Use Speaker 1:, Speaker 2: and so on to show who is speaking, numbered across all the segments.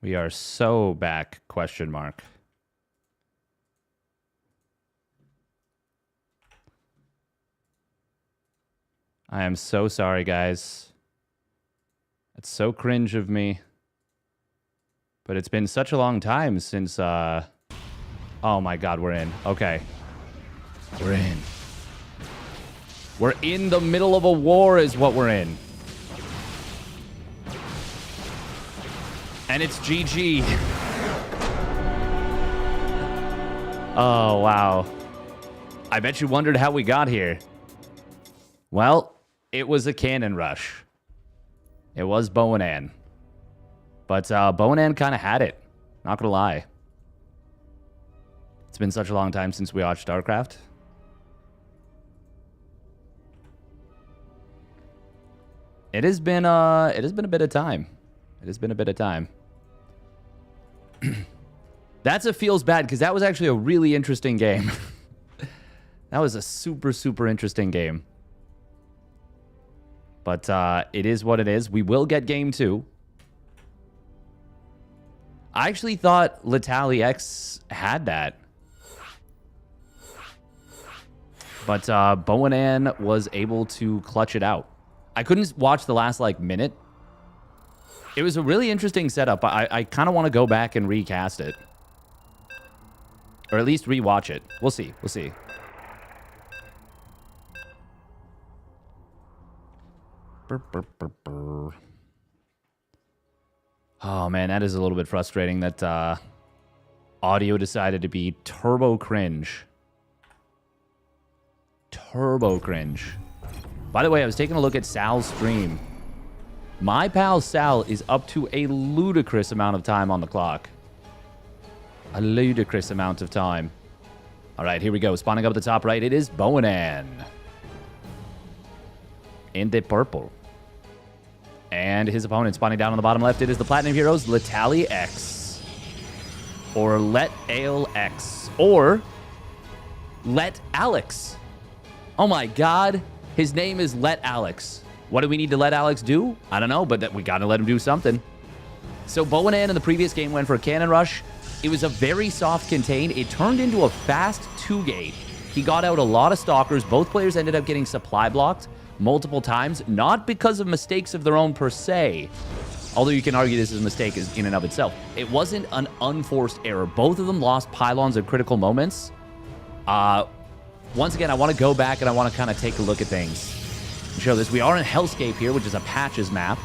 Speaker 1: We are so back, question mark. I am so sorry, guys. It's so cringe of me. But it's been such a long time since, Oh my god, we're in. Okay. We're in. We're in the middle of a war is what we're in. And it's GG. Oh, wow. I bet you wondered how we got here. Well, it was a cannon rush. It was Boanan. But Boanan kind of had it. Not gonna lie. It's been such a long time since we watched StarCraft. It has been a bit of time. It has been a bit of time. That's a feels bad because that was actually a really interesting game. That was a super, super interesting game. But it is what it is. We will get game 2. I actually thought Letali X had that. But Boanan was able to clutch it out. I couldn't watch the last, like, minute. It was a really interesting setup. I kind of want to go back and recast it. Or at least rewatch it. We'll see. We'll see. Oh, man, that is a little bit frustrating that audio decided to be turbo cringe. Turbo cringe. By the way, I was taking a look at Sal's stream. My pal Sal is up to a ludicrous amount of time on the clock. A ludicrous amount of time. All right, here we go. Spawning up at the top right, it is Boanan. In the purple. And his opponent spawning down on the bottom left, it is the Platinum Heroes, Letali X. Or Let Ale X. Or Let Alex. Oh my god. His name is Let Alex. What do we need to let Alex do? I don't know, but we gotta let him do something. So Boanan in the previous game went for a cannon rush. It was a very soft contain. It turned into a fast 2-gate. He got out a lot of stalkers. Both players ended up getting supply blocked multiple times, not because of mistakes of their own per se. Although you can argue this is a mistake in and of itself. It wasn't an unforced error. Both of them lost pylons at critical moments. Once again, I want to go back and I want to kind of take a look at things. Show this. We are in Hellscape here, which is a Patches map.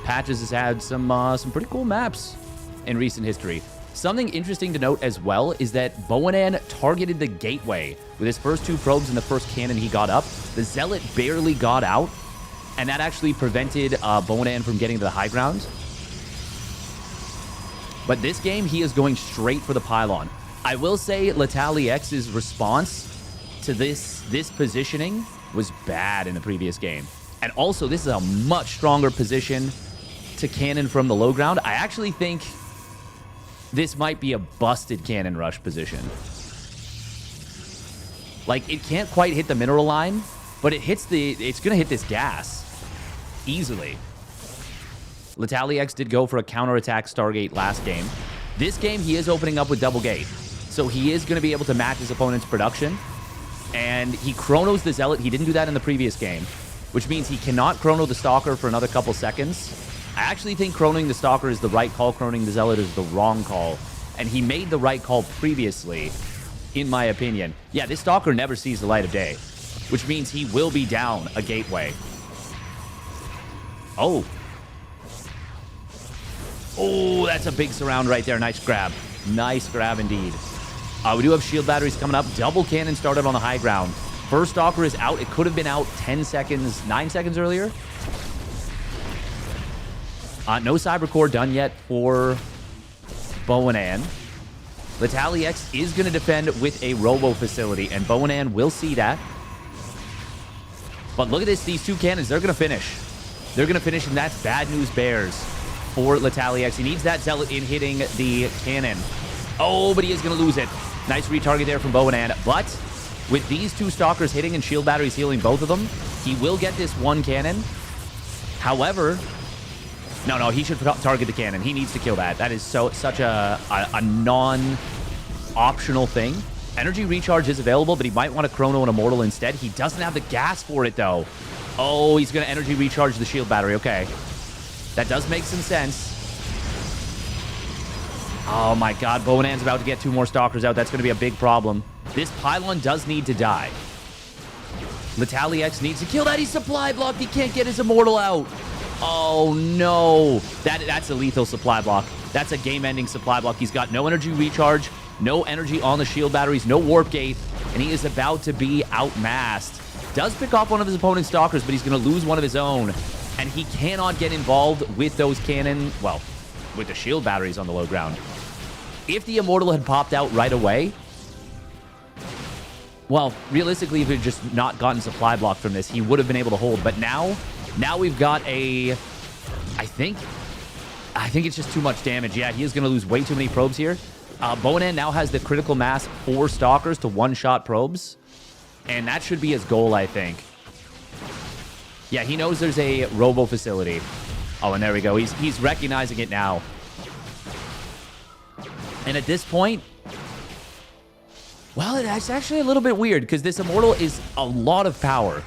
Speaker 1: Patches has had some pretty cool maps in recent history. Something interesting to note as well is that Boanan targeted the gateway with his first 2 probes and the first cannon he got up. The Zealot barely got out, and that actually prevented Boanan from getting to the high ground. But this game, he is going straight for the pylon. I will say Letali X's response to this positioning was bad in the previous game. And also, this is a much stronger position to cannon from the low ground. I actually think this might be a busted cannon rush position. Like, it can't quite hit the mineral line, but it's going to hit this gas easily. Letali X did go for a counterattack Stargate last game. This game, he is opening up with double gate. So he is going to be able to match his opponent's production. And he chronos the Zealot. He didn't do that in the previous game, which means he cannot chrono the Stalker for another couple seconds. I actually think chronoing the Stalker is the right call. Chronoing the Zealot is the wrong call. And he made the right call previously, in my opinion. Yeah, this Stalker never sees the light of day, which means he will be down a gateway. Oh. Oh, that's a big surround right there. Nice grab. Nice grab indeed. We do have shield batteries coming up. Double cannon started on the high ground. First Stalker is out. It could have been out 10 seconds, 9 seconds earlier. No Cyber Core done yet for Boanan. Letali X is going to defend with a Robo Facility, and Boanan will see that. But look at this. These 2 cannons, they're going to finish. They're going to finish, and that's bad news bears for Letali X. He needs that Zealot in hitting the cannon. Oh, but he is going to lose it. Nice retarget there from Boanan. But with these 2 Stalkers hitting and shield batteries healing both of them, he will get this 1 cannon. However, No, he should target the cannon. He needs to kill that. That is such a non-optional thing. Energy recharge is available, but he might want to Chrono an Immortal instead. He doesn't have the gas for it, though. Oh, he's going to energy recharge the shield battery. Okay. That does make some sense. Oh, my God. Bonan's about to get 2 more Stalkers out. That's going to be a big problem. This pylon does need to die. Letali X needs to kill that. He's supply blocked. He can't get his Immortal out. Oh, no. That's a lethal supply block. That's a game-ending supply block. He's got no energy recharge, no energy on the shield batteries, no warp gate, and he is about to be outmassed. Does pick off one of his opponent's Stalkers, but he's going to lose one of his own, and he cannot get involved with those cannon, well, with the shield batteries on the low ground. If the Immortal had popped out right away, well, realistically, if he had just not gotten supply block from this, he would have been able to hold, but now we've got a... I think it's just too much damage. Yeah, he is going to lose way too many probes here. Bonan now has the critical mass 4 Stalkers to one-shot probes. And that should be his goal, I think. Yeah, he knows there's a robo facility. Oh, and there we go. He's recognizing it now. And at this point... Well, it's actually a little bit weird, because this Immortal is a lot of power.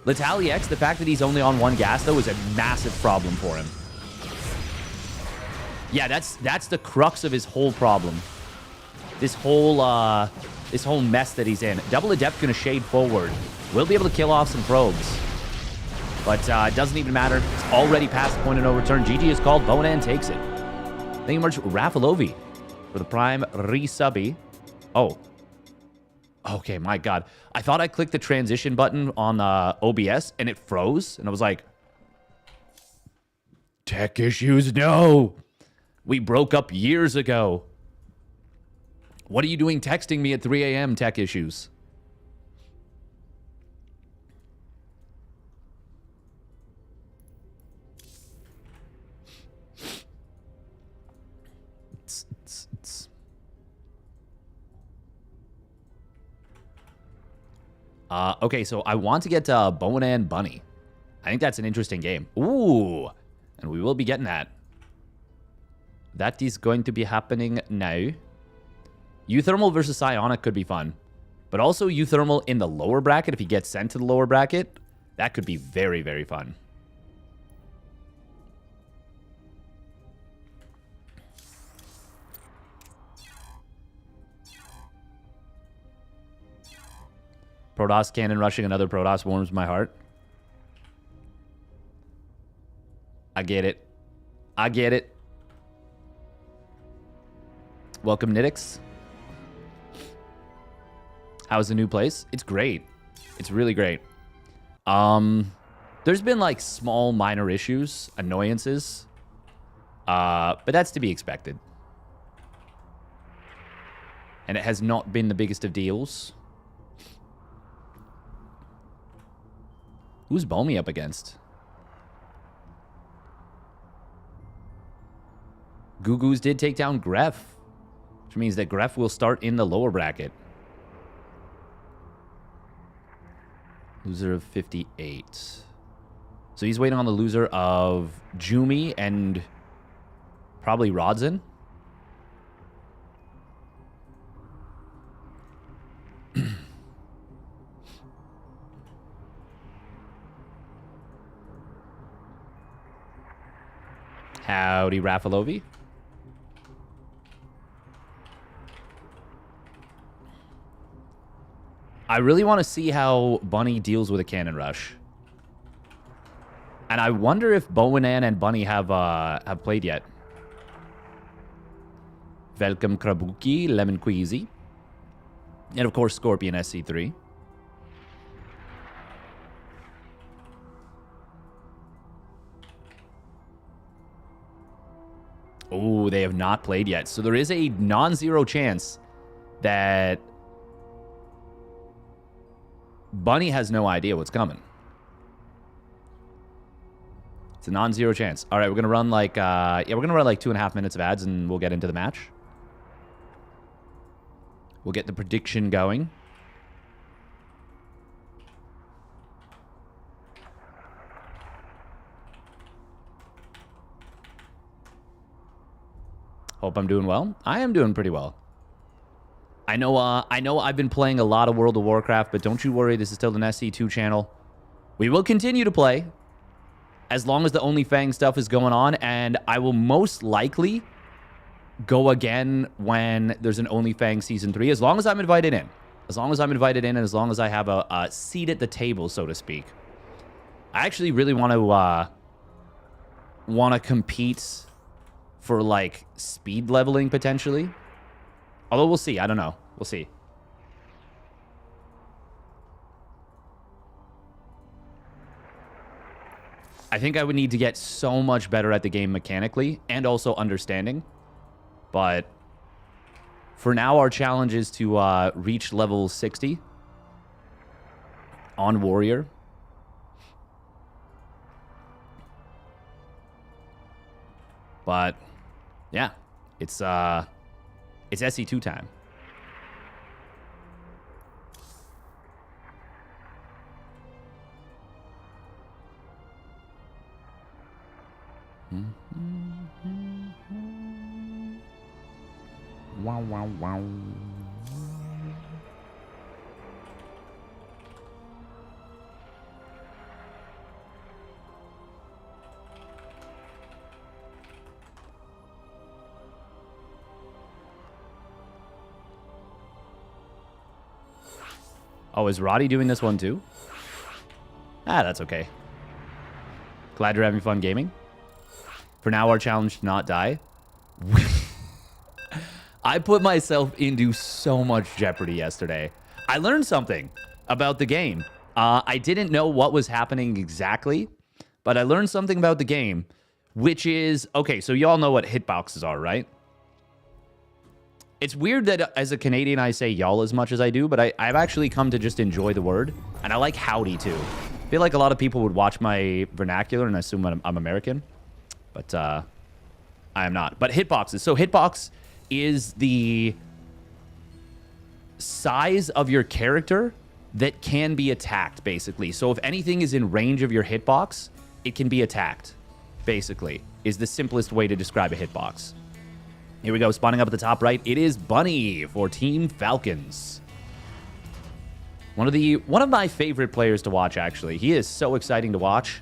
Speaker 1: Letali X, the fact that he's only on 1 gas, though, is a massive problem for him. Yeah, that's the crux of his whole problem. This whole mess that he's in. Double Adept going to shade forward. Will be able to kill off some probes. But it doesn't even matter. It's already past the point of no return. GG is called. Bonan takes it. Thank you much, Rafalovi, for the Prime resubby. Oh. Okay, my God. I thought I clicked the transition button on OBS, and it froze. And I was like, tech issues, no. We broke up years ago. What are you doing texting me at 3 a.m., tech issues? Okay, so I want to get Bonan Bunny. I think that's an interesting game. Ooh, and we will be getting that. That is going to be happening now. Uthermal versus Psionic could be fun. But also Uthermal in the lower bracket, if he gets sent to the lower bracket, that could be very, very fun. Protoss cannon rushing another Protoss warms my heart. I get it. I get it. Welcome, Nitix. How's the new place? It's great. It's really great. There's been like small minor issues, annoyances. But that's to be expected. And it has not been the biggest of deals. Who's Bomi up against? Gugus did take down Gref, which means that Gref will start in the lower bracket. Loser of 58. So he's waiting on the loser of Jumi and probably Rodzin. Howdy, Rafalovi. I really want to see how Bunny deals with a cannon rush. And I wonder if Bowanan and Bunny have played yet. Welcome, Krabuki, Lemon Queasy. And of course, Scorpion SC3. Oh, they have not played yet. So there is a non-zero chance that Bunny has no idea what's coming. It's a non-zero chance. All right, we're going to run like, we're going to run like 2.5 minutes of ads and we'll get into the match. We'll get the prediction going. Hope I'm doing well. I am doing pretty well. I know I've been playing a lot of World of Warcraft, but don't you worry, this is still an SC2 channel. We will continue to play as long as the OnlyFang stuff is going on, and I will most likely go again when there's an OnlyFang Season 3, as long as I'm invited in. As long as I'm invited in and as long as I have a seat at the table, so to speak. I actually really want to compete for, like, speed leveling, potentially. Although we'll see. I don't know. We'll see. I think I would need to get so much better at the game mechanically and also understanding. But for now, our challenge is to reach level 60 on Warrior. But yeah, it's SC2 time. Wow, wow, wow. Oh, is Roddy doing this one too? Ah, that's okay. Glad you're having fun gaming. For now, our challenge to not die. I put myself into so much jeopardy yesterday. I learned something about the game. I didn't know what was happening exactly, but I learned something about the game, which is... Okay, so y'all know what hitboxes are, right? It's weird that as a Canadian I say y'all as much as I do, but I've actually come to just enjoy the word, and I like howdy too. I feel like a lot of people would watch my vernacular and assume I'm American, but I am not. But hitboxes. So hitbox is the size of your character that can be attacked, basically. So if anything is in range of your hitbox, it can be attacked, basically, is the simplest way to describe a hitbox. Here we go, spawning up at the top right. It is Bunny for Team Falcons. One of my favorite players to watch, actually. He is so exciting to watch.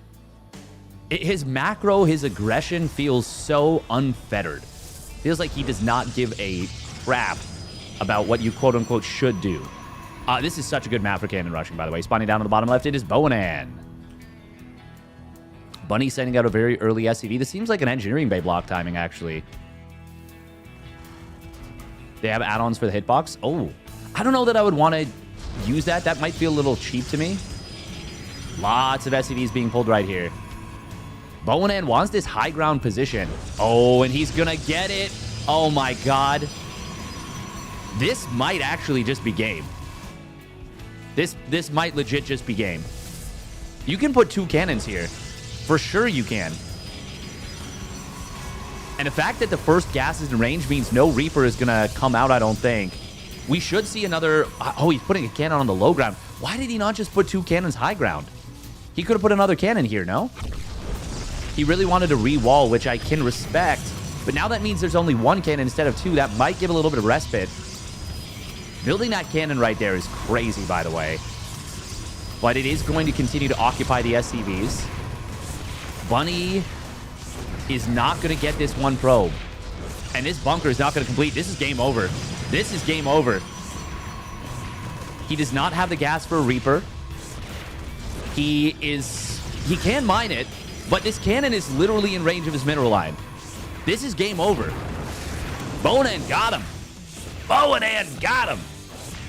Speaker 1: His macro, his aggression feels so unfettered. Feels like he does not give a crap about what you quote-unquote should do. This is such a good map for cannon rushing, by the way. Spawning down on the bottom left, it is Boanan. Bunny sending out a very early SCV. This seems like an engineering bay block timing, actually. They have add-ons for the hitbox. Oh, I don't know that I would want to use that. That might feel a little cheap to me. Lots of SCVs being pulled right here. Boanan wants this high ground position. Oh, and he's going to get it. Oh, my God. This might actually just be game. This might legit just be game. You can put 2 cannons here. For sure you can. And the fact that the first gas is in range means no Reaper is going to come out, I don't think. We should see another... Oh, he's putting a cannon on the low ground. Why did he not just put 2 cannons high ground? He could have put another cannon here, no? He really wanted to re-wall, which I can respect. But now that means there's only 1 cannon instead of 2. That might give a little bit of respite. Building that cannon right there is crazy, by the way. But it is going to continue to occupy the SCVs. Bunny is not going to get this 1 probe. And this bunker is not going to complete. This is game over. This is game over. He does not have the gas for a Reaper. He can mine it, but this cannon is literally in range of his mineral line. This is game over. Boanan got him. Boanan got him.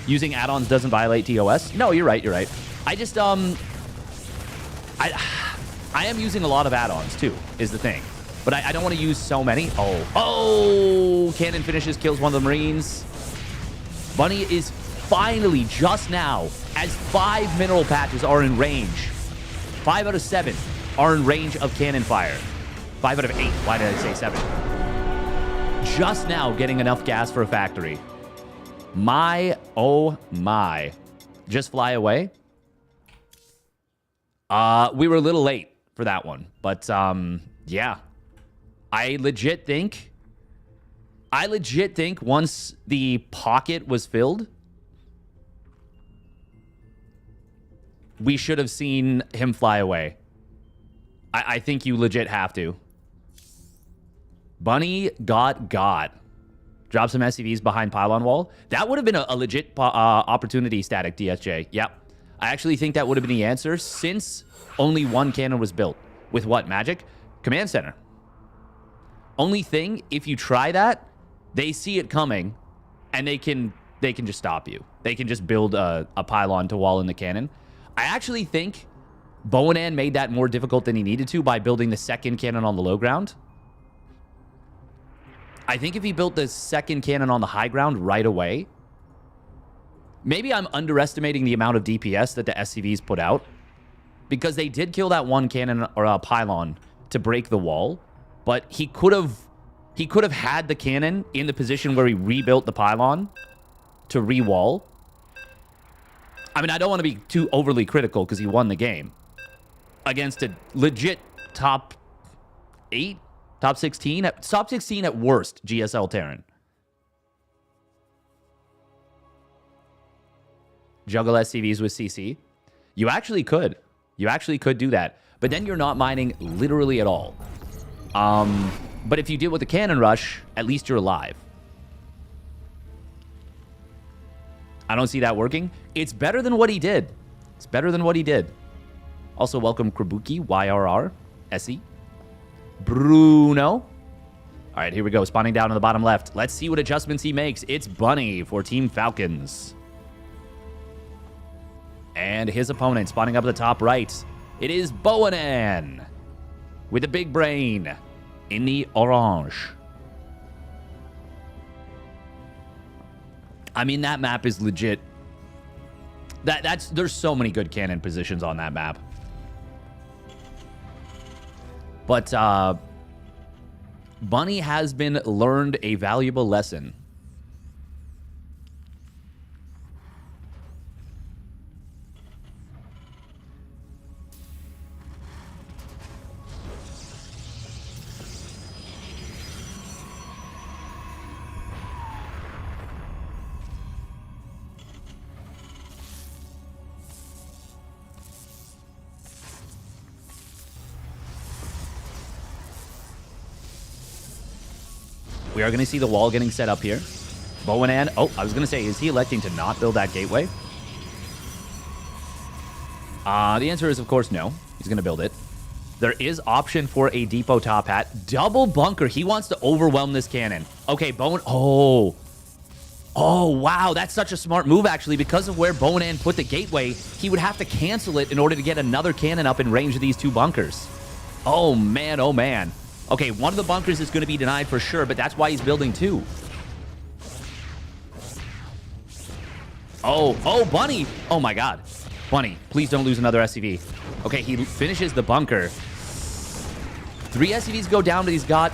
Speaker 1: Using add-ons doesn't violate TOS? No, you're right, you're right. I just, I am using a lot of add-ons, too, is the thing. But I don't want to use so many. Oh, cannon finishes, kills one of the Marines. Bunny is finally, just now, as 5 mineral patches are in range. 5 out of 7 are in range of cannon fire. 5 out of 8. Why did I say 7? Just now getting enough gas for a factory. My, oh my. Just fly away. We were a little late for that one. But, yeah. I legit think I legit think once the pocket was filled, we should have seen him fly away. I think you legit have to. Bunny got. Drop some SCVs behind pylon wall. That would have been a legit opportunity static, DSJ. Yep. I actually think that would have been the answer since only one cannon was built. With what, magic? Command center. Only thing, if you try that, they see it coming, and they can just stop you. They can just build a pylon to wall in the cannon. I actually think Boanan made that more difficult than he needed to by building the second cannon on the low ground. I think if he built the second cannon on the high ground right away, maybe I'm underestimating the amount of DPS that the SCVs put out, because they did kill that one cannon or a pylon to break the wall, but he could have had the cannon in the position where he rebuilt the pylon to re-wall. I mean, I don't want to be too overly critical because he won the game against a legit top 8, top 16, top 16 at worst GSL Terran. Juggle SCVs with CC. You actually could. You actually could do that. But then you're not mining literally at all. But if you deal with the cannon rush, at least you're alive. I don't see that working. It's better than what he did. It's better than what he did. Also, welcome Krabuki, YRR, Essie, Bruno. All right, here we go. Spawning down on the bottom left. Let's see what adjustments he makes. It's Bunny for Team Falcons. And his opponent spawning up at the top right. It is Boanan with the big brain in the orange. I mean, that map is legit. There's so many good cannon positions on that map. But Bunny has been learned a valuable lesson. We are going to see the wall getting set up here. Boanan. Oh, I was going to say, is he electing to not build that gateway? The answer is, of course, no. He's going to build it. There is option for a depot top hat. Double bunker. He wants to overwhelm this cannon. Okay, Oh, wow. That's such a smart move, actually. Because of where Boanan put the gateway, he would have to cancel it in order to get another cannon up in range of these two bunkers. Oh, man. Oh, man. Okay, one of the bunkers is going to be denied for sure, but that's why he's building two. Oh, Bunny. Oh, my God. Bunny, please don't lose another SCV. Okay, he finishes the bunker. 3 SCVs go down, but he's got...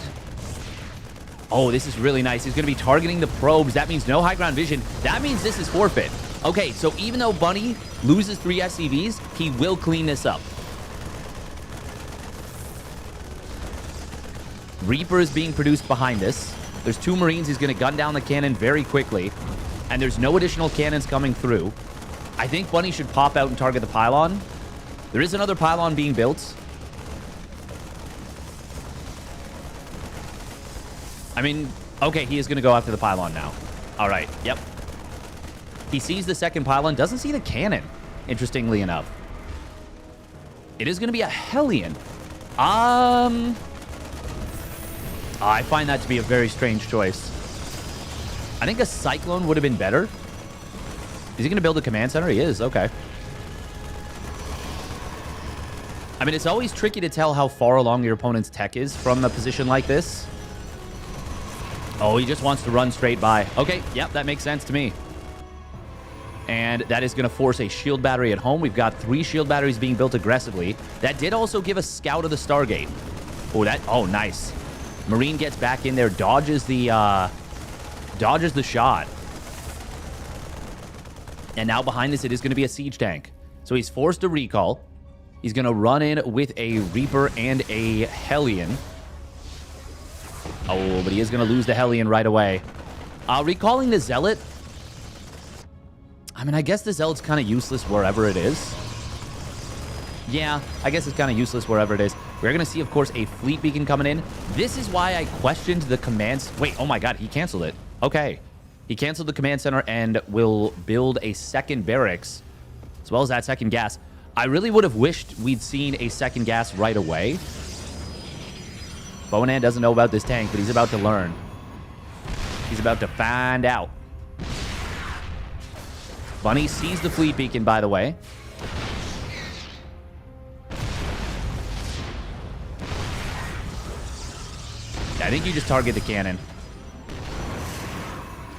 Speaker 1: Oh, this is really nice. He's going to be targeting the probes. That means no high ground vision. That means this is forfeit. Okay, so even though Bunny loses 3 SCVs, he will clean this up. Reaper is being produced behind this. There's 2 Marines. He's going to gun down the cannon very quickly. And there's no additional cannons coming through. I think Bunny should pop out and target the pylon. There is another pylon being built. I mean, okay, he is going to go after the pylon now. All right, yep. He sees the second pylon, doesn't see the cannon, interestingly enough. It is going to be a Hellion. I find that to be a very strange choice. I think a Cyclone would have been better. Is he going to build a command center? He is. Okay. I mean, it's always tricky to tell how far along your opponent's tech is from a position like this. Oh, he just wants to run straight by. Okay. Yep, that makes sense to me. And that is going to force a shield battery at home. We've got 3 shield batteries being built aggressively. That did also give a scout of the Stargate. Oh, nice. Marine gets back in there, dodges the shot. And now behind this, it is going to be a siege tank. So he's forced to recall. He's going to run in with a Reaper and a Hellion. Oh, but he is going to lose the Hellion right away. Recalling the Zealot. I mean, I guess the Zealot's kind of useless wherever it is. Yeah, I guess it's kind of useless wherever it is. We're going to see, of course, a Fleet Beacon coming in. This is why I questioned the commands. Wait, oh my god, he canceled it. Okay. He canceled the command center and will build a second barracks, as well as that second gas. I really would have wished we'd seen a second gas right away. Boanan doesn't know about this tank, but he's about to learn. He's about to find out. Bunny sees the Fleet Beacon, by the way. I think you just target the cannon.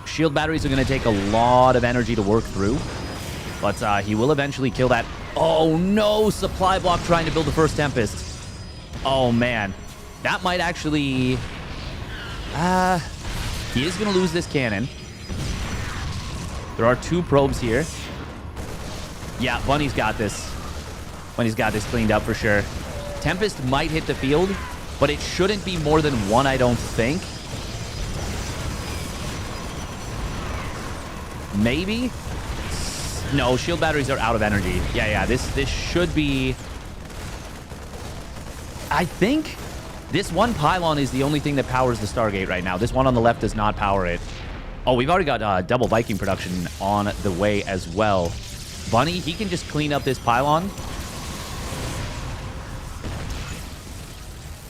Speaker 1: Shield batteries are going to take a lot of energy to work through. But he will eventually kill that. Oh, no. Supply block trying to build the first Tempest. Oh, man. That might actually... he is going to lose this cannon. There are 2 probes here. Yeah, Bunny's got this. Bunny's got this cleaned up for sure. Tempest might hit the field, but it shouldn't be more than 1, I don't think. Maybe? No, shield batteries are out of energy. Yeah, this should be... I think this one pylon is the only thing that powers the Stargate right now. This one on the left does not power it. Oh, we've already got double Viking production on the way as well. Bunny, he can just clean up this pylon.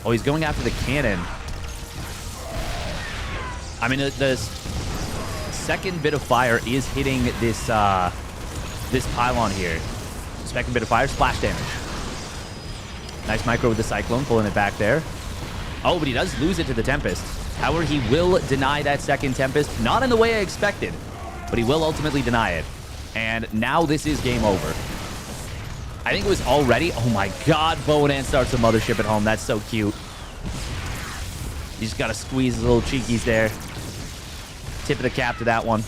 Speaker 1: Oh, he's going after the cannon. I mean, the second bit of fire is hitting this this pylon here. Second bit of fire, splash damage. Nice micro with the Cyclone, pulling it back there. Oh, but he does lose it to the Tempest. However, he will deny that second Tempest. Not in the way I expected, but he will ultimately deny it. And now this is game over. I think it was already... Oh my god, Boanan starts a mothership at home. That's so cute. You just got to squeeze the little cheekies there. Tip of the cap to that one.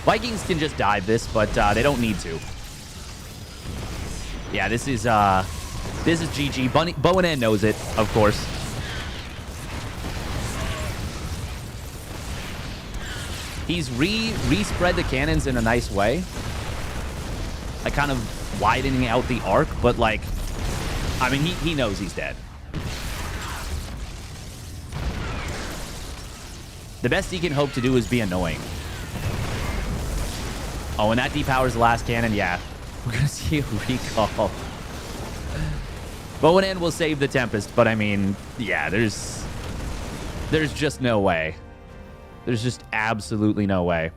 Speaker 1: Vikings can just dive this, but they don't need to. Yeah, this is GG. Boanan knows it, of course. He's re-spread the cannons in a nice way. Like, kind of widening out the arc, but, like, I mean, he knows he's dead. The best he can hope to do is be annoying. Oh, and that depowers the last cannon. Yeah, we're going to see a recall. Boanan will save the Tempest, but, I mean, yeah, there's just no way. There's just absolutely no way.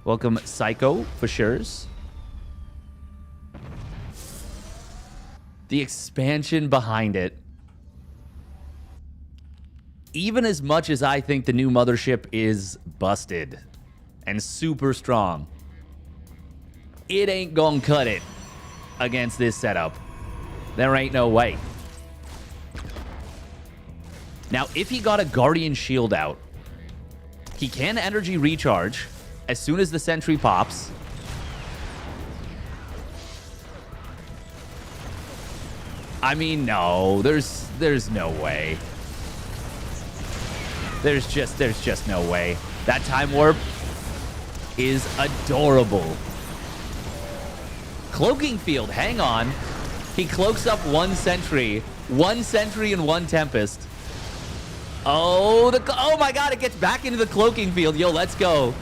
Speaker 1: Welcome, Psycho, for sure. The expansion behind it. Even as much as I think the new mothership is busted and super strong, it ain't gonna cut it against this setup. There ain't no way. Now, if he got a Guardian Shield out, he can energy recharge as soon as the sentry pops. I mean, no, there's no way. There's just no way. That time warp is adorable. Cloaking field, hang on. He cloaks up one sentry and one Tempest. Oh, oh my god, it gets back into the cloaking field. Yo, let's go.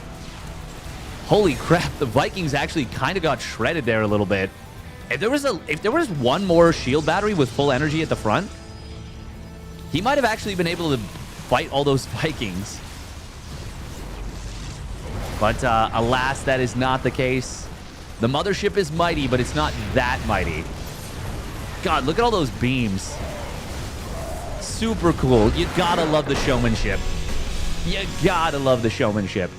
Speaker 1: Holy crap, the Vikings actually kind of got shredded there a little bit. If there was one more shield battery with full energy at the front, he might have actually been able to fight all those Vikings. But alas, that is not the case. The mothership is mighty, but it's not that mighty. God, look at all those beams. Super cool. You gotta love the showmanship. You gotta love the showmanship.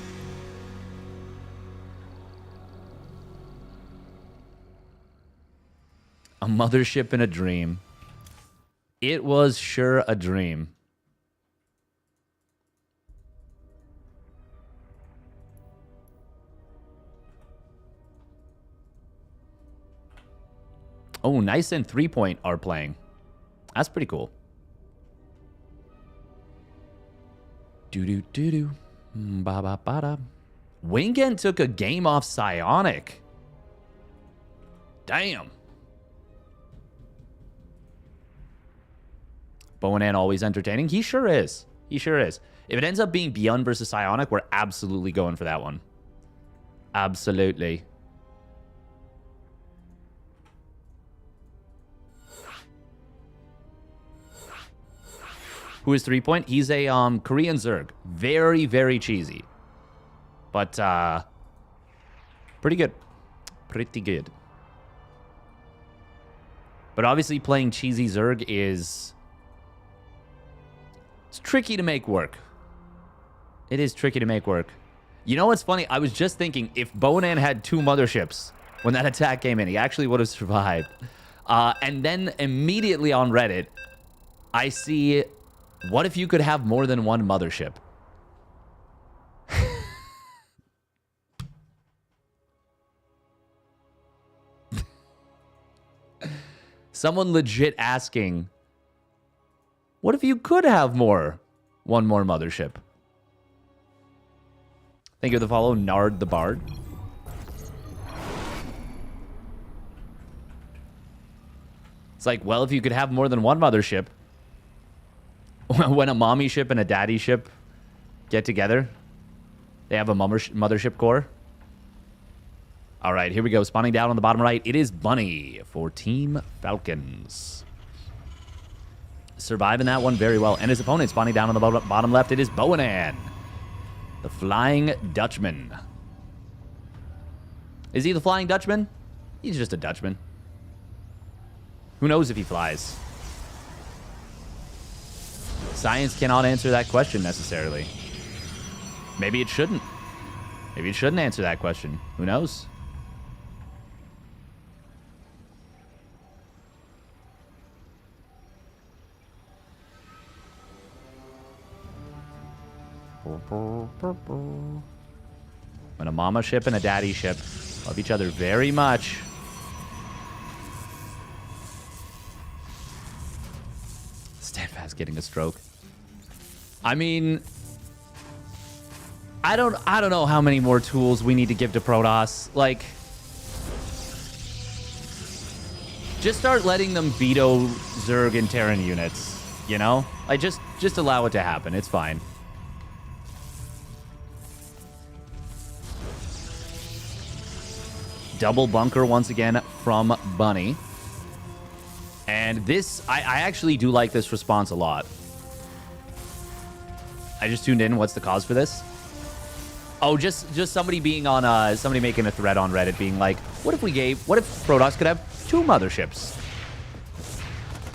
Speaker 1: A mothership in a dream. It was sure a dream. Oh, Nice and 3-point are playing. That's pretty cool. Do-do-do-do. Ba-ba-ba-da. Wingen took a game off Psionic. Damn. Boanan always entertaining. He sure is. He sure is. If it ends up being Beyond versus Psionic, we're absolutely going for that one. Absolutely. Who is 3-point? He's a Korean Zerg. Very, very cheesy. But pretty good. Pretty good. But obviously playing cheesy Zerg is... It's tricky to make work. It is tricky to make work. You know what's funny? I was just thinking, if Boanan had 2 motherships when that attack came in, he actually would have survived. And then immediately on Reddit, I see, what if you could have more than 1 mothership? Someone legit asking, what if you could have one more mothership? Thank you for the follow, Nard the Bard. It's like, well, if you could have more than 1 mothership, when a mommy ship and a daddy ship get together, they have a mothership core. All right, here we go. Spawning down on the bottom right, it is Bunny for Team Falcons. Surviving that one very well. And his opponent spawning down on the bottom left, it is Boanan, the Flying Dutchman. Is he the Flying Dutchman? He's just a Dutchman. Who knows if he flies? Science cannot answer that question necessarily. Maybe it shouldn't. Maybe it shouldn't answer that question. Who knows? When a mama ship and a daddy ship love each other very much. Steadfast getting a stroke. I mean, I don't know how many more tools we need to give to Protoss. Like, just start letting them veto Zerg and Terran units, you know? Like, just allow it to happen. It's fine. Double bunker once again from Bunny. And this, I actually do like this response a lot. I just tuned in. What's the cause for this? Oh, just somebody being on, somebody making a thread on Reddit being like, what if Protoss could have 2 motherships?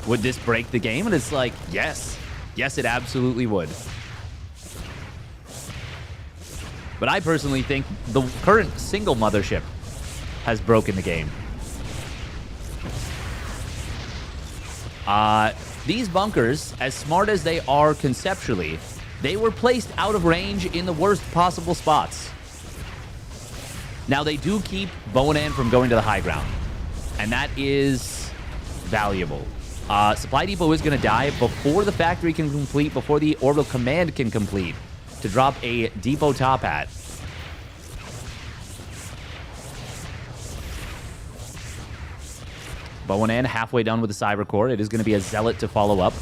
Speaker 1: Would this break the game? And it's like, yes. Yes, it absolutely would. But I personally think the current single mothership has broken the game. These bunkers, as smart as they are conceptually, they were placed out of range in the worst possible spots. Now, they do keep Boanan from going to the high ground, and that is valuable. Supply Depot is going to die before the factory can complete, before the orbital command can complete, to drop a depot top hat. Boanan halfway done with the Cyber Core. It is going to be a Zealot to follow up.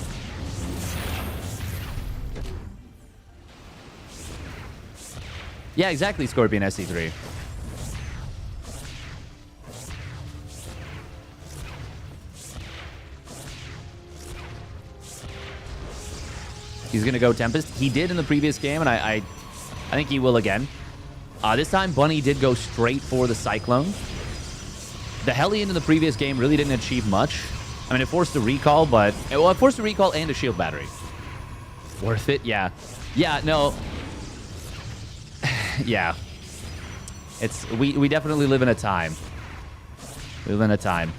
Speaker 1: Yeah, exactly, Scorpion SC3. He's going to go Tempest. He did in the previous game, and I think he will again. This time, Bunny did go straight for the Cyclone. The Hellion in the previous game really didn't achieve much. I mean, it forced a recall, but... Well, it forced a recall and a shield battery. Worth it? Yeah. Yeah, no. Yeah. It's... We definitely live in a time. We live in a time.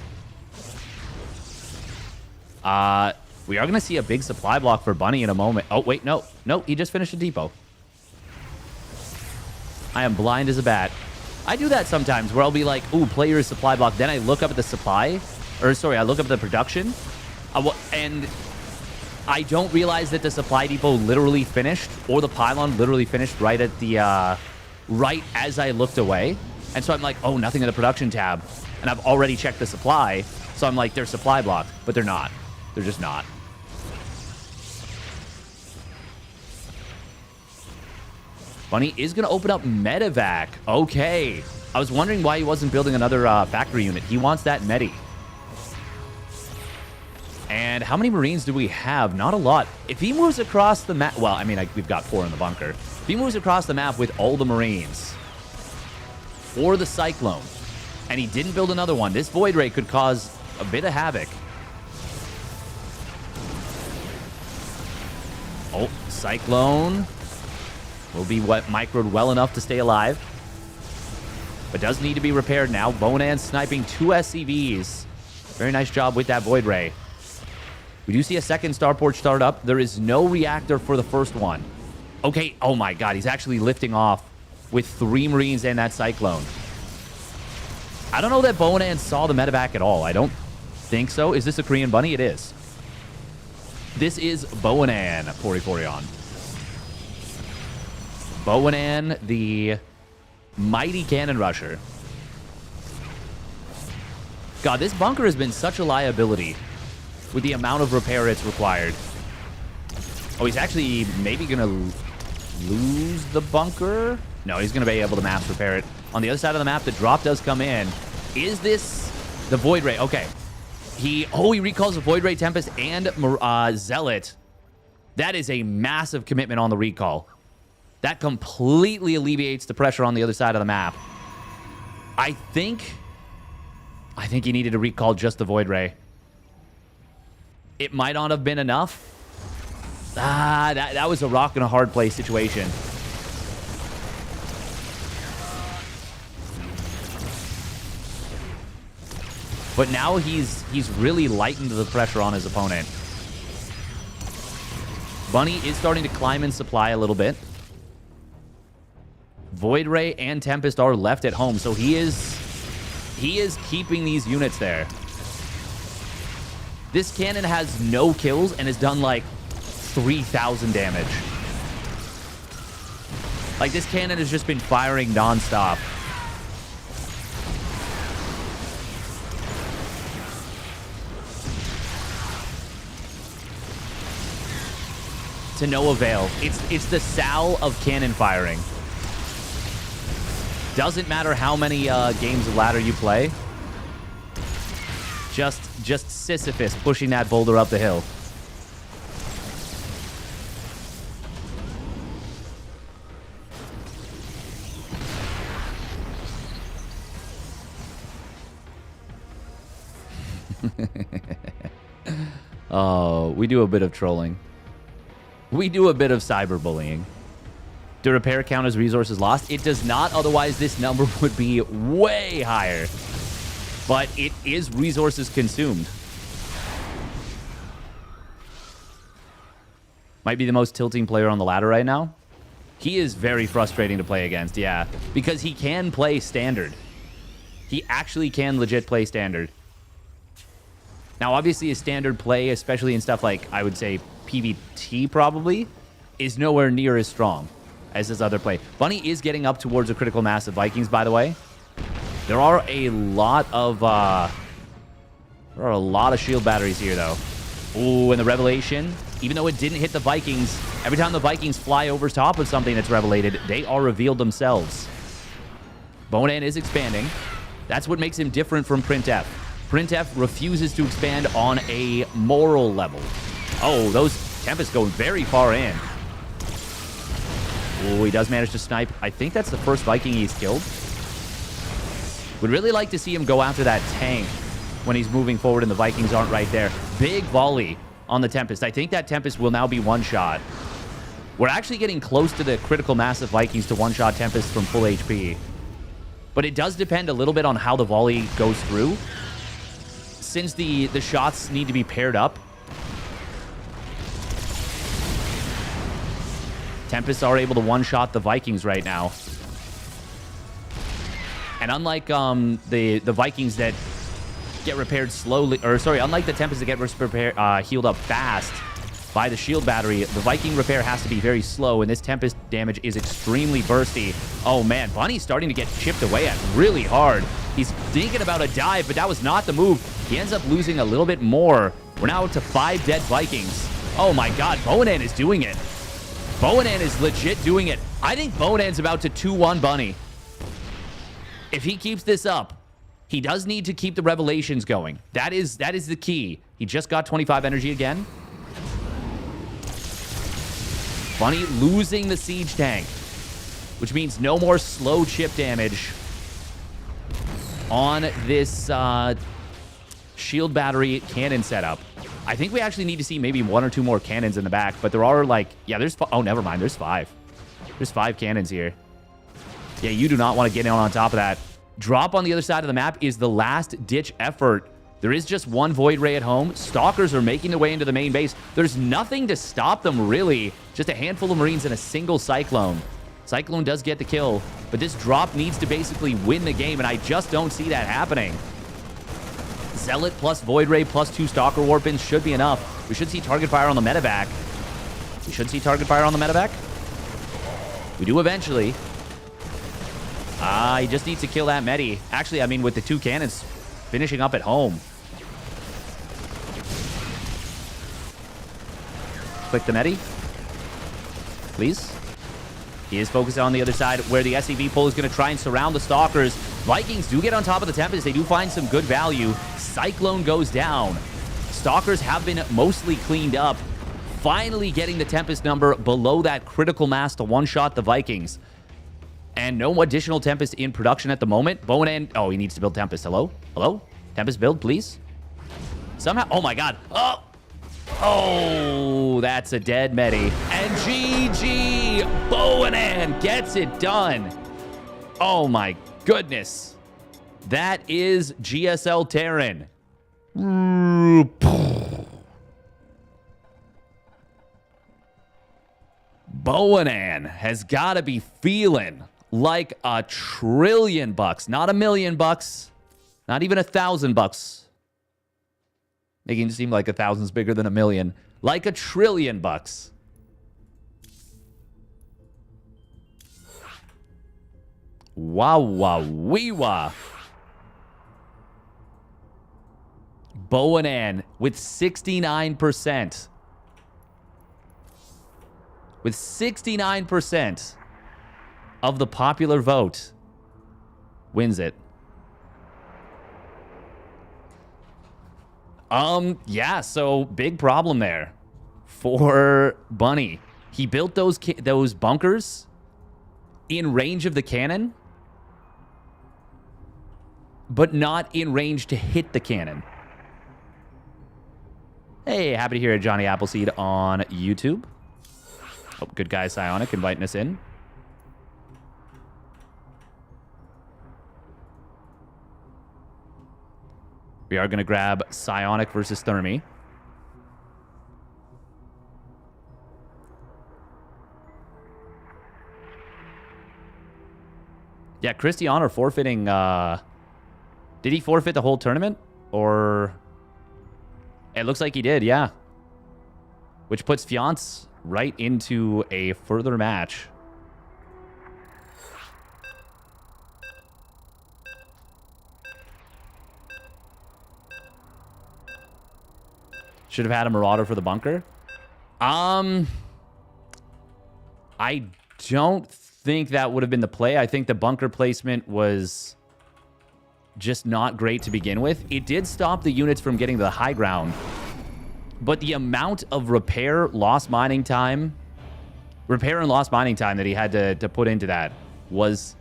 Speaker 1: We are going to see a big supply block for Bunny in a moment. Oh, wait, no. No, he just finished a depot. I am blind as a bat. I do that sometimes where I'll be like, ooh, player's supply block. Then I look up at the supply Or sorry, I look up the production, and I don't realize that the supply depot literally finished, or the pylon literally finished right at the right as I looked away. And so I'm like, oh, nothing in the production tab. And I've already checked the supply, so I'm like, they're supply blocked, but they're not. They're just not. Bunny is going to open up medevac. Okay. I was wondering why he wasn't building another factory unit. He wants that medi. And how many Marines do we have? Not a lot. If he moves across the map... Well, I mean, we've got 4 in the bunker. If he moves across the map with all the Marines or the Cyclone, and he didn't build another one, this Void Ray could cause a bit of havoc. Oh, Cyclone will be microed well enough to stay alive, but does need to be repaired now. Bonan sniping 2 SCVs. Very nice job with that Void Ray. We do see a second starport start up. There is no reactor for the first one. Okay, oh my god, he's actually lifting off with 3 Marines and that Cyclone. I don't know that Bonan saw the medevac at all. I don't think so. Is this a Korean bunny? It is. This is Bonan, Porikorion. Bonan, the mighty cannon rusher. God, this bunker has been such a liability with the amount of repair it's required. Oh, he's actually maybe going to lose the bunker? No, he's going to be able to mass repair it. On the other side of the map, the drop does come in. Is this the Void Ray? Okay. He recalls the Void Ray, Tempest, and Zealot. That is a massive commitment on the recall. That completely alleviates the pressure on the other side of the map. I think he needed to recall just the Void Ray. It might not have been enough. That was a rock and a hard place situation. But now he's really lightened the pressure on his opponent. Bunny is starting to climb in supply a little bit. Void Ray and Tempest are left at home, so he is keeping these units there. This cannon has no kills and has done like 3,000 damage. Like, this cannon has just been firing nonstop. To no avail. It's the Sal of cannon firing. Doesn't matter how many games of ladder you play. Just Sisyphus pushing that boulder up the hill. Oh, we do a bit of trolling. We do a bit of cyberbullying. Do repair count as resources lost? It does not, otherwise this number would be way higher. But it is resources consumed. Might be the most tilting player on the ladder right now. He is very frustrating to play against, yeah. Because he can play standard. He actually can legit play standard. Now, obviously, his standard play, especially in stuff like, I would say, PvT probably, is nowhere near as strong as his other play. Bunny is getting up towards a critical mass of Vikings, by the way. There are a lot of shield batteries here, though. Ooh, and the Revelation, even though it didn't hit the Vikings, every time the Vikings fly over top of something that's revelated, they are revealed themselves. Bonan is expanding. That's what makes him different from Printf. Printf refuses to expand on a moral level. Oh, those Tempests go very far in. Oh, he does manage to snipe. I think that's the first Viking he's killed. Would really like to see him go after that tank when he's moving forward and the Vikings aren't right there. Big volley on the Tempest. I think that Tempest will now be one-shot. We're actually getting close to the critical mass of Vikings to one-shot Tempest from full HP. But it does depend a little bit on how the volley goes through. Since the shots need to be paired up, Tempests are able to one-shot the Vikings right now. And unlike the Vikings that get repaired slowly. Or, sorry, unlike the Tempest that get healed up fast by the shield battery, the Viking repair has to be very slow, and this Tempest damage is extremely bursty. Oh, man. Bunny's starting to get chipped away at really hard. He's thinking about a dive, but that was not the move. He ends up losing a little bit more. We're now up to 5 dead Vikings. Oh, my God. Boanan is doing it. Boanan is legit doing it. I think Boanan's about to 2-1 Bunny. If he keeps this up, he does need to keep the revelations going. That is the key. He just got 25 energy again. Bunny losing the siege tank, which means no more slow chip damage on this shield battery cannon setup. I think we actually need to see maybe 1 or 2 more cannons in the back, but there are like, yeah, there's, oh, never mind, there's 5. There's 5 cannons here. Yeah, you do not want to get in on top of that. Drop on the other side of the map is the last-ditch effort. There is just 1 Void Ray at home. Stalkers are making their way into the main base. There's nothing to stop them, really. Just a handful of Marines and a single Cyclone. Cyclone does get the kill, but this drop needs to basically win the game, and I just don't see that happening. Zealot plus Void Ray plus 2 Stalker Warpins should be enough. We should see target fire on the medevac. We should see target fire on the medevac. We do eventually. He just needs to kill that Medi. Actually, I mean, with the 2 cannons finishing up at home. Click the Medi. Please. He is focused on the other side where the SCV pull is going to try and surround the Stalkers. Vikings do get on top of the Tempest. They do find some good value. Cyclone goes down. Stalkers have been mostly cleaned up. Finally getting the Tempest number below that critical mass to one-shot the Vikings. And no additional Tempest in production at the moment. Boanan, oh, he needs to build Tempest. Hello? Hello? Tempest build, please. Somehow, oh my God. Oh! Oh, that's a dead Medi. And GG! Boanan gets it done. Oh my goodness. That is GSL Terran. Boanan has got to be feeling like $1 trillion. Not $1 million. Not even $1,000. Making it seem like 1,000's bigger than 1 million. Like $1 trillion. Wow, wow, wee wah. Boanan with 69%. With 69% of the popular vote wins it. Yeah, so big problem there for Bunny. He built those bunkers in range of the cannon, but not in range to hit the cannon. Hey, happy to hear it, Johnny Appleseed on YouTube. Oh, good guy Psionic inviting us in. We are going to grab Psionic versus Thermi. Yeah, Cristiano forfeiting... Did he forfeit the whole tournament? Or... It looks like he did, yeah. Which puts Fiance right into a further match. Should have had a Marauder for the bunker. I don't think that would have been the play. I think the bunker placement was just not great to begin with. It did stop the units from getting to the high ground, but the amount of repair and lost mining time that he had to put into that was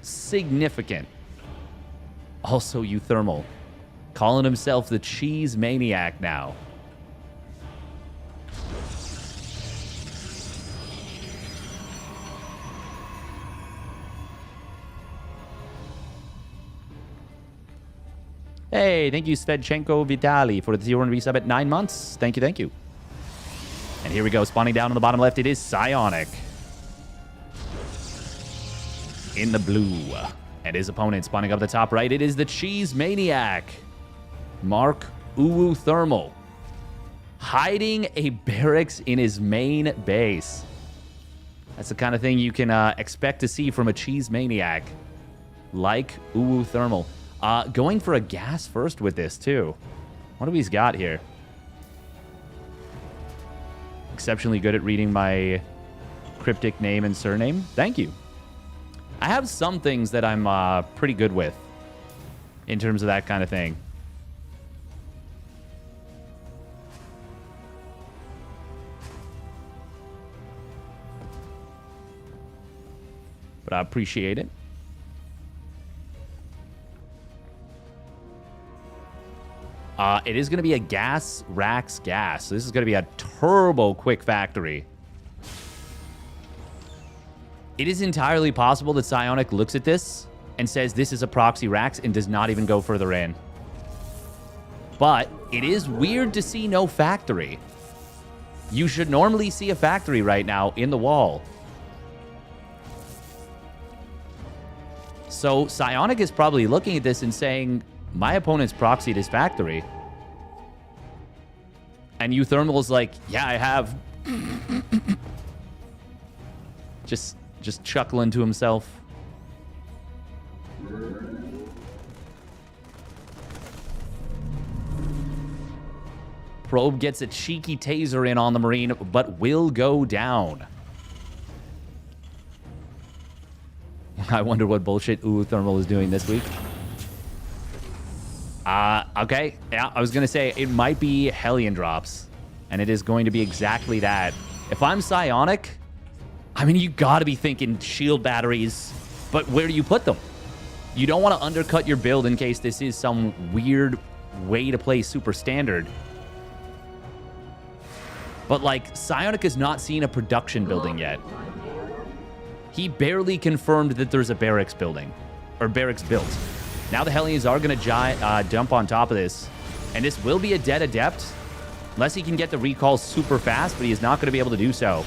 Speaker 1: significant. Also, Uthermal, calling himself the cheese maniac now. Hey, thank you, Svedchenko Vitali, for the 0 resub at 9 months. Thank you, thank you. And here we go, spawning down on the bottom left, it is Psionic. In the blue. And his opponent spawning up the top right, it is the Cheese Maniac. Mark Uthermal. Hiding a barracks in his main base. That's the kind of thing you can expect to see from a cheese maniac like Uthermal. Going for a gas first with this, too. What have we got here? Exceptionally good at reading my cryptic name and surname. Thank you. I have some things that I'm pretty good with in terms of that kind of thing. But I appreciate it. It is going to be a gas racks gas. So this is going to be a turbo quick factory. It is entirely possible that Psionic looks at this and says this is a proxy racks and does not even go further in. But it is weird to see no factory. You should normally see a factory right now in the wall. So Psionic is probably looking at this and saying, my opponent's proxied his factory. And Uthermal is like, yeah, I have. Just chuckling to himself. Probe gets a cheeky taser in on the Marine, but will go down. I wonder what bullshit Uthermal is doing this week. Okay. Yeah, I was going to say it might be Hellion drops. And it is going to be exactly that. If I'm Psionic, I mean, you got to be thinking shield batteries. But where do you put them? You don't want to undercut your build in case this is some weird way to play super standard. But, like, Psionic has not seen a production building yet. He barely confirmed that there's a barracks building. Or barracks built. Now the Hellions are going to jump on top of this. And this will be a dead adept. Unless he can get the recall super fast, but he is not going to be able to do so.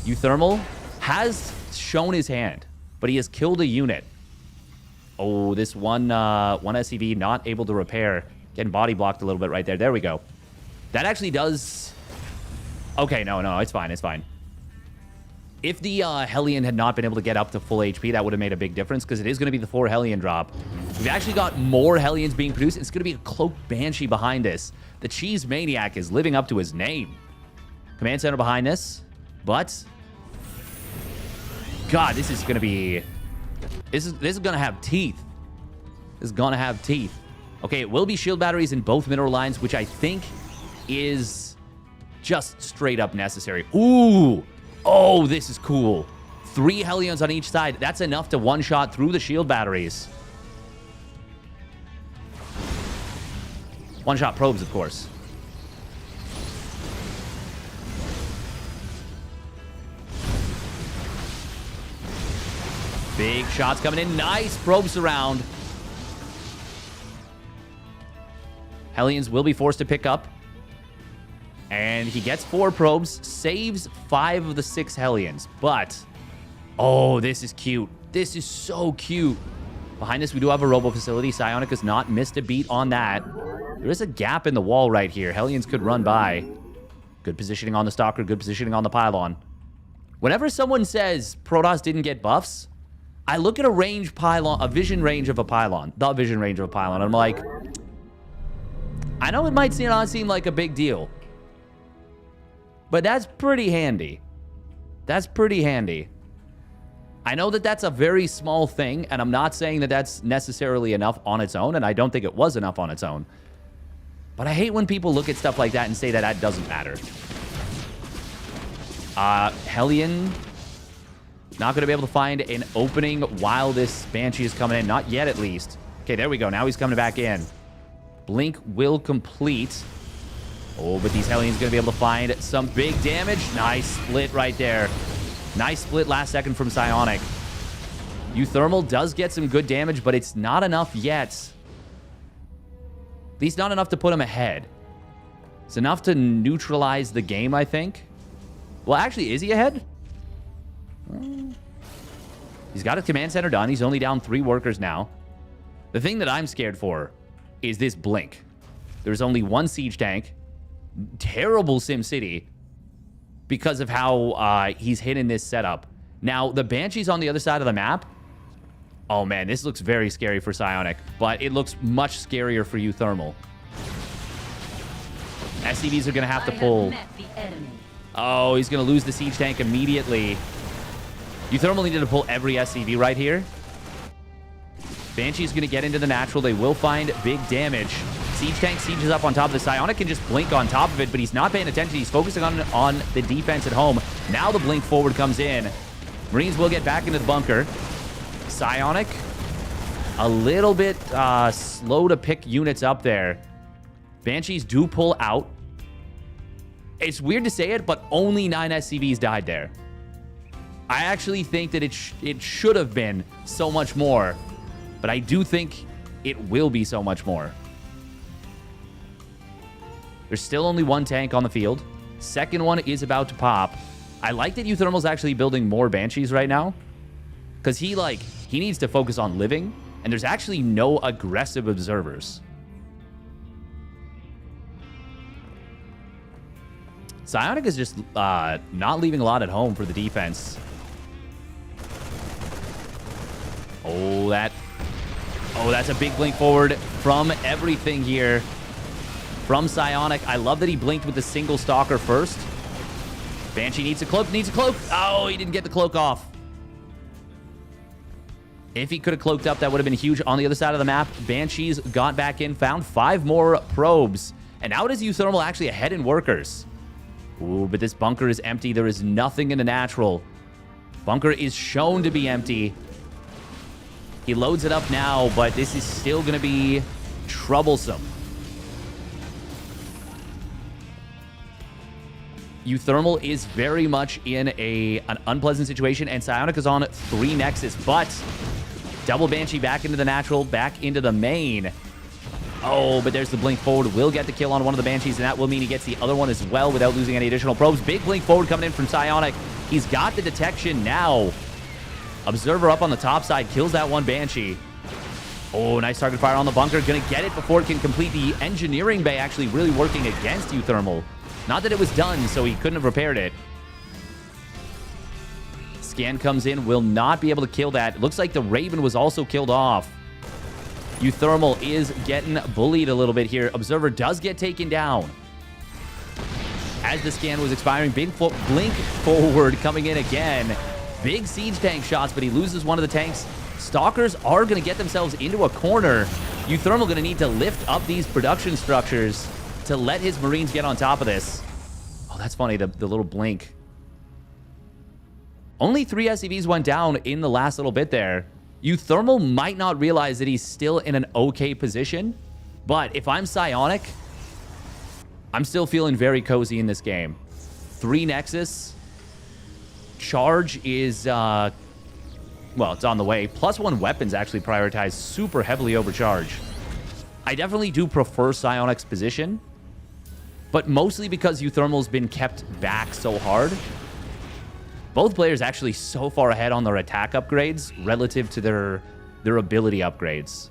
Speaker 1: Uthermal has shown his hand, but he has killed a unit. Oh, this one SCV not able to repair. Getting body blocked a little bit right there. There we go. That actually does... Okay, no, it's fine, it's fine. If the Hellion had not been able to get up to full HP, that would have made a big difference, because it is going to be the 4 Hellion drop. We've actually got more Hellions being produced. It's going to be a Cloaked Banshee behind this. The Cheese Maniac is living up to his name. Command Center behind this, but... God, this is going to be... This is going to have teeth. This is going to have teeth. Okay, it will be shield batteries in both mineral lines, which I think is just straight up necessary. Ooh! Oh, this is cool. 3 Hellions on each side. That's enough to one-shot through the shield batteries. One-shot probes, of course. Big shots coming in. Nice probe surround. Hellions will be forced to pick up. And he gets 4 probes, saves 5 of the 6 Hellions. But, oh, this is cute. This is so cute. Behind us, we do have a robo facility. Psionic has not missed a beat on that. There is a gap in the wall right here. Hellions could run by. Good positioning on the Stalker, good positioning on the Pylon. Whenever someone says Protoss didn't get buffs, I look at a range pylon, a vision range of a pylon, the vision range of a pylon. I'm like, I know it might not seem like a big deal. But that's pretty handy. That's pretty handy. I know that that's a very small thing, and I'm not saying that that's necessarily enough on its own, and I don't think it was enough on its own. But I hate when people look at stuff like that and say that that doesn't matter. Hellion, not going to be able to find an opening while this Banshee is coming in. Not yet, at least. Okay, there we go. Now he's coming back in. Blink will complete. Oh, but these Hellions going to be able to find some big damage. Nice split right there. Nice split last second from Psionic. Uthermal does get some good damage, but it's not enough yet. At least not enough to put him ahead. It's enough to neutralize the game, I think. Well, actually, is he ahead? He's got his command center done. He's only down 3 workers now. The thing that I'm scared for is this Blink. There's only one Siege Tank. Terrible SimCity because of how he's hitting this setup. Now, the Banshee's on the other side of the map. Oh, man, this looks very scary for Psionic, but it looks much scarier for Uthermal. SCVs are going to have to pull. Oh, he's going to lose the Siege Tank immediately. Uthermal needed to pull every SCV right here. Banshee's going to get into the natural. They will find big damage. Siege Tank sieges up on top of the Psionic, can just blink on top of it, but he's not paying attention. He's focusing on the defense at home. Now the blink forward comes in. Marines will get back into the bunker. Psionic, a little bit slow to pick units up there. Banshees do pull out. It's weird to say it, but only 9 SCVs died there. I actually think that it should have been so much more, but I do think it will be so much more. There's still only one tank on the field. Second one is about to pop. I like that Uthermal's actually building more Banshees right now, because he needs to focus on living, and there's actually no aggressive observers. Psionic is just not leaving a lot at home for the defense. Oh, that's a big blink forward from everything here. From Psionic. I love that he blinked with the single stalker first. Banshee needs a cloak, Oh, he didn't get the cloak off. If he could have cloaked up, that would have been huge. On the other side of the map, Banshees got back in, found 5 more probes. And now it is Uthermal actually ahead in workers. Ooh, but this bunker is empty. There is nothing in the natural. Bunker is shown to be empty. He loads it up now, but this is still going to be troublesome. Uthermal is very much in an unpleasant situation, and Psionic is on 3 Nexus, but double Banshee back into the natural, back into the main. Oh, but there's the blink forward. Will get the kill on one of the Banshees, and that will mean he gets the other one as well without losing any additional probes. Big blink forward coming in from Psionic. He's got the detection now. Observer up on the top side kills that one Banshee. Oh, nice target fire on the bunker. Gonna get it before it can complete. The engineering bay actually really working against Uthermal. Not that it was done, so he couldn't have repaired it. Scan comes in, will not be able to kill that. Looks like the Raven was also killed off. Uthermal is getting bullied a little bit here. Observer does get taken down. As the scan was expiring, big blink forward coming in again. Big siege tank shots, but he loses one of the tanks. Stalkers are going to get themselves into a corner. Uthermal going to need to lift up these production structures to let his Marines get on top of this. Oh, that's funny, the little blink. Only 3 SCVs went down in the last little bit there. Uthermal might not realize that he's still in an okay position, but if I'm Psionic, I'm still feeling very cozy in this game. 3 Nexus. Charge is, well, it's on the way. +1 weapons actually prioritized super heavily over charge. I definitely do prefer Psionic's position, but mostly because Uthermal's been kept back so hard. Both players actually so far ahead on their attack upgrades relative to their ability upgrades.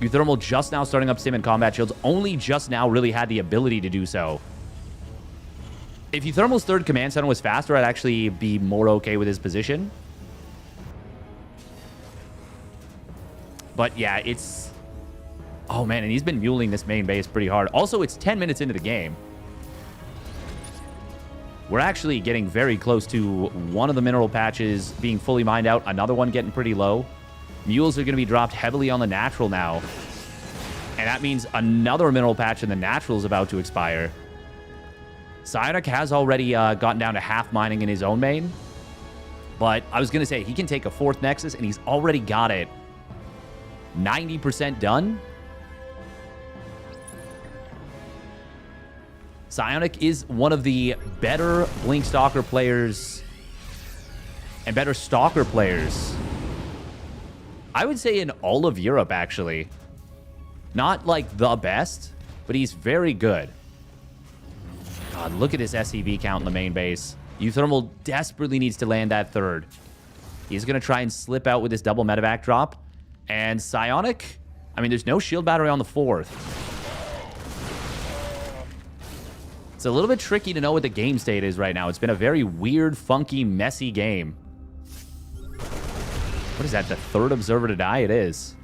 Speaker 1: Uthermal just now starting up Sim and Combat Shields, only just now really had the ability to do so. If Uthermal's 3rd command center was faster, I'd actually be more okay with his position. But yeah, it's... Oh man, and he's been muling this main base pretty hard. Also, it's 10 minutes into the game. We're actually getting very close to one of the mineral patches being fully mined out. Another one getting pretty low. Mules are going to be dropped heavily on the natural now. And that means another mineral patch in the natural is about to expire. Psionic has already gotten down to half mining in his own main. But I was going to say, he can take a 4th Nexus, and he's already got it 90% done. Psionic is one of the better Blink Stalker players and better Stalker players, I would say, in all of Europe, actually. Not like the best, but he's very good. God, look at his SCV count in the main base. Uthermal desperately needs to land that 3rd. He's going to try and slip out with his double medevac drop. And Psionic I mean, there's no shield battery on the 4th. It's a little bit tricky to know what the game state is right now. It's been a very weird, funky, messy game. What is that, the 3rd observer to die? It is.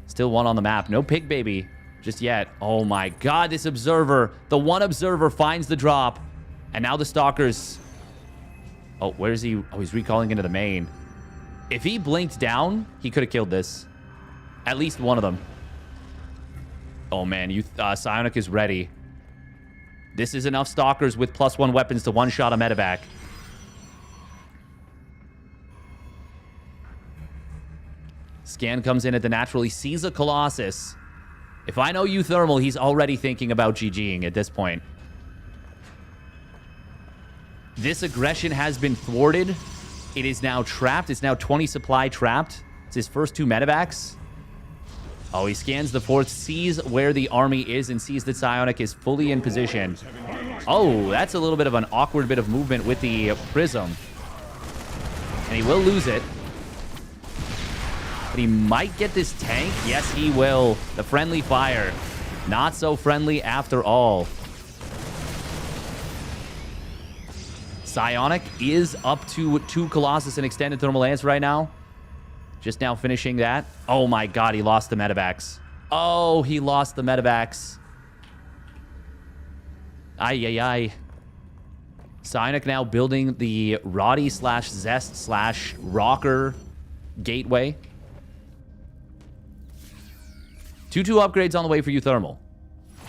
Speaker 1: Still one on the map. No pig baby just yet. Oh my god, this observer. The one observer finds the drop. And now the stalkers... Oh, where is he? Oh, he's recalling into the main. If he blinked down, he could have killed this. At least one of them. Oh man, Psionic is ready. This is enough stalkers with +1 weapons to one-shot a medevac. Scan comes in at the natural. He sees a Colossus. If I know Uthermal, he's already thinking about GGing at this point. This aggression has been thwarted. It is now trapped. It's now 20 supply trapped. It's his first 2 medevacs. Oh, he scans the 4th, sees where the army is, and sees that Psionic is fully in position. Oh, that's a little bit of an awkward bit of movement with the Prism. And he will lose it. But he might get this tank. Yes, he will. The friendly fire. Not so friendly after all. Psionic is up to 2 Colossus and Extended Thermal Lance right now. Just now finishing that. Oh my god, he lost the medevacs. Oh, he lost the medevacs. Ay, ay, ay. Psionic now building the Roddy / Zest / Rocker gateway. 2-2 upgrades on the way for Uthermal.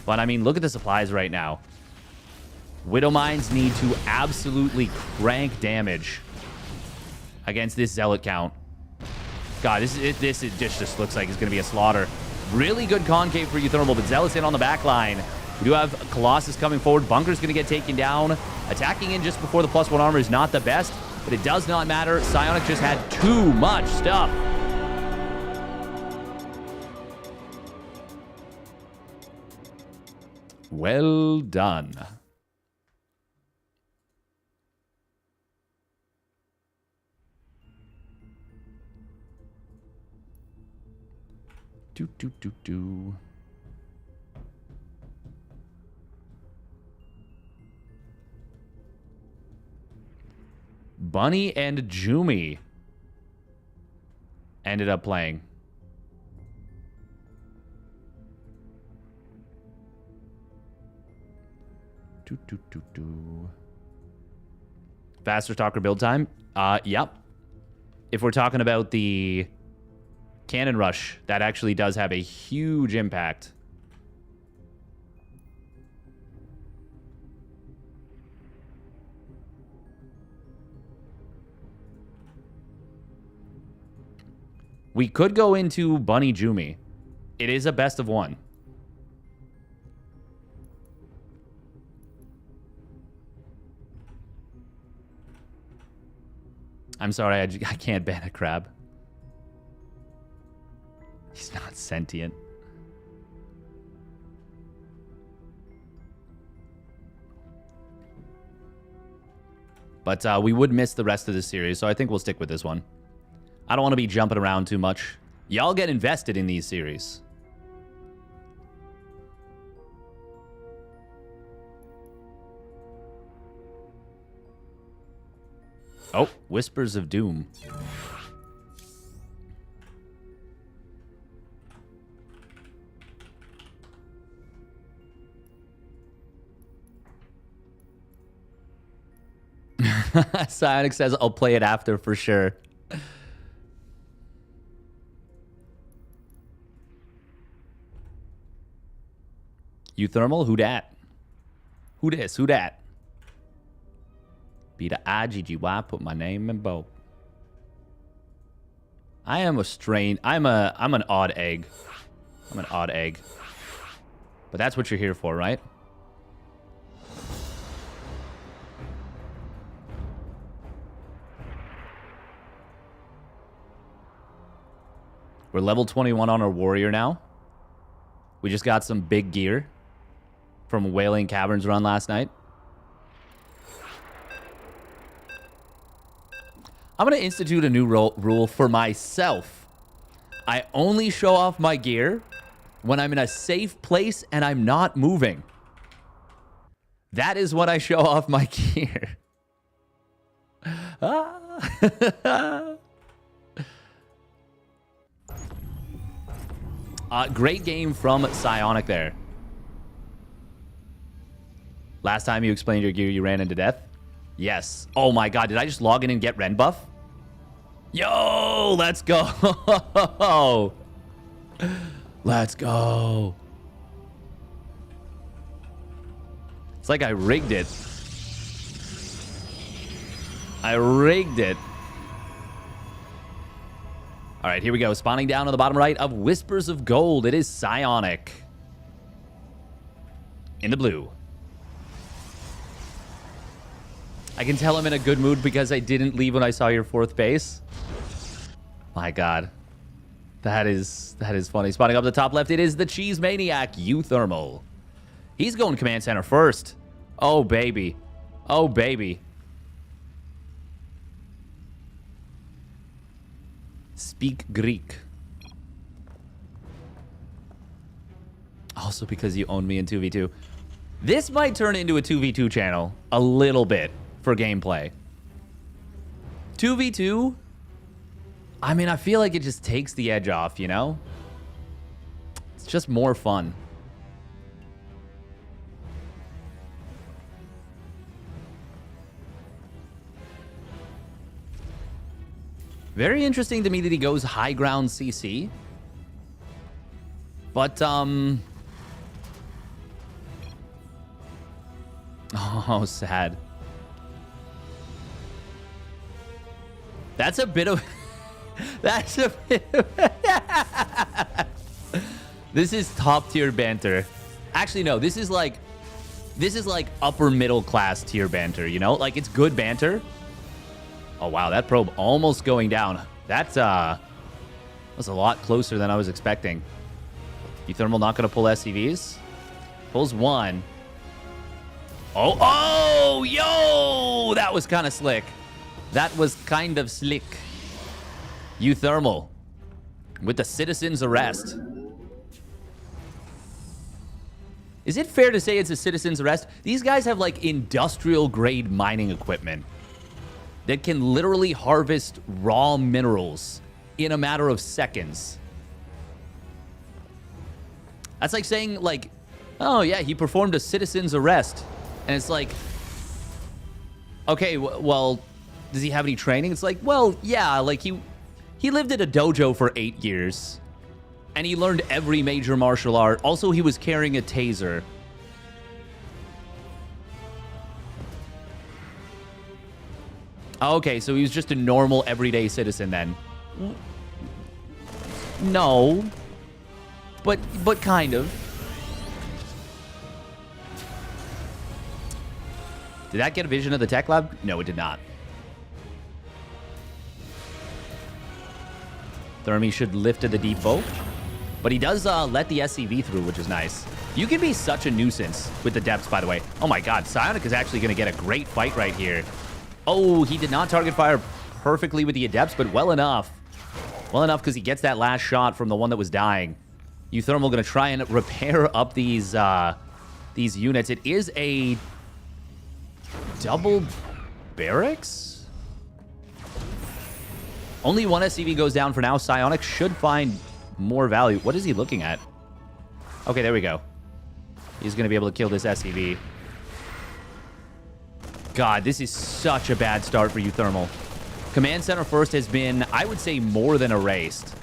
Speaker 1: But, I mean, look at the supplies right now. Widow Mines need to absolutely crank damage against this Zealot count. God, this just looks like it's going to be a slaughter. Really good concave for Uthermal, but Zealot's in on the back line. We do have Colossus coming forward. Bunker's going to get taken down. Attacking in just before the +1 armor is not the best, but it does not matter. Psionic just had too much stuff. Well done. Do. Bunny and Jumi ended up playing. Do. Faster stalker build time? Yep. If we're talking about the Cannon Rush, that actually does have a huge impact. We could go into Bunny Jumi. It is a best of 1. I'm sorry, I can't ban a crab. He's not sentient. But we would miss the rest of the series, so I think we'll stick with this one. I don't want to be jumping around too much. Y'all get invested in these series. Oh, Whispers of Doom. Psionic says, I'll play it after for sure. Uthermal? Who dat? Who this? Who dat? Be the IGGY, put my name in bold. I am a strain. I'm an odd egg. I'm an odd egg. But that's what you're here for, right? We're level 21 on our warrior now. We just got some big gear from Wailing Caverns run last night. I'm going to institute a new rule for myself. I only show off my gear when I'm in a safe place and I'm not moving. That is when I show off my gear. Great game from Psionic there. Last time you explained your gear, you ran into death? Yes. Oh my god, did I just log in and get Ren buff? Yo, let's go. Let's go. It's like I rigged it. I rigged it. All right, here we go. Spawning down on the bottom right of Whispers of Gold. It is Psionic. In the blue. I can tell I'm in a good mood because I didn't leave when I saw your 4th base. My god. That is funny. Spawning up the top left, it is the Cheese Maniac, Uthermal. He's going command center first. Oh, baby. Oh, baby. Speak Greek. Also because you own me in 2v2. This might turn into a 2v2 channel a little bit for gameplay. 2v2, I mean, I feel like it just takes the edge off, you know? It's just more fun. Very interesting to me that he goes high ground CC. But, oh, sad. That's a bit of... That's a bit of... This is top tier banter. Actually, no, this is like upper middle class tier banter, you know? Like, it's good banter. Oh, wow, that probe almost going down. That's, was a lot closer than I was expecting. Uthermal not going to pull SCVs. Pulls one. Oh, yo! That was kind of slick. That was kind of slick. Uthermal with the citizen's arrest. Is it fair to say it's a citizen's arrest? These guys have, like, industrial grade mining equipment that can literally harvest raw minerals in a matter of seconds. That's like saying, like, oh, yeah, he performed a citizen's arrest. And it's like, okay, well, does he have any training? It's like, well, yeah, like, he lived at a dojo for 8 years. And he learned every major martial art. Also, he was carrying a taser. Okay, so he was just a normal, everyday citizen then. No. But kind of. Did that get a vision of the tech lab? No, it did not. Thermi should lift to the depot. But he does let the SCV through, which is nice. You can be such a nuisance with the depths, by the way. Oh my god, Psionic is actually going to get a great fight right here. Oh, he did not target fire perfectly with the Adepts, but well enough. Well enough because he gets that last shot from the one that was dying. Uthermal going to try and repair up these units. It is a double barracks? Only one SCV goes down for now. Psionic should find more value. What is he looking at? Okay, there we go. He's going to be able to kill this SCV. God, this is such a bad start for Uthermal. Command Center first has been, I would say, more than erased.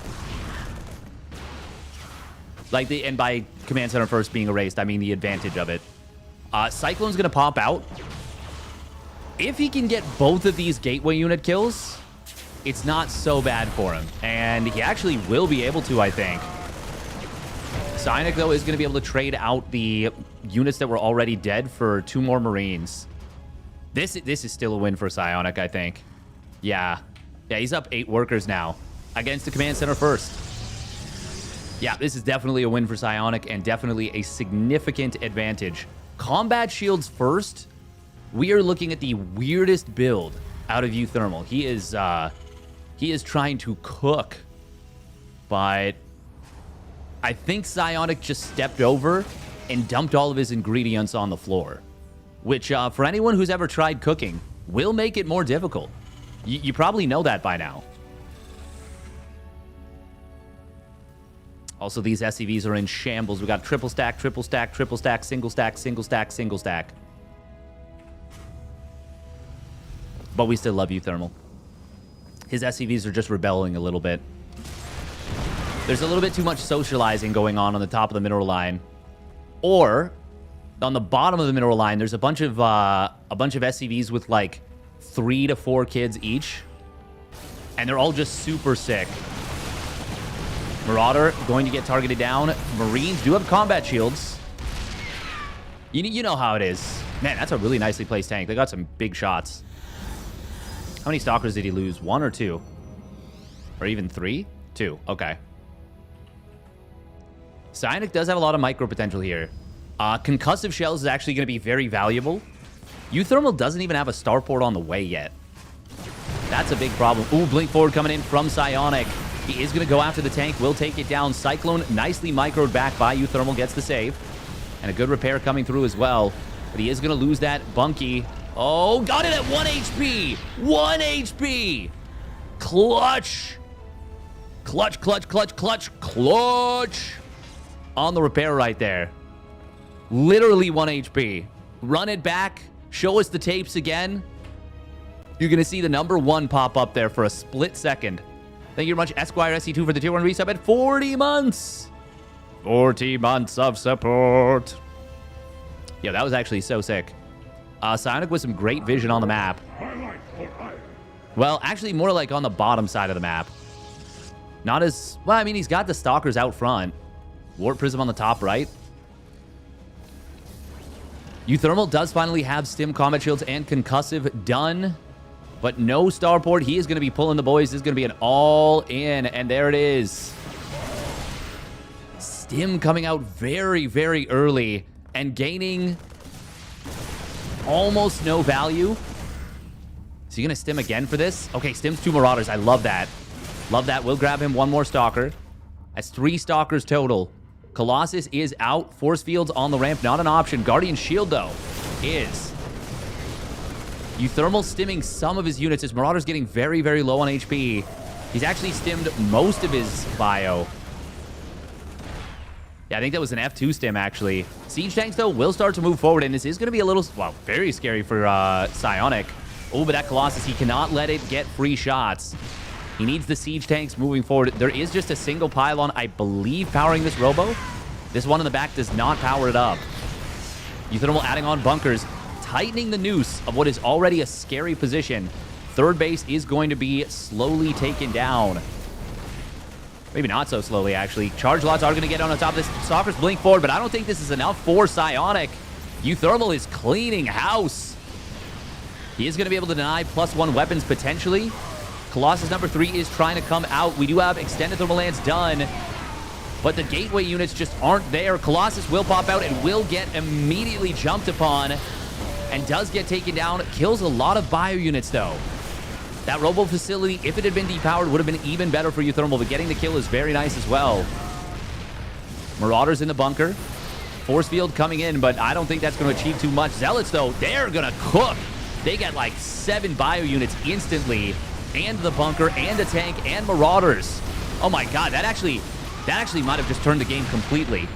Speaker 1: Like, and by Command Center first being erased, I mean the advantage of it. Cyclone's going to pop out. If he can get both of these gateway unit kills, it's not so bad for him. And he actually will be able to, I think. Psionic, though, is going to be able to trade out the units that were already dead for 2 more Marines. This is still a win for Psionic, I think. Yeah. Yeah, he's up 8 workers now against the Command Center first. Yeah, this is definitely a win for Psionic and definitely a significant advantage. Combat shields first. We are looking at the weirdest build out of Uthermal. He is trying to cook But I think Psionic just stepped over and dumped all of his ingredients on the floor, which for anyone who's ever tried cooking will make it more difficult. You probably know that by now. Also, these SCVs are in shambles. We got triple stack, triple stack, triple stack, single stack, single stack, single stack. But we still love Uthermal. His SCVs are just rebelling a little bit. There's a little bit too much socializing going on the top of the mineral line. Or, on the bottom of the mineral line, there's a bunch of SCVs with like 3 to 4 kids each. And they're all just super sick. Marauder going to get targeted down. Marines do have combat shields. You know how it is. Man, that's a really nicely placed tank. They got some big shots. How many stalkers did he lose? 1 or 2? Or even 3? 2. Okay. Psionic does have a lot of micro potential here. Concussive shells is actually going to be very valuable. Uthermal doesn't even have a starport on the way yet. That's a big problem. Ooh, blink forward coming in from Psionic. He is going to go after the tank. Will take it down. Cyclone nicely microed back by Uthermal. Gets the save. And a good repair coming through as well. But he is going to lose that bunkie. Oh, got it at 1 HP. 1 HP. Clutch. Clutch, clutch, clutch, clutch, clutch. On the repair right there. Literally 1 HP. Run it back. Show us the tapes again. You're going to see the number 1 pop up there for a split second. Thank you very much, Esquire SC2, for the tier 1 resub at 40 months. 40 months of support. Yeah, that was actually so sick. Psionic with some great vision on the map. Well, actually more like on the bottom side of the map. Not as... Well, I mean, he's got the stalkers out front. Warp Prism on the top right. Uthermal does finally have Stim Combat Shields and Concussive done. But no starport. He is going to be pulling the boys. This is going to be an all-in. And there it is. Stim coming out very, very early. And gaining almost no value. Is he going to Stim again for this? Okay, Stim's 2 Marauders. I love that. Love that. We'll grab him 1 more Stalker. That's 3 Stalkers total. Colossus is out. Force Fields on the ramp. Not an option. Guardian Shield, though, is... Uthermal stimming some of his units. His Marauder's getting very, very low on HP. He's actually stimmed most of his bio. Yeah, I think that was an F2 stim, actually. Siege tanks, though, will start to move forward, and this is going to be a little, well, very scary for Psionic. Oh, but that Colossus, he cannot let it get free shots. He needs the siege tanks moving forward. There is just a single pylon, I believe, powering this Robo. This one in the back does not power it up. Uthermal adding on bunkers, tightening the noose of what is already a scary position. Third base is going to be slowly taken down. Maybe not so slowly, actually. Charge lots are going to get on the top of this. Stalkers blink forward, but I don't think this is enough for Psionic. Uthermal is cleaning house. He is going to be able to deny +1 weapons, potentially. Colossus number 3 is trying to come out. We do have extended thermal lance done, but the gateway units just aren't there. Colossus will pop out and will get immediately jumped upon, and does get taken down. Kills a lot of bio units, though. That Robo facility, if it had been depowered, would have been even better for Uthermal, but getting the kill is very nice as well. Marauders in the bunker. Force field coming in, but I don't think that's going to achieve too much. Zealots, though, they're going to cook. They get like 7 bio units instantly, and the bunker, and a tank, and Marauders. Oh my god, that actually might have just turned the game completely.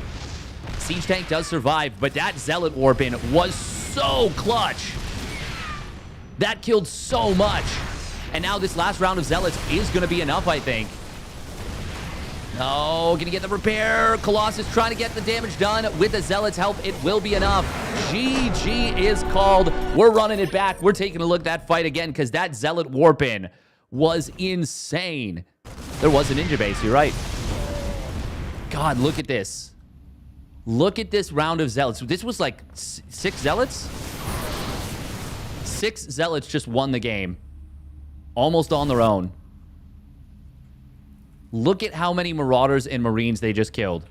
Speaker 1: Siege tank does survive, but that Zealot warp in was so clutch. That killed so much. And now this last round of Zealots is going to be enough, I think. Oh, going to get the repair. Colossus trying to get the damage done. With the Zealots' help, it will be enough. GG is called. We're running it back. We're taking a look at that fight again, because that Zealot warp-in was insane. There was a ninja base, you're right. God, look at this. Look at this round of Zealots. This was like 6 Zealots? 6 Zealots just won the game. Almost on their own. Look at how many Marauders and Marines they just killed.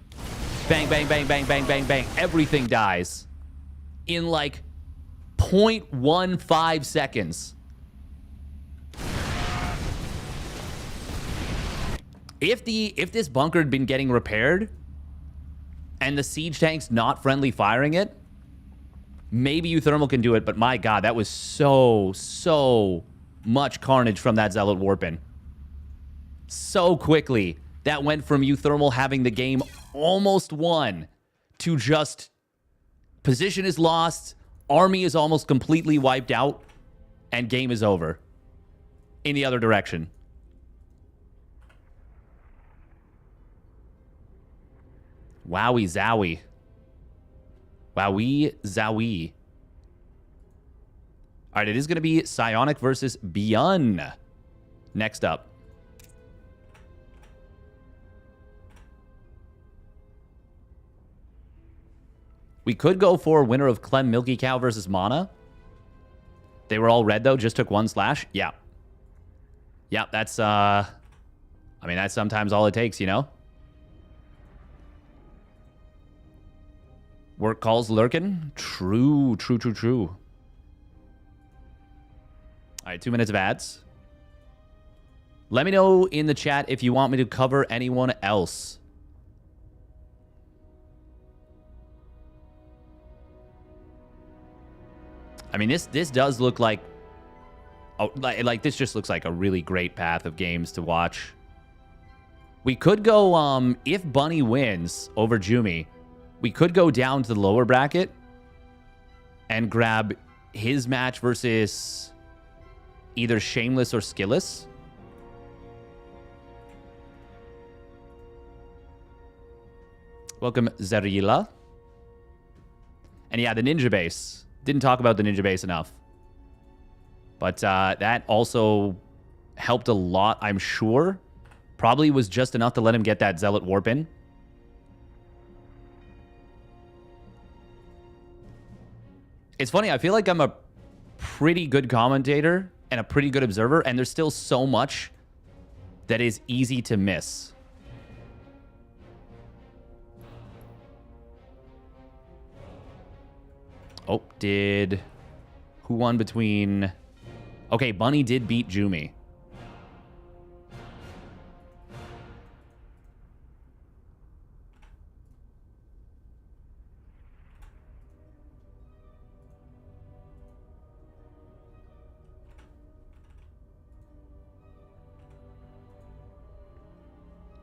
Speaker 1: Bang, bang, bang, bang, bang, bang, bang. Everything dies. In like 0.15 seconds. If this bunker had been getting repaired and the siege tank's not friendly firing it, maybe Uthermal can do it, but my god, that was so much carnage from that Zealot Warpin. So quickly, that went from Uthermal having the game almost won to just position is lost, army is almost completely wiped out, and game is over. In the other direction. Wowie zowie. Wowie zowie. All right, it is going to be Psionic versus Beyond. Next up. We could go for winner of Clem Milky Cow versus Mana. They were all red, though. Just took 1 slash. Yeah. Yeah, that's, I mean, that's sometimes all it takes, you know? Work calls lurking. True. All right, 2 minutes of ads. Let me know in the chat if you want me to cover anyone else. I mean, this does look like... Oh, like this just looks like a really great path of games to watch. We could go, if Bunny wins over Jumi, we could go down to the lower bracket and grab his match versus either Shameless or Skillus. Welcome, Zerila. And yeah, the Ninja Base. Didn't talk about the Ninja Base enough. But that also helped a lot, I'm sure. Probably was just enough to let him get that Zealot Warp in. It's funny, I feel like I'm a pretty good commentator and a pretty good observer, and there's still so much that is easy to miss. Oh, who won between... Okay, Bunny did beat Jumi.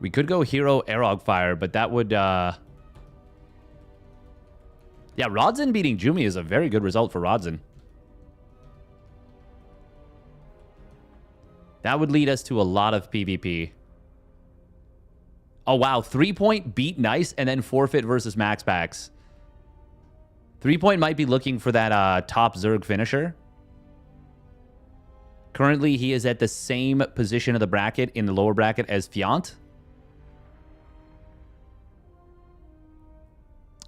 Speaker 1: We could go Hero Arog Fire, but that would... Yeah, Rodzin beating Jumi is a very good result for Rodzin. That would lead us to a lot of PvP. Oh, wow. 3-point beat nice and then forfeit versus Max Packs. 3-point might be looking for that top Zerg finisher. Currently, he is at the same position of the bracket in the lower bracket as Fiant.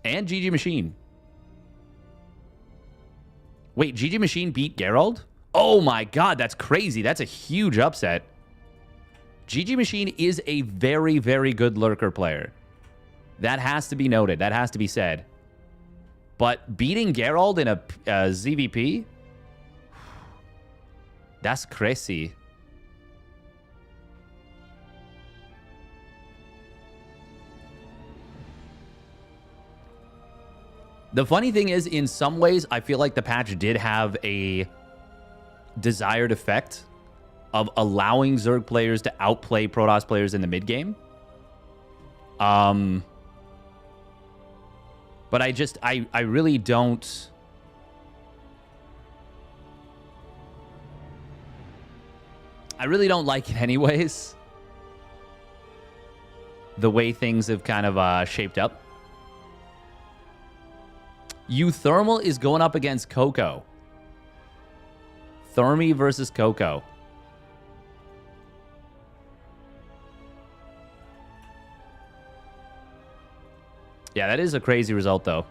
Speaker 1: And GG Machine. Wait, GG Machine beat Geralt? Oh my god, that's crazy. That's a huge upset. GG Machine is a very, very good lurker player. That has to be noted. That has to be said. But beating Geralt in a ZVP? That's crazy. The funny thing is, in some ways, I feel like the patch did have a desired effect of allowing Zerg players to outplay Protoss players in the mid game. But I really don't... I really don't like it anyways. The way things have kind of shaped up. Uthermal is going up against Coco. Thermi versus Coco. Yeah, that is a crazy result, though.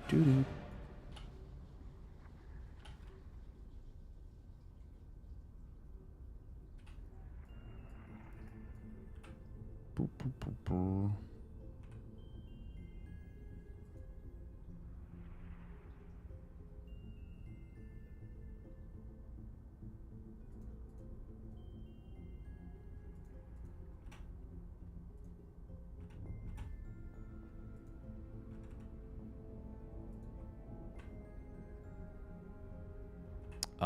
Speaker 1: Doo-doo.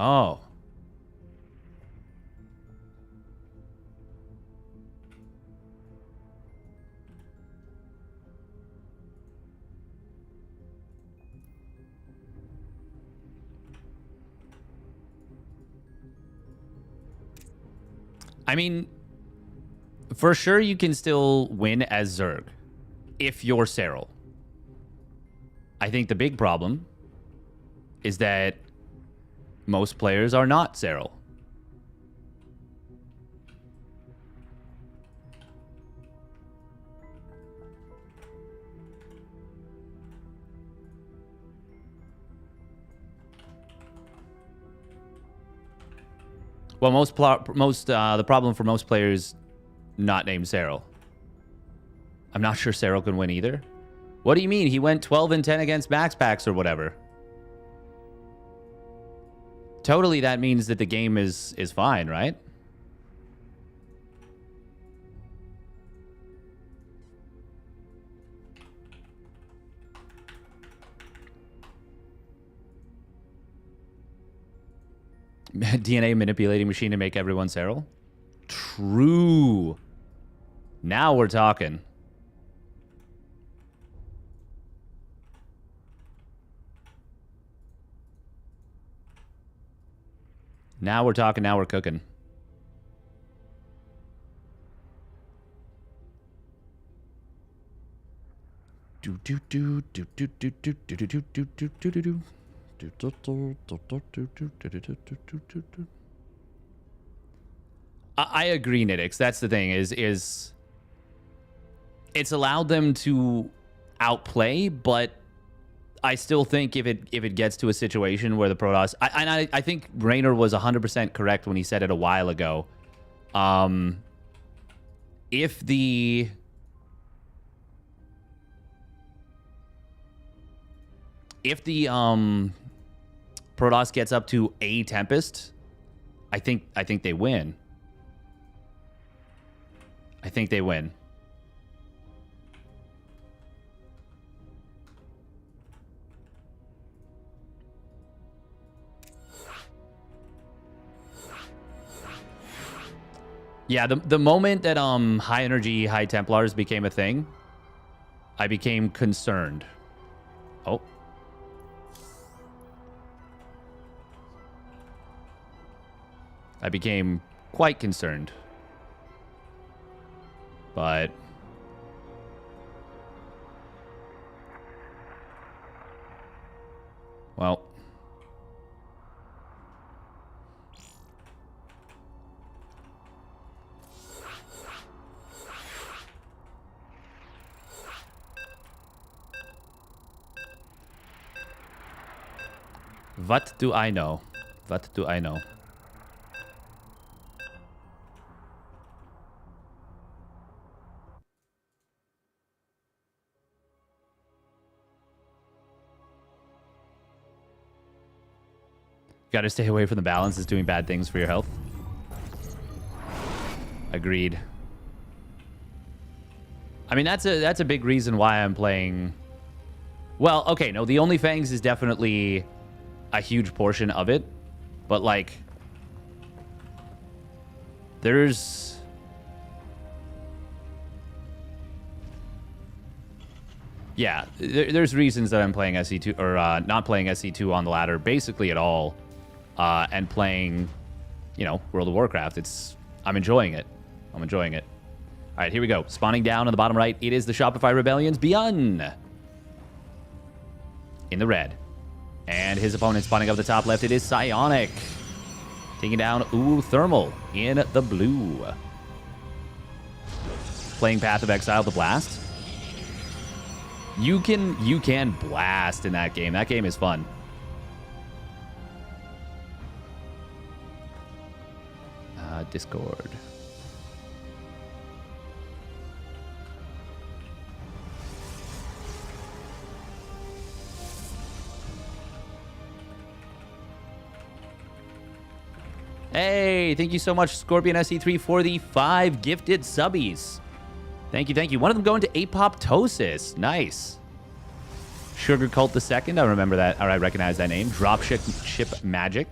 Speaker 1: Oh. I mean, for sure you can still win as Zerg if you're Serral. I think the big problem is that most players are not Serral. Well, the problem for most players not named Serral. I'm not sure Serral can win either. What do you mean? He went 12 and 10 against Max Packs or whatever. Totally, that means that the game is fine, right? DNA manipulating machine to make everyone Serral? True. Now we're talking. Now we're talking, now we're cooking. I agree, Nitix. That's the thing, is it's allowed them to outplay, but I still think if it gets to a situation where the Protoss... I think Raynor was 100% correct when he said it a while ago. If the... Protoss gets up to a Tempest, I think they win. I think they win. Yeah, the moment that high energy, high Templars became a thing, I became concerned. Oh. I became quite concerned. But well, what do I know? What do I know? Gotta stay away from the balance. It's doing bad things for your health. Agreed. I mean, that's a big reason why I'm playing... Well, okay, no, the OnlyFangs is definitely a huge portion of it. But, like... There's... Yeah, there's reasons that I'm playing SC2... Or not playing SC2 on the ladder basically at all. And playing, you know, World of Warcraft. I'm enjoying it. I'm enjoying it. All right, here we go. Spawning down on the bottom right, it is the Shopify Rebellion's Beyond. In the red. And his opponent spawning up the top left, it is Psionic. Taking down Uthermal in the blue. Playing Path of Exile to blast. You can blast in that game. That game is fun. Discord. Hey, thank you so much, Scorpion SE3, for the 5 gifted subbies. Thank you, thank you. One of them going to Apoptosis. Nice. Sugar Cult II, I remember that, or I recognize that name. Dropship Magic.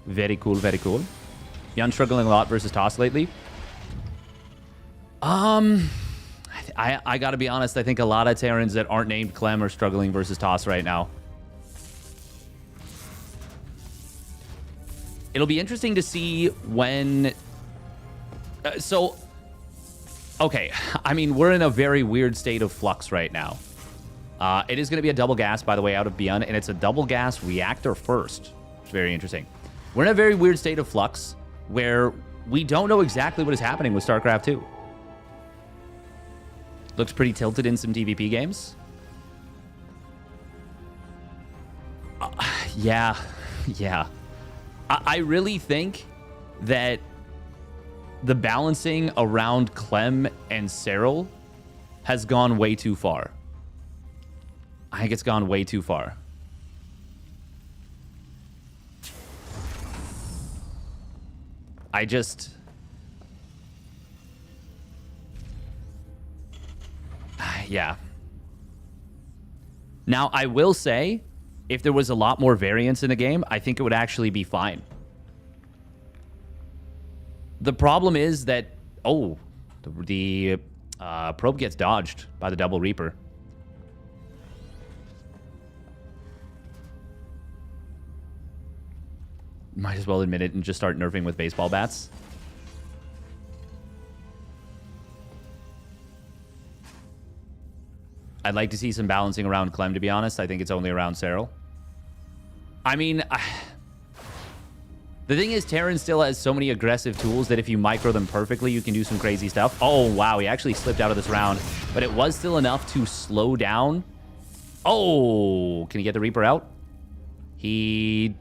Speaker 1: Very cool, very cool. Beyond struggling a lot versus Toss lately. I gotta be honest, I think a lot of Terrans that aren't named Clem are struggling versus Toss right now. It'll be interesting to see when... okay, I mean, we're in a very weird state of flux right now. It is going to be a double gas, by the way, out of Beyond, and it's a double gas reactor first. It's very interesting. We're in a very weird state of flux where we don't know exactly what is happening with StarCraft 2. Looks pretty tilted in some PvP games. Yeah. I really think that the balancing around Clem and Cyril has gone way too far. I think it's gone way too far. Yeah. Now, I will say, if there was a lot more variance in the game, I think it would actually be fine. The problem is that... Oh, the probe gets dodged by the Double Reaper. Might as well admit it and just start nerfing with baseball bats. I'd like to see some balancing around Clem, to be honest. I think it's only around Cyril. I mean, the thing is, Terran still has so many aggressive tools that if you micro them perfectly, you can do some crazy stuff. Oh, wow, he actually slipped out of this round. But it was still enough to slow down. Oh, can he get the Reaper out? He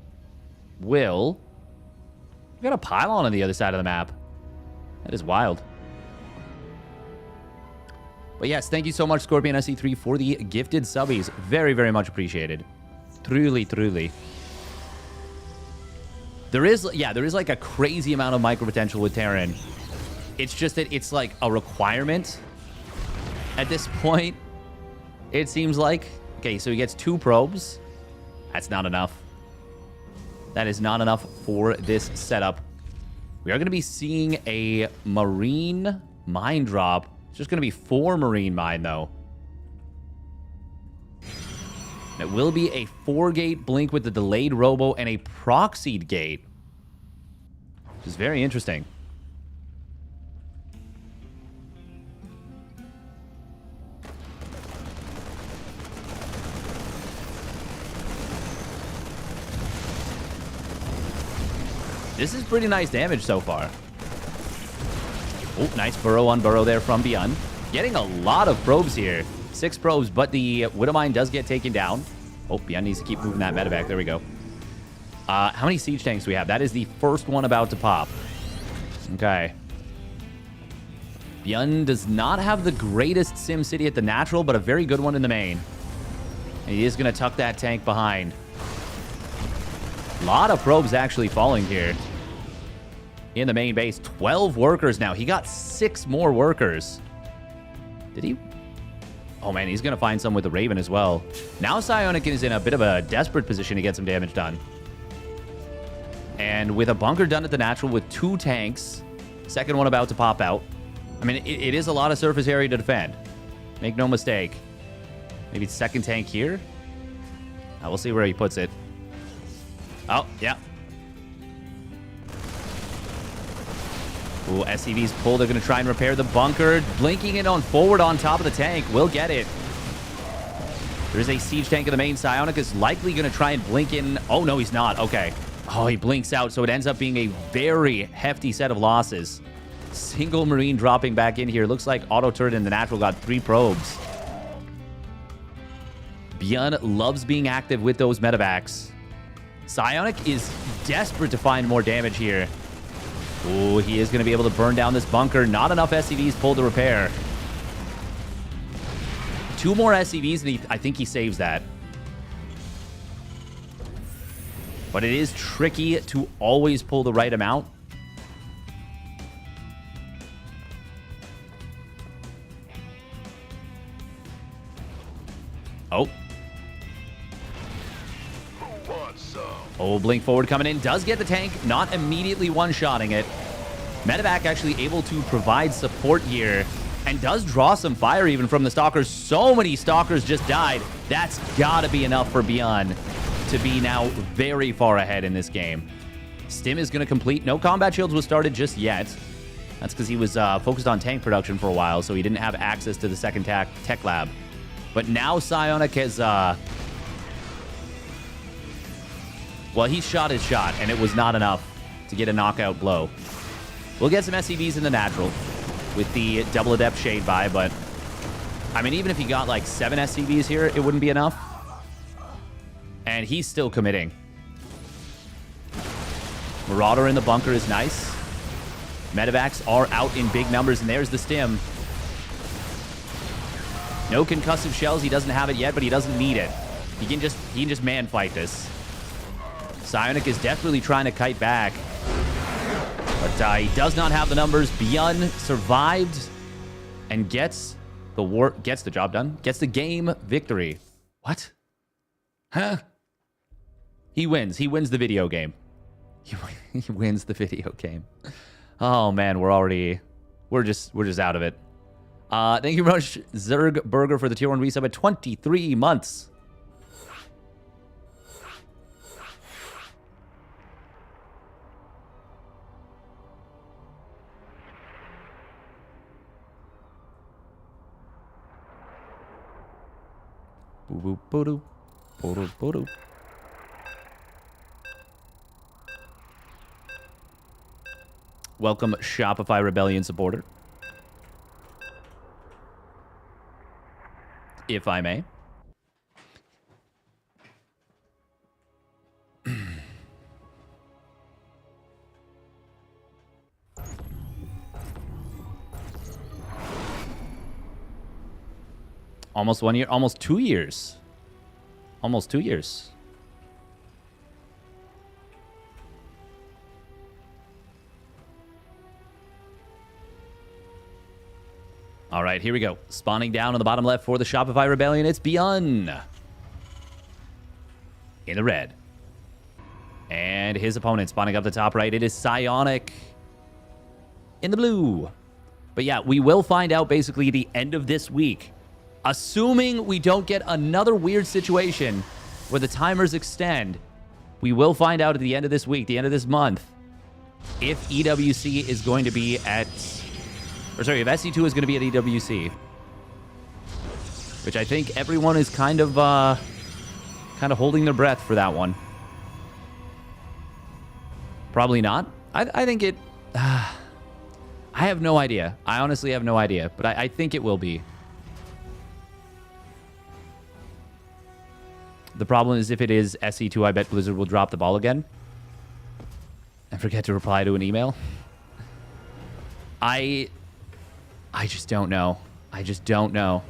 Speaker 1: will. We got a pylon on the other side of the map. That is wild. But yes, thank you so much, Scorpion SE3, for the gifted subbies. Very, very much appreciated. Truly, truly. There is like a crazy amount of micro potential with Terran. It's just that it's like a requirement at this point, it seems like. Okay, so he gets 2 probes. That's not enough. That is not enough for this setup. We are going to be seeing a Marine mine drop. It's just going to be 4 Marine mine, though. It will be a 4-gate blink with the delayed robo and a proxied gate. Which is very interesting. This is pretty nice damage so far. Oh, nice burrow on burrow there from Beyond. Getting a lot of probes here. 6 probes, but the Widowmine does get taken down. Oh, Beyond needs to keep moving that medevac. There we go. How many siege tanks do we have? That is the first one about to pop. Okay. Beyond does not have the greatest Sim City at the natural, but a very good one in the main. And he is going to tuck that tank behind. A lot of probes actually falling here. In the main base, 12 workers now. He got 6 more workers. Did he? Oh, man, he's going to find some with the Raven as well. Now Psionic is in a bit of a desperate position to get some damage done. And with a bunker done at the natural with 2 tanks, second one about to pop out. I mean, it is a lot of surface area to defend. Make no mistake. Maybe second tank here? We'll see where he puts it. Oh, yeah. Ooh, SCV's pulled. They're going to try and repair the bunker. Blinking it on forward on top of the tank. Will get it. There's a siege tank in the main. Psionic is likely going to try and blink in. Oh, no, he's not. Okay. Oh, he blinks out. So it ends up being a very hefty set of losses. Single Marine dropping back in here. Looks like auto turret in the natural got 3 probes. Beyond loves being active with those medevacs. Psionic is desperate to find more damage here. Oh, he is going to be able to burn down this bunker. Not enough SCVs pulled to repair. 2 more SCVs, and I think he saves that. But it is tricky to always pull the right amount. Oh.
Speaker 2: Who wants some?
Speaker 1: Oh, Blink Forward coming in. Does get the tank. Not immediately one-shotting it. Medevac actually able to provide support here. And does draw some fire even from the Stalkers. So many Stalkers just died. That's got to be enough for Beyond to be now very far ahead in this game. Stim is going to complete. No combat shields was started just yet. That's because he was focused on tank production for a while, so he didn't have access to the second tech lab. But now Psionic has... well, he shot his shot, and it was not enough to get a knockout blow. We'll get some SCVs in the natural with the Double Adept Shade buy, but I mean, even if he got like 7 SCVs here, it wouldn't be enough. And he's still committing. Marauder in the bunker is nice. Medevacs are out in big numbers, and there's the Stim. No concussive shells. He doesn't have it yet, but he doesn't need it. He can just man fight this. Psionic is desperately trying to kite back. But he does not have the numbers. Beyond survived and gets the job done. Gets the game victory. What? Huh? He wins. He wins the video game. He wins the video game. Oh man, we're just out of it. Thank you very much, Zerg Burger, for the tier 1 resub at 23 months. Welcome, Shopify Rebellion supporter. If I may. Almost 1 year, almost 2 years. Almost 2 years. All right, here we go. Spawning down on the bottom left for the Shopify Rebellion, it's Beyond. In the red. And his opponent spawning up the top right, it is Psionic. In the blue. But yeah, we will find out basically at the end of this week. Assuming we don't get another weird situation where the timers extend, we will find out at the end of this week, the end of this month, if EWC is going to be at... Or sorry, if SC2 is going to be at EWC. Which I think everyone is kind of holding their breath for that one. Probably not. I think it... I have no idea. I honestly have no idea. But I think it will be. The problem is if it is SC2, I bet Blizzard will drop the ball again. And forget to reply to an email. I just don't know. I just don't know.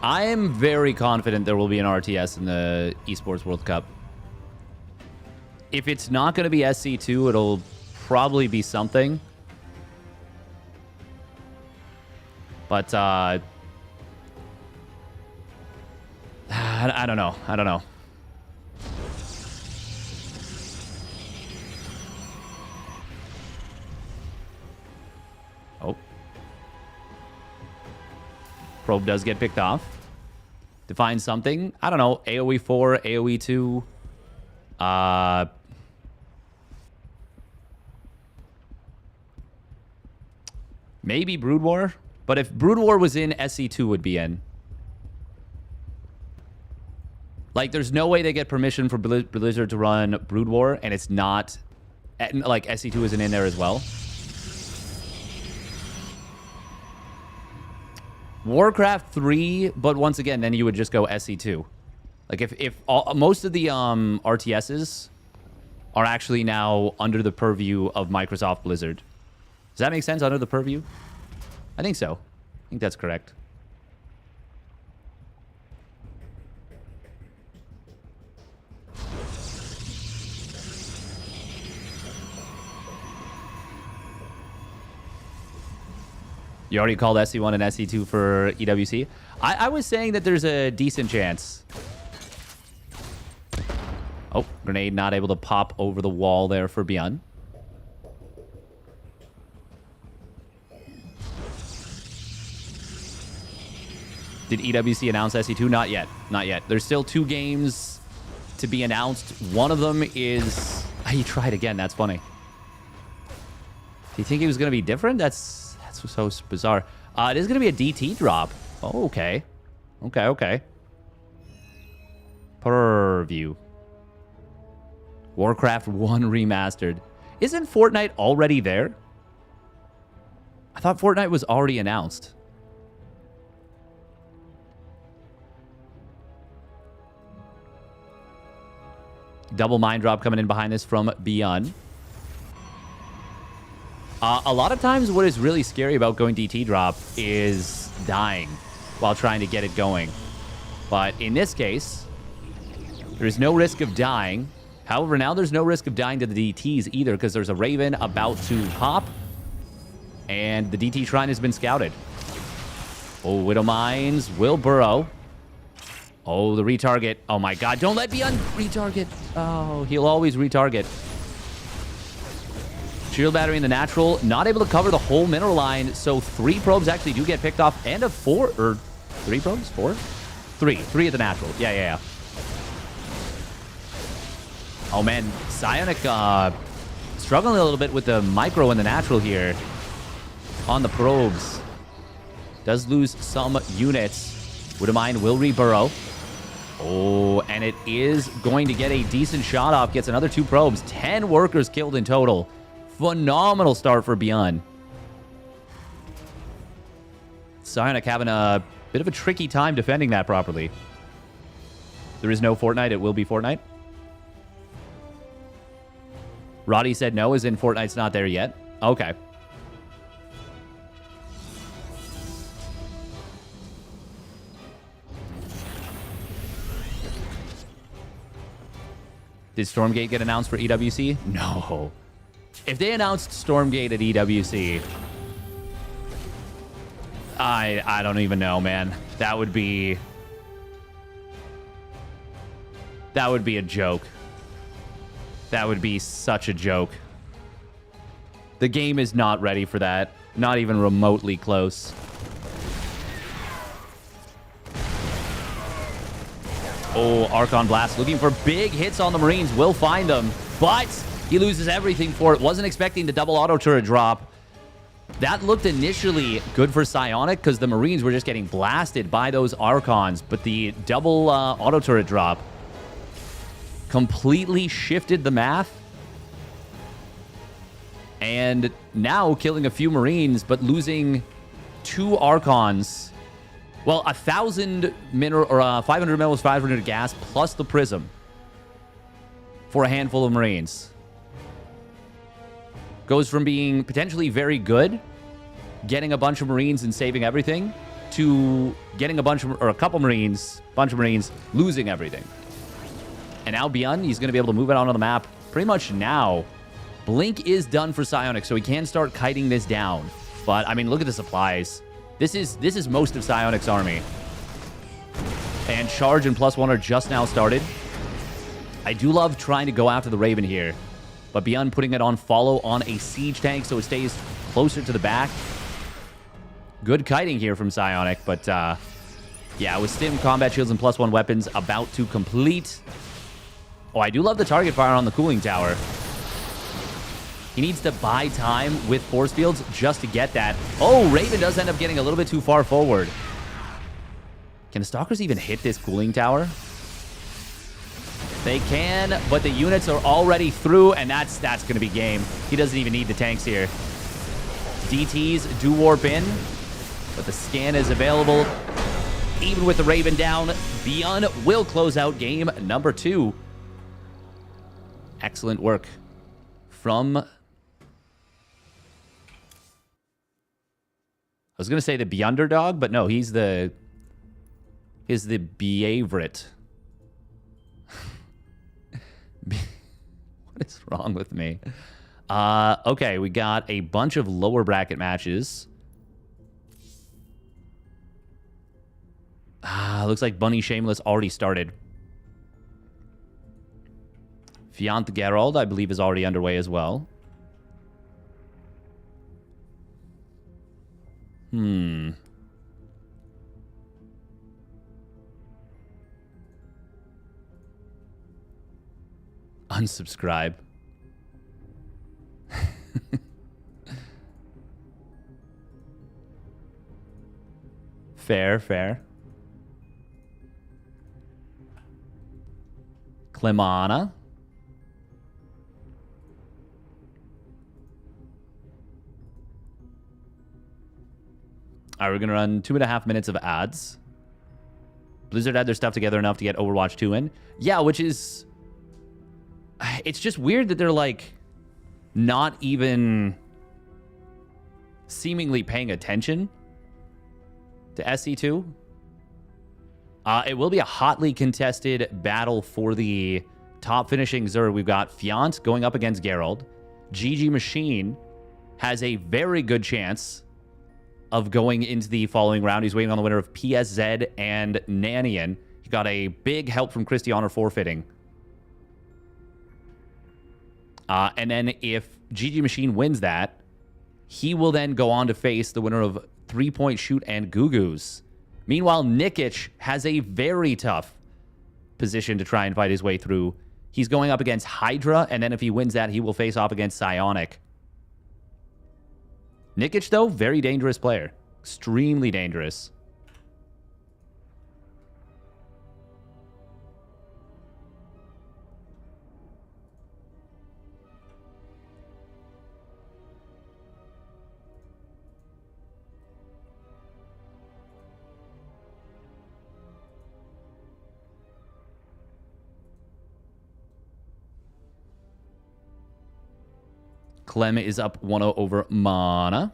Speaker 1: I am very confident there will be an RTS in the Esports World Cup. If it's not going to be SC2, it'll probably be something. But, I don't know. I don't know. Oh. Probe does get picked off. Define something. I don't know. AoE 4, AoE 2. Maybe Brood War. But if Brood War was in, SC2 would be in. Like, there's no way they get permission for Blizzard to run Brood War, and it's not... Like, SC2 isn't in there as well. Warcraft 3, but once again, then you would just go SC2. Like, if most of the RTSs are actually now under the purview of Microsoft Blizzard. Does that make sense? Under the purview? I think so. I think that's correct. You already called SC1 and SC2 for EWC. I was saying that there's a decent chance. Oh, grenade not able to pop over the wall there for Beyond. Did EWC announce SC2? Not yet. Not yet. There's still 2 games to be announced. One of them is... He tried again. That's funny. Do you think he was going to be different? That's so bizarre. It is going to be a DT drop. Oh, okay. Okay. Purview. Warcraft 1 remastered. Isn't Fortnite already there? I thought Fortnite was already announced. Double mine drop coming in behind this from Beyond. A lot of times what is really scary about going DT drop is dying while trying to get it going. But in this case, there is no risk of dying. However, now there's no risk of dying to the DTs either because there's a Raven about to pop. And the DT shrine has been scouted. Oh, Widow Mines will burrow. Oh, the retarget. Oh my god, don't let Beyond retarget. Oh, he'll always retarget. Shield battery in the natural. Not able to cover the whole mineral line, so 3 probes actually do get picked off. And a 4, or 3 probes? 4? 3. 3 at the natural. Yeah. Oh man, Psionic struggling a little bit with the micro and the natural here on the probes. Does lose some units. Widow Mine will reburrow. Oh, and it is going to get a decent shot off. Gets another 2 probes. 10 workers killed in total. Phenomenal start for Beyond. Psionic having a bit of a tricky time defending that properly. There is no Fortnite. It will be Fortnite. Roddy said no, as in Fortnite's not there yet. Okay. Did Stormgate get announced for EWC? No. If they announced Stormgate at EWC, I don't even know, man. That would be a joke. That would be such a joke. The game is not ready for that. Not even remotely close. Oh, Archon Blast looking for big hits on the Marines. Will find them, but he loses everything for it. Wasn't expecting the double auto turret drop. That looked initially good for Psionic because the Marines were just getting blasted by those Archons, but the double auto turret drop completely shifted the math. And now killing a few Marines, but losing 2 Archons. Well, 1,000 mineral, or 500 minerals, 500 gas, plus the prism for a handful of Marines. Goes from being potentially very good, getting a bunch of Marines and saving everything, to getting a couple Marines, losing everything. And now Beyond, he's going to be able to move it onto the map pretty much now. Blink is done for Psionic, so he can start kiting this down. But, I mean, look at the supplies. This is most of Psionic's army. And Charge and +1 are just now started. I do love trying to go after the Raven here. But Beyond putting it on follow on a siege tank so it stays closer to the back. Good kiting here from Psionic, but yeah, with Stim, Combat Shields, and +1 weapons about to complete. Oh, I do love the target fire on the cooling tower. He needs to buy time with force fields just to get that. Oh, Raven does end up getting a little bit too far forward. Can the Stalkers even hit this cooling tower? They can, but the units are already through, and that's going to be game. He doesn't even need the tanks here. DTs do warp in, but the scan is available. Even with the Raven down, Beyond will close out game number 2. Excellent work from... I was going to say the Beyonderdog, but no, he's the Beaverite. What is wrong with me? Okay, we got a bunch of lower bracket matches. Looks like Bunny Shameless already started. Fiant Gerald, I believe, is already underway as well. Unsubscribe. Fair, fair. Clemana. All right, we're going to run 2.5 minutes of ads. Blizzard had their stuff together enough to get Overwatch 2 in. Yeah, which is... It's just weird that they're, like, not even seemingly paying attention to SC2. It will be a hotly contested battle for the top finishing Xur. We've got Fiant going up against Gerald. GG Machine has a very good chance of going into the following round. He's waiting on the winner of PSZ and Nanian. He got a big help from Christiana forfeiting. And then if GG Machine wins that, he will then go on to face the winner of 3-Point Shoot and Gugu's. Meanwhile, Nikic has a very tough position to try and fight his way through. He's going up against Hydra, and then if he wins that, he will face off against Psionic. Nikic, though, very dangerous player. Extremely dangerous. Clem is up 1-0 over Mana.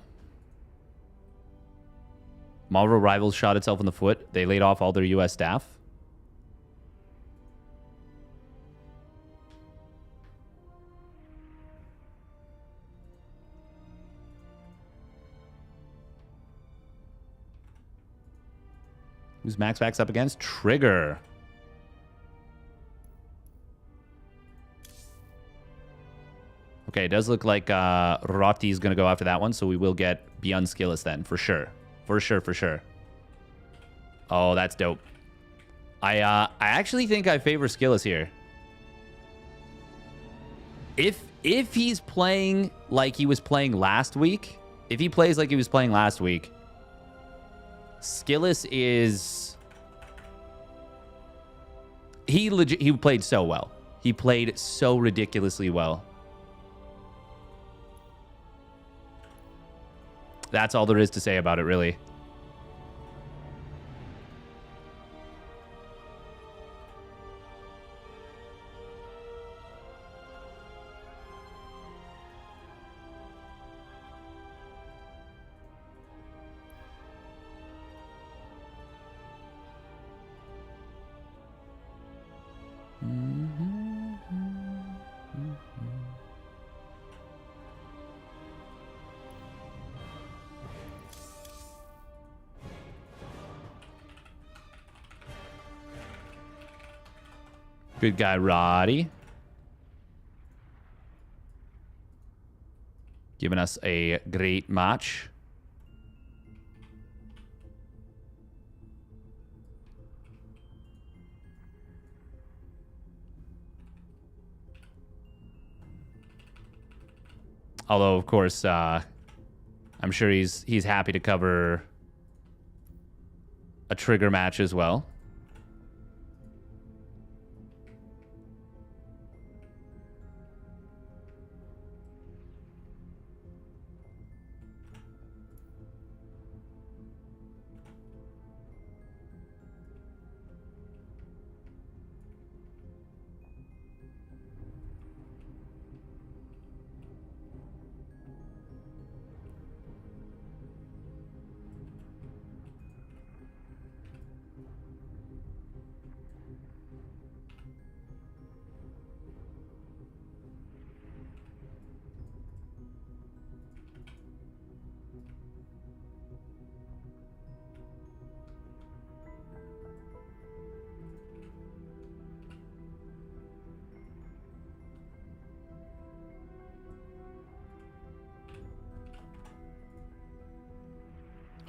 Speaker 1: Marvel Rivals shot itself in the foot. They laid off all their U.S. staff. Who's Max Vax up against? Trigger. Okay, it does look like Rotti is going to go after that one, so we will get Beyond Skillus then, for sure. For sure, for sure. Oh, that's dope. I actually think I favor Skillus here. If he's playing like he was playing last week, if he plays like he was playing last week, Skillus is... He played so well. He played so ridiculously well. That's all there is to say about it, really. Good guy, Roddy. Giving us a great match. Although, of course, I'm sure he's happy to cover a Trigger match as well.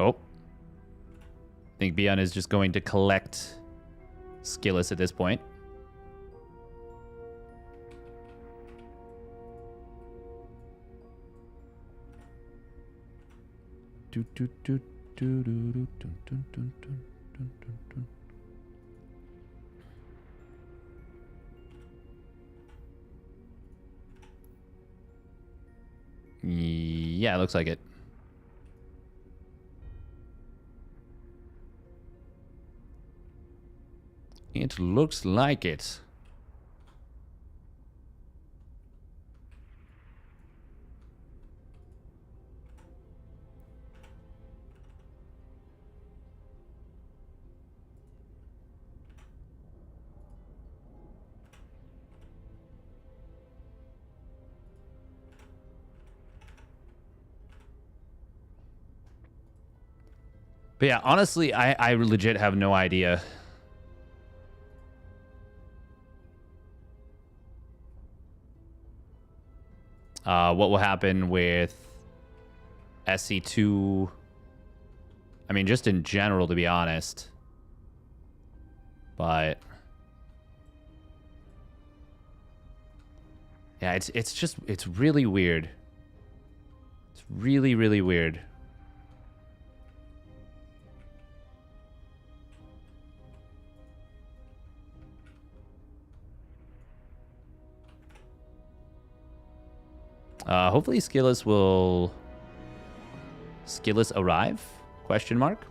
Speaker 1: Oh. I think Bion is just going to collect Skillus at this point. Yeah, it looks like it. It looks like it. But yeah, honestly, I legit have no idea. What will happen with SC2? I mean, just in general, to be honest. But yeah, it's really weird. It's really, really weird. Hopefully Skillus will... Skillus arrive? Question mark?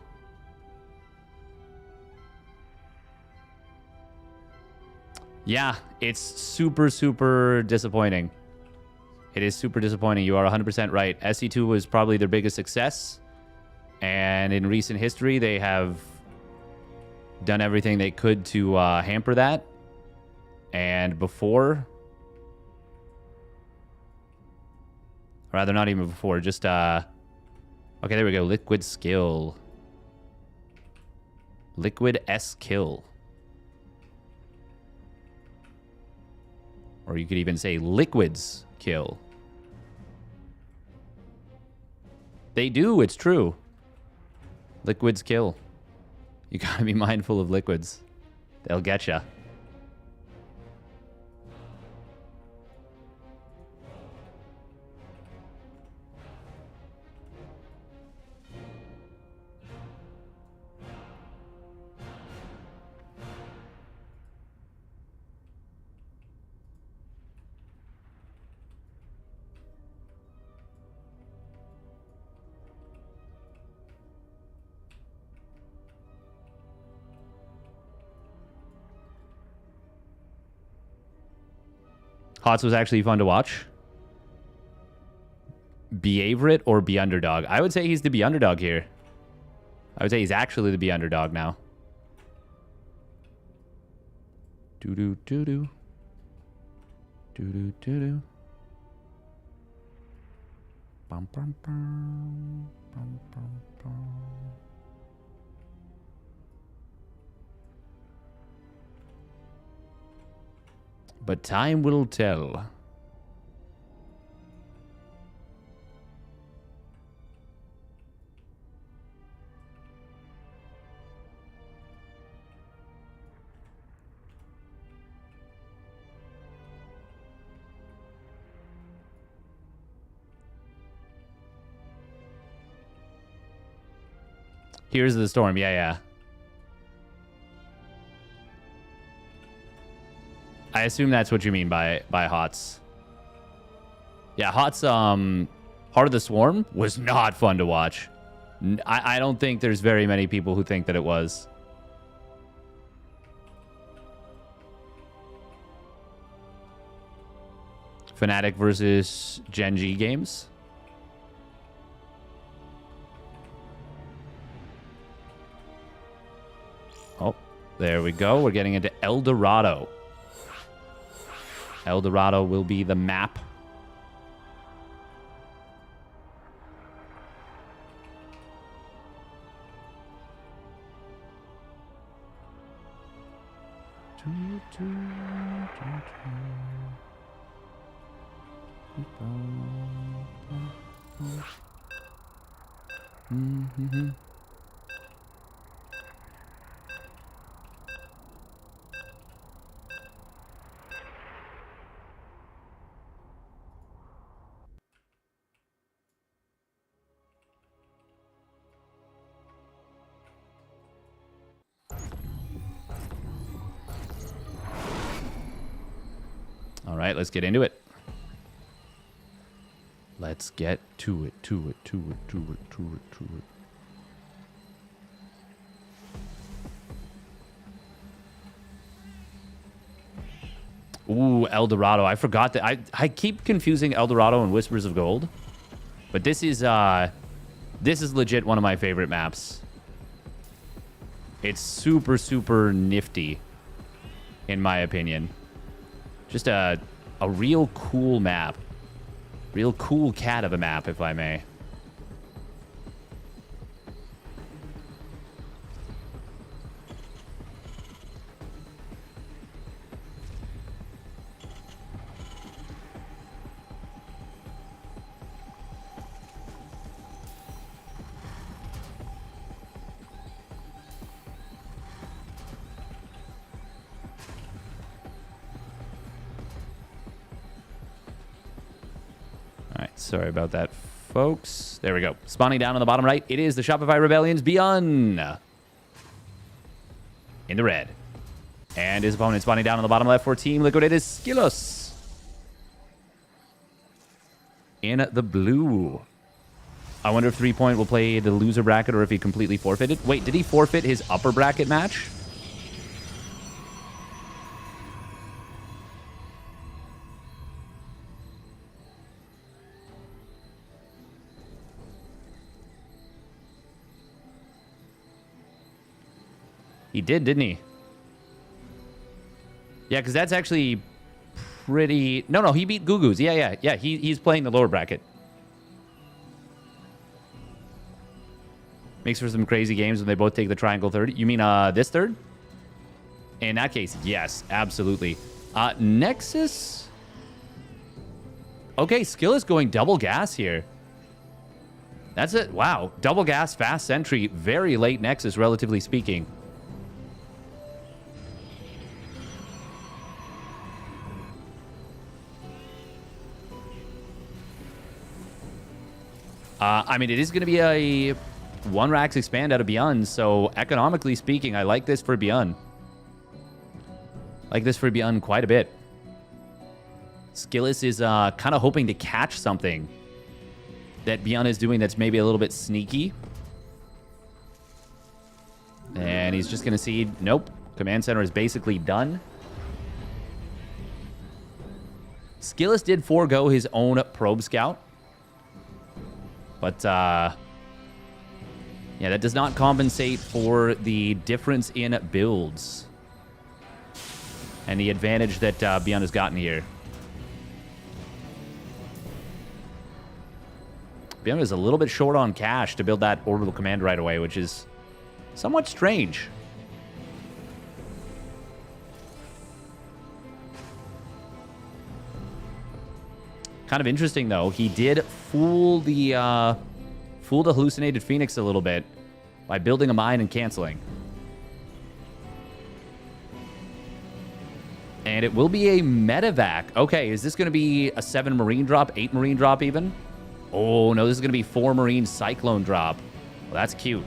Speaker 1: Yeah, it's super, super disappointing. It is super disappointing. You are 100% right. SC2 was probably their biggest success. And in recent history, they have done everything they could to hamper that. And before... Rather, not even before. Just, okay, there we go. Liquid skill. Liquid S kill. Or you could even say liquids kill. They do, it's true. Liquids kill. You gotta be mindful of liquids. They'll get ya. Hots was actually fun to watch. Be favorite or be underdog? I would say he's the be underdog here. I would say he's actually the be underdog now. Doo-doo, doo-doo. Doo-doo, doo-doo. Bum, bum, bum. Bum, bum, bum. But time will tell. Here's the storm. Yeah, yeah. I assume that's what you mean by Hots. Yeah, Hots, Heart of the Swarm was not fun to watch. I don't think there's very many people who think that it was. Fnatic versus Gen G games. Oh, there we go. We're getting into El Dorado. El Dorado will be the map. All right, let's get into it. Let's get to it. Ooh, El Dorado. I forgot that. I keep confusing El Dorado and Whispers of Gold. But this is legit one of my favorite maps. It's super, super nifty, in my opinion. Just a real cool map. Real cool cat of a map, if I may. Sorry about that, folks. There we go. Spawning down on the bottom right, it is the Shopify Rebellion's Beyond. In the red. And his opponent spawning down on the bottom left for Team Liquid, it is Skillus. In the blue. I wonder if 3 Point will play the loser bracket or if he completely forfeited. Wait, did he forfeit his upper bracket match? He did, didn't he? Yeah, because that's actually pretty... No, he beat Gugu's. Yeah. He's playing the lower bracket. Makes for some crazy games when they both take the triangle third. You mean this third? In that case, yes, absolutely. Nexus? Okay, Skill is going double gas here. That's it. Wow. Double gas, fast sentry. Very late Nexus, relatively speaking. I mean, it is going to be a 1 Rax expand out of Beyond, so economically speaking, I like this for Beyond. Like this for Beyond quite a bit. Skillus is kind of hoping to catch something that Beyond is doing that's maybe a little bit sneaky. And he's just going to see, nope, Command Center is basically done. Skillus did forego his own Probe Scout. But, yeah, that does not compensate for the difference in builds and the advantage that Beyond has gotten here. Beyond is a little bit short on cash to build that orbital command right away, which is somewhat strange. Kind of interesting, though. He did fool the hallucinated Phoenix a little bit by building a mine and canceling. And it will be a medevac. Okay, is this going to be a 7 Marine drop, 8 Marine drop even? Oh, no, this is going to be 4 Marine Cyclone drop. Well, that's cute.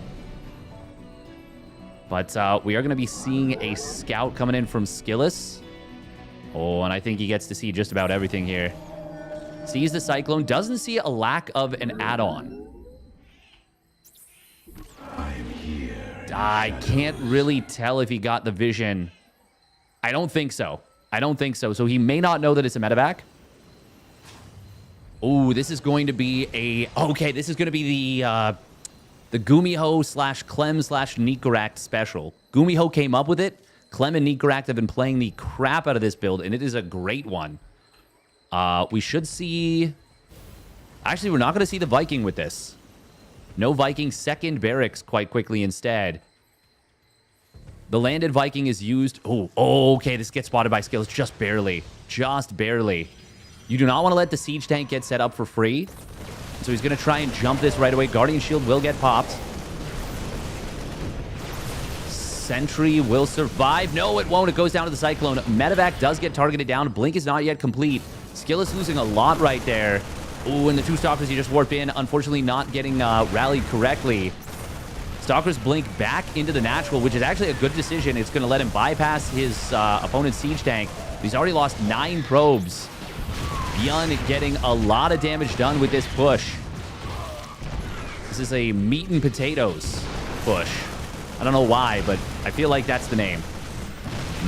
Speaker 1: But we are going to be seeing a scout coming in from Skillus. Oh, and I think he gets to see just about everything here. Sees the Cyclone, doesn't see a lack of an add-on. I can't really tell if he got the vision. I don't think so. So he may not know that it's a medevac. Oh, this is going to be a... Okay, this is going to be the Gumiho / Clem / Nikorak special. Gumiho came up with it. Clem and Nikorak have been playing the crap out of this build, and it is a great one. We should see... Actually, we're not going to see the Viking with this. No Viking, second barracks quite quickly instead. The landed Viking is used... Oh, okay, this gets spotted by Skills just barely. Just barely. You do not want to let the siege tank get set up for free. So he's going to try and jump this right away. Guardian Shield will get popped. Sentry will survive. No, it won't. It goes down to the Cyclone. Medevac does get targeted down. Blink is not yet complete. Skillus losing a lot right there. Ooh, and the 2 Stalkers he just warped in, unfortunately not getting rallied correctly. Stalkers blink back into the natural, which is actually a good decision. It's going to let him bypass his opponent's siege tank. He's already lost 9 probes. Bjorn getting a lot of damage done with this push. This is a meat and potatoes push. I don't know why, but I feel like that's the name.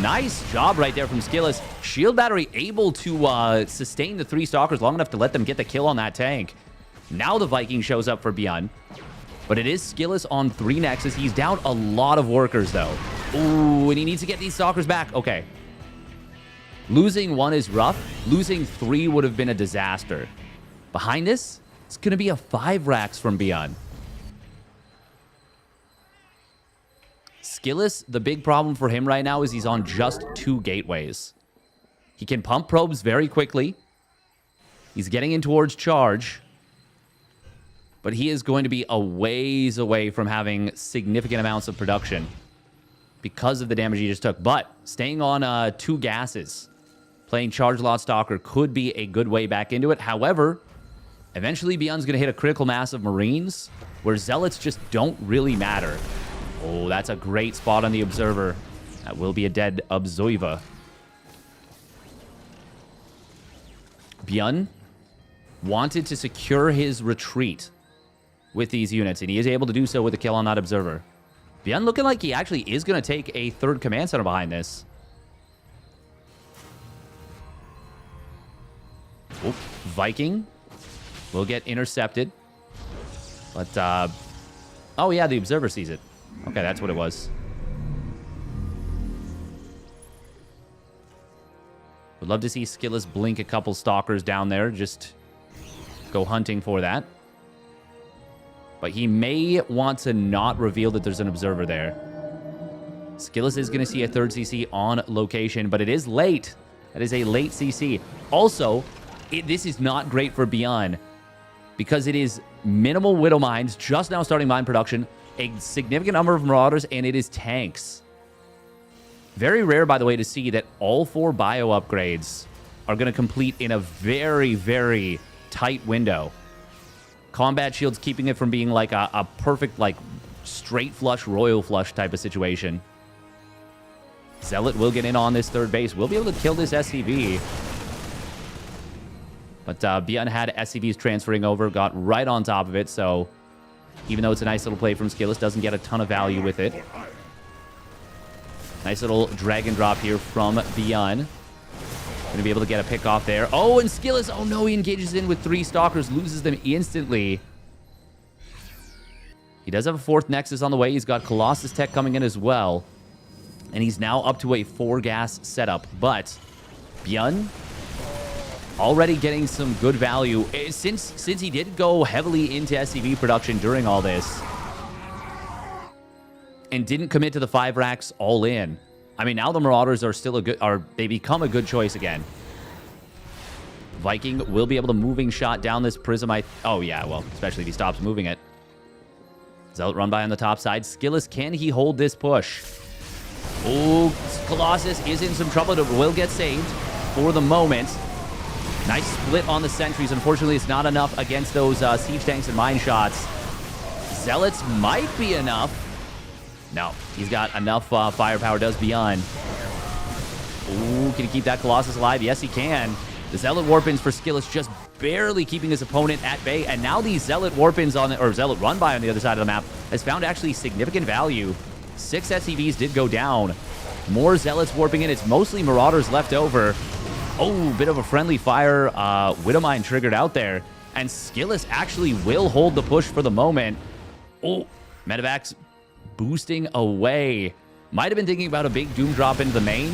Speaker 1: Nice job right there from Skillus. Shield Battery able to sustain the 3 Stalkers long enough to let them get the kill on that tank. Now the Viking shows up for Bjorn. But it is Skillus on 3 Nexus. He's down a lot of workers, though. Ooh, and he needs to get these Stalkers back. Okay. Losing 1 is rough. Losing 3 would have been a disaster. Behind this, it's going to be a 5 racks from Bjorn. Skillus, the big problem for him right now is he's on just 2 gateways. He can pump probes very quickly. He's getting in towards charge. But he is going to be a ways away from having significant amounts of production because of the damage he just took. But staying on 2 gases, playing Charge Lot Stalker could be a good way back into it. However, eventually Bjorn's going to hit a critical mass of Marines where Zealots just don't really matter. Oh, that's a great spot on the Observer. That will be a dead Observer. Bjorn wanted to secure his retreat with these units, and he is able to do so with a kill on that Observer. Bjorn looking like he actually is going to take a 3rd command center behind this. Oh, Viking will get intercepted. But, oh yeah, the Observer sees it. Okay, that's what it was. Would love to see Skillus blink a couple Stalkers down there. Just go hunting for that. But he may want to not reveal that there's an Observer there. Skillus is going to see a 3rd CC on location, but it is late. That is a late CC. Also, this is not great for Bjorn because it is minimal Widow Mines, just now starting mine production, a significant number of Marauders, and it is tanks. Very rare, by the way, to see that all 4 bio upgrades are going to complete in a very, very tight window. Combat Shield's keeping it from being like a perfect, like, straight flush, royal flush type of situation. Zealot will get in on this 3rd base. We'll be able to kill this SCV. But Bjorn had SCVs transferring over, got right on top of it, so even though it's a nice little play from Skillus, doesn't get a ton of value with it. Nice little drag and drop here from Bjorn. Going to be able to get a pick off there. Oh, and Skillus, oh no, he engages in with 3 Stalkers, loses them instantly. He does have a 4th Nexus on the way. He's got Colossus Tech coming in as well. And he's now up to a 4 gas setup. But Bjorn already getting some good value. Since he did go heavily into SCV production during all this and didn't commit to the 5 racks all in. I mean, now the Marauders are still they become a good choice again. Viking will be able to moving shot down this Prism. Oh yeah, well, especially if he stops moving it. Zealot run by on the top side. Skillus, can he hold this push? Oh, Colossus is in some trouble. It will get saved for the moment. Nice split on the sentries. Unfortunately, it's not enough against those siege tanks and mine shots. Zealots might be enough. No, he's got enough firepower, does Bjorn. Ooh, can he keep that Colossus alive? Yes, he can. The Zealot Warpins for Skillus just barely keeping his opponent at bay. And now the Zealot Warpins or Zealot Run-By on the other side of the map has found actually significant value. 6 SCVs did go down. More Zealots warping in. It's mostly Marauders left over. Oh, bit of a friendly fire. Widowmine triggered out there. And Skillus actually will hold the push for the moment. Oh, Medevac's boosting away. Might have been thinking about a big Doom drop into the main.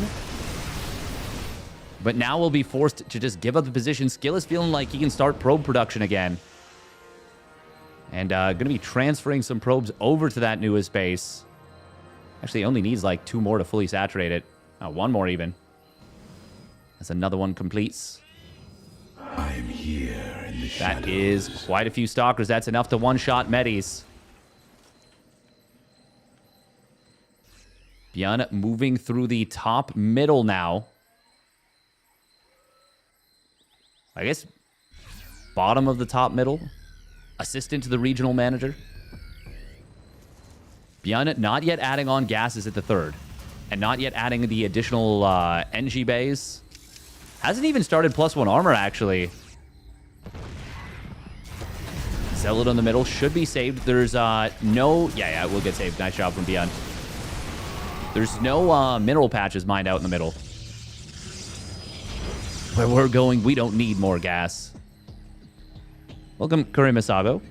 Speaker 1: But now we'll be forced to just give up the position. Skillus feeling like he can start probe production again. And going to be transferring some probes over to that newest base. Actually, only needs like 2 more to fully saturate it. 1 more even. As another one completes.
Speaker 2: I'm here in the
Speaker 1: That is quite a few Stalkers. That's enough to one-shot Medis. Bjorn moving through the top middle now. I guess bottom of the top middle. Assistant to the regional manager. Bjorn not yet adding on gases at the third. And not yet adding the additional NG bays. Hasn't even started +1 armor, actually. Zealot in the middle should be saved. There's no... Yeah, it will get saved. Nice job from Bjorn. There's no mineral patches mined out in the middle. Where we're going, we don't need more gas. Welcome, Curry Masago.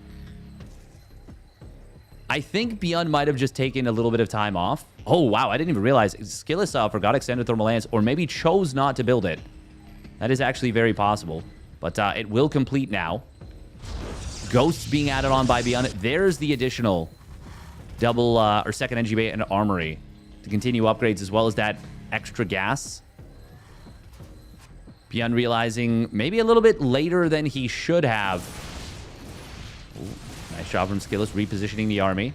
Speaker 1: I think Bjorn might have just taken a little bit of time off. Oh, wow. I didn't even realize. Skillus forgot extended thermal lance, or maybe chose not to build it. That is actually very possible. But it will complete now. Ghosts being added on by Bjorn. There's the additional double or second NG bay and armory to continue upgrades, as well as that extra gas. Bjorn realizing maybe a little bit later than he should have. Ooh, nice job from Skillus, repositioning the army.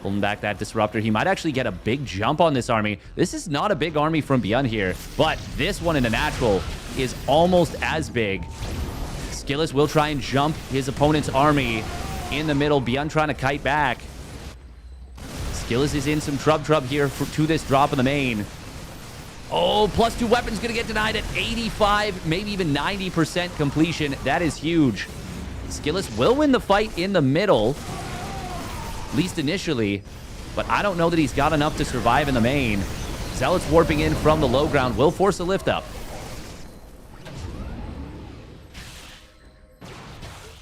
Speaker 1: Pulling back that disruptor. He might actually get a big jump on this army. This is not a big army from Bjorn here, but this one in a natural is almost as big. Skillus will try and jump his opponent's army in the middle. Bjorn trying to kite back. Skillus is in some trub here to this drop in the main. Oh, +2 weapons going to get denied at 85, maybe even 90% completion. That is huge. Skillus will win the fight in the middle, at least initially, but I don't know that he's got enough to survive in the main. Zealots warping in from the low ground will force a lift up.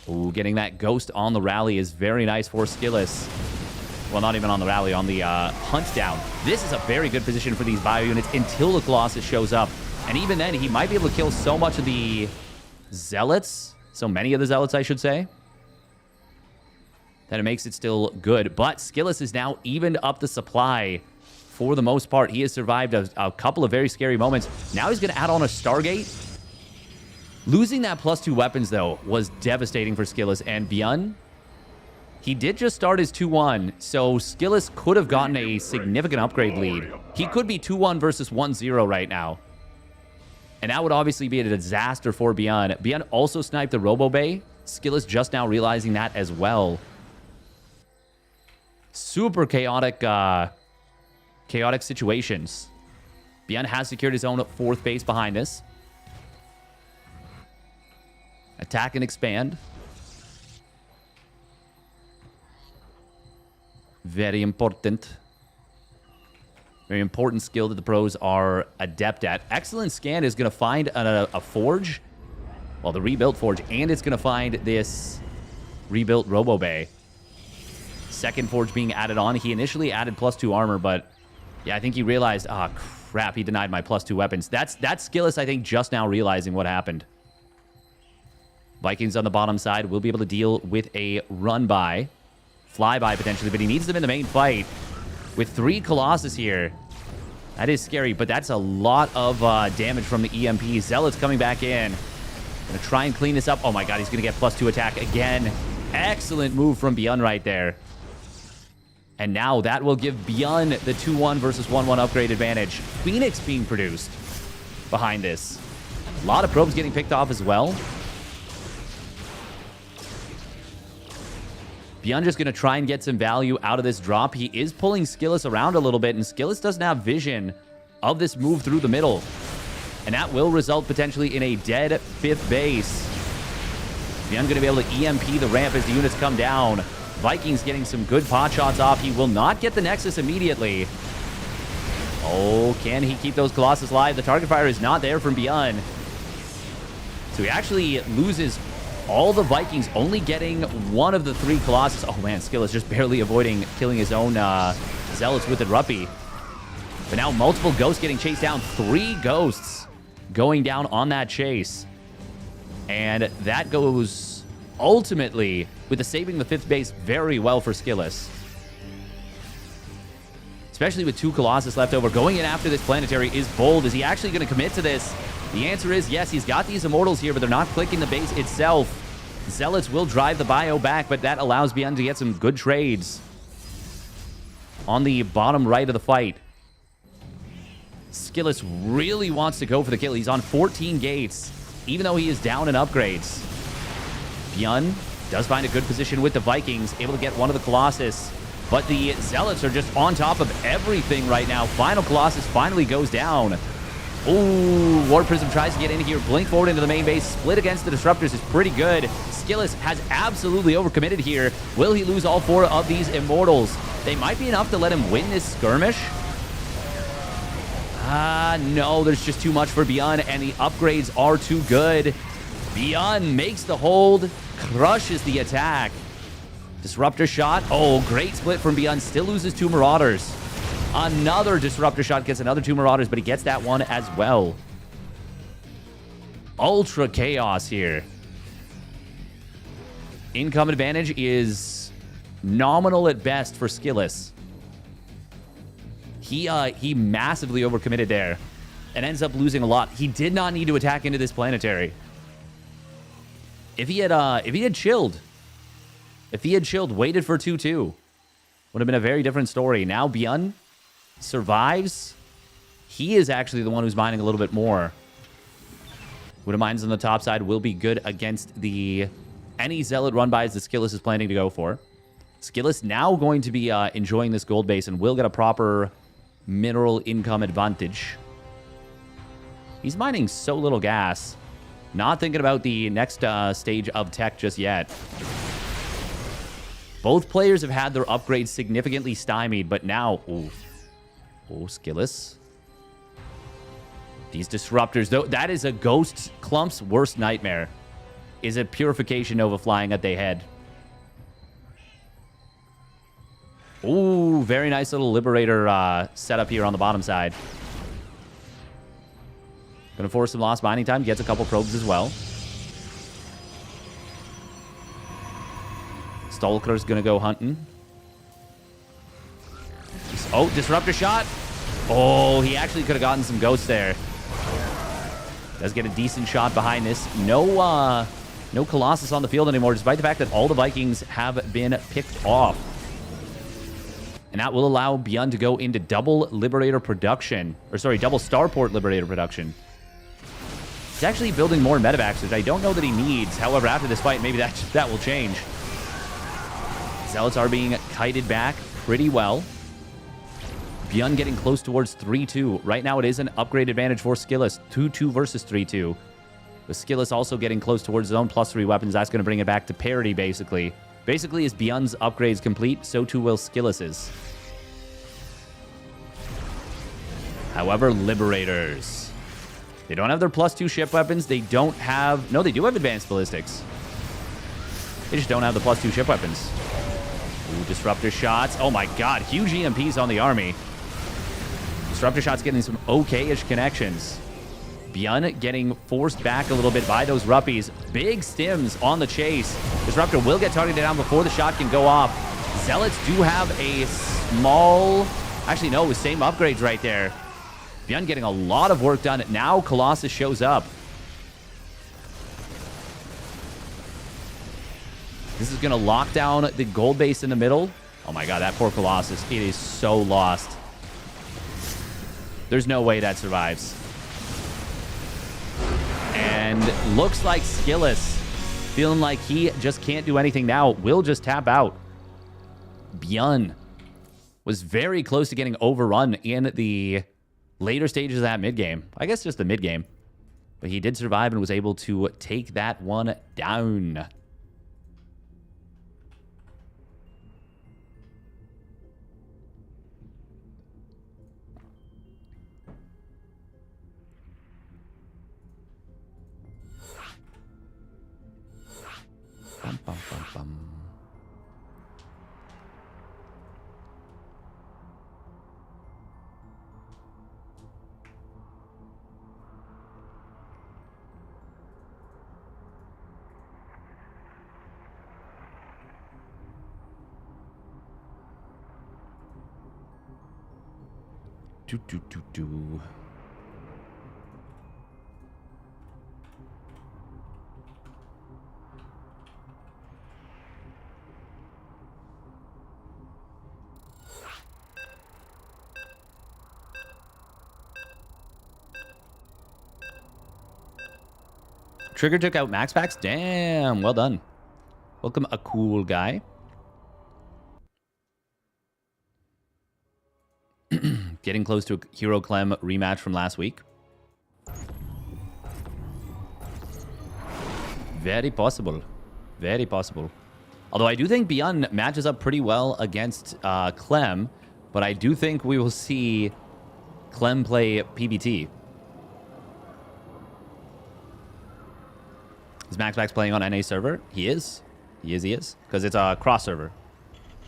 Speaker 1: Ooh, getting that ghost on the rally is very nice for Skillus. Well, not even on the rally, on the hunt down. This is a very good position for these bio units until the Colossus shows up. And even then, he might be able to kill so much of the Zealots, so many of the Zealots, I should say, that it makes it still good. But Skillus is now evened up the supply for the most part. He has survived a couple of very scary moments. Now he's going to add on a Stargate. Losing that +2 weapons, though, was devastating for Skillus. And Bjorn, he did just start his 2-1, so Skillus could have gotten a significant upgrade lead. He could be 2-1 versus 1-0 right now. And that would obviously be a disaster for Bjorn. Bjorn also sniped the Robo Bay. Skillus just now realizing that as well. Super chaotic situations. Bjorn has secured his own 4th base behind this. Attack and expand. Very important. Very important skill that the pros are adept at. Excellent Scan is going to find a forge. Well, the rebuilt forge. And it's going to find this rebuilt Robo Bay. Second forge being added on. He initially added +2 armor, but yeah, I think he realized, oh, crap, he denied my +2 weapons. That's Skillus, I think, just now realizing what happened. Vikings on the bottom side will be able to deal with a run-by. Flyby potentially, but he needs them in the main fight. With 3 Colossus here, that is scary, but that's a lot of damage from the EMP. Zealots coming back in. Gonna try and clean this up. Oh my god, he's gonna get +2 attack again. Excellent move from Bjorn right there. And now that will give Bjorn the 2-1 versus 1-1 upgrade advantage. Phoenix being produced behind this. A lot of probes getting picked off as well. Bjorn just going to try and get some value out of this drop. He is pulling Skillus around a little bit, and Skillus doesn't have vision of this move through the middle. And that will result potentially in a dead 5th base. Bjorn going to be able to EMP the ramp as the units come down. Vikings getting some good pot shots off. He will not get the Nexus immediately. Oh, can he keep those Colossus alive? The target fire is not there from Bjorn. So he actually loses all the Vikings, only getting 1 of the 3 Colossus. Oh man, Skillus just barely avoiding killing his own Zealots with the Ruppy. But now multiple ghosts getting chased down. 3 ghosts going down on that chase. And that goes ultimately with the saving the 5th base very well for Skillus. Especially with 2 Colossus left over. Going in after this planetary is bold. Is he actually going to commit to this? The answer is yes, he's got these Immortals here, but they're not clicking the base itself. Zealots will drive the bio back, but that allows Beyond to get some good trades on the bottom right of the fight. Skillus really wants to go for the kill. He's on 14 gates, even though he is down in upgrades. Bjorn does find a good position with the Vikings, able to get one of the Colossus, but the Zealots are just on top of everything right now. Final Colossus finally goes down. Ooh, War Prism tries to get in here. Blink forward into the main base. Split against the Disruptors is pretty good. Skillus has absolutely overcommitted here. Will he lose all 4 of these Immortals? They might be enough to let him win this skirmish. No, there's just too much for Beyond, and the upgrades are too good. Beyond makes the hold, crushes the attack. Disruptor shot. Oh, great split from Beyond. Still loses 2 Marauders. Another Disruptor shot gets another 2 Marauders, but he gets that one as well. Ultra chaos here. Income advantage is nominal at best for Skillus. He massively overcommitted there and ends up losing a lot. He did not need to attack into this planetary. If he had chilled, waited for 2-2, would have been a very different story. Now Bjorn survives. He is actually the one who's mining a little bit more. Would have mines on the top side will be good against any Zealot run-bys that Skillus is planning to go for. Skillus now going to be enjoying this gold base and will get a proper mineral income advantage. He's mining so little gas. Not thinking about the next stage of tech just yet. Both players have had their upgrades significantly stymied, but now... Oh, Skillus. These Disruptors, though, that is a Ghost Clump's worst nightmare. Is a Purification Nova flying at their head. Ooh, very nice little Liberator setup here on the bottom side. Gonna force some lost mining time. Gets a couple probes as well. Stalker's gonna go hunting. Oh, Disruptor shot. Oh, he actually could have gotten some ghosts there. Does get a decent shot behind this. No Colossus on the field anymore, despite the fact that all the Vikings have been picked off. And that will allow Beyond to go into double Liberator production. Or sorry, double Starport Liberator production. He's actually building more medevacs, which I don't know that he needs. However, after this fight, maybe that will change. Zealots are being kited back pretty well. Beyond getting close towards 3-2. Right now, it is an upgrade advantage for Skillus. 2-2 versus 3-2. With Skillus also getting close towards his own +3 weapons, that's going to bring it back to parity, basically. Basically, as Beyond's upgrades complete, so too will Skillus's. However, Liberators. They don't have their +2 ship weapons. They don't have... No, they do have advanced ballistics. They just don't have the +2 ship weapons. Ooh, Disruptor shots. Oh my god, huge EMPs on the army. Disruptor shots getting some okay-ish connections. Bjorn getting forced back a little bit by those Ruppies. Big stims on the chase. Disruptor will get targeted down before the shot can go off. Zealots do have a small... Actually, no, with same upgrades right there. Bjorn getting a lot of work done. Now Colossus shows up. This is going to lock down the gold base in the middle. Oh my god, that poor Colossus. It is so lost. There's no way that survives. And looks like Skillus, feeling like he just can't do anything now, will just tap out. Bjorn was very close to getting overrun in the later stages of that mid-game. I guess just the mid-game. But he did survive and was able to take that one down. Bum, bum, bum, bum. Do. Trigger took out max packs? Damn, well done. Welcome, a cool guy. Getting close to a Hero Clem rematch from last week. Very possible. Very possible. Although I do think Beyond matches up pretty well against Clem, but I do think we will see Clem play PBT. Is MaxPax playing on NA server? He is. He is. Because it's a cross server.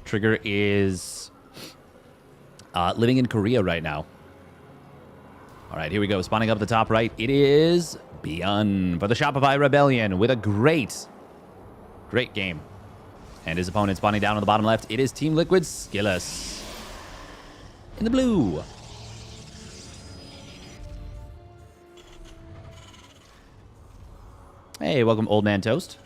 Speaker 1: Trigger is living in Korea right now. All right, here we go. Spawning up the top right. It is Beyond for the Shopify Rebellion with a great game. And his opponent spawning down on the bottom left. It is Team Liquid's Skillus. In the blue. Hey, welcome, Old Man Toast.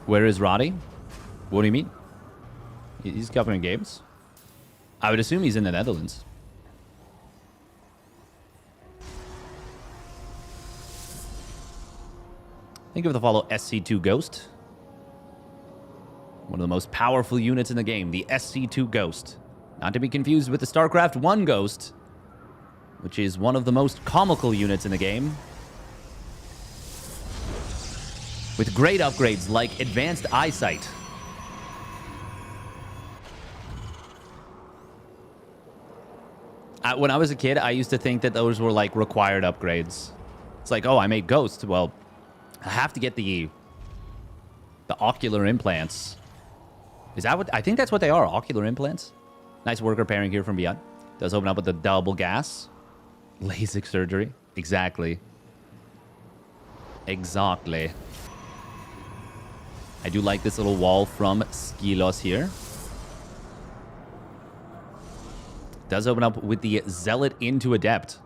Speaker 1: Where is Roddy? What do you mean? He's covering games. I would assume he's in the Netherlands. Think of the follow SC2 Ghost. One of the most powerful units in the game, the SC2 Ghost. Not to be confused with the StarCraft 1 Ghost, which is one of the most comical units in the game. With great upgrades like Advanced Eyesight. When I was a kid, I used to think that those were like required upgrades. It's like, oh, I made Ghost. Well, I have to get the ocular implants. Is that what... I think that's what they are, ocular implants. Nice worker pairing here from Beyond. Does open up with the double gas. LASIK surgery. Exactly. Exactly. I do like this little wall from Skillus here. Does open up with the Zealot into Adept.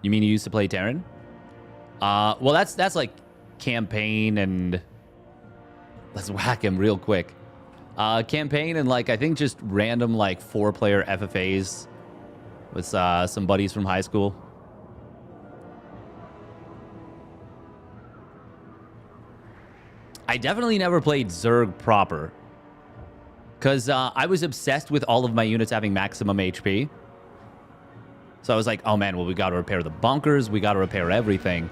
Speaker 1: You mean you used to play Terran? Well, that's like campaign and... Let's whack him real quick. Campaign and like, I think just random like 4-player FFAs with some buddies from high school. I definitely never played Zerg proper. Because I was obsessed with all of my units having maximum HP. So I was like, oh man, well, we got to repair the bunkers. We got to repair everything.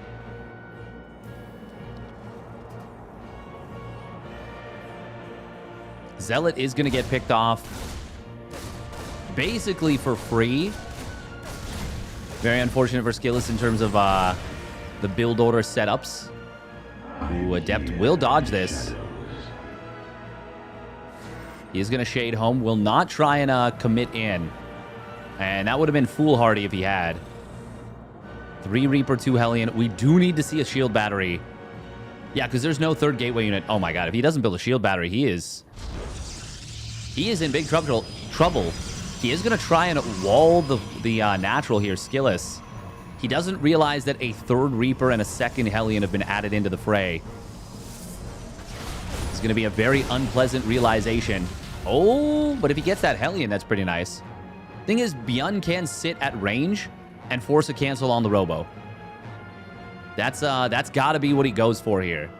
Speaker 1: Zealot is going to get picked off basically for free. Very unfortunate for Skillus in terms of the build order setups. Ooh, Adept will dodge this. He is going to shade home. Will not try and commit in. And that would have been foolhardy if he had. 3 Reaper, 2 Hellion. We do need to see a shield battery. Yeah, because there's no third gateway unit. Oh my god, if he doesn't build a shield battery, he is in big trouble. He is going to try and wall the natural here, Skillus. He doesn't realize that a 3rd Reaper and a 2nd Hellion have been added into the fray. It's going to be a very unpleasant realization. Oh, but if he gets that Hellion, that's pretty nice. Thing is, Beyond can sit at range and force a cancel on the Robo. That's got to be what he goes for here.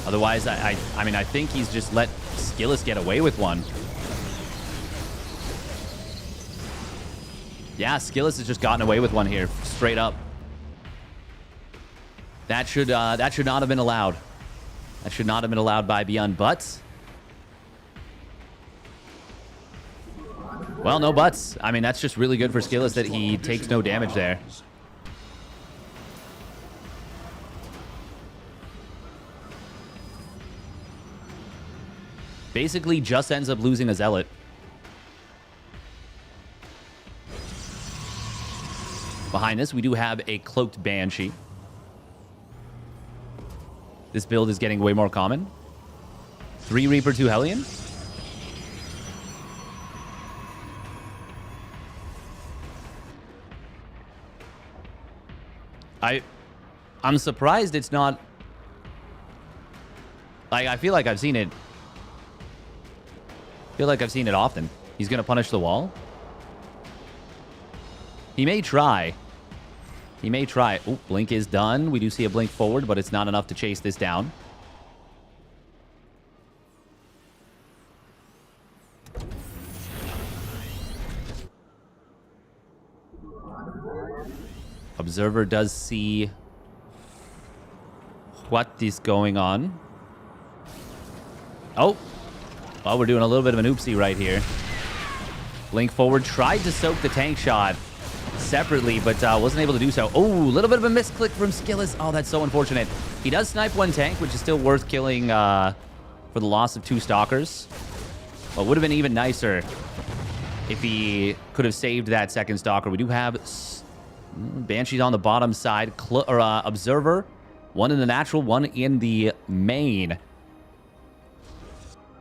Speaker 1: Otherwise, I mean, I think he's just let Skillus get away with one. Yeah, Skillus has just gotten away with one here, straight up. That should not have been allowed. That should not have been allowed by Beyond, but... Well, no buts. I mean, that's just really good for Skillus that he takes no damage there. Basically just ends up losing a Zealot. Behind this, we do have a Cloaked Banshee. This build is getting way more common. 3 Reaper, 2 Hellion. I'm surprised it's not... Like, I feel like I've seen it. I feel like I've seen it often. He's going to punish the wall. He may try. He may try. Oh, blink is done. We do see a blink forward, but it's not enough to chase this down. Observer does see what is going on. Oh. Well, we're doing a little bit of an oopsie right here. Blink forward. Tried to soak the tank shot separately, but wasn't able to do so. Oh, a little bit of a misclick from Skillus. Oh, that's so unfortunate. He does snipe one tank, which is still worth killing for the loss of 2 stalkers. But would have been even nicer if he could have saved that second stalker. We do have Banshees on the bottom side. Observer. One in the natural, one in the main.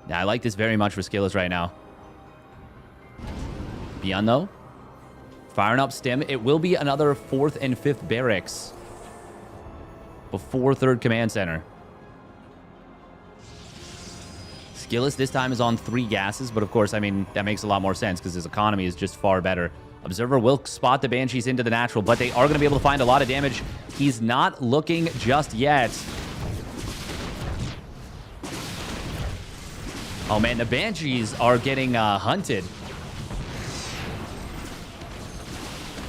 Speaker 1: Yeah, I like this very much for Skillus right now. Beyond, though. Firing up Stim. It will be another 4th and 5th barracks before 3rd command center. Skillus this time is on 3 gases, but of course, I mean, that makes a lot more sense because his economy is just far better. Observer will spot the Banshees into the natural, but they are going to be able to find a lot of damage. He's not looking just yet. Oh, man, the Banshees are getting hunted.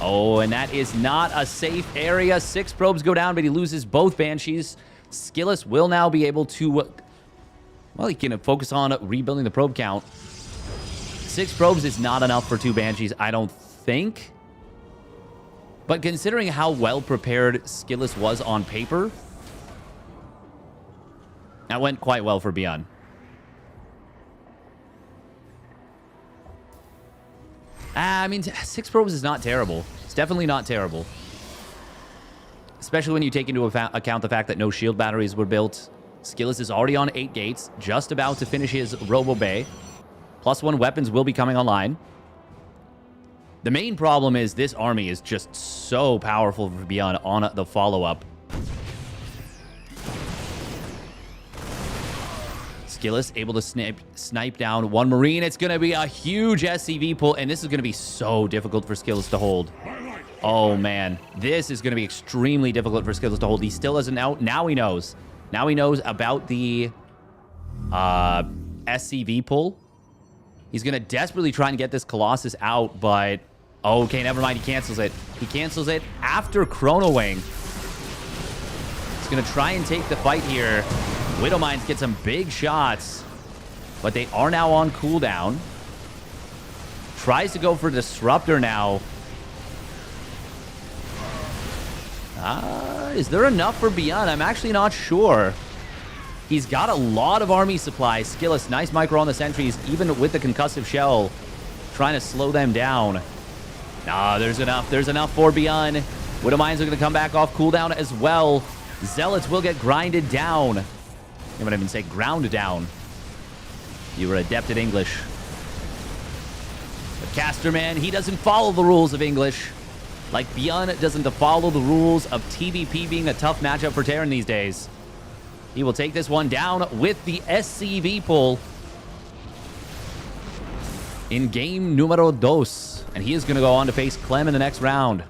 Speaker 1: Oh, and that is not a safe area. 6 probes go down, but he loses both Banshees. Skillus will now be able to... Well, he can focus on rebuilding the probe count. 6 probes is not enough for 2 Banshees, I don't think. But considering how well prepared Skillus was on paper, that went quite well for Beyond. I mean, 6 probes is not terrible. It's definitely not terrible. Especially when you take into account the fact that no shield batteries were built. Skillus is already on 8 gates, just about to finish his Robo Bay. +1 weapons will be coming online. The main problem is this army is just so powerful for Beyond on the follow-up. Skillus able to snipe down 1 Marine. It's going to be a huge SCV pull, and this is going to be so difficult for Skillus to hold. Oh, man. This is going to be extremely difficult for Skillus to hold. He still doesn't know. Now he knows. Now he knows about the SCV pull. He's going to desperately try and get this Colossus out, but... Okay, never mind. He cancels it. He cancels it after Chrono Wing. He's going to try and take the fight here. Widow Mines get some big shots, but they are now on cooldown. Tries to go for Disruptor now. Is there enough for Beyond? I'm actually not sure. He's got a lot of army supplies. Skillus, nice micro on the sentries, even with the concussive shell, trying to slow them down. Nah, there's enough. There's enough for Beyond. Widow Mines are going to come back off cooldown as well. Zealots will get grinded down. I wouldn't even say ground down. You were adept at English. But Casterman, he doesn't follow the rules of English. Like Beyond doesn't follow the rules of TVP being a tough matchup for Terran these days. He will take this one down with the SCV pull in game numero dos. And he is going to go on to face Clem in the next round.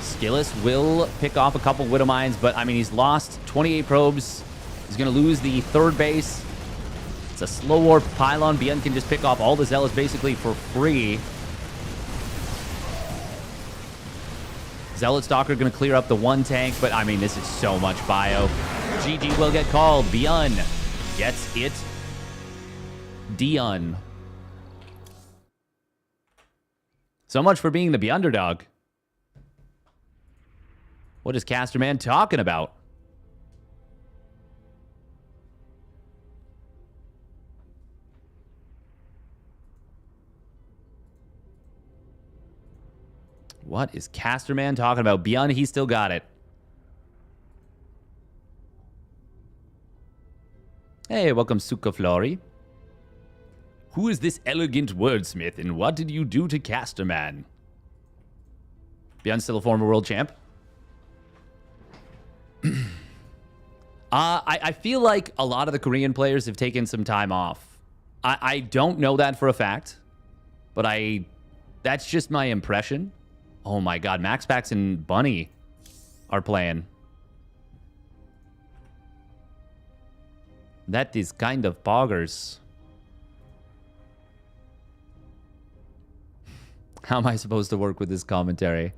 Speaker 1: Skillus will pick off a couple Widow Mines, but I mean, he's lost 28 probes. He's going to lose the 3rd base. It's a slow warp pylon. Beyond can just pick off all the Zealots basically for free. Zealot Stalker going to clear up the 1 tank, but I mean, this is so much bio. GG will get called. Beyond gets it done. So much for being the underdog. What is Casterman talking about? What is Casterman talking about? Beyond, he still got it. Hey, welcome, Sukaflori. Who is this elegant wordsmith, and what did you do to Casterman? Beyond's still a former world champ. I feel like a lot of the Korean players have taken some time off. I don't know that for a fact, but that's just my impression. Oh my god, Max Pax and Bunny are playing. That is kind of poggers. How am I supposed to work with this commentary?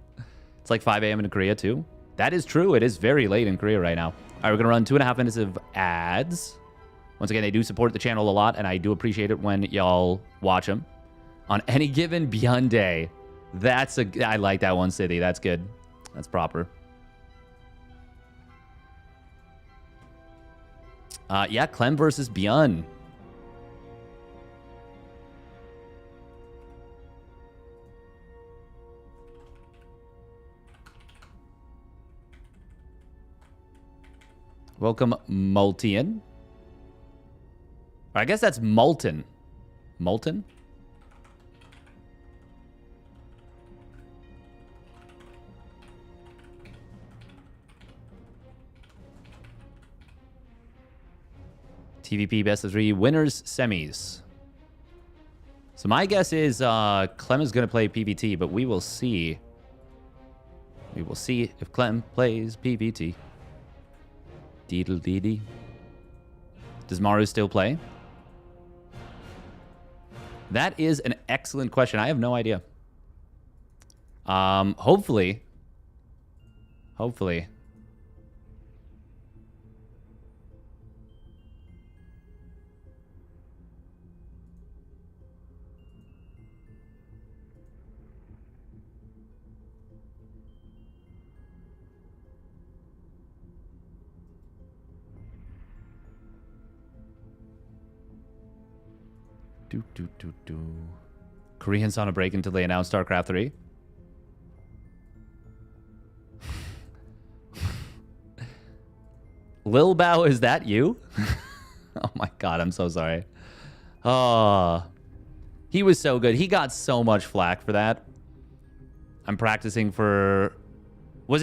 Speaker 1: It's like 5 a.m. in Korea too. That is true. It is very late in Korea right now. All right, we're going to run 2.5 minutes of ads. Once again, they do support the channel a lot, and I do appreciate it when y'all watch them. On any given Beyond day. I like that one, City. That's good. That's proper. Yeah, Clem versus Beyond. Welcome, Multian. I guess that's Molten. Molten? TVP best of 3 winners semis. So my guess is Clem is going to play PvT, but we will see. We will see if Clem plays PvT. Deedle deedee. Does Maru still play? That is an excellent question. I have no idea. Hopefully. Hopefully. Koreans on a break until they announce StarCraft 3. Lil Bao, is that you? Oh my god, I'm so sorry. Oh, he was so good. He got so much flack for that. I'm practicing for...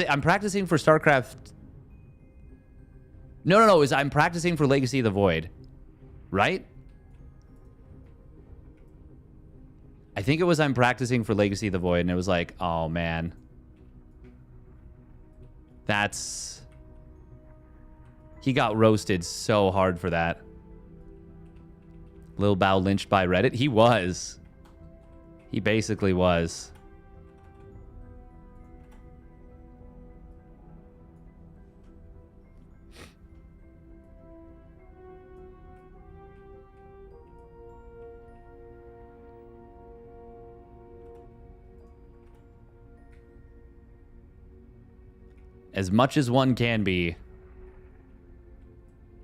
Speaker 1: I'm practicing for StarCraft... No. I'm practicing for Legacy of the Void. Right? I think it was I'm practicing for Legacy of the Void, and it was like, oh, man. That's... He got roasted so hard for that. Lil Bao lynched by Reddit? He was. He basically was. As much as one can be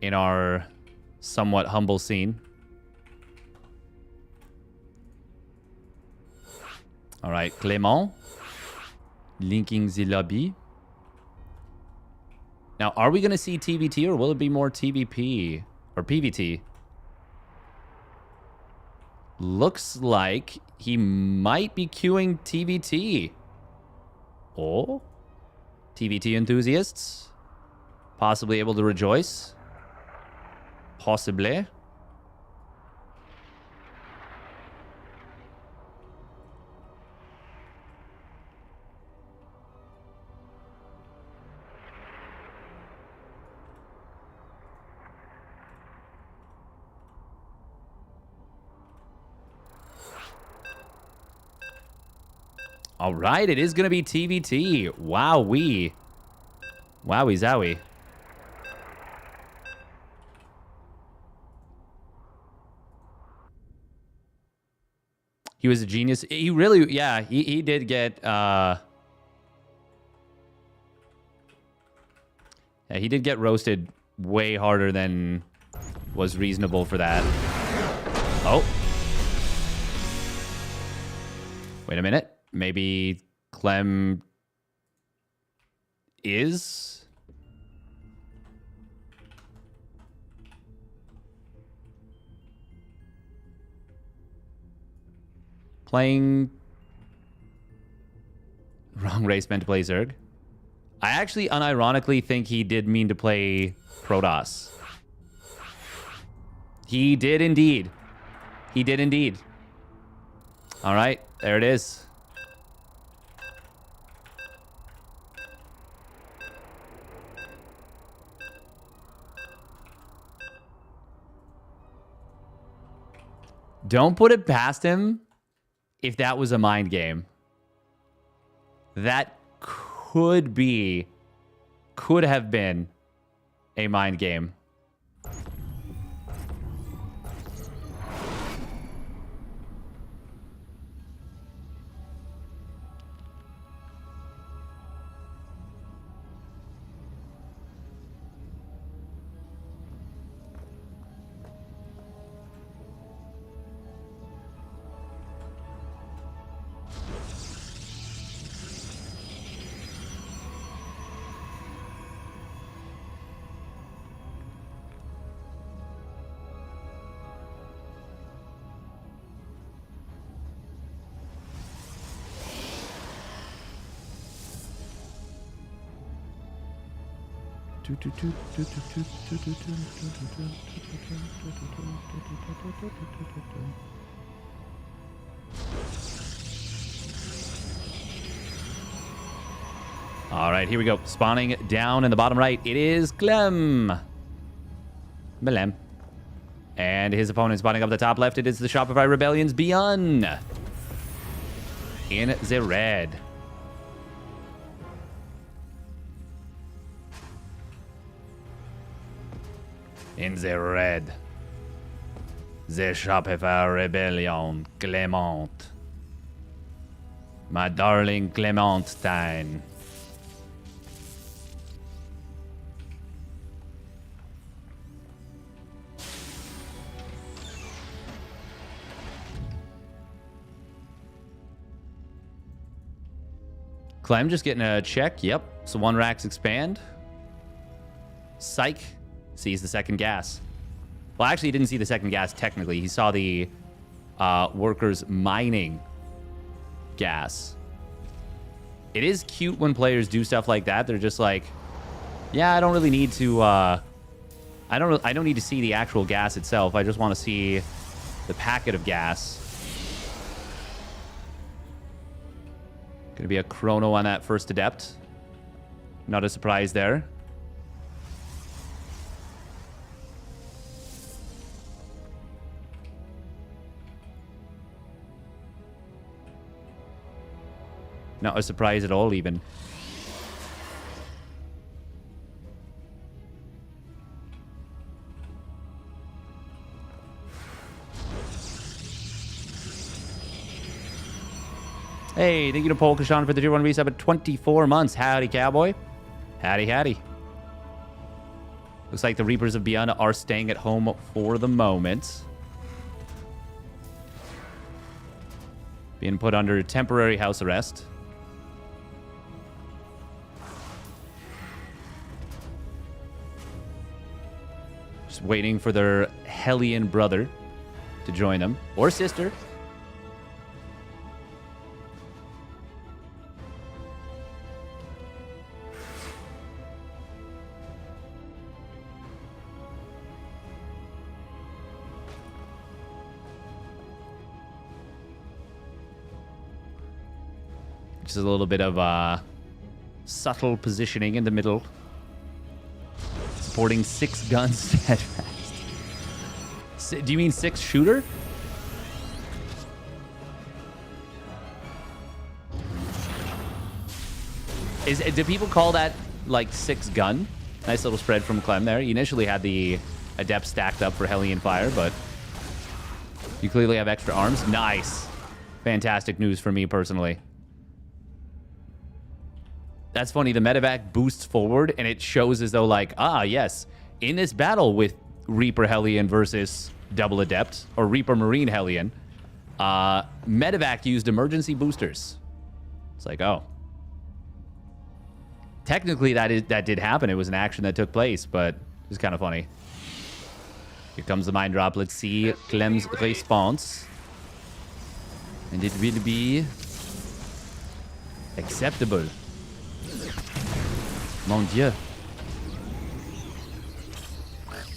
Speaker 1: in our somewhat humble scene. All right, Clément. Linking the lobby. Now, are we going to see TBT or will it be more TBP or PVT? Looks like he might be queuing TBT. Oh? TBT enthusiasts? Possibly able to rejoice? Possibly. All right, it is going to be TBT. Wowee. Wowie zowie. He was a genius. He really, yeah, he did get, yeah, he did get roasted way harder than was reasonable for that. Oh. Wait a minute. Maybe Clem is... playing wrong race meant to play Zerg. I actually unironically think he did mean to play Protoss. He did indeed. He did indeed. All right, there it is. Don't put it past him if that was a mind game. That could have been a mind game. All right, here we go. Spawning down in the bottom right, it is Clem. Belem. And his opponent spawning up the top left, it is the Shopify Rebellion's Beyond. In the red. In the red. The Shopify Rebellion, Clement. My darling Clementine. Clem just getting a check. Yep. So one racks expand. Psych sees the second gas. Well, actually, he didn't see the second gas technically. He saw the workers mining gas. It is cute when players do stuff like that. They're just like, yeah, I don't really need to. I don't need to see the actual gas itself. I just want to see the packet of gas. Gonna be a chrono on that first adept. Not a surprise there. Not a surprise at all, even. Hey, thank you to Polka Sean for the tier 1 resub at 24 months. Howdy, cowboy. Howdy, howdy. Looks like the Reapers of Beyond are staying at home for the moment. Being put under temporary house arrest. Just waiting for their Hellion brother to join them. Or sister. Just a little bit of subtle positioning in the middle. Supporting 6 guns steadfast. Do you mean 6 shooter? Do people call that like 6 gun? Nice little spread from Clem there. You initially had the Adept stacked up for Hellion Fire, but you clearly have extra arms. Nice. Fantastic news for me personally. That's funny. The medevac boosts forward, and it shows as though, like, yes, in this battle with Reaper Hellion versus Double Adept, or Reaper Marine Hellion, medevac used emergency boosters. It's like, oh. Technically, that did happen. It was an action that took place, but it was kind of funny. Here comes the mine drop. Let's see Clem's response. And it will be Acceptable. Mon Dieu.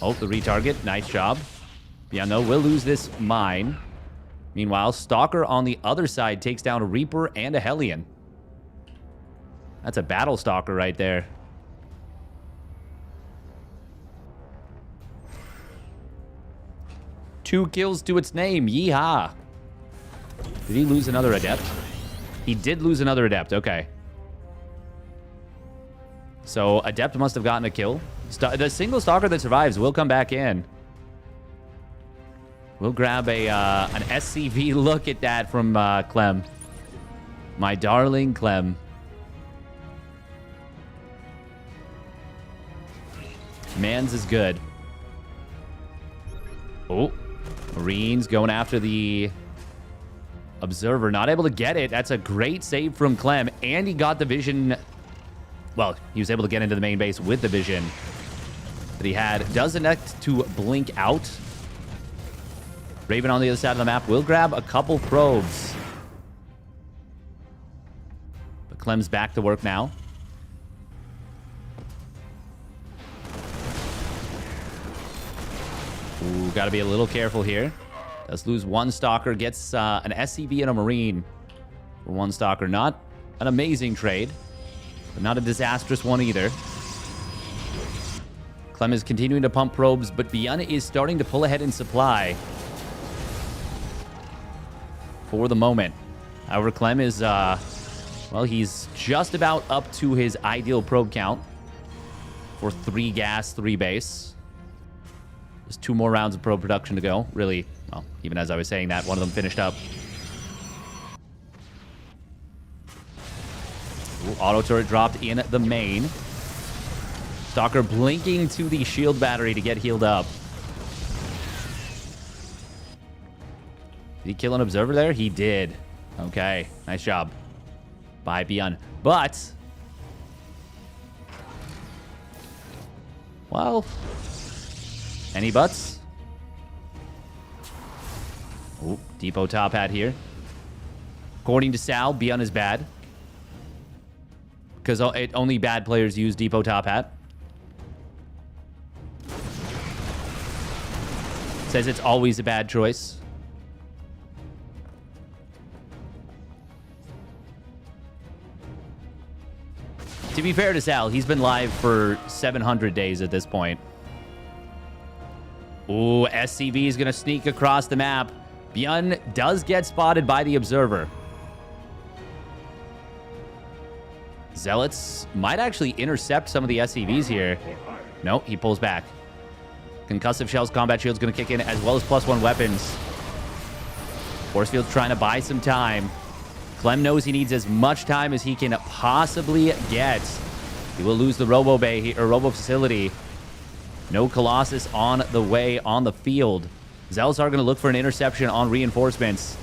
Speaker 1: Oh, the retarget. Nice job. Yeah, no, we'll lose this mine. Meanwhile, Stalker on the other side takes down a Reaper and a Hellion. That's a Battle Stalker right there. Two kills to its name. Yeehaw. Did he lose another Adept? He did lose another Adept. Okay. So, Adept must have gotten a kill. The single Stalker that survives will come back in. We'll grab an SCV look at that from Clem. My darling Clem. Mans is good. Oh. Marines going after the Observer. Not able to get it. That's a great save from Clem. And he got the vision. Well, he was able to get into the main base with the vision that he had. Does connect to blink out. Raven on the other side of the map will grab a couple probes. But Clem's back to work now. Ooh, gotta be a little careful here. Does lose one Stalker, gets an SCV and a Marine for one Stalker. Not an amazing trade, but not a disastrous one either. Clem is continuing to pump probes, but Beyond is starting to pull ahead in supply for the moment. However, Clem is, well, he's just about up to his ideal probe count for 3 gas, 3 base. There's 2 more rounds of probe production to go. Really, well, even as I was saying that, one of them finished up. Ooh, auto turret dropped in the main. Stalker blinking to the shield battery to get healed up. Did he kill an Observer there? He did. Okay, nice job by Beyond. But, well, any buts? Oh, Depot top hat here. According to Sal, Beyond is bad. Because only bad players use Depot top hat. Says it's always a bad choice. To be fair to Sal, he's been live for 700 days at this point. Ooh, SCV is going to sneak across the map. Beyond does get spotted by the Observer. Zealots might actually intercept some of the SCVs here. No, he pulls back. Concussive Shells, Combat Shield's going to kick in, as well as +1 weapons. Force Field's trying to buy some time. Clem knows he needs as much time as he can possibly get. He will lose the Robo Bay or Robo Facility. No Colossus on the way on the field. Zealots are going to look for an interception on reinforcements.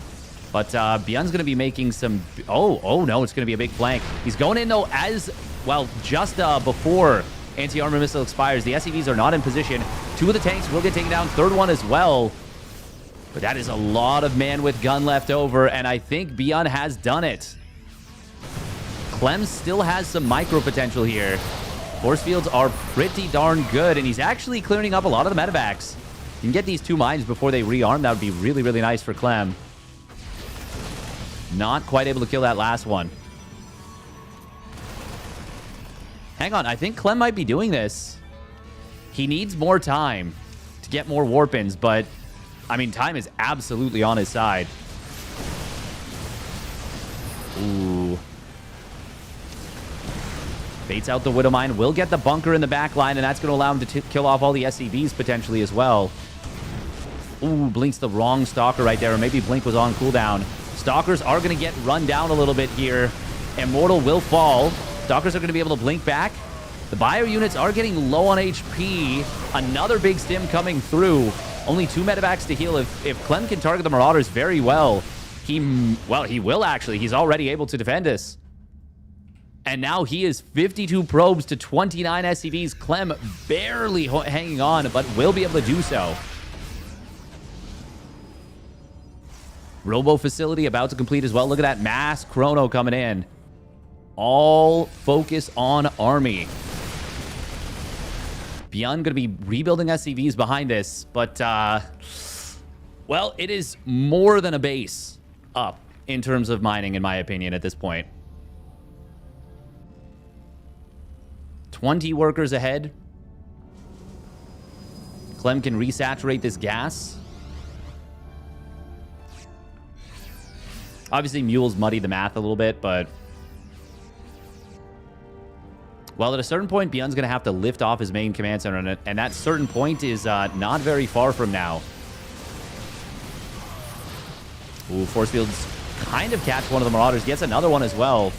Speaker 1: But Beyond's going to be making some... Oh, no, it's going to be a big flank. He's going in, though, as... Well, just before anti-armor missile expires. The SCVs are not in position. 2 of the tanks will get taken down. 3rd one as well. But that is a lot of man with gun left over, and I think Beyond has done it. Clem still has some micro potential here. Force fields are pretty darn good, and he's actually clearing up a lot of the medevacs. You can get these 2 mines before they rearm. That would be really, really nice for Clem. Not quite able to kill that last one. Hang on, I think Clem might be doing this. He needs more time to get more warpins, but, I mean, time is absolutely on his side. Ooh. Baits out the Widow Mine. Will get the bunker in the back line, and that's going to allow him to kill off all the SCVs potentially as well. Ooh, blinks the wrong Stalker right there, or maybe Blink was on cooldown. Stalkers are going to get run down a little bit here. Immortal will fall. Stalkers are going to be able to blink back. The bio units are getting low on HP. Another big stim coming through. Only 2 medevacs to heal. If Clem can target the Marauders very well, he will actually. He's already able to defend us. And now he is 52 probes to 29 SCVs. Clem barely hanging on, but will be able to do so. Robo Facility about to complete as well. Look at that mass chrono coming in. all focus on army. Beyond going to be rebuilding SCVs behind this, but, well, it is more than a base up in terms of mining, in my opinion, at this point. 20 workers ahead. Clem can resaturate this gas. Obviously, mules muddy the math a little bit, but... well, at a certain point, Beyond's going to have to lift off his main command center, and that certain point is not very far from now. Ooh, force fields kind of catch one of the Marauders. Gets another one as well.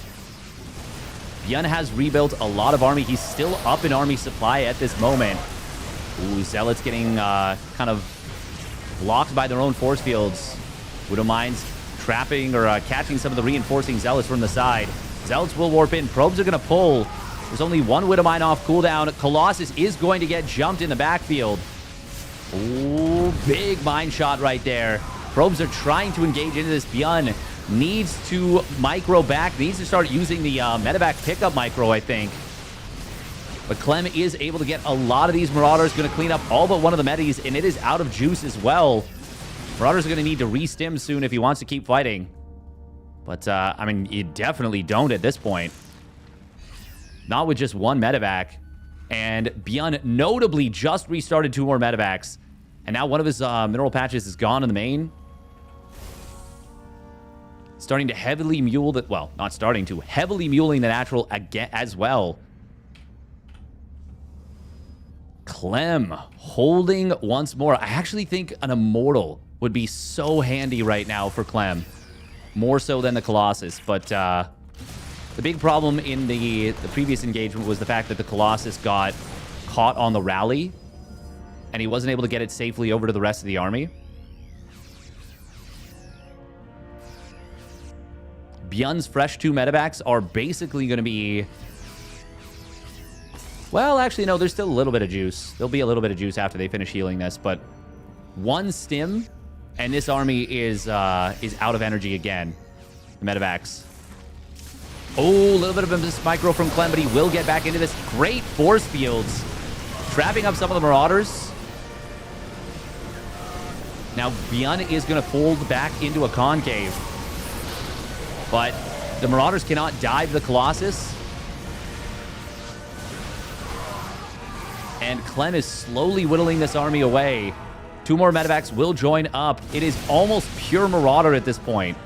Speaker 1: Beyond has rebuilt a lot of army. He's still up in army supply at this moment. Ooh, Zealots getting kind of blocked by their own force fields. Widow Mines trapping or catching some of the reinforcing Zealots from the side. Zealots will warp in. Probes are going to pull. There's only one Widow Mine off cooldown. Colossus is going to get jumped in the backfield. Ooh, big mine shot right there. Probes are trying to engage into this. Beyond needs to micro back. Needs to start using the medevac pickup micro, I think. But Clem is able to get a lot of these Marauders. Going to clean up all but one of the medis, and it is out of juice as well. Marauders are going to need to re-stim soon if he wants to keep fighting. But, I mean, you definitely don't at this point. Not with just one medevac. And Beyond notably just restarted 2 more medevacs. And now one of his mineral patches is gone in the main. Starting to heavily mule the... well, not starting to. Heavily muling the natural again as well. Clem holding once more. I actually think an Immortal would be so handy right now for Clem. More so than the Colossus. But the big problem in the previous engagement was the fact that the Colossus got caught on the rally. And he wasn't able to get it safely over to the rest of the army. Beyond's fresh 2 medevacs are basically going to be... well, actually, no, there's still a little bit of juice. There'll be a little bit of juice after they finish healing this, but 1 stim, and this army is out of energy again. The medevacs. Oh, a little bit of a micro from Clem, but he will get back into this. Great force fields. Trapping up some of the Marauders. Now, Beyond is going to fold back into a concave. But the Marauders cannot dive the Colossus. And Clem is slowly whittling this army away. 2 more medevacs will join up. It is almost pure Marauder at this point.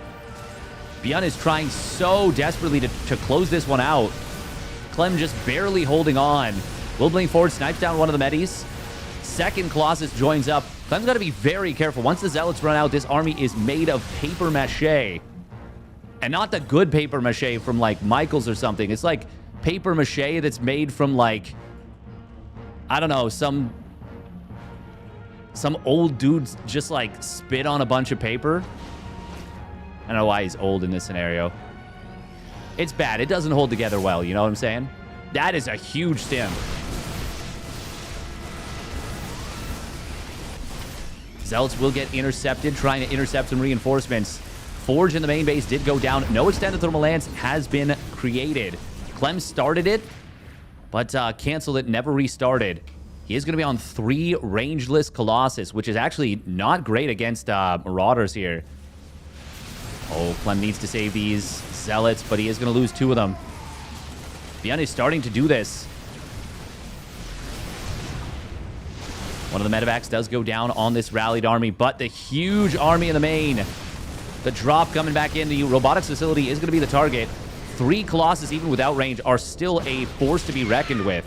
Speaker 1: Beyond is trying so desperately to close this one out. Clem just barely holding on. Willbling forward, snipes down one of the medis. Second Colossus joins up. Clem's got to be very careful. Once the Zealots run out, this army is made of paper mache. And not the good paper mache from, like, Michaels or something. It's like paper mache that's made from, like, I don't know, some old dudes just, like, spit on a bunch of paper. I don't know why he's old in this scenario. It's bad. It doesn't hold together well, you know what I'm saying? That is a huge stim. Zealots will get intercepted, trying to intercept some reinforcements. Forge in the main base did go down. No extended thermal lance has been created. Clem started it, but canceled it, never restarted. He is going to be on 3 rangeless Colossus, which is actually not great against Marauders here. Oh, Clem needs to save these Zealots, but he is going to lose 2 of them. Beyond is starting to do this. One of the medevacs does go down on this rallied army, but the huge army in the main... the drop coming back in. The robotics facility is going to be the target. 3 Colossus, even without range, are still a force to be reckoned with.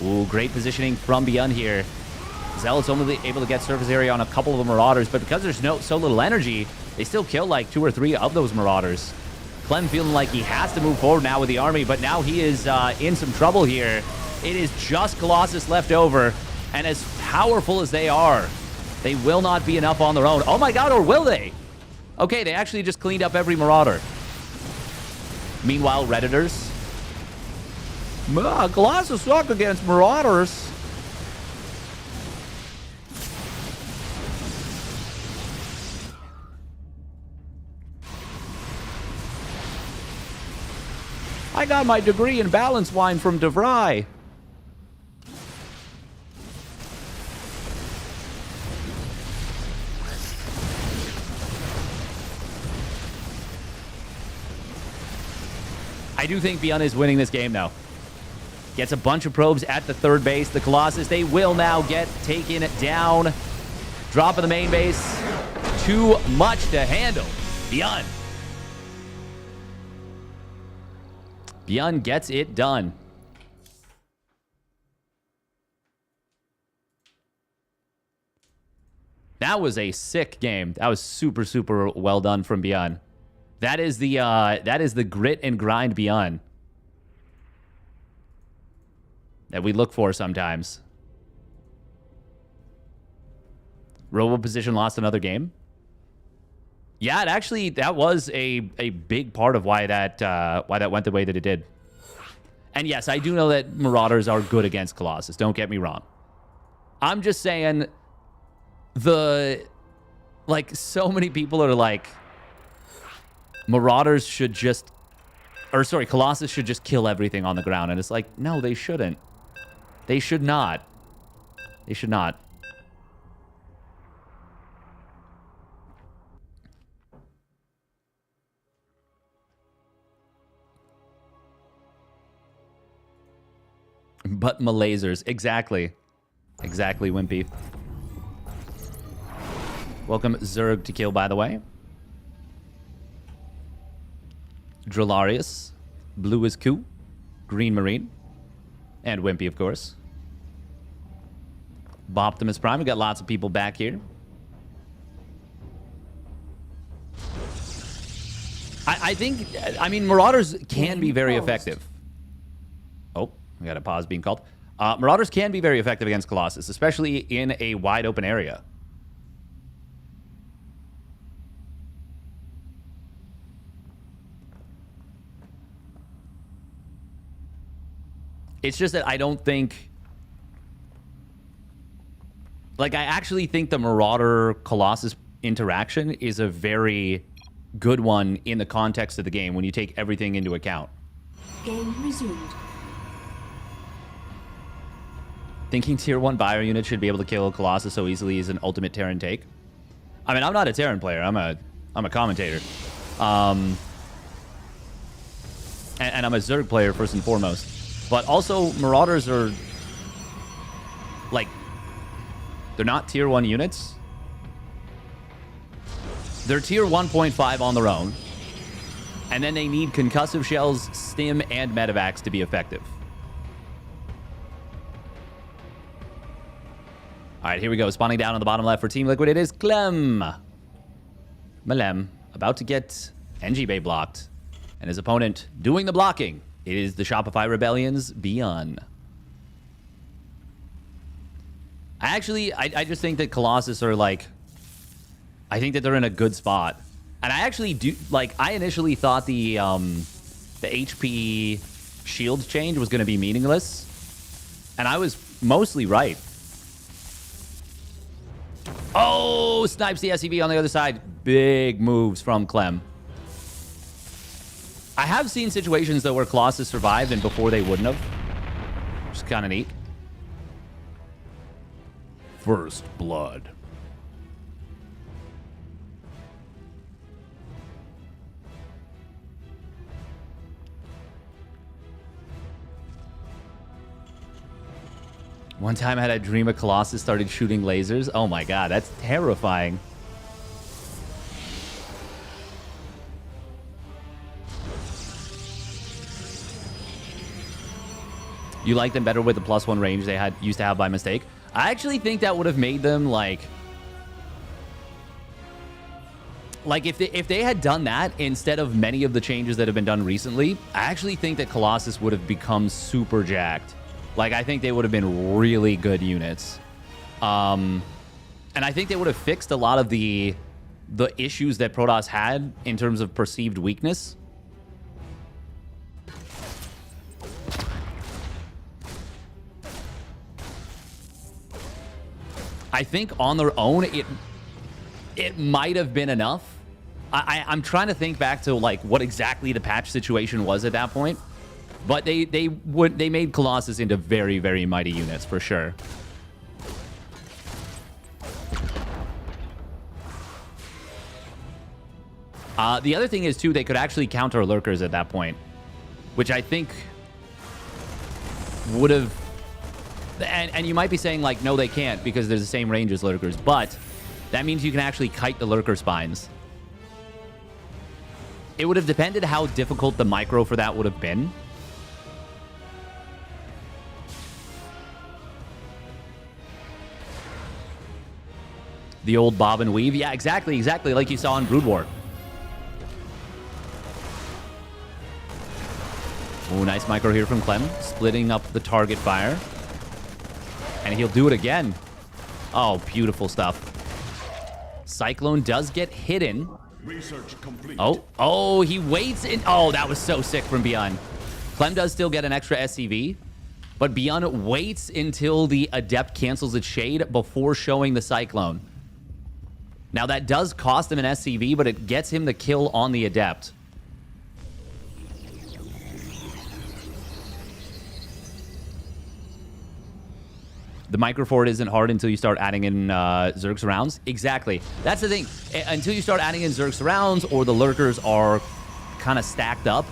Speaker 1: Ooh, great positioning from Beyond here. Zealots only able to get surface area on a couple of the Marauders, but because there's so little energy, they still kill like 2 or 3 of those Marauders. Clem feeling like he has to move forward now with the army, but now he is in some trouble here. It is just Colossus left over, and as powerful as they are, they will not be enough on their own. Oh my god, or will they? Okay, they actually just cleaned up every Marauder. Meanwhile, Redditors. Colossus suck against Marauders. I got my degree in balance wine from DeVry. I do think Beyond is winning this game, though. Gets a bunch of probes at the third base. The Colossus, they will now get taken down. Drop of the main base. Too much to handle. Beyond. Beyond gets it done. That was a sick game. That was super, super well done from Beyond. That is the grit and grind Beyond that we look for sometimes. Robo position lost another game. Yeah, it actually, that was a big part of why that went the way that it did. And yes, I do know that Marauders are good against Colossus. Don't get me wrong. I'm just saying so many people are like, Marauders should just, Colossus should just kill everything on the ground. And it's like, no, they shouldn't. They should not. They should not. But Malasers. Exactly. Exactly, Wimpy. Welcome, Zerg, to kill, by the way. Drillarius. Blue is Ku. Green Marine. And Wimpy, of course. Boptimus Prime. We got lots of people back here. I think, Marauders can be very effective. Oh, we got a pause being called. Marauders can be very effective against Colossus, especially in a wide open area. It's just that I don't think... I actually think the Marauder-Colossus interaction is a very good one in the context of the game when you take everything into account.
Speaker 2: Game resumed.
Speaker 1: Thinking Tier 1 Bio unit should be able to kill Colossus so easily is an ultimate Terran take. I mean, I'm not a Terran player. I'm a commentator. And I'm a Zerg player first and foremost. But also, Marauders are, they're not Tier 1 units. They're Tier 1.5 on their own. And then they need concussive shells, stim, and medevacs to be effective. All right, here we go. Spawning down on the bottom left for Team Liquid. It is Clem. Malem about to get NG Bay blocked. And his opponent doing the blocking. It is the Shopify Rebellions Beyond. I just think that Colossus are I think that they're in a good spot. And I actually do, I initially thought the HP shield change was going to be meaningless. And I was mostly right. Oh, snipes the SCV on the other side. Big moves from Clem. I have seen situations, though, where Colossus survived and before they wouldn't have. Which is kind of neat. First blood. One time I had a dream a Colossus started shooting lasers. Oh my god, that's terrifying. You like them better with the +1 range they used to have by mistake? I actually think that would have made them if they had done that instead of many of the changes that have been done recently, I actually think that Colossus would have become super jacked. I think they would have been really good units. And I think they would have fixed a lot of the issues that Protoss had in terms of perceived weakness. I think on their own, it might have been enough. I'm trying to think back to what exactly the patch situation was at that point. But they made Colossus into very, very mighty units for sure. The other thing is, too, they could actually counter Lurkers at that point, which I think would have... And you might be saying, like, no, they can't because they're the same range as Lurkers, but that means you can actually kite the Lurker spines. It would have depended how difficult the micro for that would have been. The old bob and weave. Yeah, exactly, like you saw in Brood War. Oh, nice micro here from Clem, splitting up the target fire. And he'll do it again. Oh, beautiful stuff. Cyclone does get hidden.
Speaker 3: Research complete.
Speaker 1: Oh, he waits in. Oh, that was so sick from Beyond. Clem does still get an extra SCV, but Beyond waits until the Adept cancels its shade before showing the Cyclone. Now, that does cost him an SCV, but it gets him the kill on the Adept. The micro forward isn't hard until you start adding in Zerg's rounds. Exactly. That's the thing. Until you start adding in Zerg's rounds or the Lurkers are kind of stacked up,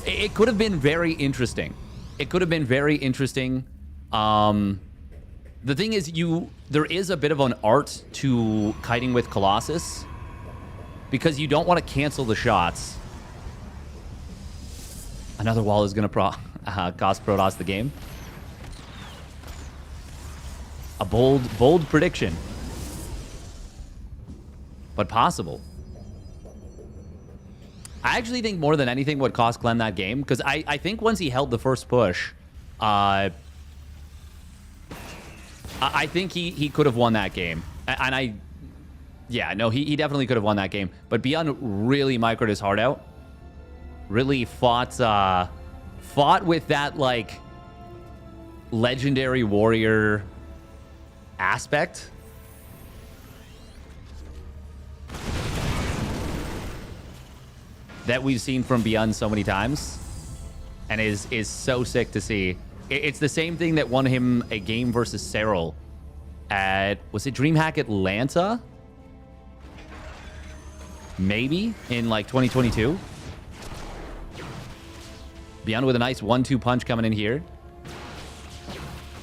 Speaker 1: it could have been very interesting. It could have been very interesting. The thing is, there is a bit of an art to kiting with Colossus because you don't want to cancel the shots. Another wall is going to cost Protoss the game. A bold prediction. But possible. I actually think more than anything what cost Clem that game, because I think once he held the first push, I think he could have won that game. And he definitely could have won that game. But Beyond really microed his heart out. Really fought with that, like, legendary warrior aspect. That we've seen from Beyond so many times. And is so sick to see. It's the same thing that won him a game versus Cyril at, was it DreamHack Atlanta? Maybe in like 2022. Beyond with a nice 1-2 punch coming in here.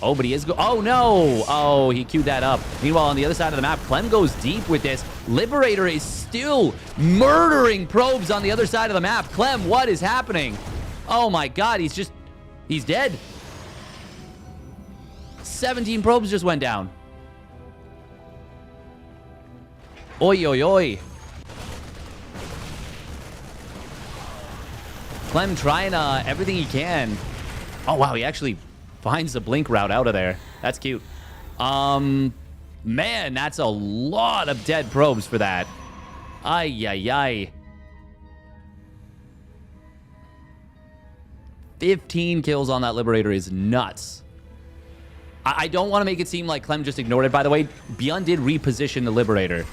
Speaker 1: Oh, but he is oh, no! Oh, he queued that up. Meanwhile, on the other side of the map, Clem goes deep with this. Liberator is still murdering probes on the other side of the map. Clem, what is happening? Oh my god, he's dead. 17 probes just went down. Oi, oi, oi. Clem trying everything he can. Oh, wow, he actually finds the blink route out of there. That's cute. Man, that's a lot of dead probes for that. Ay, ay, ay. 15 kills on that Liberator is nuts. I don't want to make it seem like Clem just ignored it, by the way. Beyond did reposition the Liberator.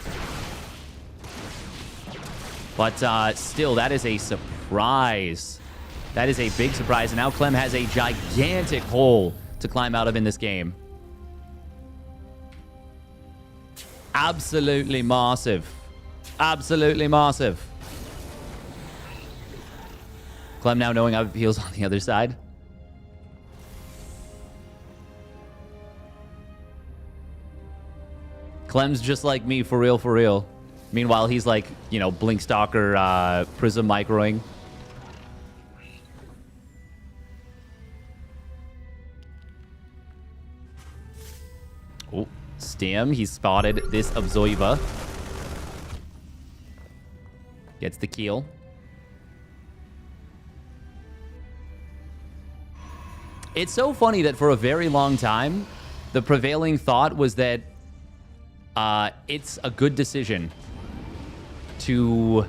Speaker 1: But still, that is a surprise. That is a big surprise. And now Clem has a gigantic hole to climb out of in this game. Absolutely massive. Absolutely massive. Clem now knowing how it feels on the other side. Clem's just like me, for real, for real. Meanwhile, he's like, you know, Blink Stalker, Prism microing. Oh, Stim, he spotted this Observer. Gets the kill. It's so funny that for a very long time, the prevailing thought was that it's a good decision to...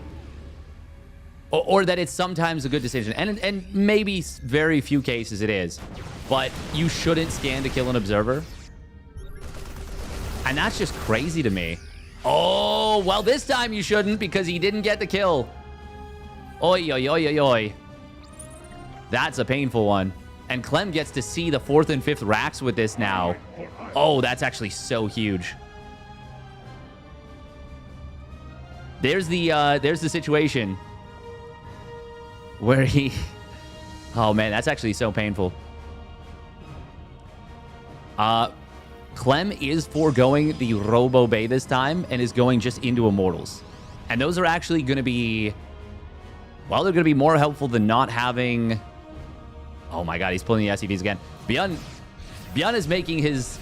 Speaker 1: Or that it's sometimes a good decision. And maybe very few cases it is. But you shouldn't stand to kill an Observer. And that's just crazy to me. Oh, well, this time you shouldn't because he didn't get the kill. Oi, oi, oi, oi, oi. That's a painful one. And Clem gets to see the 4th and 5th racks with this now. Oh, that's actually so huge. There's the situation where he... Oh, man, that's actually so painful. Clem is foregoing the Robo Bay this time and is going just into Immortals. And those are actually going to be... Well, they're going to be more helpful than not having... Oh my god, he's pulling the SCVs again. Bjorn is making his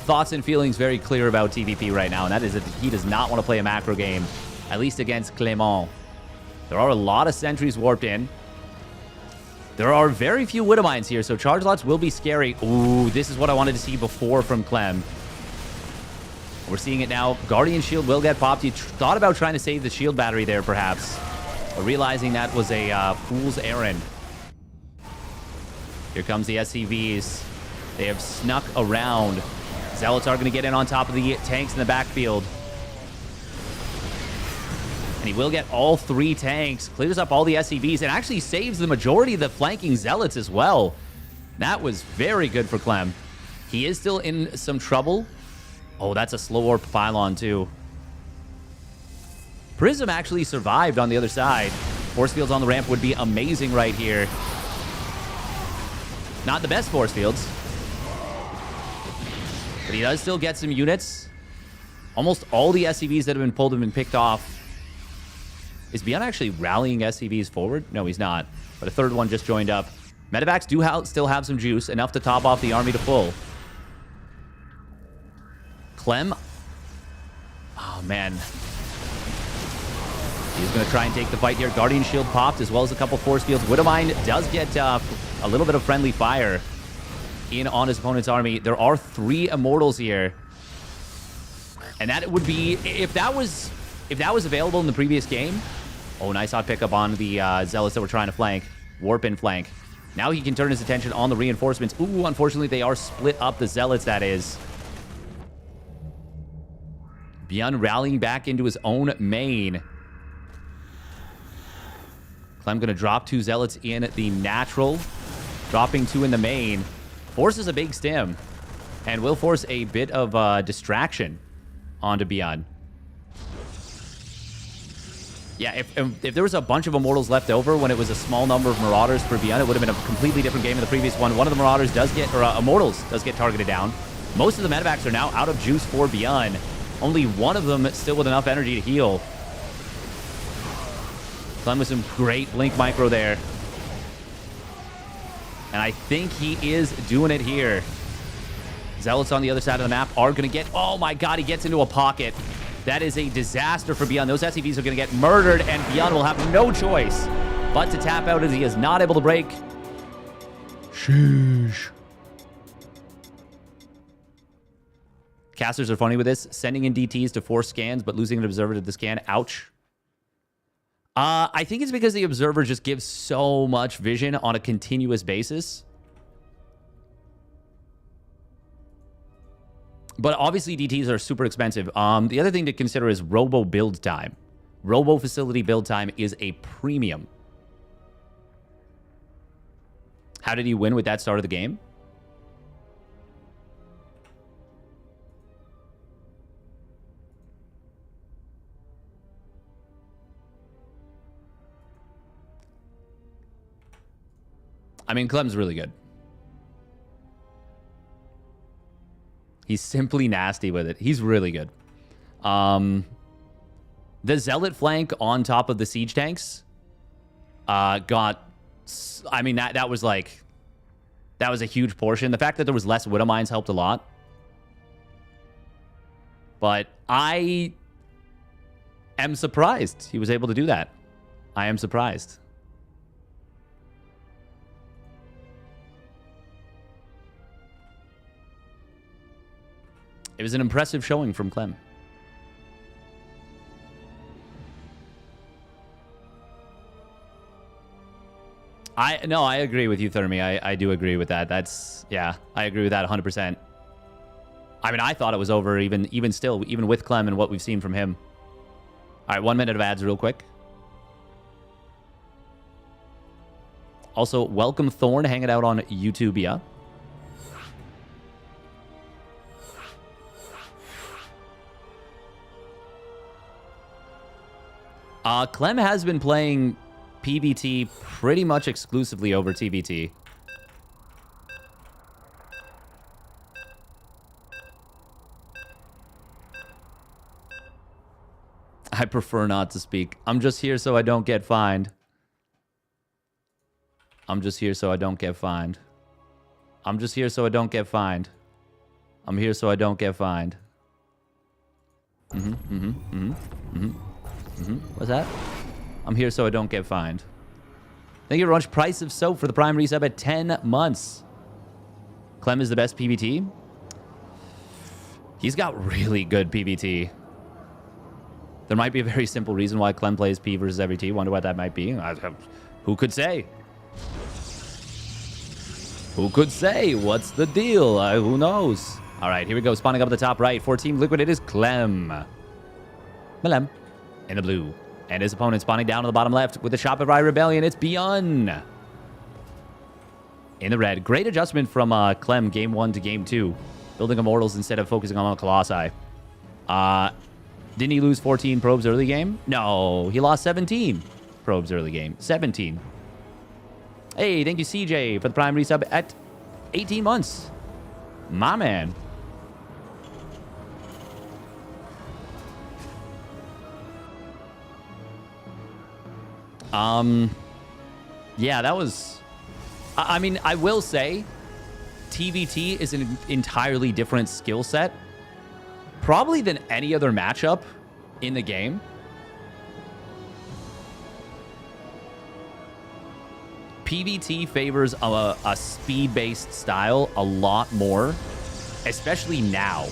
Speaker 1: thoughts and feelings very clear about TVP right now, and that is that he does not want to play a macro game, at least against Clement. There are a lot of sentries warped in. There are very few Widowmines here, so charge lots will be scary. Ooh, this is what I wanted to see before from Clem. We're seeing it now. Guardian Shield will get popped. He thought about trying to save the shield battery there, perhaps, but realizing that was a fool's errand. Here comes the SCVs. They have snuck around. Zealots are going to get in on top of the tanks in the backfield. And he will get all 3 tanks. Clears up all the SCVs and actually saves the majority of the flanking Zealots as well. That was very good for Clem. He is still in some trouble. Oh, that's a slow warp pylon too. Prism actually survived on the other side. Force fields on the ramp would be amazing right here. Not the best force fields. But he does still get some units. Almost all the SCVs that have been pulled have been picked off. Is Beyond actually rallying SCVs forward? No, he's not. But a 3rd one just joined up. Medevacs do still have some juice, enough to top off the army to full. Clem. Oh, man. He's going to try and take the fight here. Guardian Shield popped, as well as a couple force fields. Widowmine does get a little bit of friendly fire in on his opponent's army. There are 3 Immortals here. And that would be... If that was available in the previous game... Oh, nice hot pickup on the Zealots that were trying to flank. Warp in flank. Now he can turn his attention on the reinforcements. Ooh, unfortunately, they are split up, the Zealots, that is. Beyond rallying back into his own main... Clem going to drop 2 Zealots in the natural. Dropping 2 in the main. Forces a big stim. And will force a bit of distraction onto Beyond. Yeah, if there was a bunch of Immortals left over when it was a small number of Marauders for Beyond, it would have been a completely different game in the previous one. One of the Marauders does get, or Immortals does get targeted down. Most of the Medevacs are now out of juice for Beyond. Only one of them still with enough energy to heal. Clem with some great Blink Micro there. And I think he is doing it here. Zealots on the other side of the map are going to get... Oh my god, he gets into a pocket. That is a disaster for Beyond. Those SCVs are going to get murdered, and Beyond will have no choice but to tap out as he is not able to break. Sheesh. Casters are funny with this. Sending in DTs to force scans, but losing an observer to the scan. Ouch. I think it's because the observer just gives so much vision on a continuous basis. But obviously DTs are super expensive. The other thing to consider is robo build time. Robo facility build time is a premium. How did he win with that start of the game? I mean, Clem's really good. He's simply nasty with it. He's really good. The Zealot flank on top of the siege tanks got... I mean, that was like... That was a huge portion. The fact that there was less Widowmines helped a lot. But I am surprised he was able to do that. I am surprised. It was an impressive showing from Clem. I agree with you, Thermi. I do agree with that. That's, yeah, I agree with that 100%. I mean, I thought it was over even still, even with Clem and what we've seen from him. All right, 1 minute of ads real quick. Also, welcome Thorn hanging out on YouTube, yeah. Clem has been playing PvT pretty much exclusively over TvT. I prefer not to speak. I'm just here so I don't get fined. I'm just here so I don't get fined. I'm just here so I don't get fined. I'm here so I don't get fined. What's that? I'm here so I don't get fined. Thank you very much. Price of soap for the prime resub at 10 months. Clem is the best PvT. He's got really good PvT. There might be a very simple reason why Clem plays P versus every T. Wonder what that might be. Who could say? Who could say? What's the deal? Who knows? All right, here we go. Spawning up at the top right. For Team Liquid, it is Clem. Clem in the blue. And his opponent spawning down on the bottom left with the Shopify Rebellion. It's Beyond. In the red. Great adjustment from Clem game 1 to game 2. Building Immortals instead of focusing on Colossi. Didn't he lose 14 probes early game? No, he lost 17 probes early game. 17. Hey, thank you, CJ, for the prime resub at 18 months. My man. Yeah, that was... I mean, I will say, TvT is an entirely different skill set. Probably than any other matchup in the game. PvT favors a speed-based style a lot more, especially now,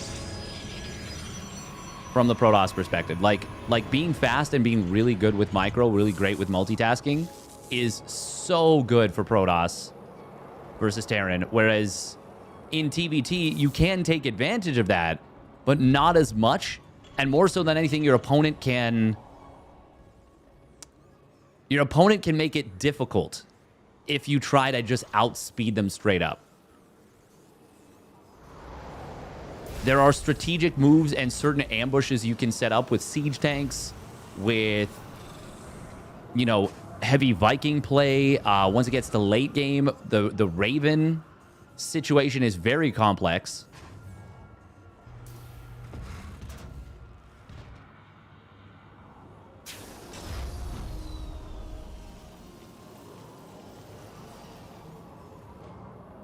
Speaker 1: from the Protoss perspective. Like being fast and being really good with micro, really great with multitasking, is so good for Protoss versus Terran. Whereas in TvT, you can take advantage of that, but not as much. And more so than anything, your opponent can make it difficult if you try to just outspeed them straight up. There are strategic moves and certain ambushes you can set up with siege tanks, with, you know, heavy Viking play. Once it gets to late game, the Raven situation is very complex.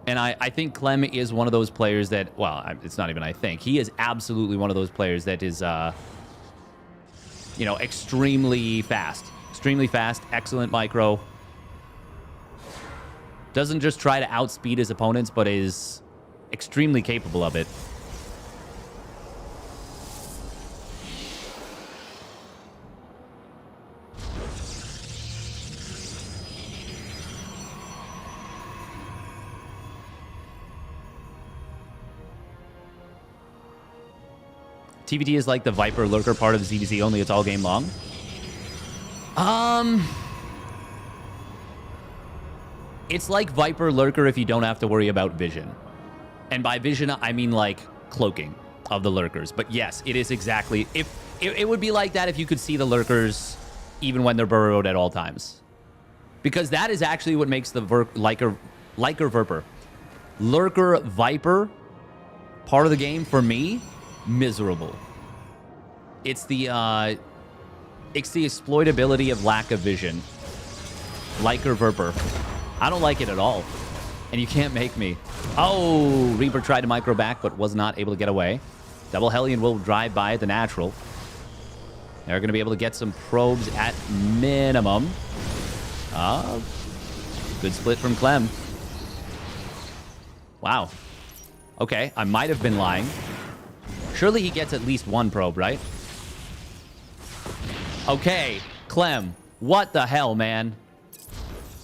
Speaker 1: And I think Clem is one of those players that, well, it's not even I think. He is absolutely one of those players that is, you know, extremely fast. Extremely fast, excellent micro. Doesn't just try to outspeed his opponents, but is extremely capable of it. TvT is like the Viper Lurker part of the CDC, only it's all game long. It's like Viper Lurker if you don't have to worry about vision. And by vision, I mean like cloaking of the Lurkers. But yes, it is exactly... It would be like that if you could see the Lurkers even when they're burrowed at all times. Because that is actually what makes the Lurker Viper part of the game, for me, miserable. It's the exploitability of lack of vision. Liker Verper. I don't like it at all. And you can't make me. Oh, Reaper tried to micro back, but was not able to get away. Double Hellion will drive by the natural. They're going to be able to get some probes at minimum. Good split from Clem. Wow. Okay, I might have been lying. Surely he gets at least one probe, right? Okay, Clem. What the hell, man?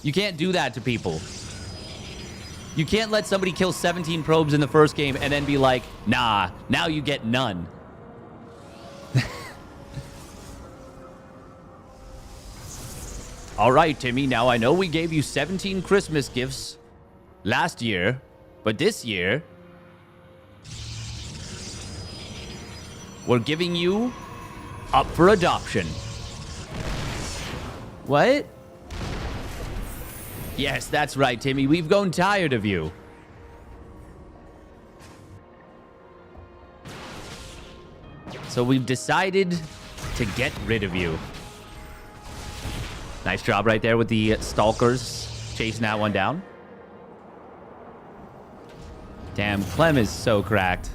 Speaker 1: You can't do that to people. You can't let somebody kill 17 probes in the first game and then be like, nah, now you get none. All right, Timmy. Now, I know we gave you 17 Christmas gifts last year, but this year, we're giving you up for adoption. What? Yes, that's right, Timmy. We've grown tired of you. So we've decided to get rid of you. Nice job right there with the stalkers chasing that one down. Damn, Clem is so cracked.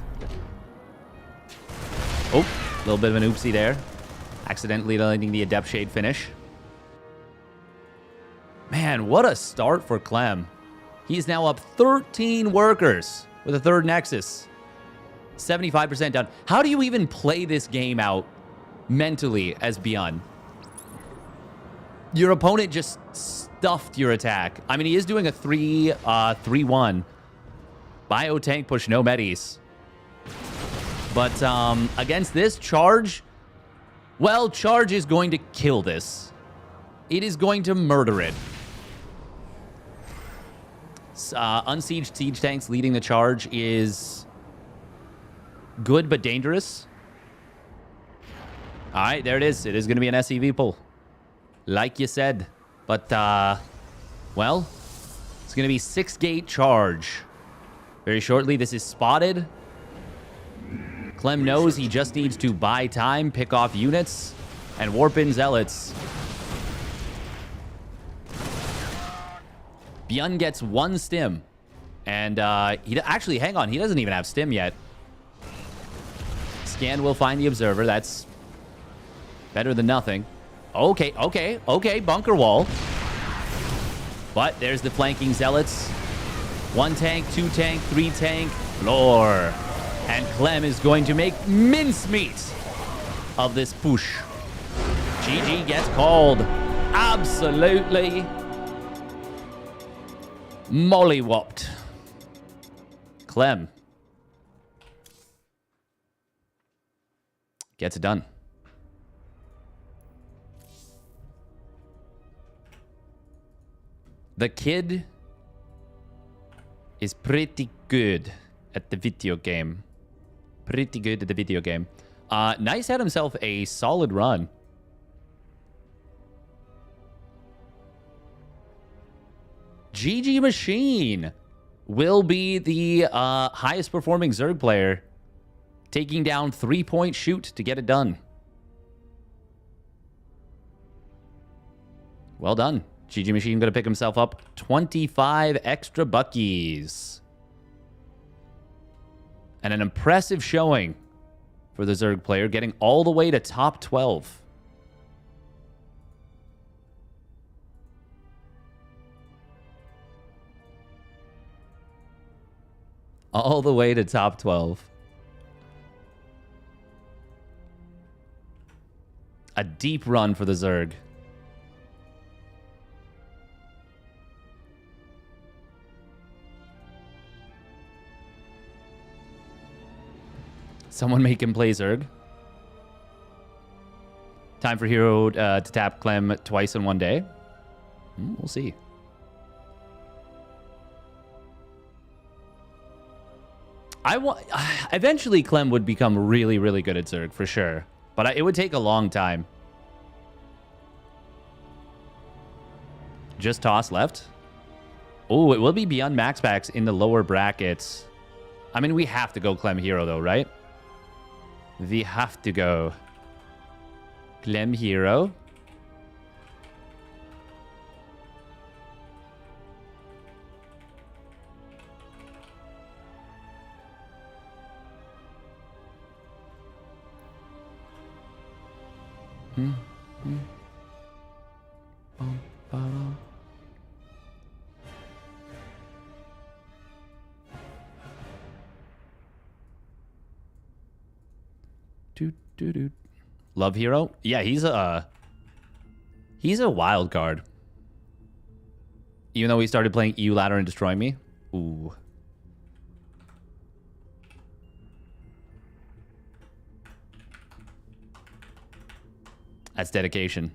Speaker 1: Oh, a little bit of an oopsie there. Accidentally letting the Adept Shade finish. Man, what a start for Clem. He's now up 13 workers with a third Nexus. 75% done. How do you even play this game out mentally as Beyond? Your opponent just stuffed your attack. I mean, he is doing a 3-1. Bio tank push, no medis. But against this, Charge... Well, Charge is going to kill this. It is going to murder it. Unsieged siege tanks leading the charge is good but dangerous. All right, there it is. It is going to be an SEV pull, like you said. But, well, it's going to be 6-gate charge. Very shortly, this is spotted. Clem knows he just needs to buy time, pick off units, and warp in zealots. Byun gets 1 stim. And he actually, hang on, he doesn't even have stim yet. Scan will find the observer. That's better than nothing. Okay, bunker wall. But there's the flanking zealots. 1 tank, 2 tank, 3 tank, floor. And Clem is going to make mincemeat of this push. GG gets called. Absolutely mollywopped. Clem gets it done. The kid is pretty good at the video game. Nice had himself a solid run. GG Machine will be the highest performing Zerg player, taking down 3-point shoot to get it done. Well done. GG Machine going to pick himself up 25 extra buckies. And an impressive showing for the Zerg player, getting all the way to top 12. All the way to top 12. A deep run for the Zerg. Someone make him play Zerg. Time for Hero to tap Clem twice in one day. We'll see. Eventually, Clem would become really, really good at Zerg, for sure. But it would take a long time. Just toss left. Oh, it will be beyond max packs in the lower brackets. I mean, we have to go Clem Hero, though, right? We have to go Clem Hero. Love Hero? Yeah, he's a wild card. Even though he started playing EU Ladder and Destroy Me. Ooh. That's dedication.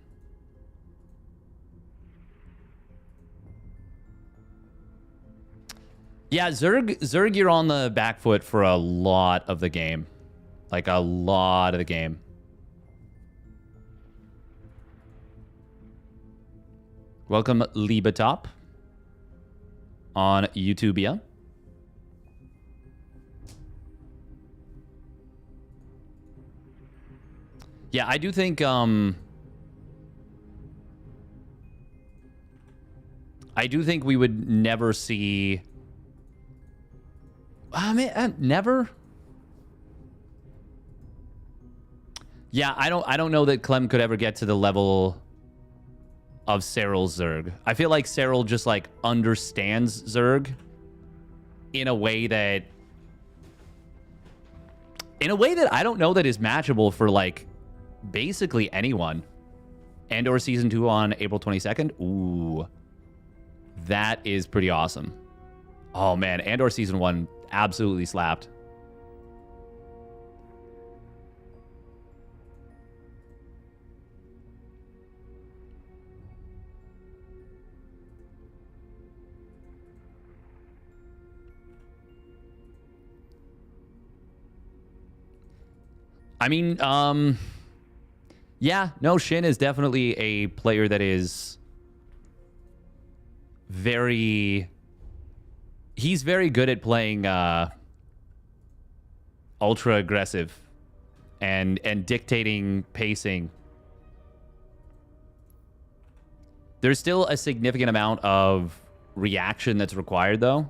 Speaker 1: Yeah, Zerg, you're on the back foot for a lot of the game. Like, a lot of the game. Welcome, Libatop, on YouTubia. Yeah, I do think, we would never see... I mean, never? Yeah, I don't know that Clem could ever get to the level of Cyril's Zerg. I feel like Cyril just, like, understands Zerg in a way that... I don't know that is matchable for, like, basically anyone. Andor Season 2 on April 22nd? Ooh. That is pretty awesome. Oh, man. Andor Season 1 absolutely slapped. I mean, yeah, no, Shin is definitely a player that is very... He's very good at playing ultra aggressive and dictating pacing. There's still a significant amount of reaction that's required, though.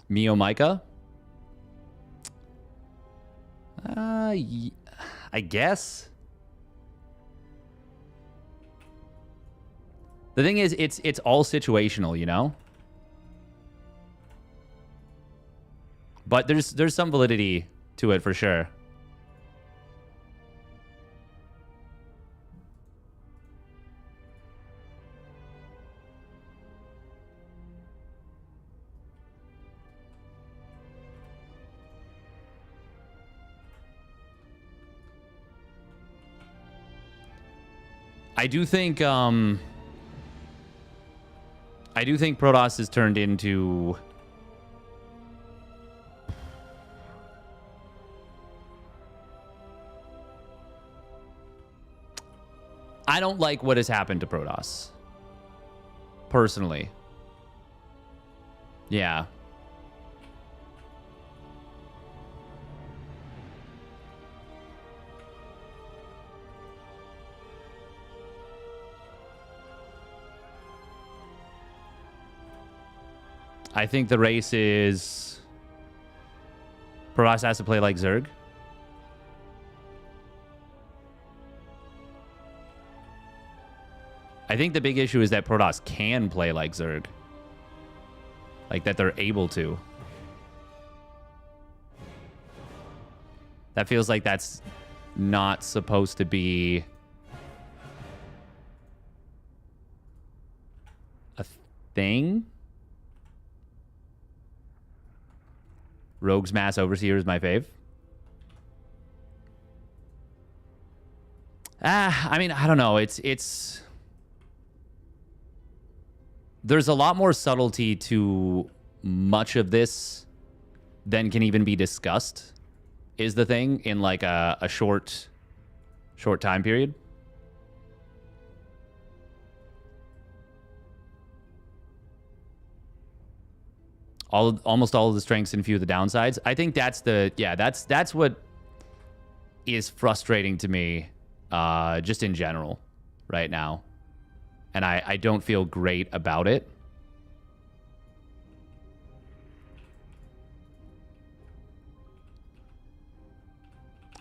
Speaker 1: Mio Micah? I guess. The thing is, it's all situational, you know? But there's some validity to it for sure. I do think Protoss has turned into I don't like what has happened to Protoss. Personally. Yeah. I think the race is... Protoss has to play like Zerg. I think the big issue is that Protoss can play like Zerg. Like, that they're able to. That feels like that's not supposed to be a thing. Rogue's Mass Overseer is my fave. I mean, I don't know. It's... There's a lot more subtlety to much of this than can even be discussed, is the thing, in like a short time period. Almost all of the strengths and few of the downsides. I think that's that's what is frustrating to me, just in general, right now. And I don't feel great about it.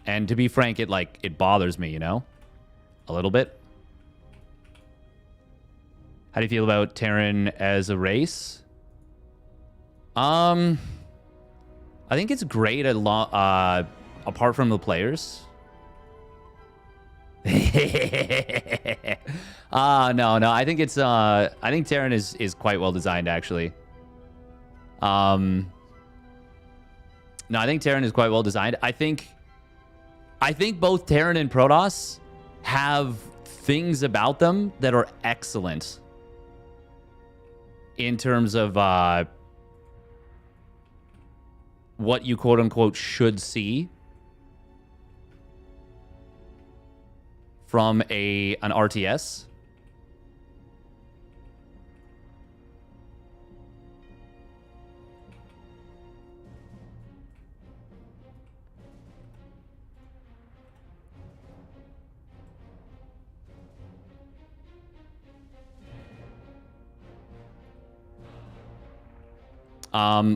Speaker 1: And to be frank, it bothers me, you know? A little bit. How do you feel about Terran as a race? I think it's great apart from the players. No. I think it's I think Terran is quite well designed actually. No, I think Terran is quite well designed. I think both Terran and Protoss have things about them that are excellent in terms of what you quote unquote should see from an RTS.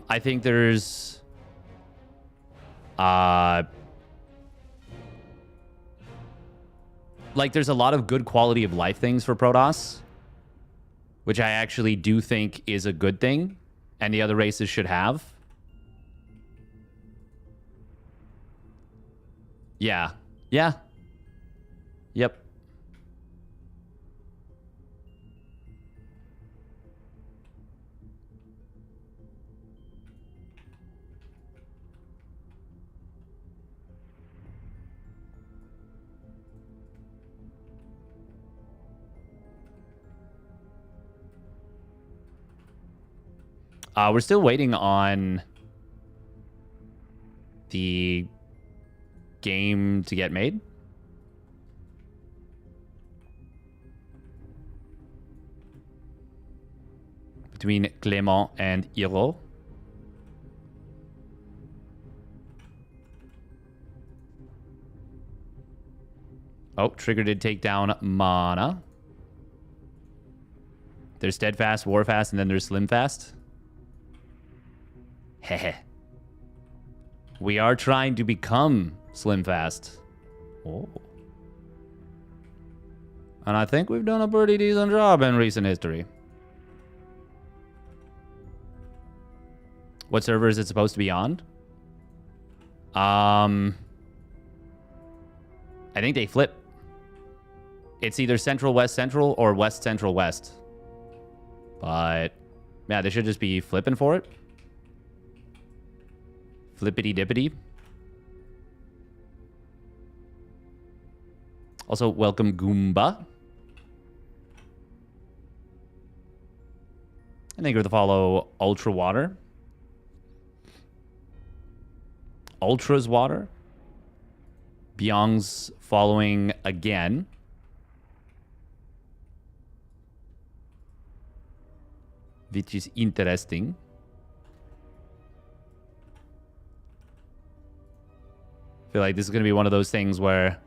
Speaker 1: I think there's like there's a lot of good quality of life things for Protoss, which I actually do think is a good thing, and the other races should have. Yeah. Yep. We're still waiting on the game to get made. Between Clement and Hiro. Oh, Trigger did take down Mana. There's Steadfast, Warfast, and then there's Slimfast. Heh. We are trying to become Slimfast. Oh. And I think we've done a pretty decent job in recent history. What server is it supposed to be on? I think they flip. It's either Central West Central or West Central West. But yeah, they should just be flipping for it. Flippity dippity. Also, welcome Goomba. And thank you for the follow, Ultra Water. Ultra's Water. Byong's following again. Which is interesting. I feel like this is going to be one of those things where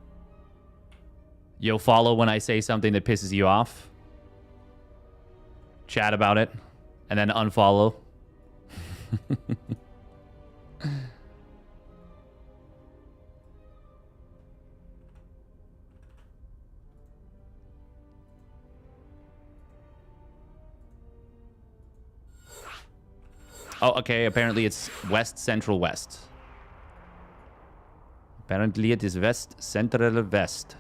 Speaker 1: you'll follow when I say something that pisses you off. Chat about it. And then unfollow. Oh, okay. Apparently it's West Central West. Apparently it is West Central West.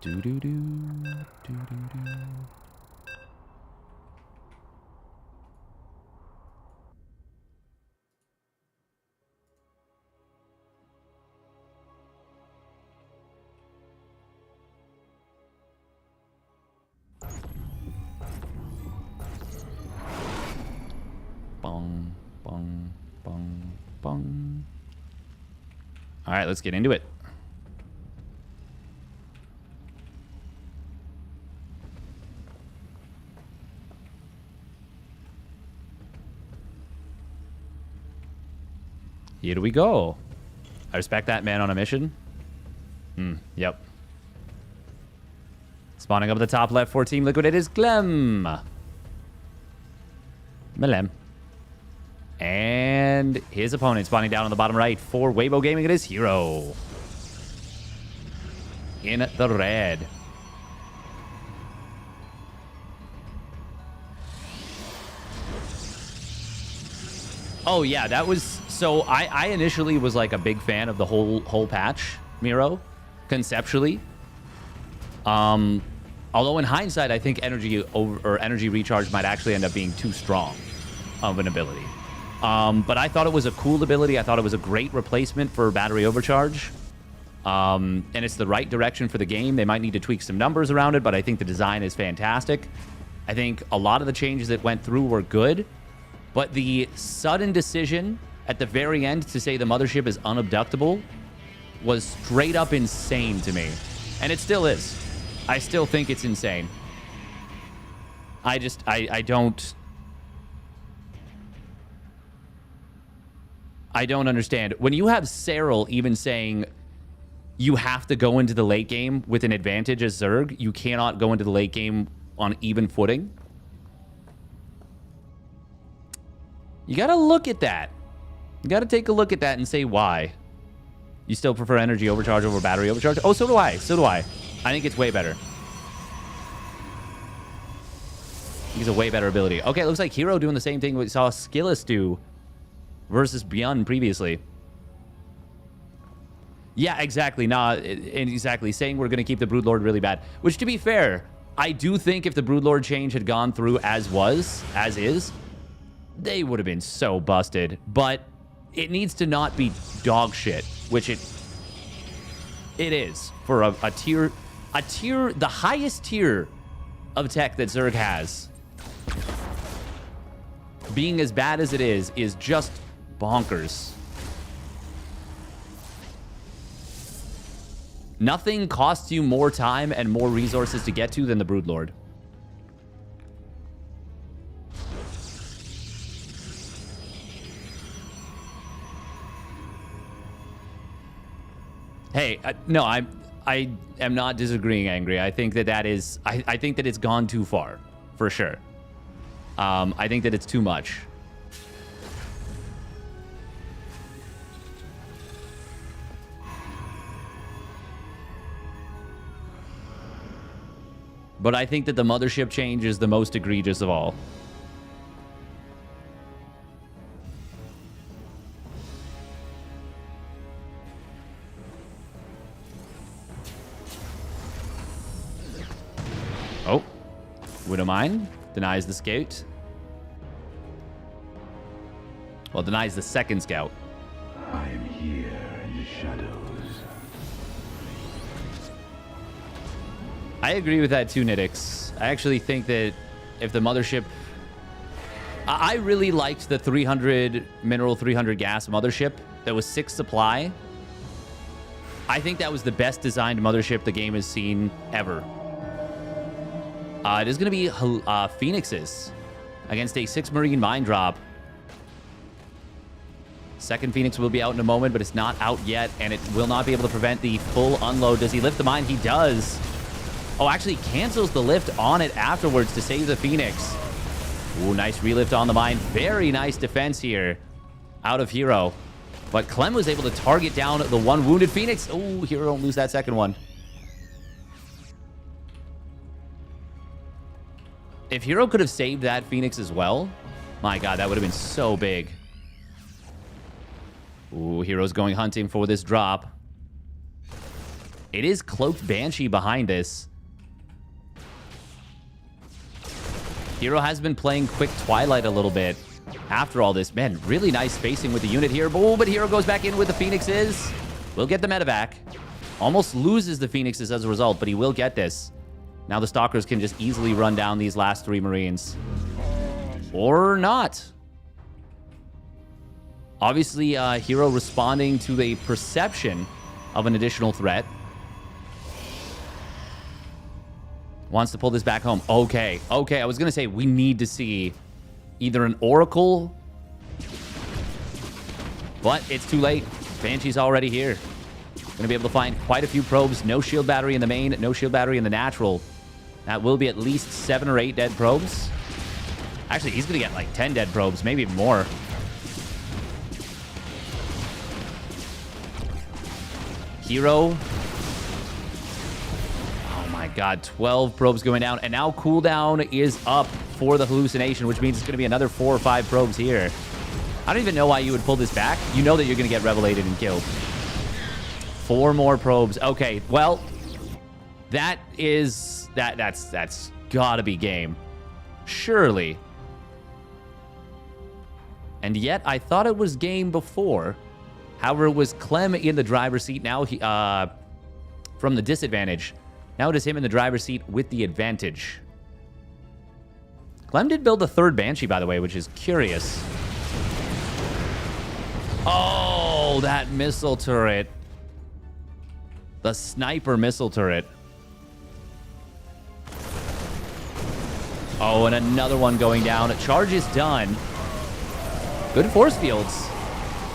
Speaker 1: Do do do do do do. Bong, bong, bong, bong. All right, let's get into it. Here we go. I respect that man on a mission. Yep. Spawning up at the top left for Team Liquid, it is Clem. Melem. And his opponent spawning down on the bottom right for Weibo Gaming, it is Hero. In the red. Oh, yeah, that was... So I initially was, like, a big fan of the whole patch, Miro, conceptually. Although in hindsight, I think energy recharge might actually end up being too strong of an ability. But I thought it was a cool ability. I thought it was a great replacement for battery overcharge. And it's the right direction for the game. They might need to tweak some numbers around it, but I think the design is fantastic. I think a lot of the changes that went through were good, but the sudden decision at the very end to say the mothership is unabductable was straight up insane to me. And it still is. I still think it's insane. I don't understand. When you have Cyril even saying you have to go into the late game with an advantage as Zerg, you cannot go into the late game on even footing. You got to look at that. You got to take a look at that and say why. You still prefer energy overcharge over battery overcharge? Oh, so do I. So do I. I think it's way better. He's a way better ability. Okay, it looks like Hero doing the same thing we saw Skillus do versus Beyond previously. Yeah, exactly. Nah, exactly. Saying we're going to keep the Broodlord really bad. Which, to be fair, I do think if the Broodlord change had gone through as is, they would have been so busted. But it needs to not be dog shit, which it is for a tier, the highest tier of tech that Zerg has. Being as bad as it is just bonkers. Nothing costs you more time and more resources to get to than the Broodlord. Hey, no, I am not disagreeing, Angry. I think that is... I think that it's gone too far, for sure. I think that it's too much. But I think that the mothership change is the most egregious of all. Oh. Widowmine denies the scout. Well, denies the second scout.
Speaker 3: I am here in the shadows.
Speaker 1: I agree with that too, Nidix. I actually think that if the mothership... I really liked the 300 mineral, 300 gas mothership that was 6 supply. I think that was the best designed mothership the game has seen ever. It is going to be Phoenixes against a 6 Marine Mine Drop. Second Phoenix will be out in a moment, but it's not out yet, and it will not be able to prevent the full unload. Does he lift the mine? He does. Oh, actually cancels the lift on it afterwards to save the Phoenix. Ooh, nice relift on the mine. Very nice defense here out of Hero. But Clem was able to target down the one wounded Phoenix. Ooh, Hero don't lose that second one. If Hero could have saved that Phoenix as well, my God, that would have been so big. Ooh, Hero's going hunting for this drop. It is Cloaked Banshee behind this. Hero has been playing Quick Twilight a little bit after all this. Man, really nice spacing with the unit here. Oh, but Hero goes back in with the Phoenixes. Will get the medevac. Almost loses the Phoenixes as a result, but he will get this. Now the Stalkers can just easily run down these last 3 Marines. Or not. Obviously, Hero responding to the perception of an additional threat. Wants to pull this back home. Okay. Okay, I was going to say we need to see either an Oracle. But it's too late. Banshee's already here. Going to be able to find quite a few probes. No shield battery in the main. No shield battery in the natural. That will be at least 7 or 8 dead probes. Actually, he's going to get like 10 dead probes. Maybe even more. Hero. Oh my God, 12 probes going down. And now cooldown is up for the hallucination, which means it's going to be another 4 or 5 probes here. I don't even know why you would pull this back. You know that you're going to get revelated and killed. 4 more probes. Okay, well, that is... That's gotta be game. Surely. And yet, I thought it was game before. However, it was Clem in the driver's seat. Now, he, from the disadvantage. Now it is him in the driver's seat with the advantage. Clem did build a 3rd Banshee, by the way, which is curious. Oh, that missile turret. The sniper missile turret. Oh, and another one going down. A charge is done. Good force fields.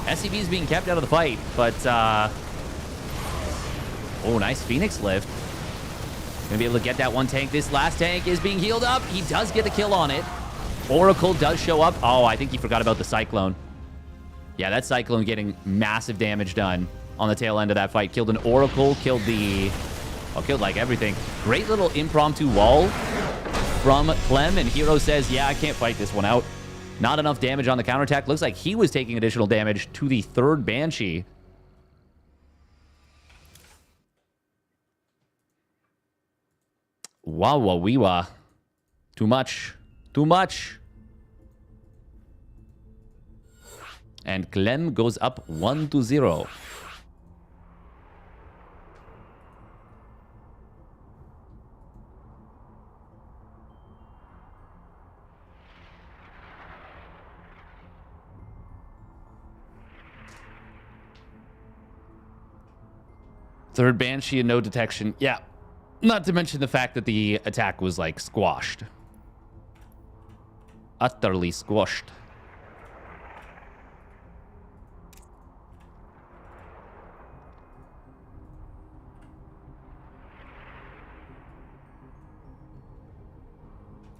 Speaker 1: SCV is being kept out of the fight, but... Oh, nice Phoenix lift. Gonna be able to get that one tank. This last tank is being healed up. He does get the kill on it. Oracle does show up. Oh, I think he forgot about the Cyclone. Yeah, that Cyclone getting massive damage done on the tail end of that fight. Killed an Oracle, killed the... Oh, killed like everything. Great little impromptu wall from Clem, and Hero says, yeah, I can't fight this one out. Not enough damage on the counterattack. Looks like he was taking additional damage to the 3rd Banshee. Wow, wow, wee, wah. Too much. Too much. And Clem goes up 1-0. Third Banshee and no detection. Yeah. Not to mention the fact that the attack was, like, squashed. Utterly squashed.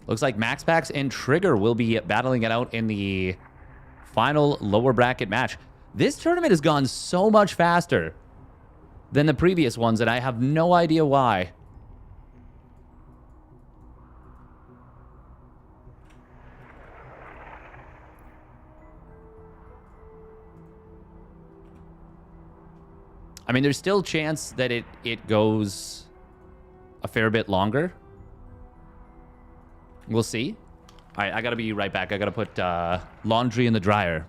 Speaker 1: Looks like Max Pax and Trigger will be battling it out in the final lower bracket match. This tournament has gone so much faster than the previous ones, and I have no idea why. I mean, there's still a chance that it goes a fair bit longer. We'll see. All right, I gotta be right back. I gotta put laundry in the dryer.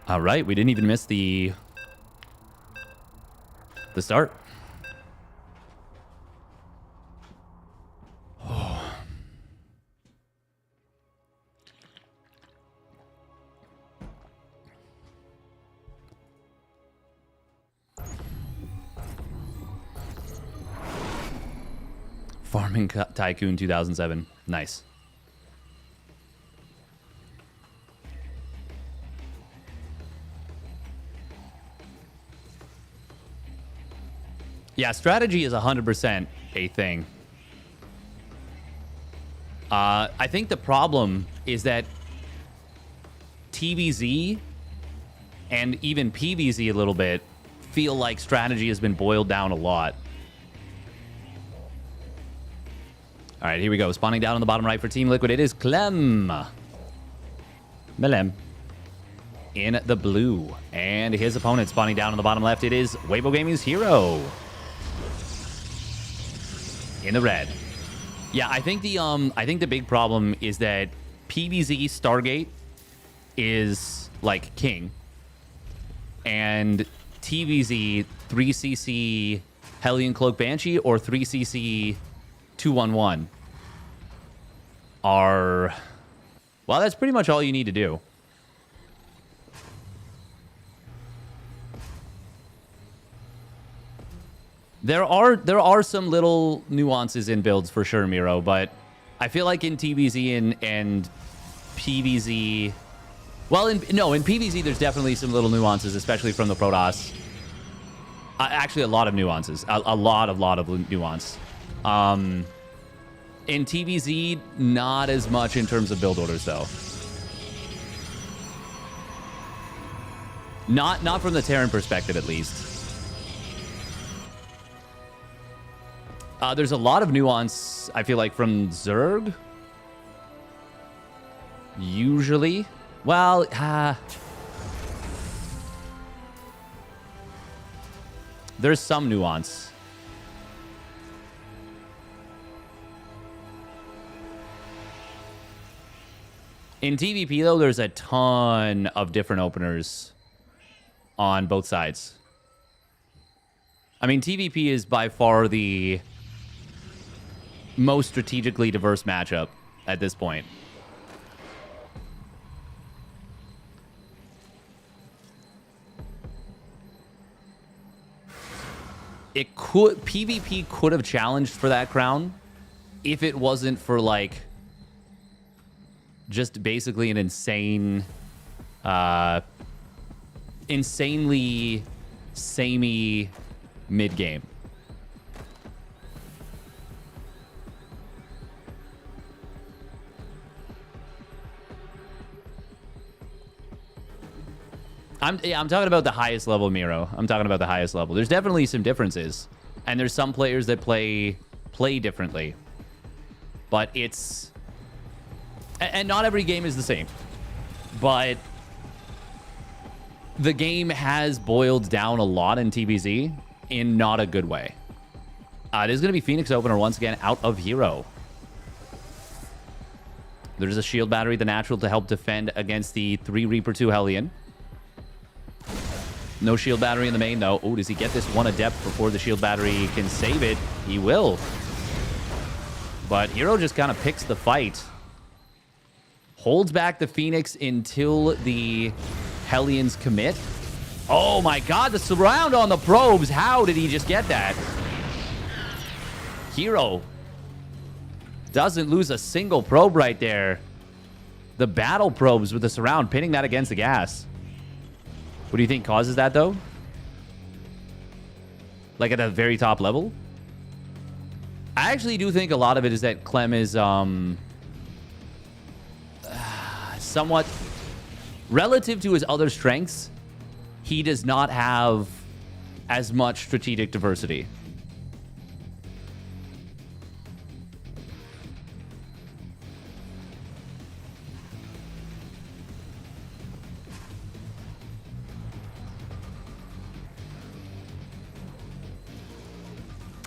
Speaker 1: All right, we didn't even miss the start. Oh. Farming Tycoon 2007. Nice. Yeah, strategy is 100% a thing. I think the problem is that TVZ and even PVZ a little bit feel like strategy has been boiled down a lot. All right, here we go. Spawning down on the bottom right for Team Liquid. It is Clem. Melem. In the blue. And his opponent spawning down on the bottom left. It is Weibo Gaming's Hero. In the red. Yeah, I think the big problem is that PVZ Stargate is like king, and TVZ 3CC Hellion Cloak Banshee or 3cc 211 are... Well, that's pretty much all you need to do. There are some little nuances in builds for sure, Miro, but I feel like in TBZ and PVZ... Well, in PVZ, there's definitely some little nuances, especially from the Protoss. Actually, a lot of nuances. A lot of nuance. In TBZ, not as much in terms of build orders, though. Not from the Terran perspective, at least. There's a lot of nuance, I feel like, from Zerg. Usually. Well, there's some nuance. In TVP, though, there's a ton of different openers on both sides. I mean, TVP is by far the most strategically diverse matchup at this point. PvP could have challenged for that crown if it wasn't for, like, just basically an insanely samey mid-game. I'm talking about the highest level, Miro. I'm talking about the highest level. There's definitely some differences. And there's some players that play differently. But it's... And not every game is the same. But the game has boiled down a lot in TBZ in not a good way. It is going to be Phoenix opener once again out of Hero. There's a shield battery, the natural, to help defend against the 3 Reaper 2 Hellion. No shield battery in the main, though. Oh, does he get this one adept before the shield battery can save it? He will. But Hero just kind of picks the fight. Holds back the Phoenix until the Hellions commit. Oh my god, the surround on the probes. How did he just get that? Hero doesn't lose a single probe right there. The battle probes with the surround, pinning that against the gas. What do you think causes that, though? Like at the very top level? I actually do think a lot of it is that Clem is somewhat... Relative to his other strengths, he does not have as much strategic diversity.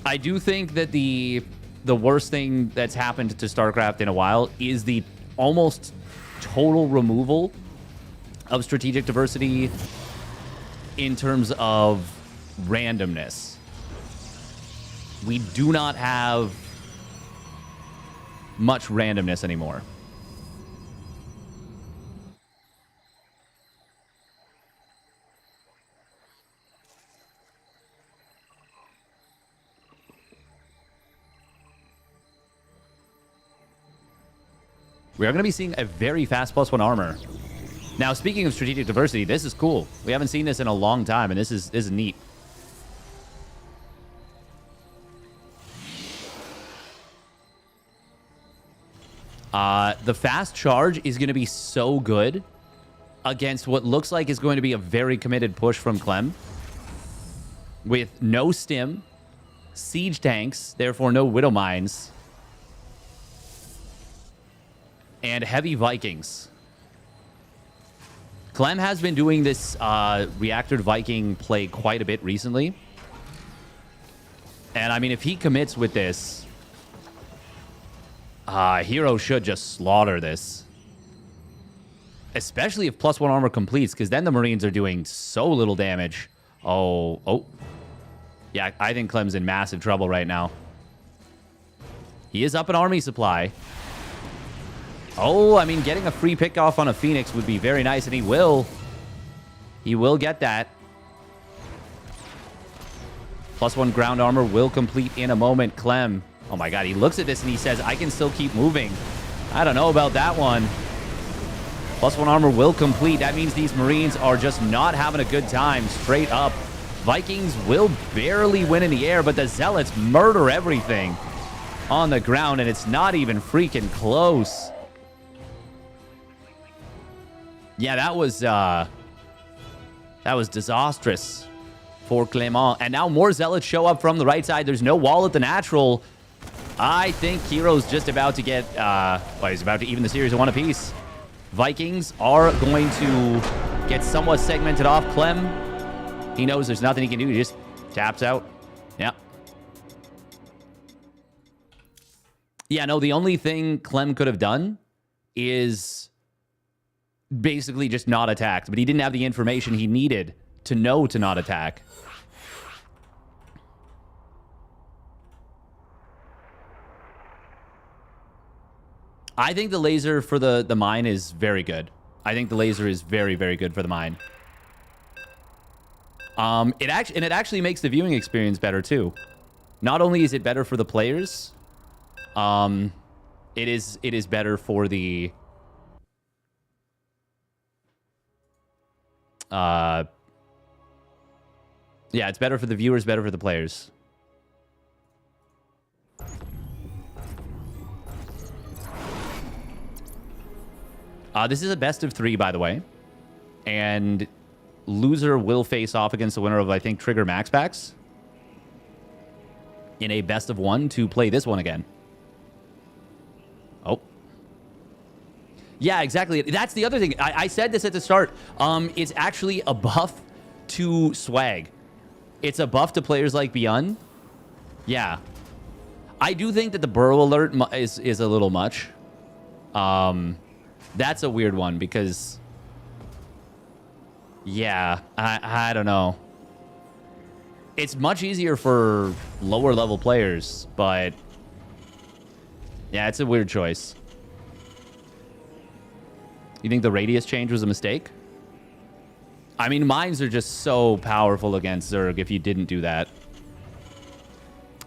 Speaker 1: I do think that the worst thing that's happened to StarCraft in a while is the almost total removal of strategic diversity in terms of randomness. We do not have much randomness anymore. We are going to be seeing a very fast +1 armor. Now, speaking of strategic diversity, this is cool. We haven't seen this in a long time, and this is neat. The fast charge is going to be so good against what looks like is going to be a very committed push from Clem. With no stim, siege tanks, therefore no Widow Mines, and heavy Vikings. Clem has been doing this reactored Viking play quite a bit recently. And I mean, if he commits with this, Hero should just slaughter this. Especially if +1 armor completes, because then the Marines are doing so little damage. Oh. Yeah, I think Clem's in massive trouble right now. He is up an army supply. Oh, I mean, getting a free pick off on a Phoenix would be very nice, and he will. He will get that. +1 ground armor will complete in a moment. Clem. Oh my god, he looks at this and he says, I can still keep moving. I don't know about that one. +1 armor will complete. That means these Marines are just not having a good time straight up. Vikings will barely win in the air, but the Zealots murder everything on the ground, and it's not even freaking close. Yeah, that was disastrous for Clement. And now more Zealots show up from the right side. There's no wall at the natural. I think Hero's just about to get, well, he's about to even the series of 1 apiece. Vikings are going to get somewhat segmented off. Clem, he knows there's nothing he can do. He just taps out. Yeah. Yeah, no, the only thing Clem could have done is basically just not attacked, but he didn't have the information he needed to know to not attack. I think the laser for the mine is very good. I think the laser is very, very good for the mine. It actually makes the viewing experience better too. Not only is it better for the players, it is better for the yeah, it's better for the viewers, better for the players. This is a best of 3, by the way. And loser will face off against the winner of, I think, Trigger Max Packs in a best of 1 to play this one again. Oh. Yeah, exactly. That's the other thing. I said this at the start. It's actually a buff to swag. It's a buff to players like Beyond. Yeah. I do think that the Burrow alert is a little much. That's a weird one because, yeah, I don't know. It's much easier for lower level players, but yeah, it's a weird choice. You think the radius change was a mistake? I mean, mines are just so powerful against Zerg if you didn't do that.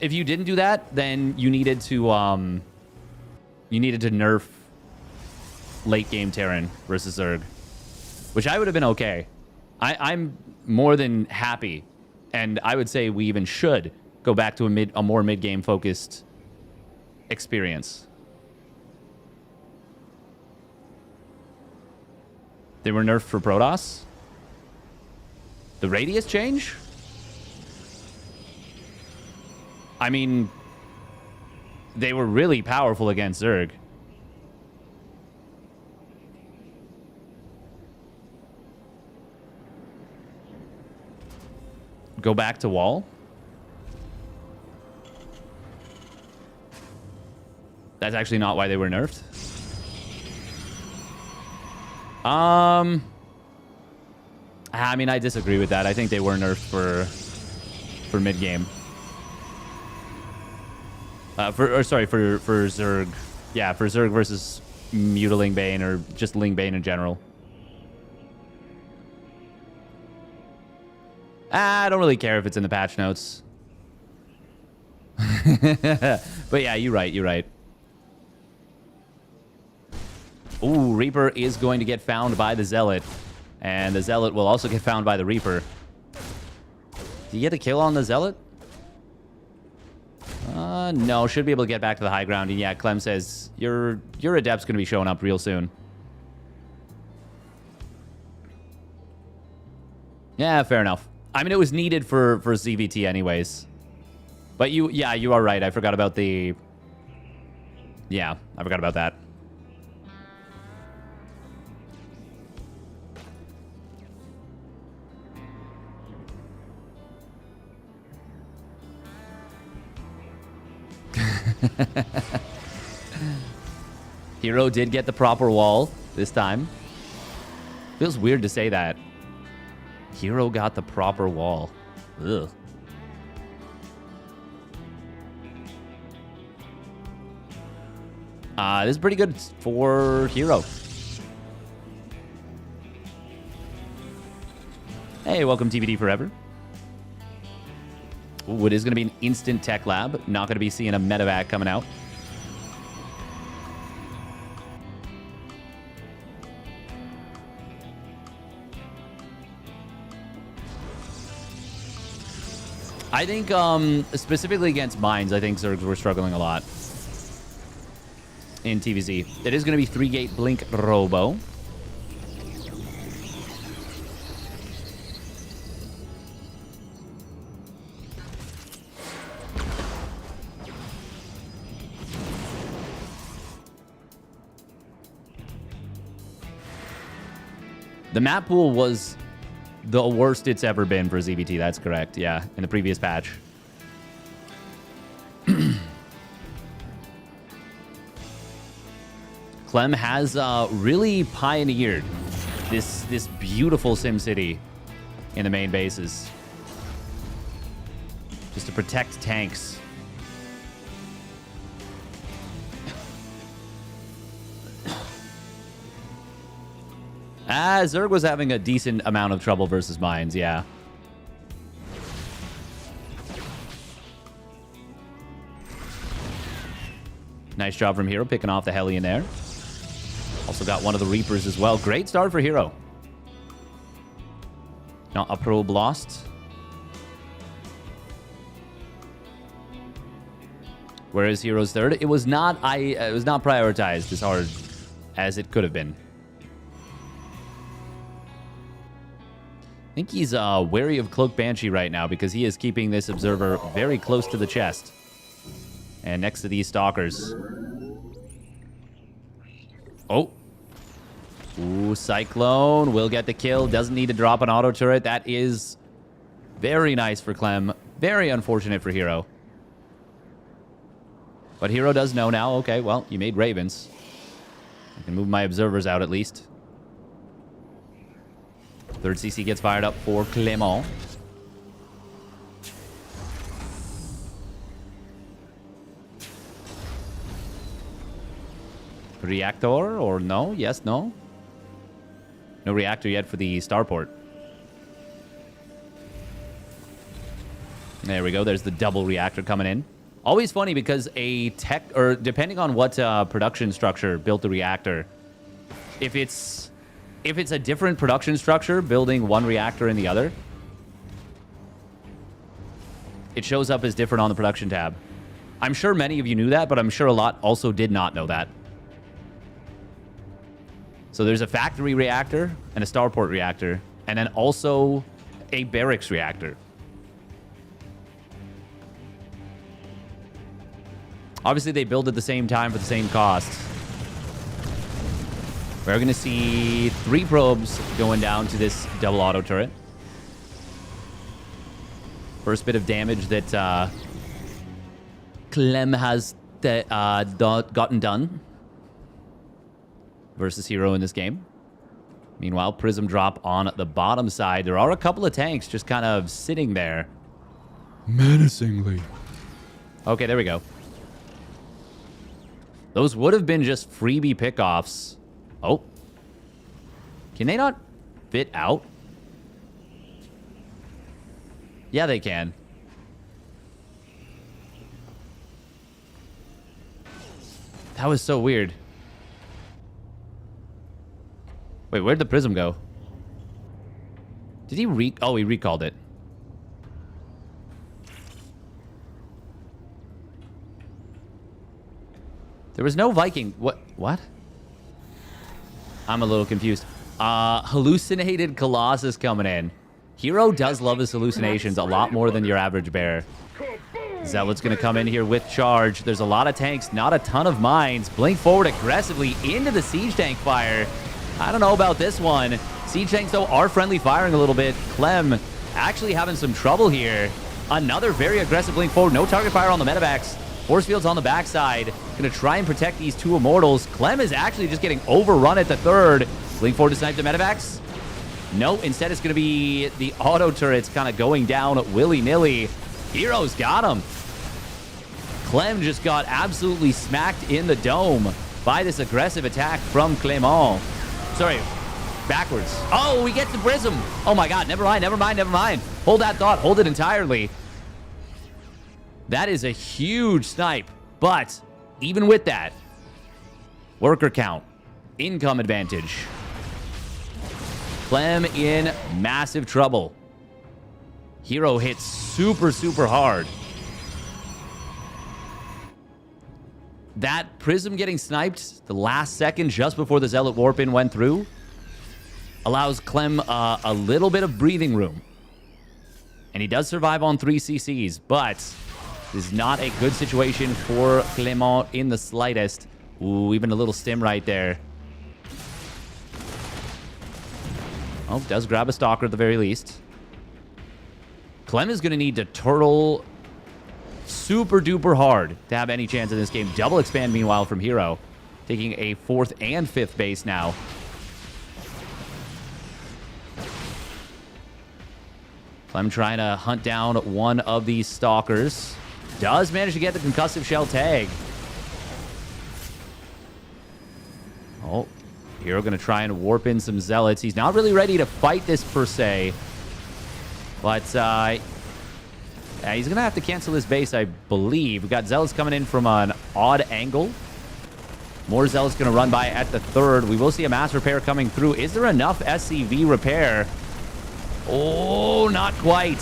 Speaker 1: If you didn't do that, then you needed to nerf late game Terran versus Zerg, which I would have been okay. I'm more than happy, and I would say we even should go back to a more mid game focused experience. They were nerfed for Protoss. The radius change? I mean, they were really powerful against Zerg. Go back to wall. That's actually not why they were nerfed. I mean, I disagree with that. I think they were nerfed for mid game. For Zerg. Yeah, for Zerg versus Mutiling Bane or just Ling Bane in general. I don't really care if it's in the patch notes. But yeah, you're right. You're right. Ooh, Reaper is going to get found by the Zealot. And the Zealot will also get found by the Reaper. Did you get a kill on the Zealot? No, should be able to get back to the high ground. And yeah, Clem says, your Adept's going to be showing up real soon. Yeah, fair enough. I mean, it was needed for ZVT anyways. But yeah, you are right. I forgot about the... Yeah, I forgot about that. Hero did get the proper wall this time. Feels weird to say that. Hero got the proper wall. Ugh. This is pretty good for Hero. Hey, welcome TBD Forever. Ooh, it is going to be an instant tech lab. Not going to be seeing a medevac coming out. I think, specifically against mines, I think Zergs were struggling a lot in TVZ. It is going to be 3-gate Blink Robo. The map pool was the worst it's ever been for ZBT. That's correct. Yeah, in the previous patch. Clem has really pioneered this beautiful SimCity in the main bases. Just to protect tanks. Zerg was having a decent amount of trouble versus mines, yeah. Nice job from Hero picking off the Hellion there. Also got one of the Reapers as well. Great start for Hero. Not a probe lost. Where is Hero's third? It was not prioritized as hard as it could have been. I think he's wary of Cloak Banshee right now because he is keeping this Observer very close to the chest. And next to these Stalkers. Oh. Ooh, Cyclone will get the kill. Doesn't need to drop an auto turret. That is very nice for Clem. Very unfortunate for Hero. But Hero does know now. Okay, well, you made Ravens. I can move my Observers out at least. Third CC gets fired up for Clement. Reactor or no? Yes, no? No reactor yet for the starport. There we go. There's the double reactor coming in. Always funny because a tech, or depending on what production structure built the reactor, if it's a different production structure building one reactor in the other, it shows up as different on the production tab. I'm sure many of you knew that, but I'm sure a lot also did not know that. So there's a factory reactor and a starport reactor, and then also a barracks reactor. Obviously, they build at the same time for the same cost. We're going to see 3 probes going down to this double auto turret. First bit of damage that Clem has gotten done versus Hero in this game. Meanwhile, Prism drop on the bottom side. There are a couple of tanks just kind of sitting there.
Speaker 4: Menacingly.
Speaker 1: Okay, there we go. Those would have been just freebie pickoffs. Oh. Can they not fit out? Yeah, they can. That was so weird. Wait, where'd the Prism go? Did he oh, he recalled it. There was no Viking. What? I'm a little confused. Hallucinated Colossus coming in. Hero does love his hallucinations a lot more than your average bear. Zealot's going to come in here with charge. There's a lot of tanks, not a ton of mines. Blink forward aggressively into the siege tank fire. I don't know about this one. Siege tanks, though, are friendly firing a little bit. Clem actually having some trouble here. Another very aggressive blink forward. No target fire on the medevacs. Force field's on the backside. Going to try and protect these 2 immortals. Clem is actually just getting overrun at the third. Blink forward to snipe the medevacs. No, instead it's going to be the auto turrets kind of going down willy-nilly. Hero's got him. Clem just got absolutely smacked in the dome by this aggressive attack from Clement. Sorry, backwards. Oh, we get the Prism. Oh my god, never mind. Hold that thought. Hold it entirely. That is a huge snipe. But even with that, worker count, income advantage. Clem in massive trouble. Hero hits super, super hard. That Prism getting sniped the last second just before the Zealot Warp-In went through allows Clem a little bit of breathing room. And he does survive on 3 CCs, but this is not a good situation for Clement in the slightest. Ooh, even a little stim right there. Oh, does grab a Stalker at the very least. Clem is going to need to turtle super duper hard to have any chance in this game. Double expand, meanwhile, from Hero. Taking a 4th and 5th base now. Clem trying to hunt down one of these Stalkers. Does manage to get the concussive shell tag. Oh, Hero going to try and warp in some Zealots. He's not really ready to fight this per se. But he's going to have to cancel his base, I believe. We've got Zealots coming in from an odd angle. More Zealots going to run by at the 3rd. We will see a mass repair coming through. Is there enough SCV repair? Oh, not quite.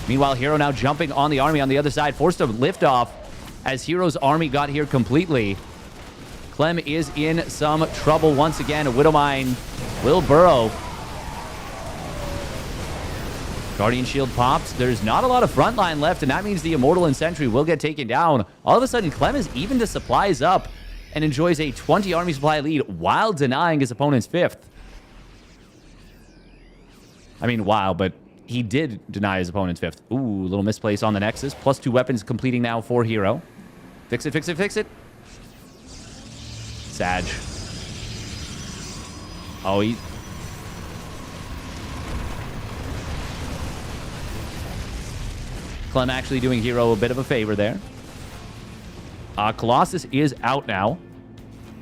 Speaker 1: Meanwhile, Hero now jumping on the army on the other side. Forced to lift off as Hero's army got here completely. Clem is in some trouble once again. Widowmine will burrow. Guardian Shield pops. There's not a lot of frontline left, and that means the Immortal and Sentry will get taken down. All of a sudden, Clem is even to supplies up and enjoys a 20 army supply lead while denying his opponent's 5th. I mean, wow, but he did deny his opponent's 5th. Ooh, little misplace on the Nexus. +2 weapons completing now for Hero. Fix it, fix it, fix it. Sag. Oh, he... Clem actually doing Hero a bit of a favor there. Colossus is out now.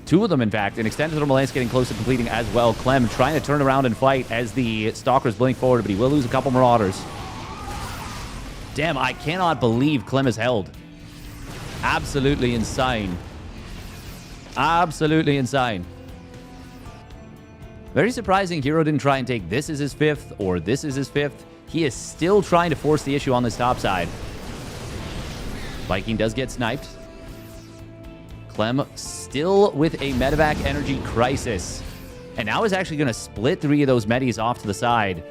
Speaker 1: 2 of them, in fact. An Extended Thermal Lance getting close to completing as well. Clem trying to turn around and fight as the Stalkers blink forward, but he will lose a couple Marauders. Damn, I cannot believe Clem is held. Absolutely insane. Absolutely insane. Very surprising Hero didn't try and take this as his 5th or this is his 5th. He is still trying to force the issue on this top side. Viking does get sniped. Clem still with a medevac energy crisis. And now is actually going to split 3 of those medis off to the side.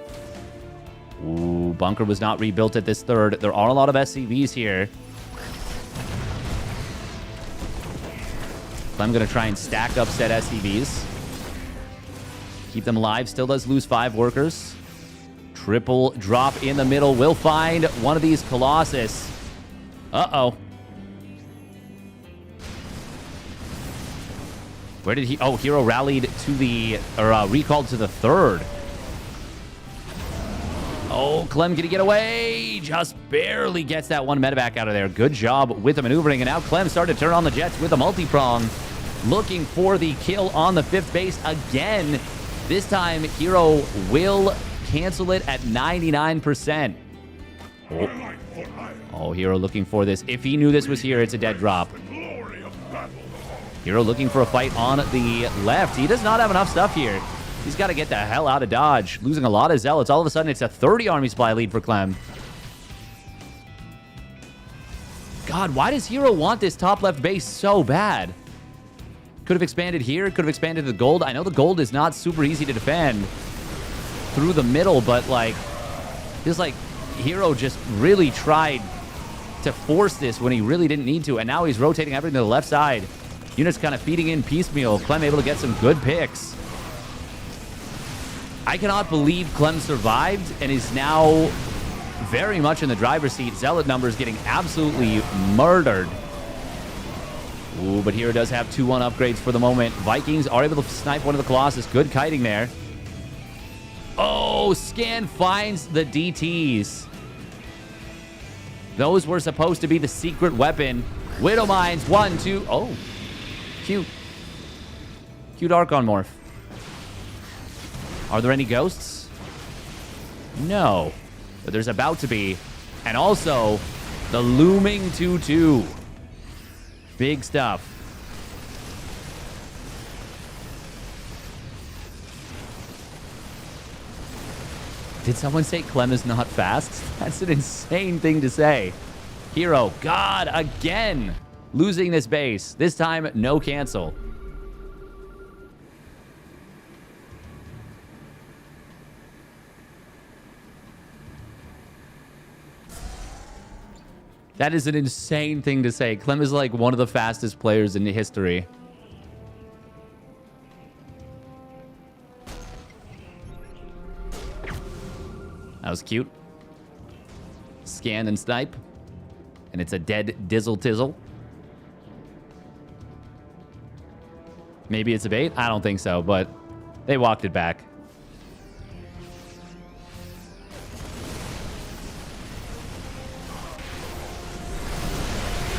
Speaker 1: Ooh, bunker was not rebuilt at this 3rd. There are a lot of SCVs here. Clem going to try and stack up said SCVs. Keep them alive. Still does lose 5 workers. Triple drop in the middle. Will find one of these Colossus. Uh-oh. Where did he... Oh, Hero rallied to the... Or recalled to the 3rd. Oh, Clem, can he get away? Just barely gets that 1 medevac out of there. Good job with the maneuvering. And now Clem started to turn on the jets with a multi-prong. Looking for the kill on the 5th base again. This time, Hero will cancel it at 99%. Oh, Hero looking for this. If he knew this was here, it's a dead drop. Hero looking for a fight on the left. He does not have enough stuff here. He's got to get the hell out of Dodge. Losing a lot of Zealots. All of a sudden, it's a 30 army supply lead for Clem. God, why does Hero want this top left base so bad? Could have expanded here. Could have expanded the gold. I know the gold is not super easy to defend through the middle, but like, feels like Hero just really tried to force this when he really didn't need to, and now he's rotating everything to the left side. Units kind of feeding in piecemeal. Clem able to get some good picks. I cannot believe Clem survived and is now very much in the driver's seat. Zealot numbers getting absolutely murdered. Ooh, but Hero does have 2-1 upgrades for the moment. Vikings are able to snipe one of the Colossus. Good kiting there. Oh, Scan finds the DTs. Those were supposed to be the secret weapon. Widow Mines, 1, 2. Oh, cute. Cute Archon morph. Are there any ghosts? No. But there's about to be. And also, the looming 2-2. Big stuff. Did someone say Clem is not fast? That's an insane thing to say. Hero, God, again, losing this base. This time, no cancel. That is an insane thing to say. Clem is like one of the fastest players in history. That was cute. Scan and snipe. And it's a dead Dizzle Tizzle. Maybe it's a bait? I don't think so, but they walked it back.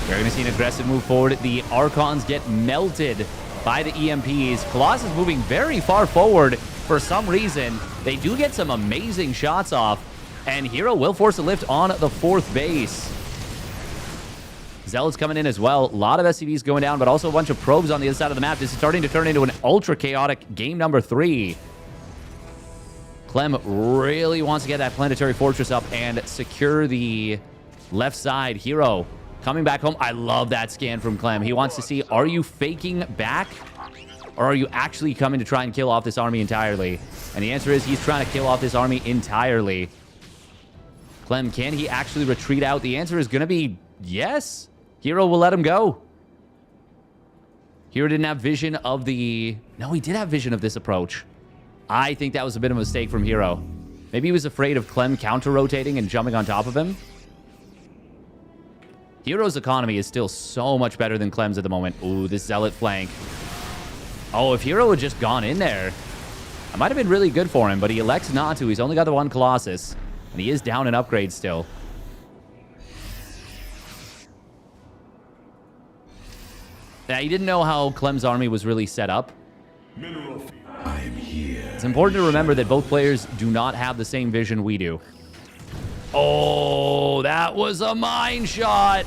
Speaker 1: We're going to see an aggressive move forward. The Archons get melted by the EMPs. Colossus moving very far forward for some reason. They do get some amazing shots off, and Hero will force a lift on the 4th base. Zealots coming in as well. A lot of SCVs going down, but also a bunch of probes on the other side of the map. This is starting to turn into an ultra-chaotic game number 3. Clem really wants to get that planetary fortress up and secure the left side. Hero coming back home. I love that scan from Clem. He wants to see, are you faking back? Or are you actually coming to try and kill off this army entirely? And the answer is he's trying to kill off this army entirely. Clem, can he actually retreat out? The answer is going to be yes. Hero will let him go. Hero didn't have vision of the... No, he did have vision of this approach. I think that was a bit of a mistake from Hero. Maybe he was afraid of Clem counter-rotating and jumping on top of him. Hero's economy is still so much better than Clem's at the moment. Ooh, this Zealot flank. Oh, if Hero had just gone in there, it might have been really good for him, but he elects not to. He's only got the 1 Colossus, and he is down in upgrades still. Yeah, he didn't know how Clem's army was really set up.
Speaker 3: I am here.
Speaker 1: It's important to remember that both players do not have the same vision we do. Oh, that was a mind shot.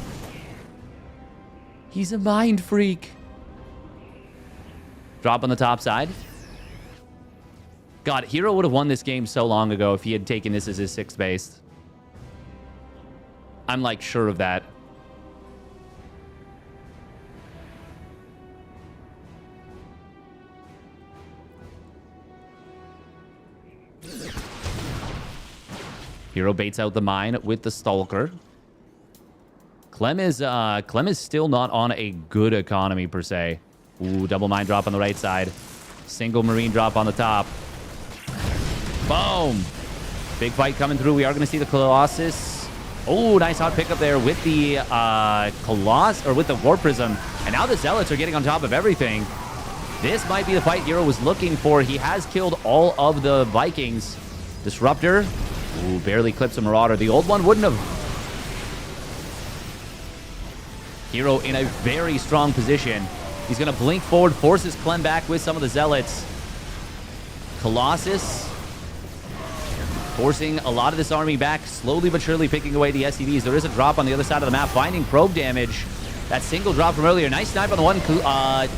Speaker 1: He's a mind freak. Drop on the top side. God, Hero would have won this game so long ago if he had taken this as his 6th base. I'm like sure of that. Hero baits out the mine with the Stalker. Clem is still not on a good economy per se. Ooh, double mine drop on the right side. Single marine drop on the top. Boom. Big fight coming through. We are going to see the Colossus. Oh, nice hot pickup there with the Colossus, or with the War Prism. And now the Zealots are getting on top of everything. This might be the fight Hero was looking for. He has killed all of the Vikings. Disruptor. Ooh, barely clips a Marauder. The old one wouldn't have. Hero in a very strong position. He's going to blink forward, forces Clem back with some of the Zealots. Colossus forcing a lot of this army back, slowly but surely picking away the SCVs. There is a drop on the other side of the map, finding probe damage. That single drop from earlier. Nice snipe on the one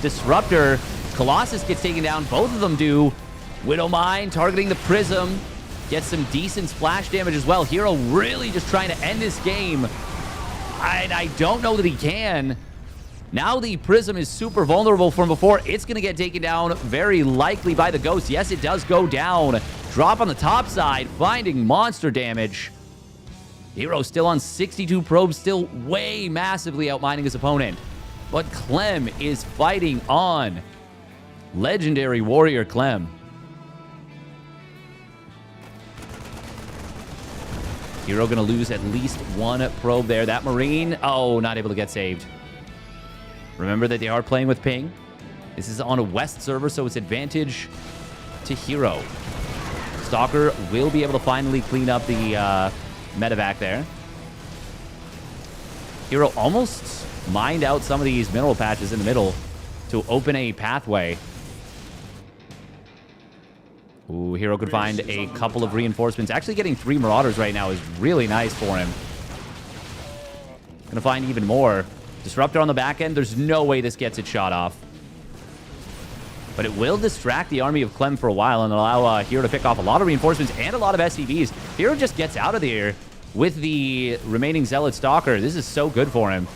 Speaker 1: Disruptor. Colossus gets taken down. Both of them do. Widow Mine targeting the Prism. Gets some decent splash damage as well. Hero really just trying to end this game. I don't know that he can. Now the Prism is super vulnerable from before. It's going to get taken down very likely by the Ghost. Yes, it does go down. Drop on the top side, finding monster damage. Hero still on 62 probes, still way massively outmining his opponent. But Clem is fighting on. Legendary warrior Clem. Hero going to lose at least 1 probe there. That Marine, oh, not able to get saved. Remember that they are playing with ping. This is on a West server, so it's advantage to Hero. Stalker will be able to finally clean up the medevac there. Hero almost mined out some of these mineral patches in the middle to open a pathway. Ooh, Hero could find a couple of reinforcements. Actually getting 3 Marauders right now is really nice for him. Gonna find even more. Disruptor on the back end. There's no way this gets it shot off. But it will distract the army of Clem for a while and allow Hero to pick off a lot of reinforcements and a lot of SCVs. Hero just gets out of there with the remaining Zealot Stalker. This is so good for him.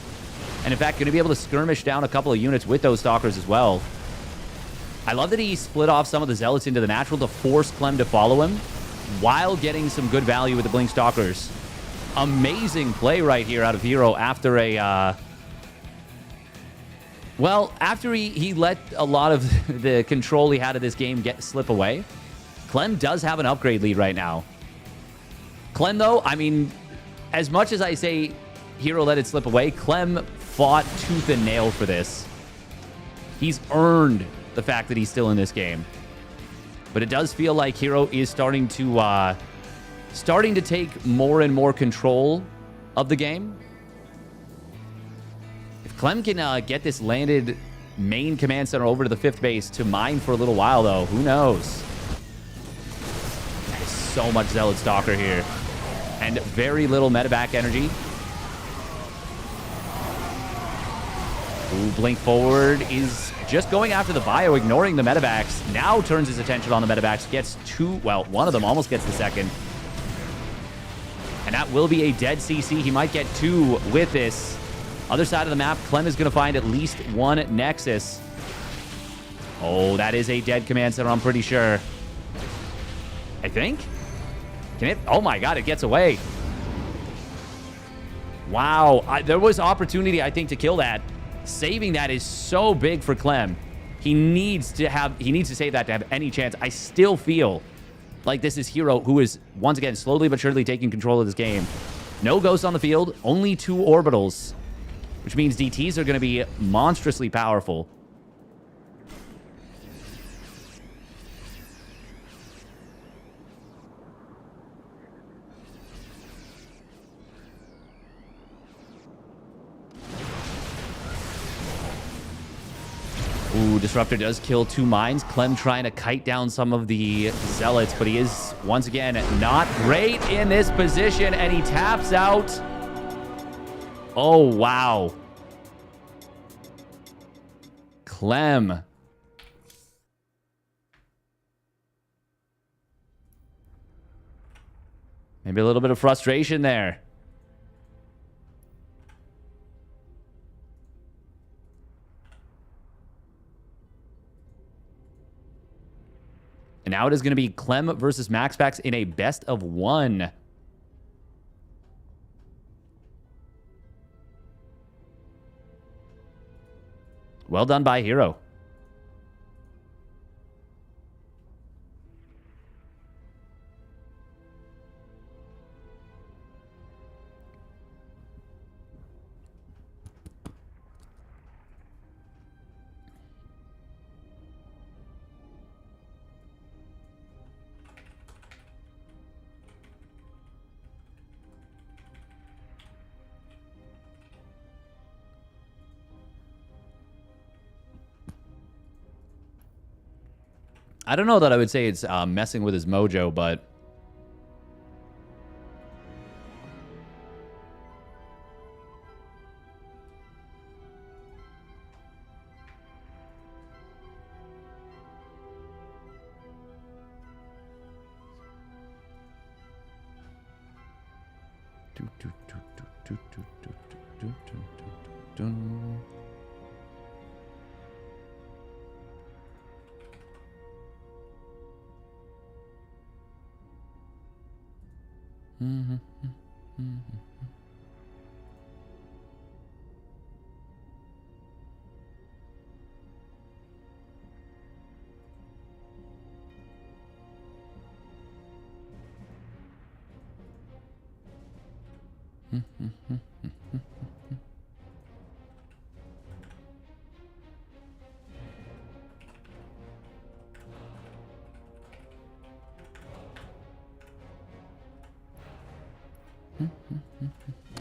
Speaker 1: And in fact, going to be able to skirmish down a couple of units with those Stalkers as well. I love that he split off some of the Zealots into the natural to force Clem to follow him while getting some good value with the Blink Stalkers. Amazing play right here out of Hero after a... Well, after he let a lot of the control he had of this game slip away, Clem does have an upgrade lead right now. Clem, though, I mean, as much as I say Hero let it slip away, Clem fought tooth and nail for this. He's earned the fact that he's still in this game. But it does feel like Hero is starting to take more and more control of the game. Clem can get this landed main command center over to the 5th base to mine for a little while, though. Who knows? There's so much Zealot Stalker here. And very little metaback energy. Ooh, Blink Forward is just going after the bio, ignoring the metabacks. Now turns his attention on the metabacks. Gets 2... Well, one of them almost gets the second. And that will be a dead CC. He might get 2 with this. Other side of the map, Clem is going to find at least 1 Nexus. Oh, that is a dead command center, I'm pretty sure. I think? Can it? Oh my god, it gets away. Wow. There was opportunity, I think, to kill that. Saving that is so big for Clem. He needs to save that to have any chance. I still feel like this is Hero who is, once again, slowly but surely taking control of this game. No ghosts on the field, only 2 orbitals. Which means DTs are going to be monstrously powerful. Ooh, Disruptor does kill 2 mines. Clem trying to kite down some of the Zealots, but he is, once again, not great in this position, and he taps out. Oh, wow. Clem. Maybe a little bit of frustration there. And now it is going to be Clem versus MaxPax in a best of 1. Well done by Hero. I don't know that I would say it's messing with his mojo, but...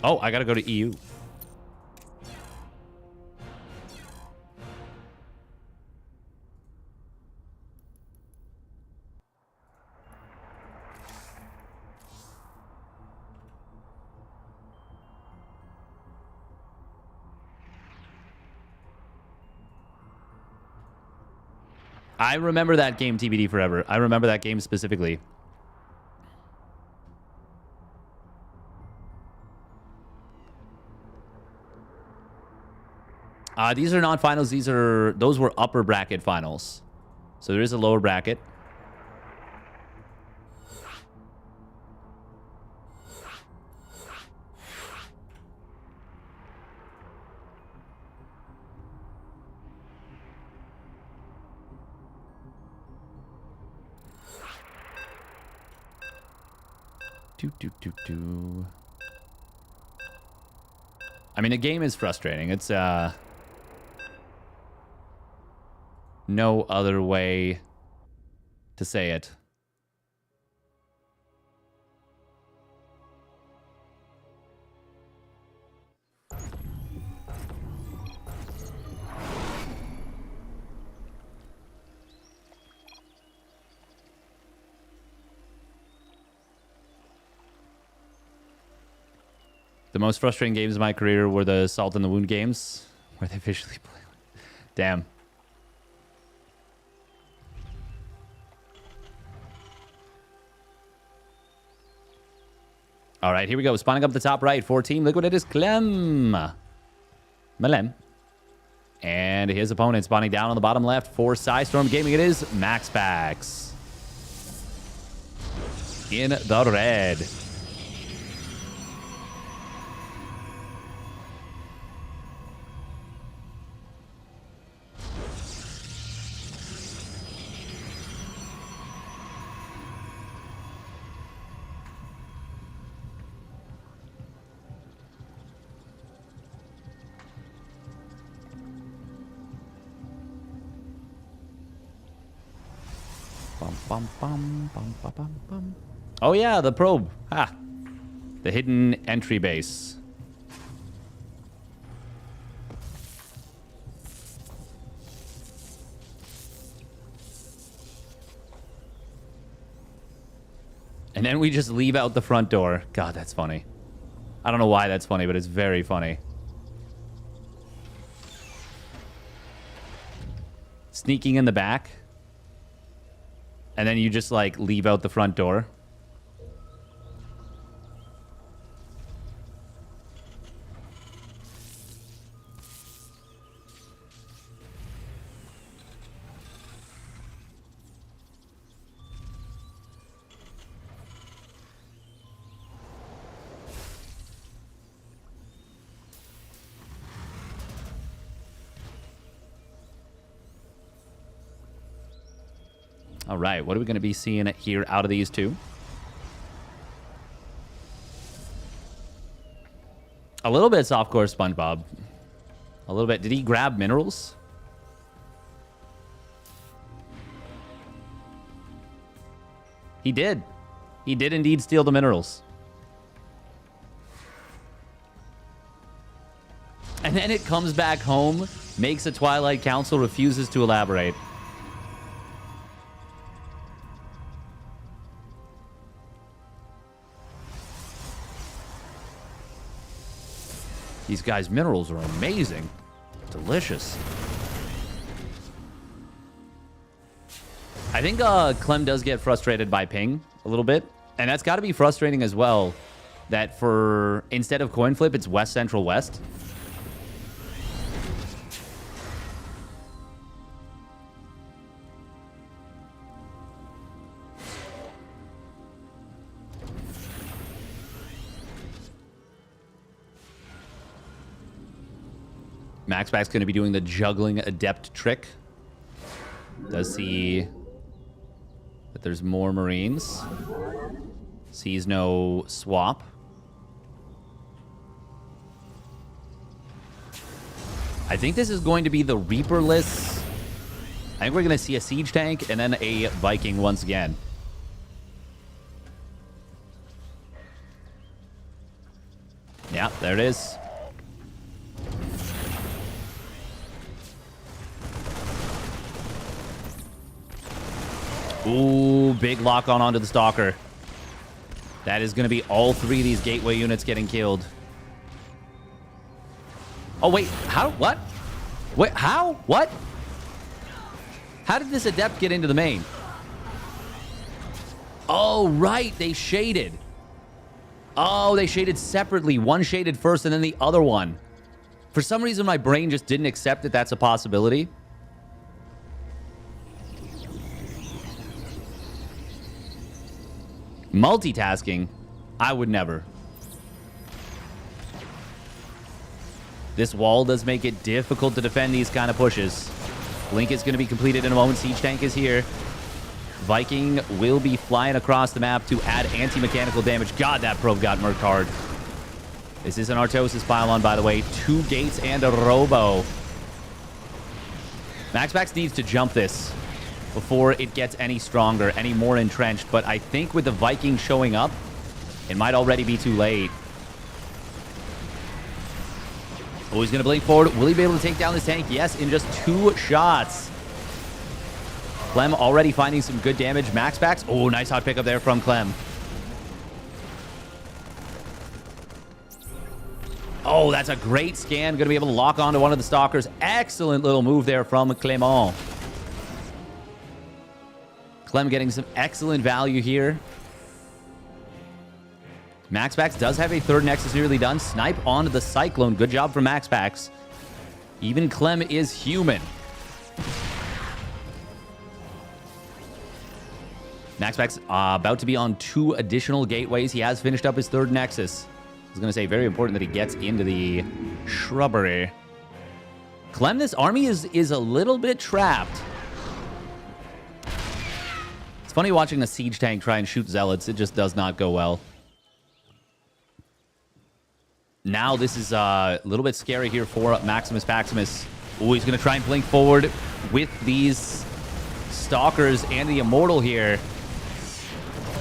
Speaker 1: Oh, I gotta go to EU. I remember that game, TBD forever. I remember that game specifically. These are not finals. Those were upper bracket finals. So there is a lower bracket. I mean, the game is frustrating. It's no other way to say it. The most frustrating games of my career were the Salt and the Wound games, where they visually play. Damn. All right, here we go. Spawning up the top right for Team Liquid, it is Clem. Malem. And his opponent spawning down on the bottom left for Psystorm Gaming, it is MaxPax. In the red. Oh yeah, the probe. Ah, the hidden entry base. And then we just leave out the front door. God, that's funny. I don't know why that's funny, but it's very funny. Sneaking in the back. And then you just, like, leave out the front door. All right, what are we going to be seeing here out of these two? A little bit softcore SpongeBob. A little bit. Did he grab minerals? He did. He did indeed steal the minerals. And then it comes back home, makes a Twilight Council, refuses to elaborate. These guys' minerals are amazing. Delicious. I think Clem does get frustrated by ping a little bit. And that's got to be frustrating as well. That for, instead of coin flip, it's west, central, west. MaxPax's going to be doing the juggling adept trick. Does see that there's more Marines. Sees no swap. I think this is going to be the Reaperless. I think we're going to see a siege tank and then a Viking once again. Yeah, there it is. Ooh, big lock on onto the Stalker. That is going to be all three of these gateway units getting killed. Oh, wait. How? What? Wait, how? What? How did this Adept get into the main? Oh, right. They shaded. Oh, they shaded separately. One shaded first and then the other one. For some reason, my brain just didn't accept that that's a possibility. Multitasking? I would never. This wall does make it difficult to defend these kind of pushes. Blink is going to be completed in a moment. Siege Tank is here. Viking will be flying across the map to add anti-mechanical damage. God, that probe got murked hard. This is an Artosis pylon, by the way. 2 gates and a robo. Maxpax needs to jump this before it gets any stronger, any more entrenched. But I think with the Viking showing up, it might already be too late. Oh, he's going to blink forward. Will he be able to take down this tank? Yes, in just 2 shots. Clem already finding some good damage. Maxpax. Oh, nice hot pickup there from Clem. Oh, that's a great scan. Going to be able to lock onto one of the stalkers. Excellent little move there from Clement. Clem getting some excellent value here. Maxpax does have a 3rd Nexus nearly done. Snipe onto the Cyclone. Good job from Maxpax. Even Clem is human. Maxpax about to be on 2 additional gateways. He has finished up his 3rd Nexus. I was going to say, very important that he gets into the shrubbery. Clem, this army is a little bit trapped. It's funny watching a siege tank try and shoot zealots. It just does not go well. Now this is a little bit scary here for Maximus Paximus. Oh, he's going to try and blink forward with these Stalkers and the Immortal here.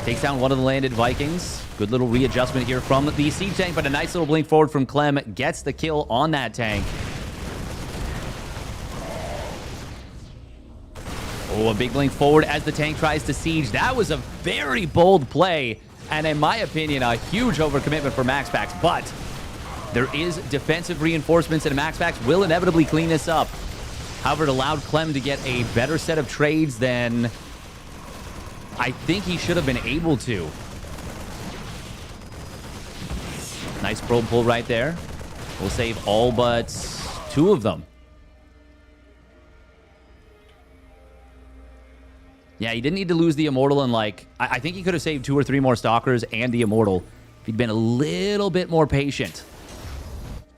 Speaker 1: Takes down one of the landed Vikings. Good little readjustment here from the siege tank, but a nice little blink forward from Clem. Gets the kill on that tank. Oh, a big blink forward as the tank tries to siege. That was a very bold play, and in my opinion, a huge overcommitment for Maxpax, but there is defensive reinforcements, and Maxpax will inevitably clean this up. However, it allowed Clem to get a better set of trades than I think he should have been able to. Nice probe pull right there. We'll save all but 2 of them. Yeah, he didn't need to lose the Immortal, and like, I think he could have saved 2 or 3 more Stalkers and the Immortal if he'd been a little bit more patient.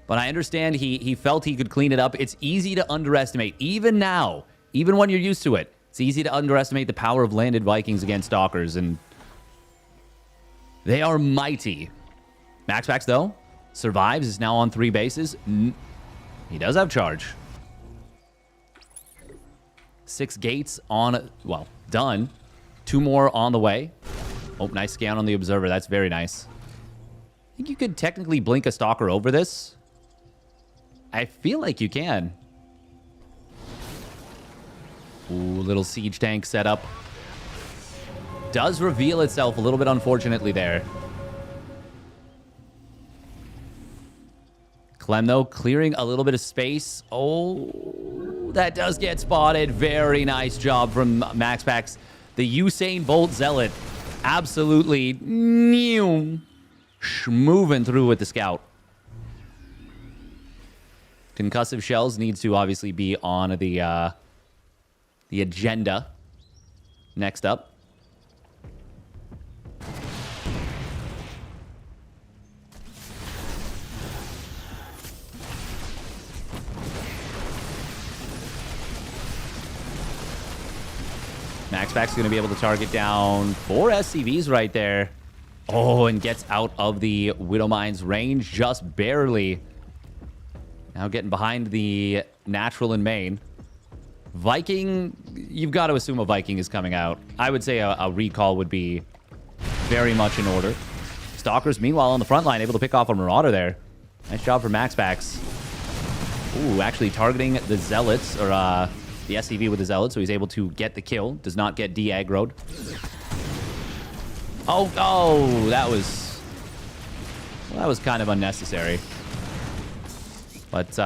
Speaker 1: But I understand he felt he could clean it up. It's easy to underestimate. Even now, even when you're used to it, it's easy to underestimate the power of landed Vikings against Stalkers, and they are mighty. Maxpax, though, survives, is now on 3 bases. He does have charge. 6 gates on, well, done. 2 more on the way. Oh, nice scan on the Observer. That's very nice. I think you could technically blink a Stalker over this. I feel like you can. Ooh, little siege tank setup. Does reveal itself a little bit unfortunately there. Clem, though, clearing a little bit of space. Oh, that does get spotted. Very nice job from Maxpax. The Usain Bolt Zealot absolutely moving through with the Scout. Concussive Shells needs to obviously be on the agenda. Next up. Maxpax is going to be able to target down 4 SCVs right there. Oh, and gets out of the Widowmine's range just barely. Now getting behind the natural in main. Viking, you've got to assume a Viking is coming out. I would say a recall would be very much in order. Stalkers, meanwhile, on the front line, able to pick off a Marauder there. Nice job for Maxpax. Ooh, actually targeting the Zealots, or the SCV with the Zealots, so he's able to get the kill. Does not get de-aggroed. Oh, that was kind of unnecessary. But,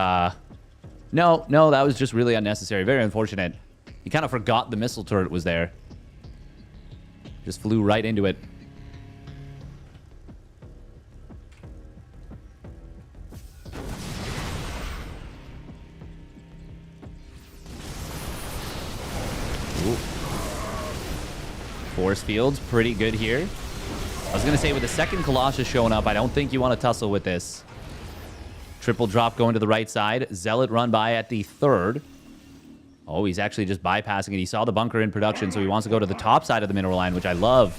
Speaker 1: no, that was just really unnecessary. Very unfortunate. He kind of forgot the missile turret was there. Just flew right into it. Ooh. Force fields, pretty good here. I was going to say, with the second Colossus showing up, I don't think you want to tussle with this. Triple drop going to the right side. Zealot run by at the third. Oh, he's actually just bypassing it. He saw the bunker in production, so he wants to go to the top side of the mineral line, which I love.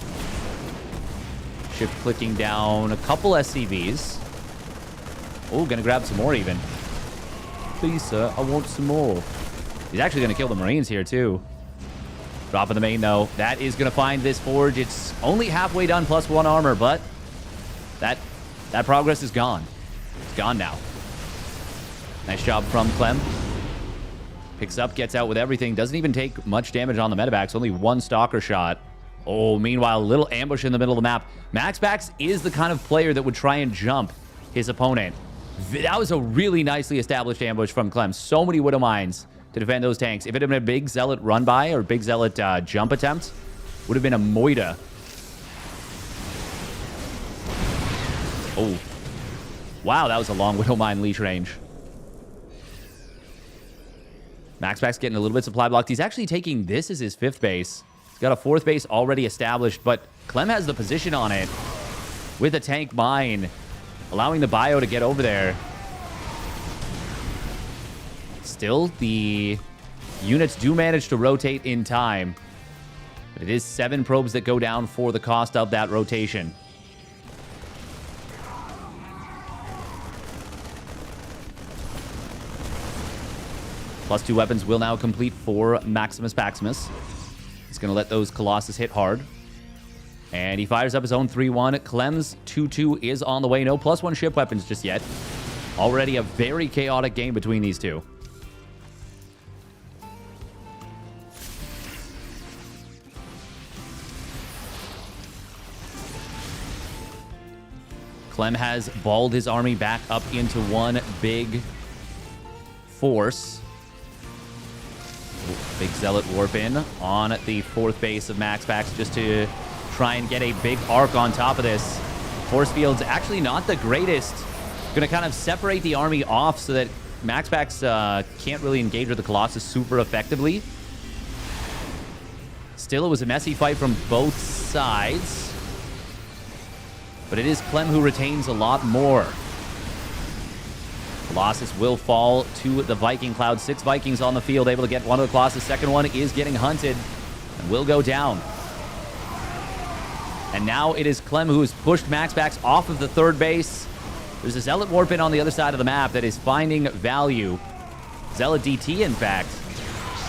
Speaker 1: Shift clicking down a couple SCVs. Oh, going to grab some more even. Please, sir, I want some more. He's actually going to kill the Marines here, too. Dropping the main, though. That is going to find this forge. It's only halfway done, plus 1 armor, but that progress is gone. It's gone now. Nice job from Clem. Picks up, gets out with everything. Doesn't even take much damage on the medevacs. Only 1 stalker shot. Oh, meanwhile, a little ambush in the middle of the map. MaxPax is the kind of player that would try and jump his opponent. That was a really nicely established ambush from Clem. So many Widow Mines to defend those tanks. If it had been a big Zealot run by or big Zealot jump attempt, would have been a Moida. Oh. Wow, that was a long Widow Mine leash range. MaxPax getting a little bit supply blocked. He's actually taking this as his 5th base. He's got a 4th base already established, but Clem has the position on it with a tank mine, allowing the bio to get over there. Still, the units do manage to rotate in time, but it is 7 probes that go down for the cost of that rotation. Plus 2 weapons will now complete for Maximus Paximus. He's going to let those Colossus hit hard. And he fires up his own 3-1. Clem's 2-2 is on the way. No plus 1 ship weapons just yet. Already a very chaotic game between these two. Clem has balled his army back up into one big force. Big Zealot warp in on the 4th base of MaxPax just to try and get a big arc on top of this. Force field's actually not the greatest. Going to kind of separate the army off so that MaxPax can't really engage with the Colossus super effectively. Still, it was a messy fight from both sides. But it is Clem who retains a lot more. Colossus will fall to the Viking cloud. 6 Vikings on the field, able to get one of the Colossus. Second one is getting hunted and will go down. And now it is Clem who has pushed MaxPax off of the 3rd base. There's a Zealot warp in on the other side of the map that is finding value. Zealot DT, in fact.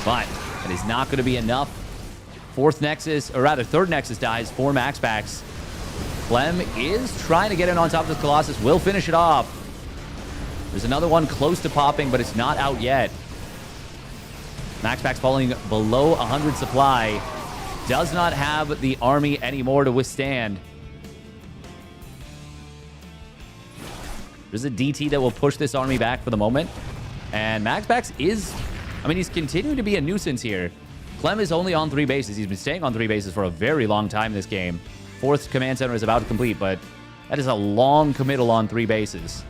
Speaker 1: But that is not going to be enough. 4th Nexus, or rather 3rd Nexus dies for MaxPax. Clem is trying to get in on top of this Colossus. Will finish it off. There's another one close to popping, but it's not out yet. MaxPax falling below 100 supply. Does not have the army anymore to withstand. There's a DT that will push this army back for the moment. And MaxPax is... I mean, he's continuing to be a nuisance here. Clem is only on 3 bases. He's been staying on 3 bases for a very long time in this game. 4th command center is about to complete, but that is a long committal on 3 bases.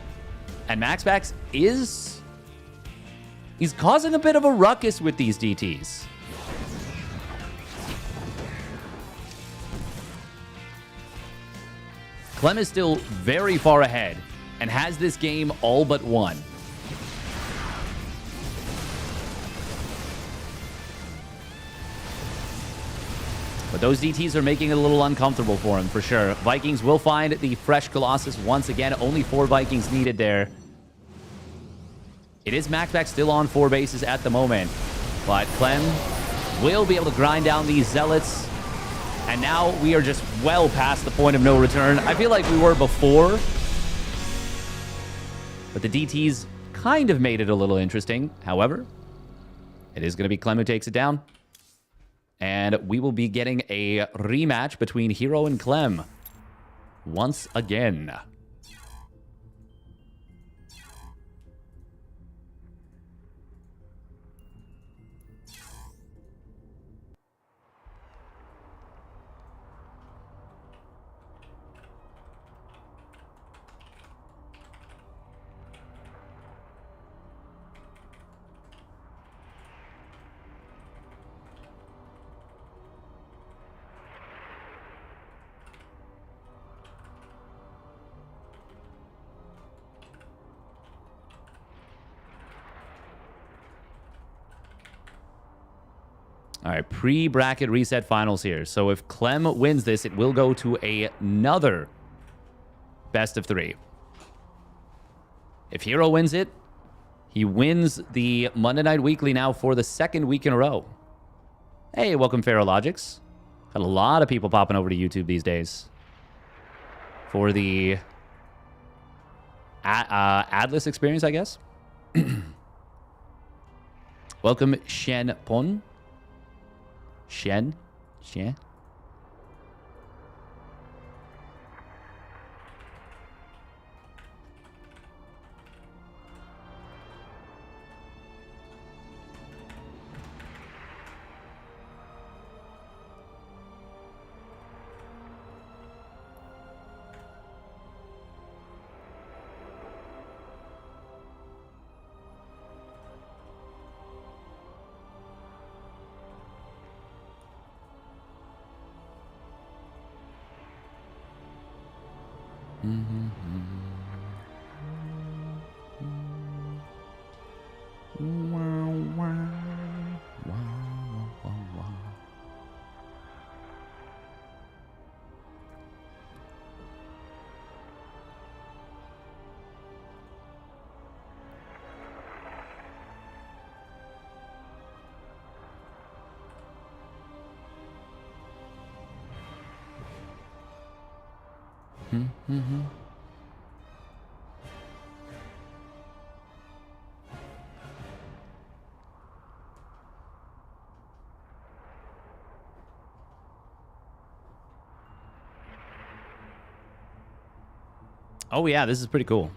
Speaker 1: And MaxPax is... he's causing a bit of a ruckus with these DTs. Clem is still very far ahead and has this game all but won. But those DTs are making it a little uncomfortable for him, for sure. Vikings will find the fresh Colossus once again. Only 4 Vikings needed there. It is MaxPax still on 4 bases at the moment. But Clem will be able to grind down these Zealots. And now we are just well past the point of no return. I feel like we were before. But the DTs kind of made it a little interesting. However, it is going to be Clem who takes it down. And we will be getting a rematch between Hero and Clem once again. All right, pre-bracket reset finals here. So if Clem wins this, it will go to another best of 3. If Hero wins it, he wins the Monday Night Weekly now for the 2nd week in a row. Hey, welcome, Ferrologics. Got a lot of people popping over to YouTube these days for the Adless experience, I guess. Welcome, Shen Pon. Shen. Oh, yeah, this is pretty cool.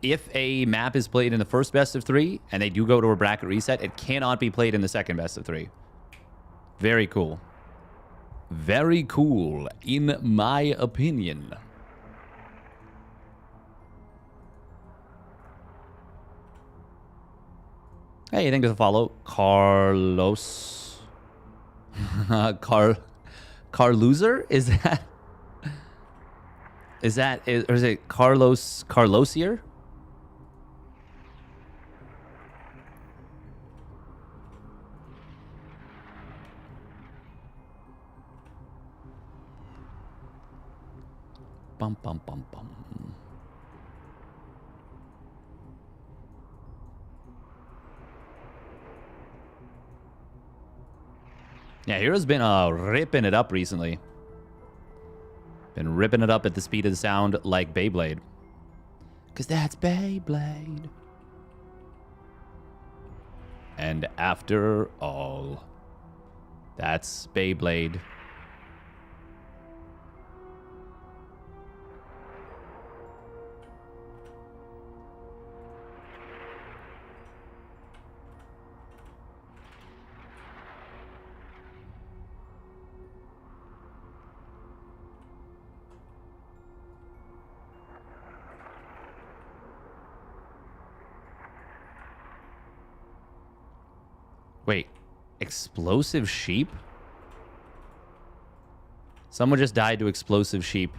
Speaker 1: If a map is played in the first best of 3 and they do go to a bracket reset, it cannot be played in the second best of 3. Very cool. Very cool, in my opinion. Hey, thanks for the follow. Carlos. Carloser? Is it Carlosier? Bum bum bum bum. Yeah, Hero's been ripping it up recently. Been ripping it up at the speed of the sound like Beyblade. Because that's Beyblade. And after all, that's Beyblade. Wait, explosive sheep? Someone just died to explosive sheep.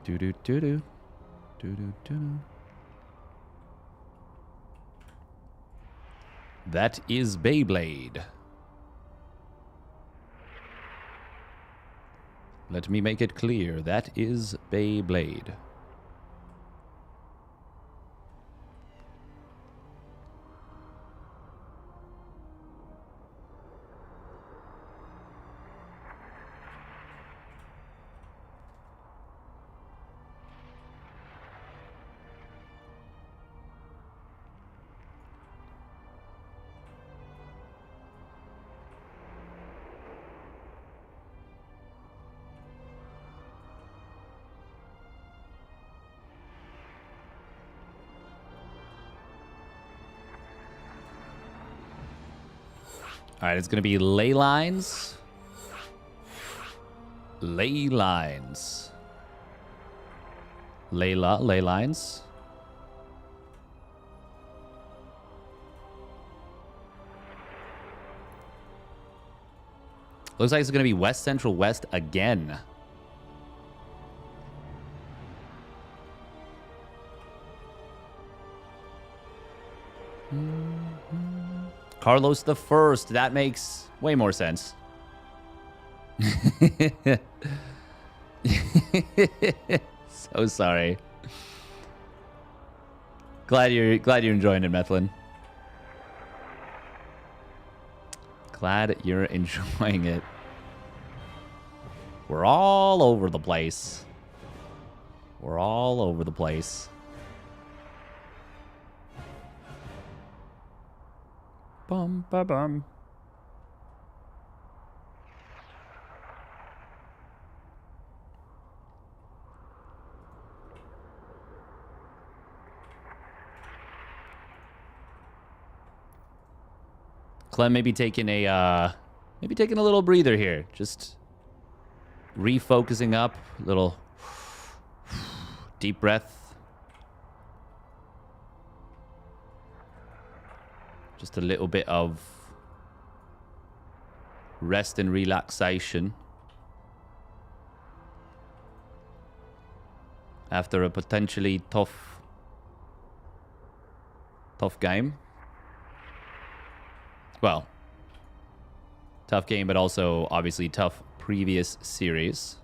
Speaker 1: Do do do do do do do. That is Beyblade. Let me make it clear. That is Beyblade. All right, it's going to be ley lines Ley lines. Ley lines. Looks like it's going to be West Central West again. Carlos the First. That makes way more sense. So sorry. Glad you're enjoying it, Methlin. Glad you're enjoying it. We're all over the place. We're all over the place. Bum ba bum. Clem maybe taking a little breather here. Just refocusing up, little deep breath. Just a little bit of rest and relaxation after a potentially tough game. Well, tough game, but also obviously tough previous series.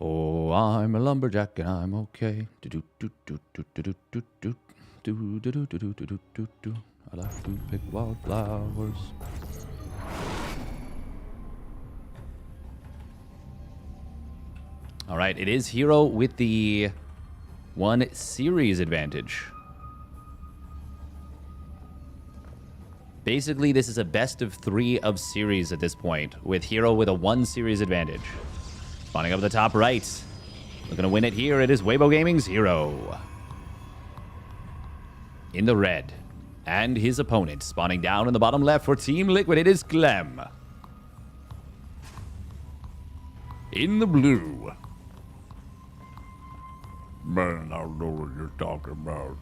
Speaker 1: Oh, I'm a lumberjack and I'm okay. I like to pick wildflowers. All right, it is Hero with the 1 series advantage. Basically, this is a best of 3 of series at this point, with Hero with a 1 series advantage. Spawning up at the top right. Looking to win it here. It is Weibo Gaming's Hero. In the red. And his opponent spawning down in the bottom left for Team Liquid. It is Clem. In the blue.
Speaker 4: Man, I don't know what you're talking about.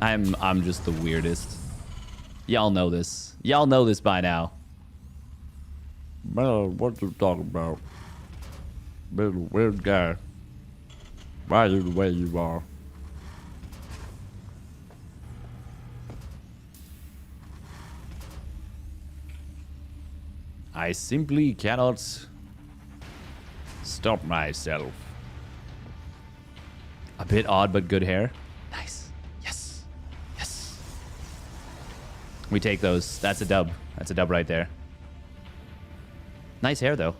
Speaker 1: I'm just the weirdest. Y'all know this. Y'all know this by now.
Speaker 4: Man, what you talking about? Been a weird guy. Why are you the way you are?
Speaker 1: I simply cannot stop myself. A bit odd, but good hair. Nice. Yes. Yes. We take those. That's a dub. That's a dub right there. Nice hair, though.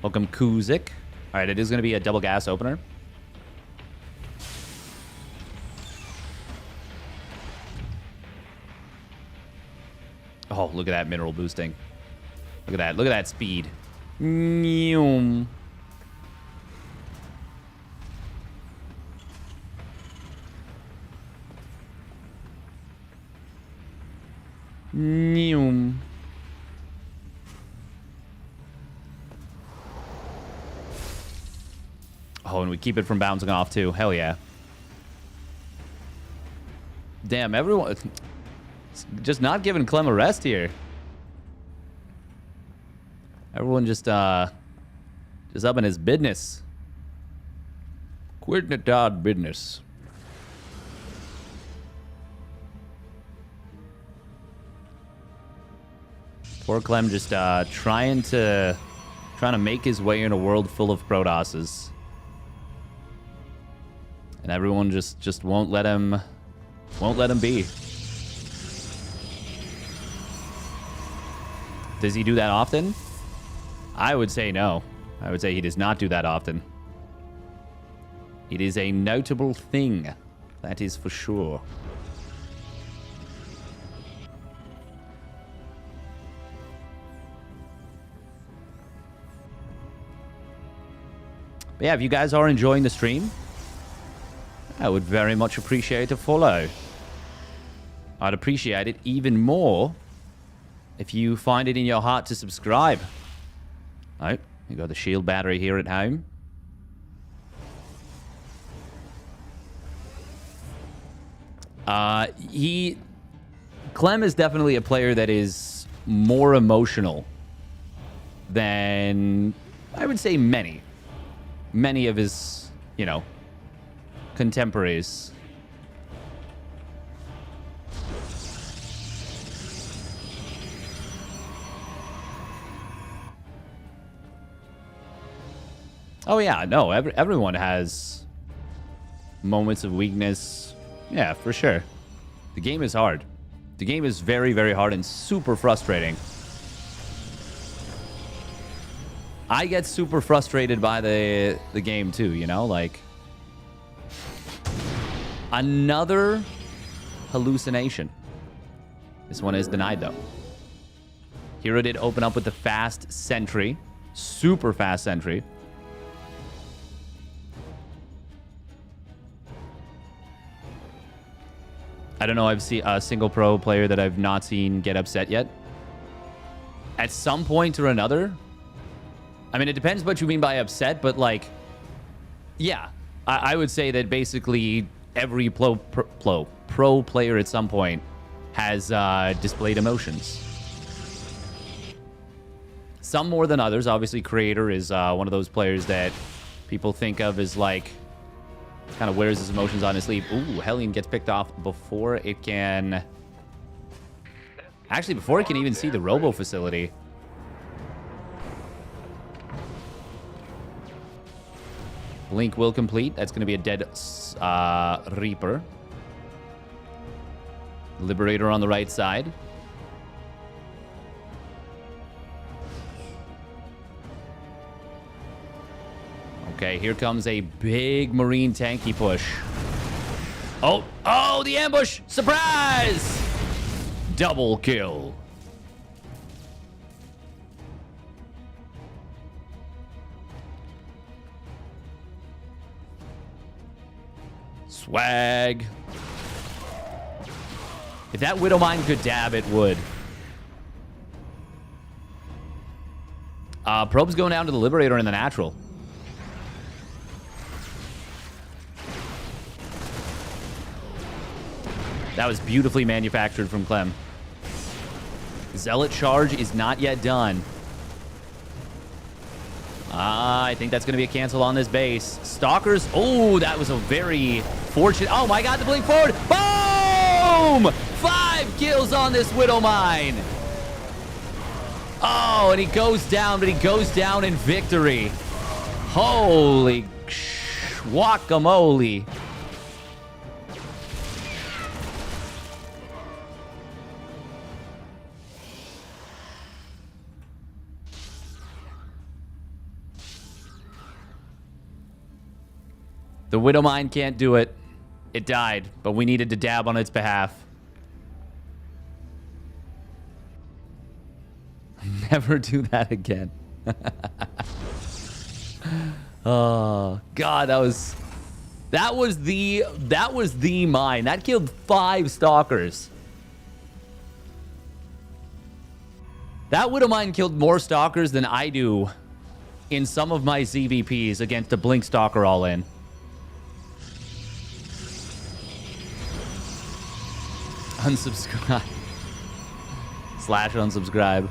Speaker 1: Welcome, Kuzik. All right, it is going to be a double gas opener. Oh, look at that mineral boosting. Look at that. Look at that speed. Nyum. Nyum. Oh, and we keep it from bouncing off, too. Hell yeah. Damn, everyone... Just not giving Clem a rest here. Everyone just up in his business.
Speaker 4: Quitting the dog business.
Speaker 1: Poor Clem just trying to make his way in a world full of Protosses. And everyone just won't let him be. Does he do that often? I would say no. I would say he does not do that often. It is a notable thing. That is for sure. But yeah, if you guys are enjoying the stream, I would very much appreciate a follow. I'd appreciate it even more if you find it in your heart to subscribe. Oh, we got the shield battery here at home. Clem is definitely a player that is more emotional than, I would say, many of his, you know, contemporaries. Oh yeah, no, everyone has moments of weakness. Yeah, for sure. The game is hard. The game is very, very hard and super frustrating. I get super frustrated by the game too, you know, like another hallucination. This one is denied though. Hero did open up with the fast sentry, super fast sentry. I don't know, I've seen a single pro player that I've not seen get upset yet. At some point or another, I mean, it depends what you mean by upset, but like, yeah, I would say that basically every pro player at some point has displayed emotions. Some more than others. Obviously, Creator is one of those players that people think of as like, kind of wears his emotions on his sleeve. Ooh, Hellion gets picked off before it can... Actually, before it can even see the Robo facility. Blink will complete. That's going to be a dead Reaper. Liberator on the right side. Okay, here comes a big Marine tanky push. Oh, the ambush! Surprise! Double kill. Swag. If that Widowmine could dab, it would. Probe's going down to the Liberator in the natural. That was beautifully manufactured from Clem. Zealot charge is not yet done. I think that's going to be a cancel on this base. Stalkers. Oh, that was a very fortunate. Oh my God, the blink forward. Boom! 5 kills on this Widowmine. Oh, and he goes down, but he goes down in victory. Holy guacamole. The Widowmine can't do it. It died, but we needed to dab on its behalf. Never do that again. Oh God, that was the mine. That killed 5 stalkers. That Widowmine killed more stalkers than I do in some of my ZVPs against a Blink Stalker all in. Unsubscribe. / unsubscribe.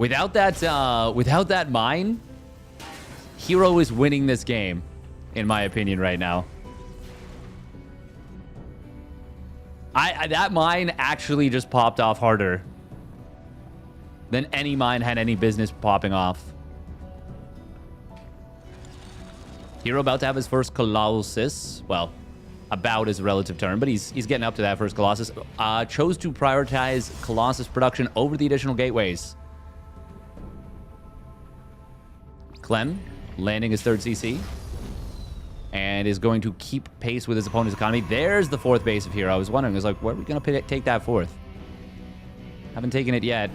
Speaker 1: Without that mine, Hero is winning this game, in my opinion, right now. That mine actually just popped off harder than any mine had any business popping off. Hero about to have his first Colossus. Well, about is a relative term, but he's getting up to that first Colossus. Chose to prioritize Colossus production over the additional gateways. Clem landing his third CC. And is going to keep pace with his opponent's economy. There's the fourth base of Hero. I was wondering, where are we going to take that fourth? Haven't taken it yet.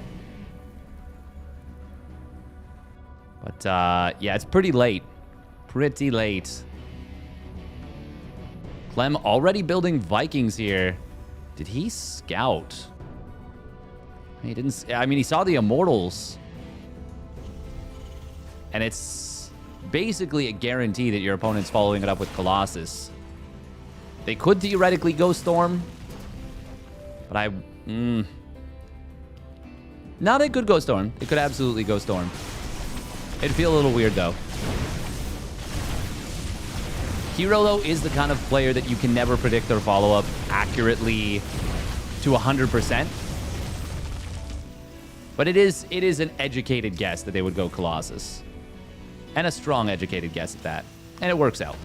Speaker 1: But, yeah, it's pretty late. Pretty late. Clem already building Vikings here. Did he scout? He didn't... I mean, he saw the Immortals. And it's basically a guarantee that your opponent's following it up with Colossus. They could theoretically go Storm. But no, they could go Storm. They could absolutely go Storm. It'd feel a little weird, though. Hero, though, is the kind of player that you can never predict their follow-up accurately to 100%. But it is an educated guess that they would go Colossus. And a strong, educated guess at that. And it works out.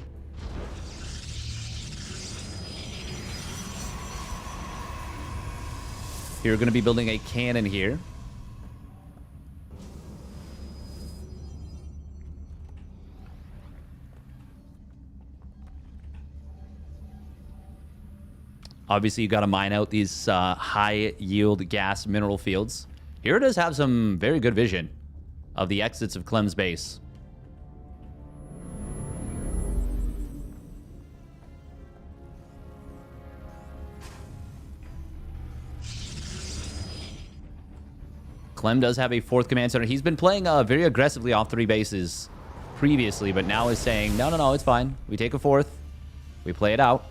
Speaker 1: You're going to be building a cannon here. Obviously, you got to mine out these high-yield gas mineral fields. Here does have some very good vision of the exits of Clem's base. Clem does have a fourth command center. He's been playing very aggressively off 3 bases previously, but now is saying, no, it's fine. We take a fourth. We play it out.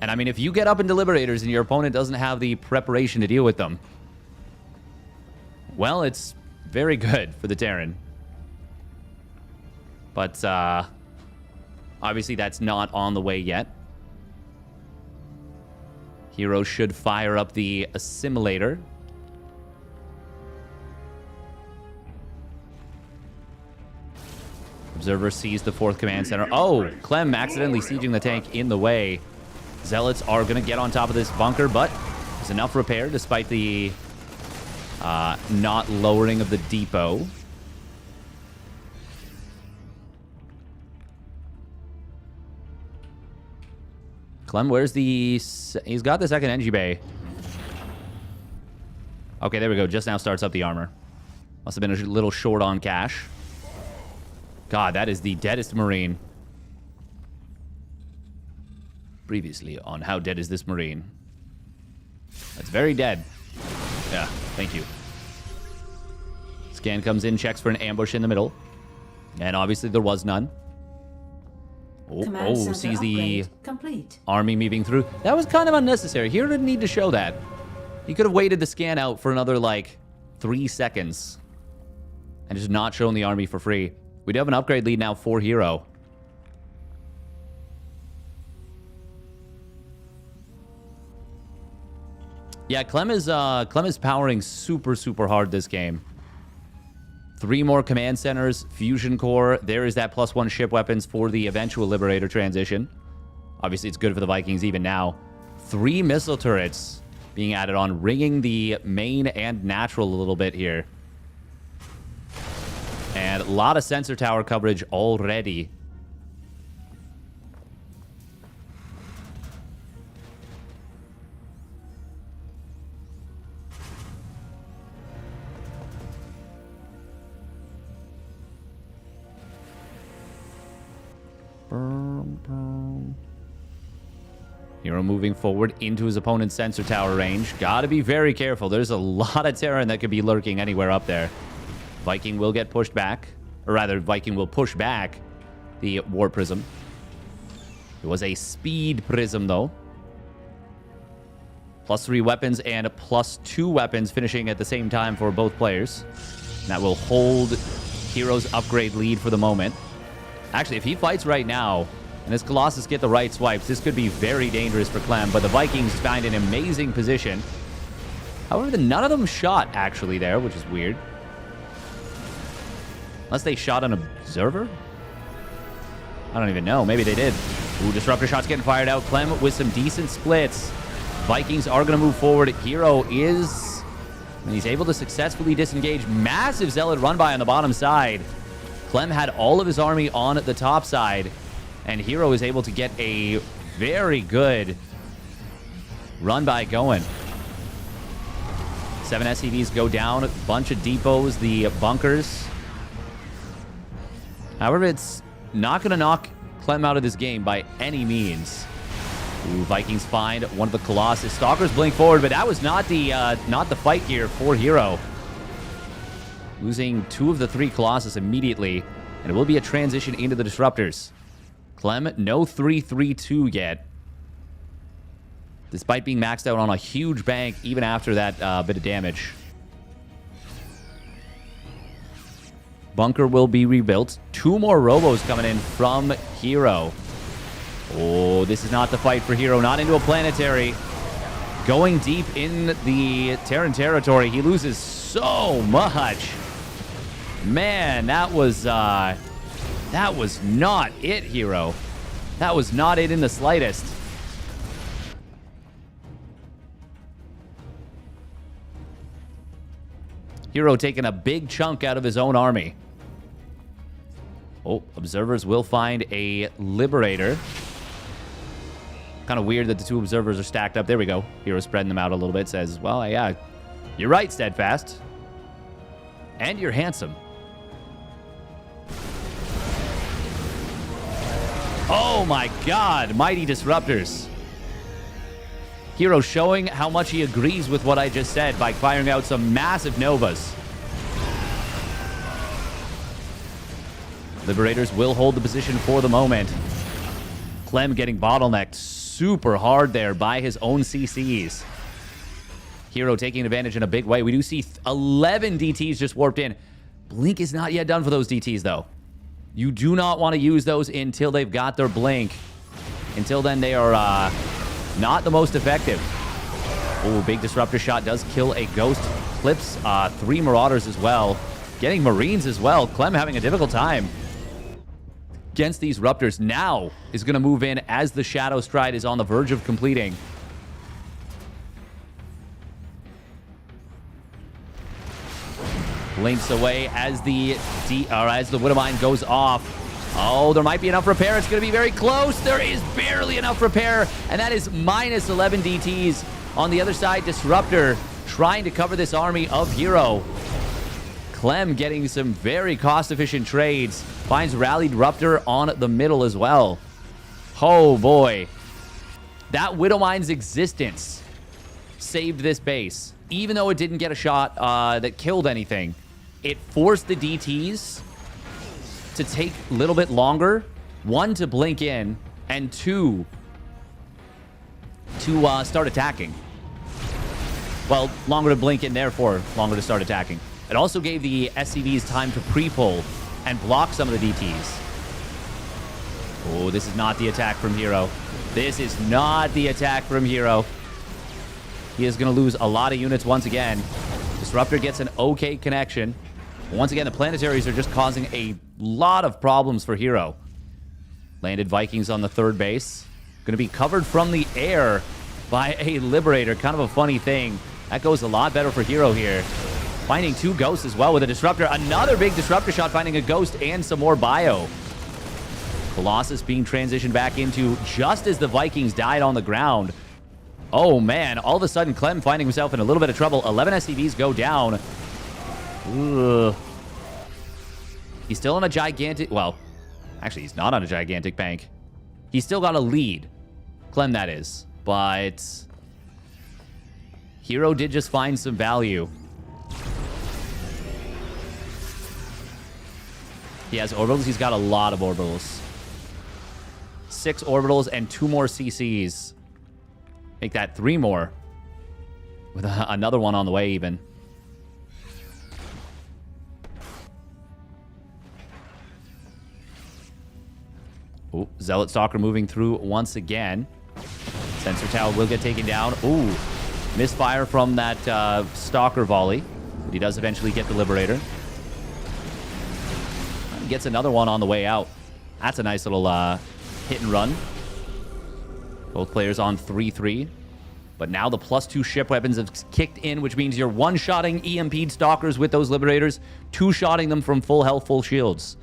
Speaker 1: And I mean, if you get up into Liberators and your opponent doesn't have the preparation to deal with them, well, it's very good for the Terran. But obviously that's not on the way yet. Hero should fire up the Assimilator. Observer sees the fourth command center. Oh, Clem accidentally sieging the tank in the way. Zealots are going to get on top of this bunker, but there's enough repair despite the not lowering of the depot. Clem, where's the... He's got the second NG bay. Okay, there we go. Just now starts up the armor. Must have been a little short on cash. God, that is the deadest Marine. Previously on How Dead Is This Marine? That's very dead. Yeah, thank you. Scan comes in, checks for an ambush in the middle. And obviously there was none. Oh, sees the army moving through. That was kind of unnecessary. He didn't need to show that. He could have waited the scan out for another, 3 seconds. And just not shown the army for free. We do have an upgrade lead now for Hero. Yeah, Clem is powering super, super hard this game. 3 more command centers, fusion core. There is that +1 ship weapons for the eventual Liberator transition. Obviously, it's good for the Vikings even now. 3 missile turrets being added on, ringing the main and natural a little bit here. And a lot of sensor tower coverage already. Hero moving forward into his opponent's sensor tower range. Gotta be very careful. There's a lot of Terran that could be lurking anywhere up there. Viking will get pushed back. Or rather, Viking will push back the War Prism. It was a Speed Prism, though. +3 weapons and +2 weapons finishing at the same time for both players. And that will hold Hero's upgrade lead for the moment. Actually, if he fights right now and his Colossus get the right swipes, this could be very dangerous for Clem. But the Vikings find an amazing position. However, none of them shot actually there, which is weird. Unless they shot an observer? I don't even know. Maybe they did. Ooh, disruptor shots getting fired out. Clem with some decent splits. Vikings are going to move forward. Hero is... and he's able to successfully disengage. Massive Zealot run by on the bottom side. Clem had all of his army on the top side. And Hero is able to get a very good run by going. 7 SCVs go down. A bunch of depots. The bunkers. However, it's not going to knock Clem out of this game by any means. Ooh, Vikings find one of the Colossus. Stalkers blink forward, but that was not the fight here for Hero. Losing 2 of the 3 Colossus immediately, and it will be a transition into the Disruptors. Clem, no 3-3-2 yet. Despite being maxed out on a huge bank, even after that bit of damage. Bunker will be rebuilt. 2 more Robos coming in from Hero. Oh, this is not the fight for Hero. Not into a planetary. Going deep in the Terran territory. He loses so much. Man, that was not it, Hero. That was not it in the slightest. Hero taking a big chunk out of his own army. Oh, observers will find a Liberator. Kind of weird that the 2 observers are stacked up. There we go. Hero spreading them out a little bit. Says, well, yeah, you're right, Steadfast. And you're handsome. Oh my god, mighty Disruptors. Hero showing how much he agrees with what I just said by firing out some massive Novas. Liberators will hold the position for the moment. Clem getting bottlenecked super hard there by his own CCs. Hero taking advantage in a big way. We do see 11 DTs just warped in. Blink is not yet done for those DTs, though. You do not want to use those until they've got their blink. Until then, they are not the most effective. Oh, big disruptor shot does kill a ghost. Clips 3 Marauders as well. Getting Marines as well. Clem having a difficult time against these Ruptors. Now is going to move in as the Shadow Stride is on the verge of completing. Blinks away as the Widowmine goes off. Oh, there might be enough repair. It's going to be very close. There is barely enough repair, and that is minus 11 DTs. On the other side, Disruptor trying to cover this army of Hero. Clem getting some very cost-efficient trades. Finds Rallied Ruptor on the middle as well. Oh, boy. That Widowmine's existence saved this base. Even though it didn't get a shot that killed anything, it forced the DTs to take a little bit longer. 1, to blink in, and 2, to start attacking. Well, longer to blink in, therefore longer to start attacking. It also gave the SCVs time to pre-pull and block some of the DTs. Oh, this is not the attack from Hero. This is not the attack from Hero. He is going to lose a lot of units once again. Disruptor gets an okay connection. Once again, the planetaries are just causing a lot of problems for Hero. Landed Vikings on the 3rd base. Going to be covered from the air by a Liberator. Kind of a funny thing. That goes a lot better for Hero here. Finding 2 ghosts as well with a Disruptor. Another big Disruptor shot, finding a ghost and some more bio. Colossus being transitioned back into just as the Vikings died on the ground. Oh, man. All of a sudden, Clem finding himself in a little bit of trouble. 11 SCVs go down. Ugh. He's still on a gigantic... well, actually, he's not on a gigantic bank. He's still got a lead. Clem, that is. But Hero did just find some value. He has orbitals. He's got a lot of orbitals. 6 orbitals and 2 more CCs. Make that 3 more. With another one on the way, even. Oh, Zealot Stalker moving through once again. Sensor Tower will get taken down. Ooh, misfire from that Stalker volley. But he does eventually get the Liberator. And gets another one on the way out. That's a nice little hit and run. Both players on 3-3. But now the +2 ship weapons have kicked in, which means you're one-shotting EMP'd Stalkers with those Liberators, two-shotting them from full health, full shields.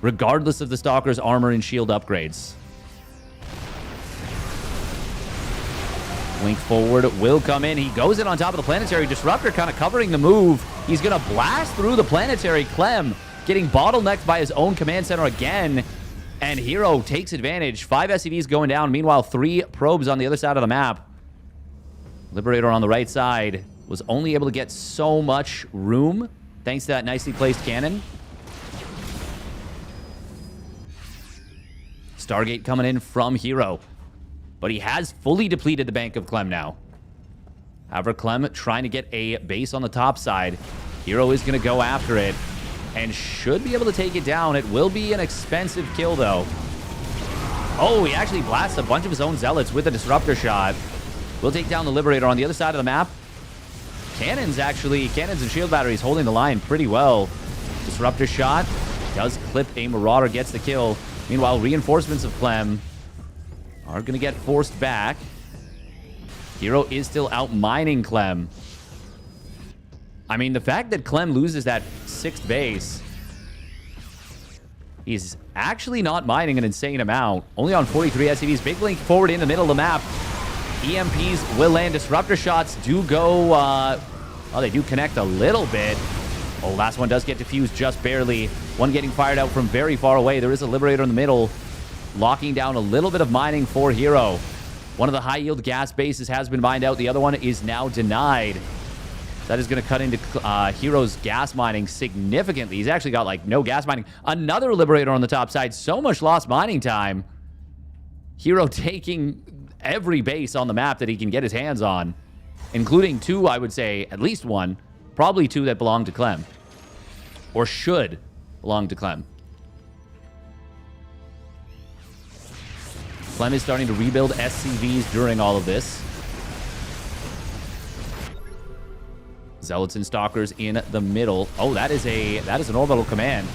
Speaker 1: Regardless of the Stalker's armor and shield upgrades. Link forward will come in. He goes in on top of the Planetary Disruptor, kind of covering the move. He's going to blast through the Planetary. Clem getting bottlenecked by his own command center again. And Hero takes advantage. 5 SCVs going down. Meanwhile, 3 probes on the other side of the map. Liberator on the right side was only able to get so much room thanks to that nicely placed cannon. Stargate coming in from Hero. But he has fully depleted the bank of Clem now. However, Clem trying to get a base on the top side. Hero is going to go after it and should be able to take it down. It will be an expensive kill, though. Oh, he actually blasts a bunch of his own Zealots with a Disruptor shot. We'll take down the Liberator on the other side of the map. Cannons and shield batteries holding the line pretty well. Disruptor shot does clip a Marauder, gets the kill. Meanwhile, reinforcements of Clem are going to get forced back. Hero is still out mining Clem. I mean, the fact that Clem loses that 6th base, he's actually not mining an insane amount. Only on 43 SCVs. Big Link forward in the middle of the map. EMPs will land. Disruptor shots do go... well, they do connect a little bit. Oh, last one does get defused just barely. One getting fired out from very far away. There is a Liberator in the middle, locking down a little bit of mining for Hero. One of the high-yield gas bases has been mined out. The other one is now denied. That is going to cut into Hero's gas mining significantly. He's actually got, like, no gas mining. Another Liberator on the top side. So much lost mining time. Hero taking every base on the map that he can get his hands on, including 2, I would say, at least 1. Probably 2 that belong to Clem. Or should belong to Clem. Clem is starting to rebuild SCVs during all of this. Zealots and Stalkers in the middle. Oh, that is an orbital command.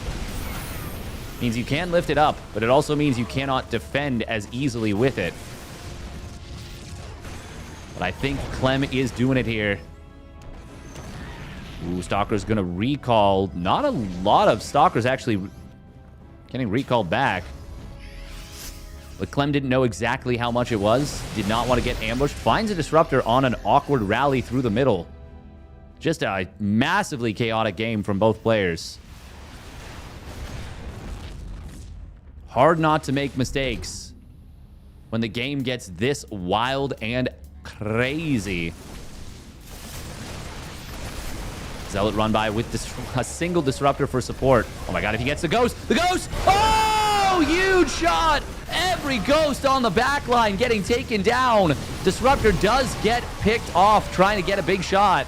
Speaker 1: Means you can lift it up, but it also means you cannot defend as easily with it. But I think Clem is doing it here. Ooh, Stalker's going to recall. Not a lot of Stalkers actually getting recalled back. But Clem didn't know exactly how much it was. Did not want to get ambushed. Finds a Disruptor on an awkward rally through the middle. Just a massively chaotic game from both players. Hard not to make mistakes when the game gets this wild and crazy. Zealot run by with a single Disruptor for support. Oh my god, if he gets the Ghost! The Ghost! Oh! Huge shot! Every Ghost on the back line getting taken down. Disruptor does get picked off trying to get a big shot.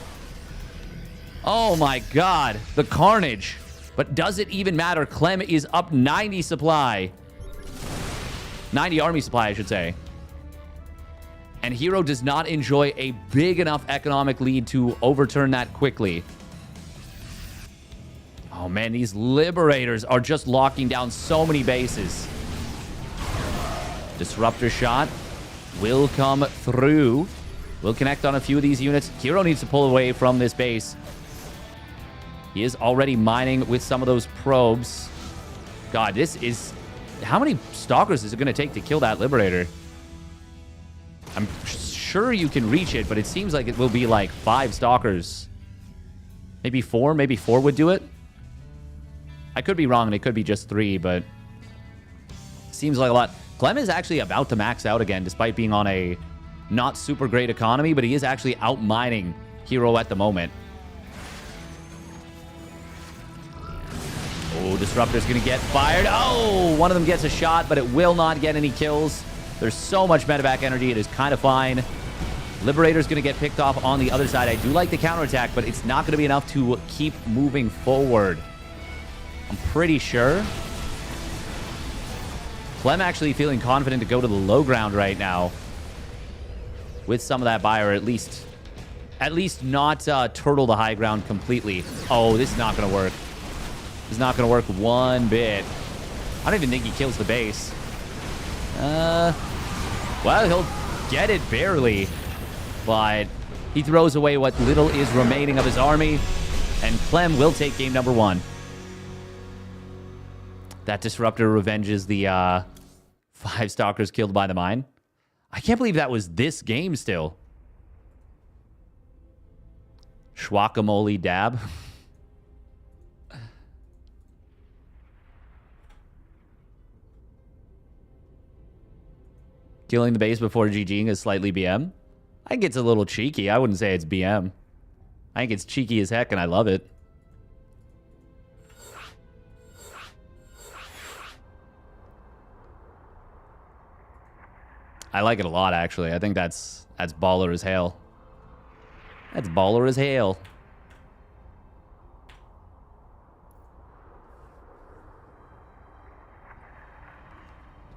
Speaker 1: Oh my god, the carnage. But does it even matter? Clem is up 90 supply. 90 army supply, I should say. And Hero does not enjoy a big enough economic lead to overturn that quickly. Oh man, these Liberators are just locking down so many bases. Disruptor shot will come through. Will connect on a few of these units. Hero needs to pull away from this base. He is already mining with some of those probes. God, this is... How many Stalkers is it going to take to kill that Liberator? I'm sure you can reach it, but it seems like it will be like 5 Stalkers. Maybe 4? Maybe 4 would do it? I could be wrong, and it could be just 3, but... Seems like a lot. Clem is actually about to max out again, despite being on a not super great economy, but he is actually out mining Hero at the moment. Oh, Disruptor's going to get fired. Oh, one of them gets a shot, but it will not get any kills. There's so much medevac energy. It is kind of fine. Liberator's going to get picked off on the other side. I do like the counterattack, but it's not going to be enough to keep moving forward. I'm pretty sure. Clem actually feeling confident to go to the low ground right now with some of that buy, or at least not turtle the high ground completely. Oh, this is not going to work. This is not going to work one bit. I don't even think he kills the base. Well, he'll get it barely. But he throws away what little is remaining of his army. And Clem will take game number 1. That Disruptor revenges the 5 Stalkers killed by the mine. I can't believe that was this game still. Schwackamole dab. Killing the base before GGing is slightly BM. I think it's a little cheeky. I wouldn't say it's BM. I think it's cheeky as heck, and I love it. I like it a lot, actually. I think that's baller as hell. That's baller as hell.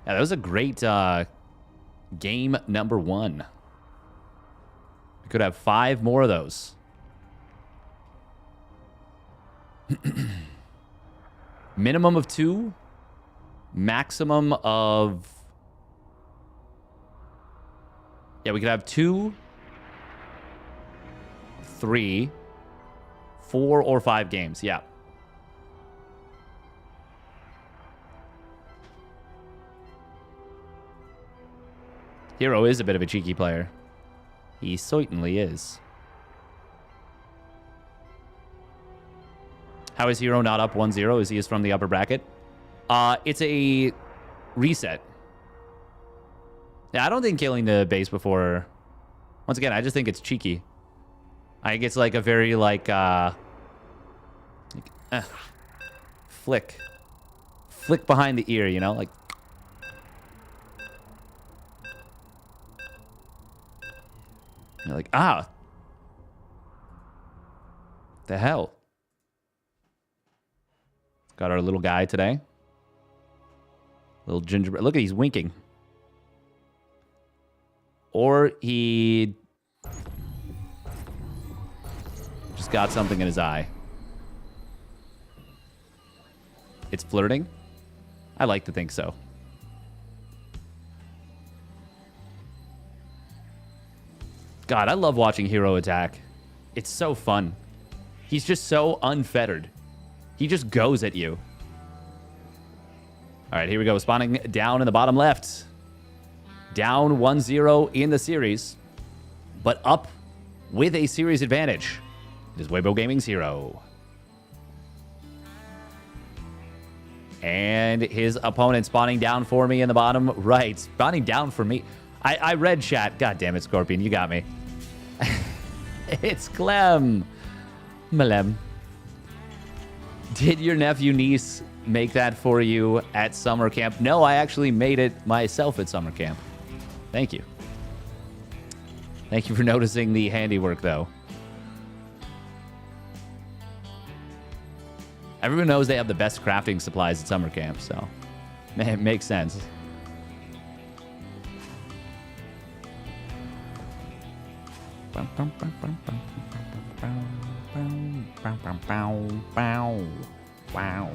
Speaker 1: Yeah, that was a great game number 1. We could have 5 more of those. Minimum of 2. Maximum of... Yeah, we could have 2, 3, 4, or 5 games. Yeah. Hero is a bit of a cheeky player. He certainly is. How is Hero not up 1-0? Is he from the upper bracket? It's a reset. Yeah, I don't think killing the base before... Once again, I just think it's cheeky. I think it's like a very, flick. Flick behind the ear, you know? Like... You're like, ah. The hell? Got our little guy today. Little gingerbread. Look at, he's winking. Or he just got something in his eye. It's flirting? I like to think so. God, I love watching Hero attack. It's so fun. He's just so unfettered. He just goes at you. All right, here we go. Spawning down in the bottom left. Down 1-0 in the series, but up with a series advantage. It is Weibo Gaming's Hero. And his opponent spawning down for me in the bottom right. Spawning down for me. I read chat. God damn it, Scorpion. You got me. It's Clem. Malem. Did your nephew niece make that for you at summer camp? No, I actually made it myself at summer camp. Thank you. Thank you for noticing the handiwork, though. Everyone knows they have the best crafting supplies at summer camp, so it makes sense. Wow.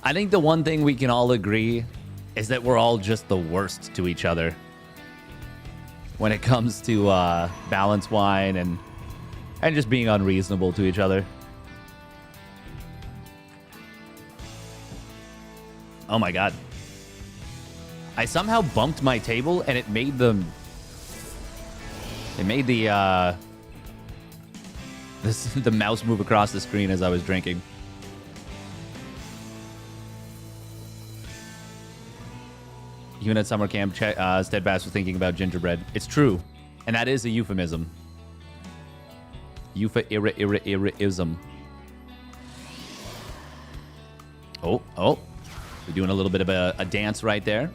Speaker 1: I think the one thing we can all agree is that we're all just the worst to each other when it comes to balance wine and just being unreasonable to each other. Oh my god. I somehow bumped my table and it made the the mouse move across the screen as I was drinking. Even at summer camp, Steadfast was thinking about gingerbread. It's true. And that is a euphemism. Euphemism. Oh. We're doing a little bit of a dance right there.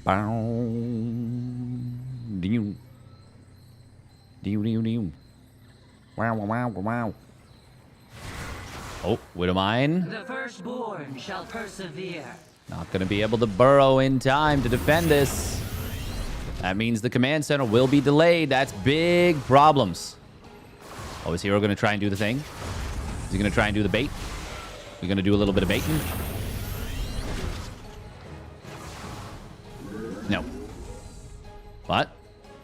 Speaker 1: Wow. Oh, Widowmine.
Speaker 5: The firstborn shall persevere.
Speaker 1: Not going to be able to burrow in time to defend this. That means the command center will be delayed. That's big problems. Oh, is Hero going to try and do the thing? Is he going to try and do the bait? We're going to do a little bit of baiting. No. But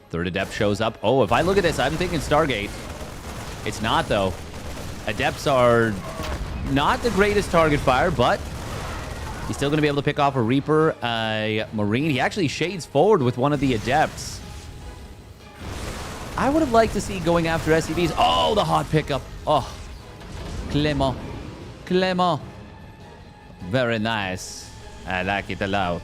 Speaker 1: third Adept shows up. Oh, if I look at this, I'm thinking Stargate. It's not, though. Adepts are not the greatest target fire, but he's still going to be able to pick off a Reaper, a Marine. He actually shades forward with one of the Adepts. I would have liked to see going after SCVs. Oh, the hot pickup. Oh, Clem. Very nice. I like it a lot.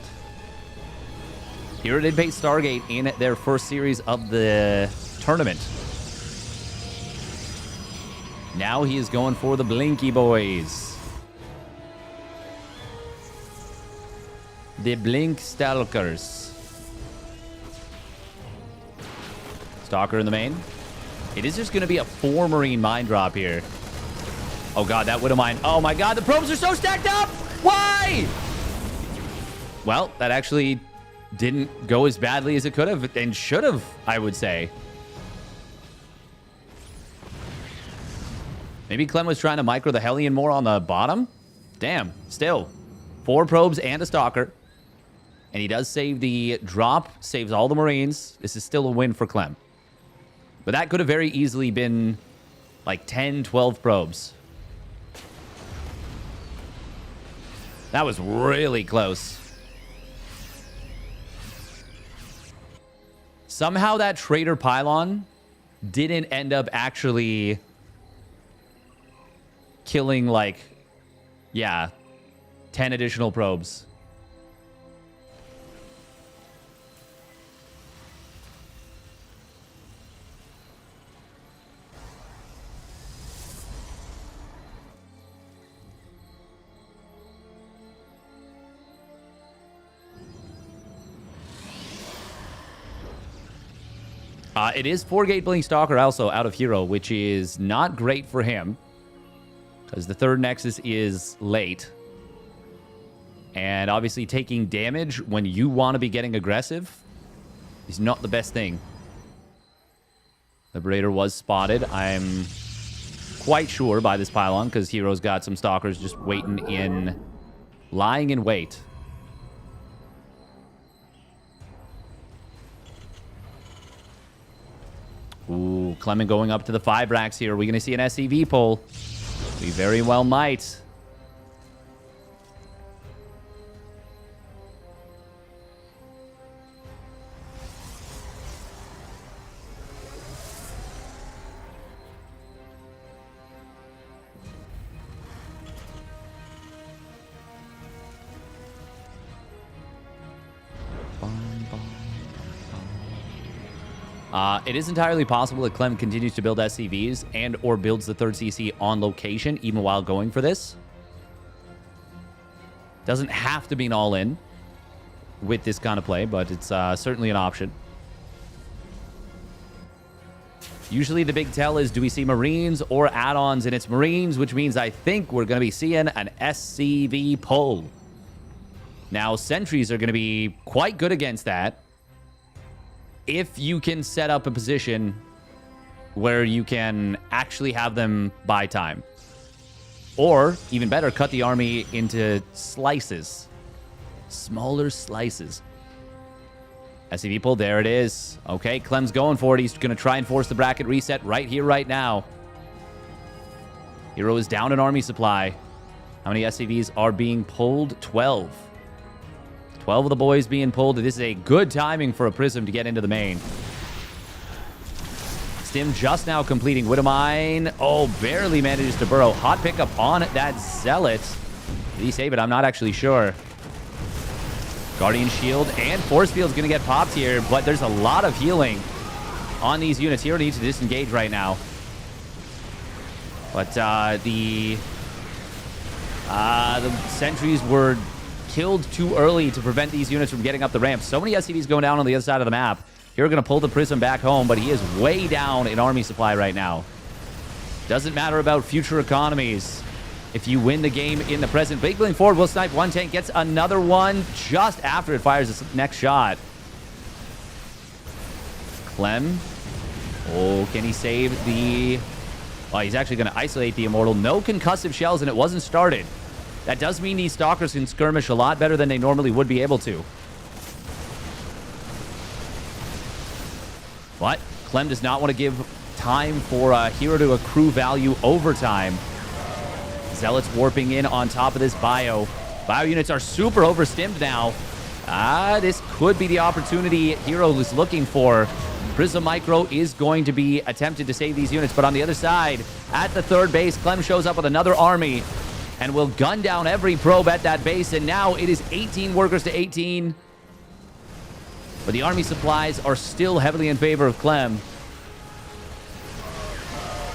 Speaker 1: Hero did beat Stargate in their first series of the tournament. Now he is going for the Blinky Boys. The Blink Stalkers. Stalker in the main. It is just going to be a 4 Marine mine drop here. Oh god, that Widowmine. Oh my god, the probes are so stacked up! Why? Well, that actually didn't go as badly as it could have and should have, I would say. Maybe Clem was trying to micro the Hellion more on the bottom? Damn, still. 4 probes and a Stalker. And he does save the drop, saves all the Marines. This is still a win for Clem. But that could have very easily been like 10, 12 probes. That was really close. Somehow that Traitor Pylon didn't end up actually killing, like, yeah, 10 additional probes. It is 4-gate Blink Stalker also out of Hero, which is not great for him. Because the third Nexus is late. And obviously taking damage when you want to be getting aggressive is not the best thing. Liberator was spotted. I'm quite sure by this pylon because Hero's got some Stalkers just waiting in... lying in wait. Ooh, Clement going up to the 5 racks here. Are we going to see an SCV pull? We very well might. It is entirely possible that Clem continues to build SCVs and or builds the third CC on location even while going for this. Doesn't have to be an all-in with this kind of play, but it's certainly an option. Usually the big tell is, do we see Marines or add-ons? And it's Marines, which means I think we're going to be seeing an SCV pull. Now, sentries are going to be quite good against that. If you can set up a position where you can actually have them buy time. Or, even better, cut the army into slices. Smaller slices. SCV pull, there it is. Okay, Clem's going for it. He's going to try and force the bracket reset right here, right now. Hero is down in army supply. How many SCVs are being pulled? 12. 12 of the boys being pulled. This is a good timing for a Prism to get into the main. Stim just now completing Widowmine. Oh, barely manages to burrow. Hot pickup on that Zealot. Did he save it? I'm not actually sure. Guardian Shield and Force Field's going to get popped here, but there's a lot of healing on these units. Hero needs to disengage right now. But the sentries were killed too early to prevent these units from getting up the ramp. So many SCVs going down on the other side of the map. Hero going to pull the Prism back home, but he is way down in army supply right now. Doesn't matter about future economies. If you win the game in the present, Big Bling forward will snipe one tank, gets another one just after it fires its next shot. Clem. Oh, can he save the... Oh, he's actually going to isolate the Immortal. No concussive shells, and it wasn't started. That does mean these Stalkers can skirmish a lot better than they normally would be able to. But Clem does not want to give time for Hero to accrue value overtime. Zealots warping in on top of this bio. Bio units are super overstimmed now. This could be the opportunity Hero is looking for. Prism Micro is going to be attempted to save these units, but on the other side, at the third base, Clem shows up with another army and will gun down every probe at that base, and now it is 18 workers to 18. But the army supplies are still heavily in favor of Clem.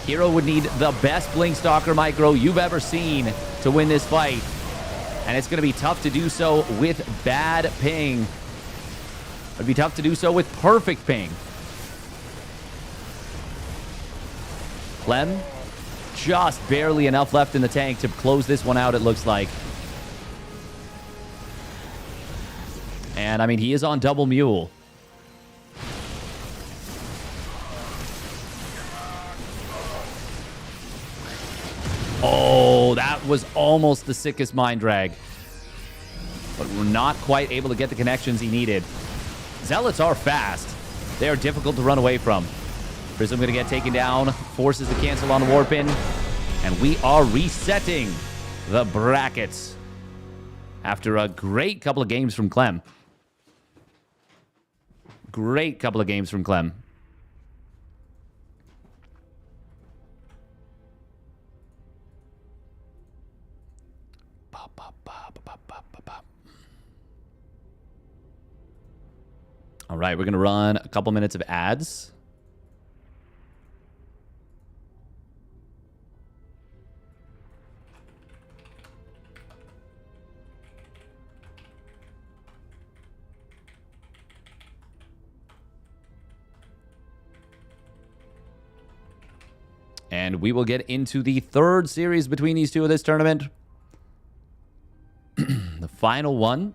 Speaker 1: Hero would need the best Blink Stalker Micro you've ever seen to win this fight. And it's going to be tough to do so with bad ping. It'd be tough to do so with perfect ping. Clem, just barely enough left in the tank to close this one out, it looks like. And, I mean, he is on double mule. Oh, that was almost the sickest mind drag. But we're not quite able to get the connections he needed. Zealots are fast. They are difficult to run away from. Prism going to get taken down. Forces to cancel on the warp in. And we are resetting the brackets after a great couple of games from Clem. Great couple of games from Clem. All right, we're going to run a couple minutes of ads. And we will get into the third series between these two of this tournament. The final one.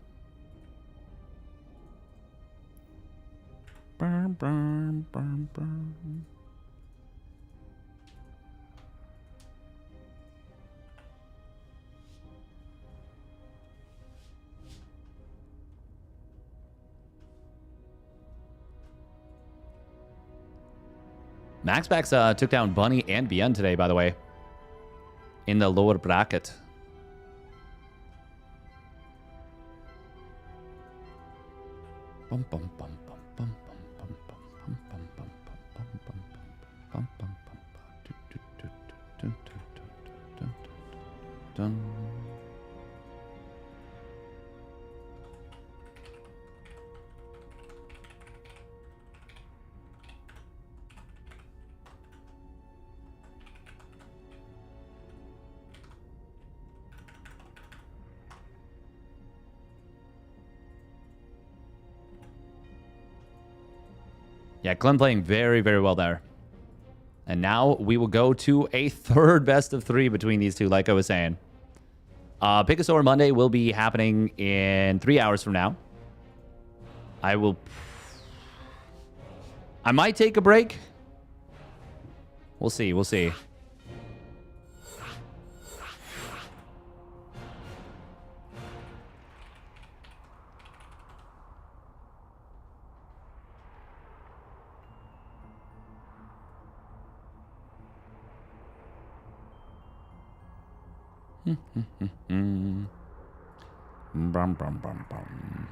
Speaker 1: MaxBax took down Bunny and Bien today, by the way, in the lower bracket. Bum, bum, bum, bum, bum, bum, bum, bum, bum, bum, bum, bum, bum, bum, bum, bum, bum. Yeah, Clem playing very, very well there. And now we will go to a third best of three between these two, like I was saying. Pickasaur Monday will be happening in 3 hours from now. I might take a break. We'll see, we'll see.
Speaker 4: Bum, bum, bum, bum.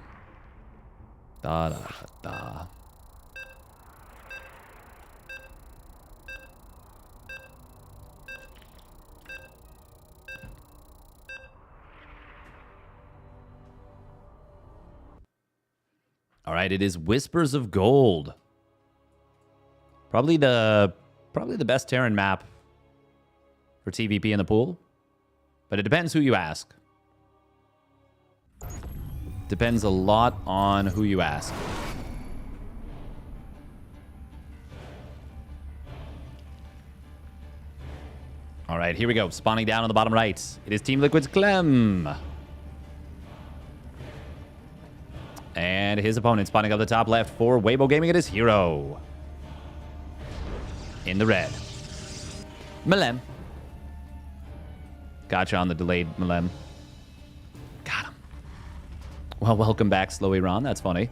Speaker 1: Da da da. All right, it is Whispers of Gold. Probably the best Terran map for TVP in the pool. But it depends who you ask. Depends a lot on who you ask. All right, here we go. Spawning down on the bottom right. It is Team Liquid's Clem. And his opponent spawning up the top left for Weibo Gaming. It is Hero. In the red. Malem. Gotcha on the delayed Malem. Got him. Well, welcome back, Slowy Ron. That's funny.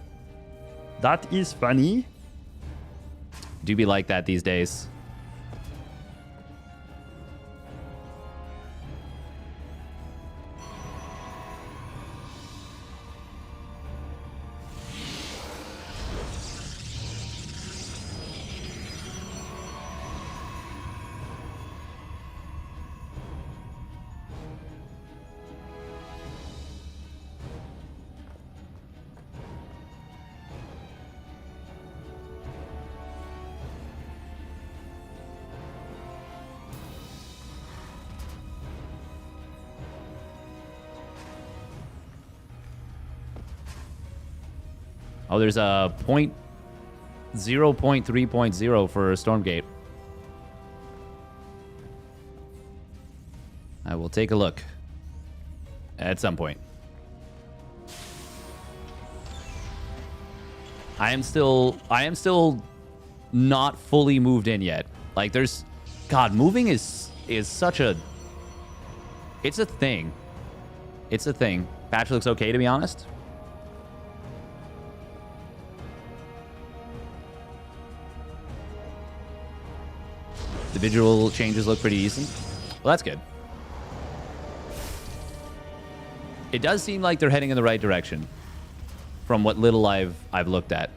Speaker 4: That is funny.
Speaker 1: Do be like that these days. Oh, there's a 0.3.0 for Stormgate. I will take a look at some point. I am still not fully moved in yet. Like there's, God, moving is such a, it's a thing. It's a thing. Patch looks okay, to be honest. The visual changes look pretty decent. Well, that's good. It does seem like they're heading in the right direction from what little I've looked at.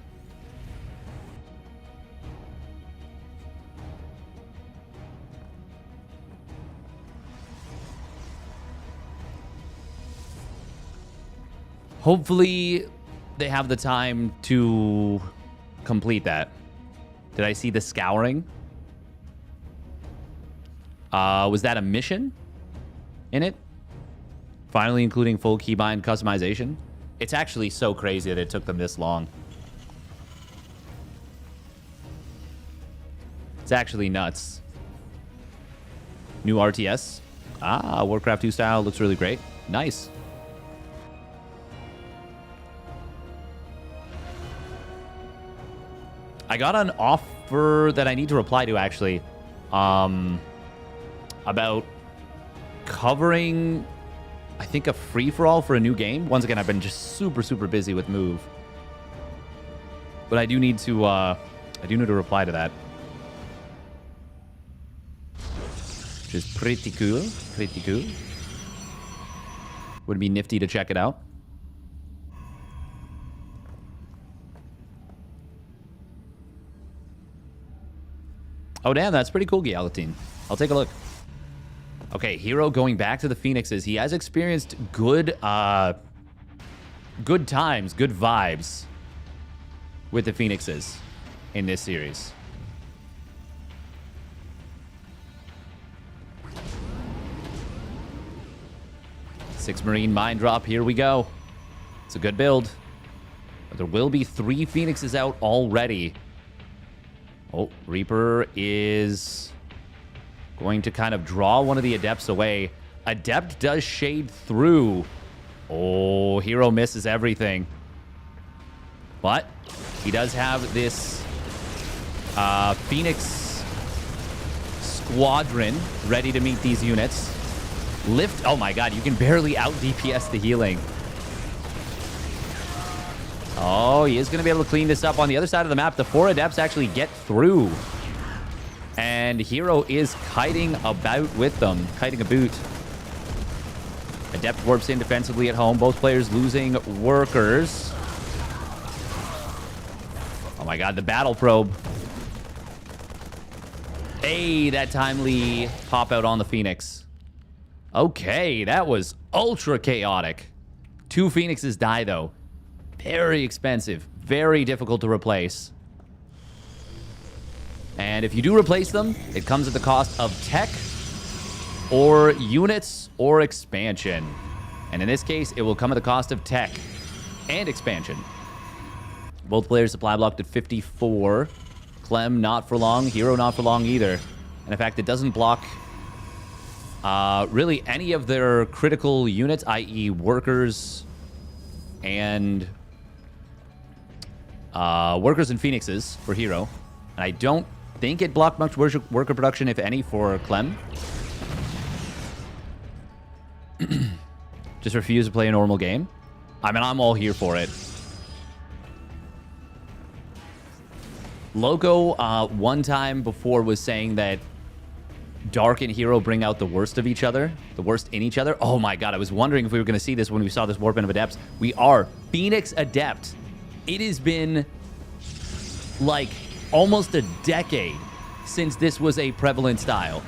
Speaker 1: Hopefully they have the time to complete that. Did I see the scouring? Was that a mission in it? Finally including full keybind customization. It's actually so crazy that it took them this long. It's actually nuts. New RTS. Ah, Warcraft 2 style looks really great. Nice. I got an offer that I need to reply to, actually. About covering, I think, a free-for-all for a new game. Once again, I've been just super busy with Move. But I do need to reply to that. Which is pretty cool. Pretty cool. Would be nifty to check it out. Oh, damn, that's pretty cool, Galatine. I'll take a look. Okay, Hero going back to the Phoenixes. He has experienced good times, good vibes with the Phoenixes in this series. Six Marine Mind Drop, here we go. It's a good build. But there will be 3 Phoenixes out already. Oh, Reaper is going to kind of draw one of the Adepts away. Adept does shade through. Oh, Hero misses everything. But he does have this Phoenix Squadron ready to meet these units. Lift. Oh my god, you can barely out DPS the healing. Oh, he is going to be able to clean this up on the other side of the map. The 4 Adepts actually get through. And Hero is kiting about with them. Kiting a boot. Adept warps in defensively at home. Both players losing workers. Oh my god, the battle probe. Hey, that timely pop out on the Phoenix. Okay, that was ultra chaotic. 2 Phoenixes die, though. Very expensive. Very difficult to replace. And if you do replace them, it comes at the cost of tech or units or expansion. And in this case, it will come at the cost of tech and expansion. Both players supply blocked at 54. Clem, not for long. Hero, not for long either. And in fact, it doesn't block really any of their critical units, i.e. workers and Phoenixes for Hero. And I don't think it blocked much worker production, if any, for Clem. Just refuse to play a normal game. I mean, I'm all here for it. Loco, one time before, was saying that Dark and Hero bring out the worst of each other. The worst in each other. Oh my god, I was wondering if we were going to see this when we saw this Warp of Adepts. We are. Phoenix Adept. It has been like almost a decade since this was a prevalent style.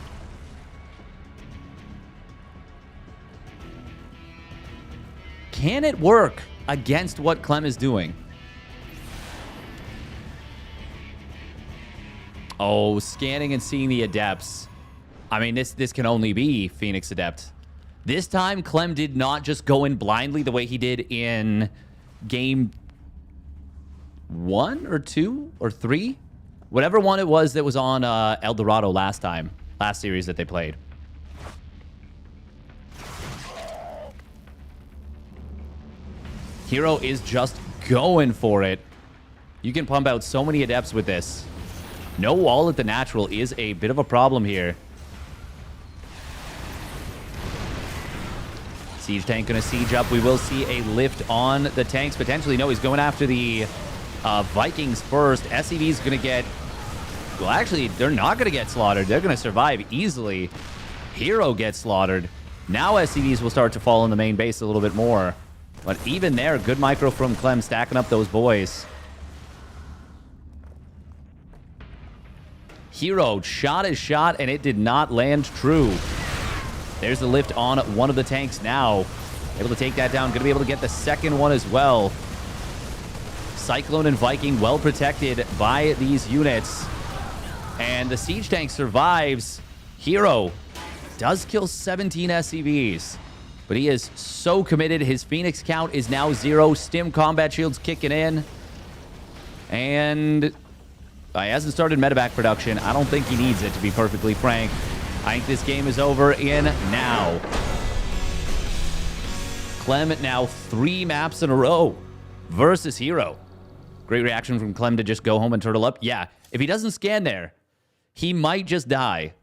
Speaker 1: Can it work against what Clem is doing? Oh, scanning and seeing the Adepts. I mean, this can only be Phoenix Adept. This time, Clem did not just go in blindly the way he did in game 1 or 2 or 3. Whatever one it was that was on El Dorado last series that they played. Hero is just going for it. You can pump out so many Adepts with this. No wall at the natural is a bit of a problem here. Siege tank gonna siege up. We will see a lift on the tanks potentially. No, he's going after the Vikings first. SCV's gonna get... Well, actually, they're not gonna get slaughtered. They're gonna survive easily. Hero gets slaughtered. Now SCVs will start to fall in the main base a little bit more. But even there, good micro from Clem stacking up those boys. Hero shot his shot, and it did not land true. There's the lift on one of the tanks now. Able to take that down. Going to be able to get the second one as well. Cyclone and Viking well protected by these units. And the siege tank survives. Hero does kill 17 SCVs. But he is so committed. His Phoenix count is now 0. Stim combat shields kicking in. And he hasn't started medevac production. I don't think he needs it, to be perfectly frank. I think this game is over in now. Clem now 3 maps in a row versus Hero. Great reaction from Clem to just go home and turtle up. Yeah, if he doesn't scan there, he might just die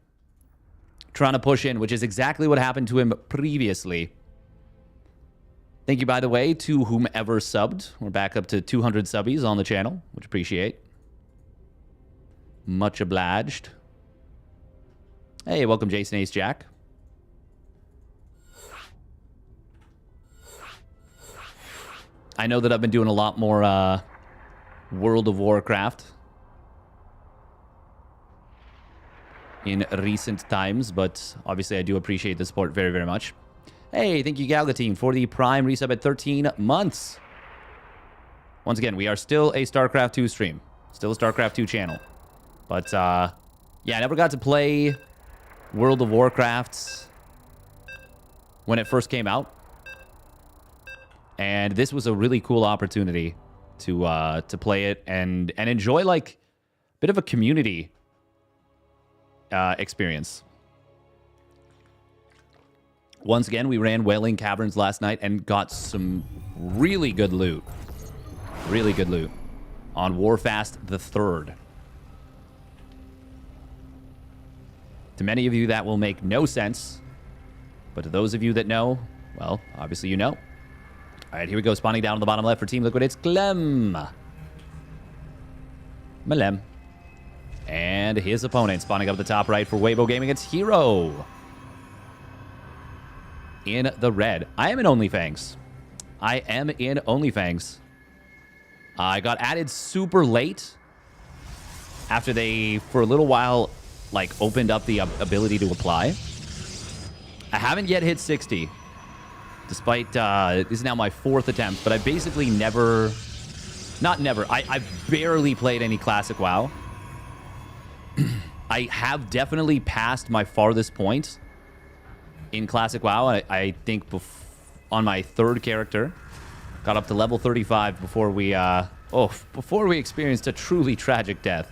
Speaker 1: trying to push in, which is exactly what happened to him previously. Thank you, by the way, to whomever subbed. We're back up to 200 subbies on the channel, which appreciate. Much obliged. Hey, welcome, Jason Ace Jack. I know that I've been doing a lot more World of Warcraft in recent times, but obviously I do appreciate the support very, very much. Hey, thank you, Galgatine, for the Prime resub at 13 months. Once again, we are still a StarCraft 2 stream. Still a StarCraft 2 channel. But, yeah, I never got to play World of Warcraft when it first came out. And this was a really cool opportunity to play it and enjoy, like, a bit of a community experience. Once again, we ran Wailing Caverns last night and got some really good loot. Really good loot on Warfast the 3rd. To many of you, that will make no sense. But to those of you that know, well, obviously you know. All right, here we go. Spawning down on the bottom left for Team Liquid. It's Clem. Malem. And his opponent spawning up the top right for Weibo Gaming. It's Hero. in the red. I am in OnlyFangs. I am in OnlyFangs. I got added super late after they, for a little while, like, opened up the ability to apply. I haven't yet hit 60, despite, this is now my 4th attempt, but I basically never, not never, I've barely played any Classic WoW. I have definitely passed my farthest point in Classic WoW. I think on my 3rd character, got up to level 35 before we, before we experienced a truly tragic death.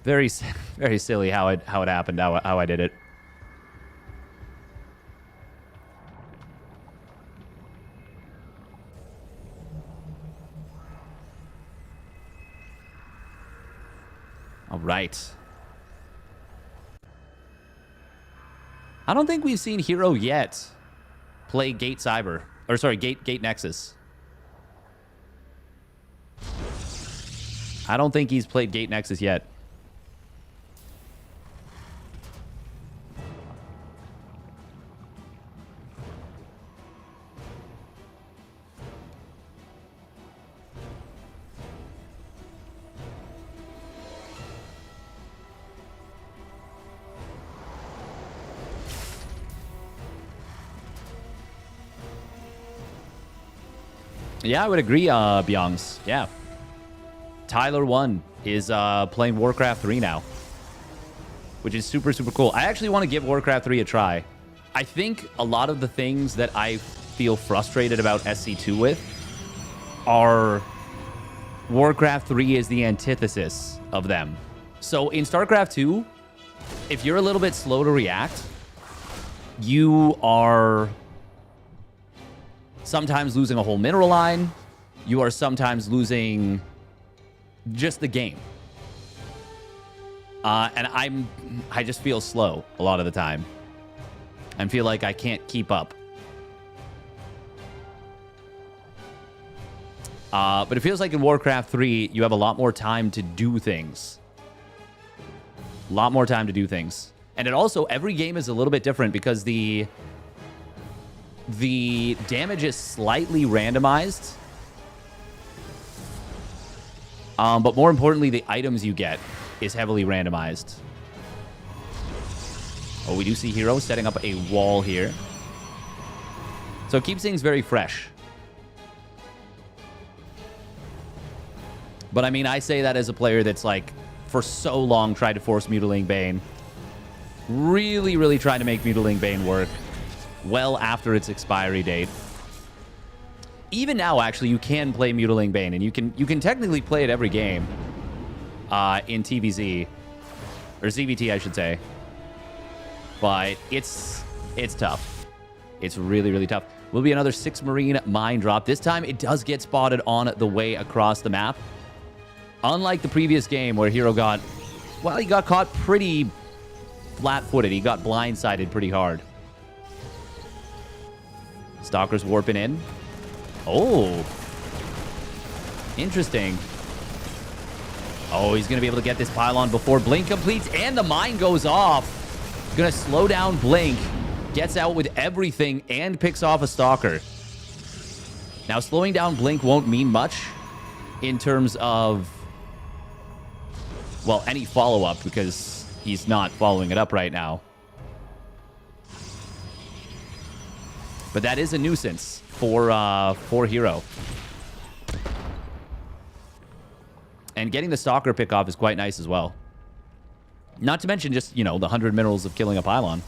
Speaker 1: Very, very silly how it happened, how I did it. All right. I don't think we've seen Hero yet play Gate Cyber. Or sorry, Gate Nexus. I don't think he's played Gate Nexus yet. Yeah, I would agree, Byongs. Yeah. Tyler1 is playing Warcraft 3 now, which is super, super cool. I actually want to give Warcraft 3 a try. I think a lot of the things that I feel frustrated about SC2 with are Warcraft 3 is the antithesis of them. So in StarCraft 2, if you're a little bit slow to react, you are sometimes losing a whole mineral line. You are sometimes losing just the game. And I just feel slow a lot of the time. And feel like I can't keep up. But it feels like in Warcraft 3, you have a lot more time to do things. A lot more time to do things. And it also, every game is a little bit different because the damage is slightly randomized. But more importantly, the items you get is heavily randomized. Oh, we do see Hero setting up a wall here. So it keeps things very fresh. But I mean, I say that as a player that's like, for so long, tried to force Mutilating Bane. Really, really tried to make Mutilating Bane work. Well after its expiry date. Even now, actually, you can play Mutilating Bane, and you can technically play it every game in TVZ. Or ZVT, I should say. But it's tough. It's really, really tough. Will be another 6 Marine mine drop. This time, it does get spotted on the way across the map. Unlike the previous game where Hero got... Well, he got caught pretty flat-footed. He got blindsided pretty hard. Stalker's warping in. Oh. Interesting. Oh, he's going to be able to get this pylon before Blink completes, and the mine goes off. Going to slow down Blink. Gets out with everything and picks off a Stalker. Now, slowing down Blink won't mean much in terms of, well, any follow-up, because he's not following it up right now. But that is a nuisance for Hero. And getting the Stalker pick off is quite nice as well. Not to mention just, you know, the 100 minerals of killing a pylon.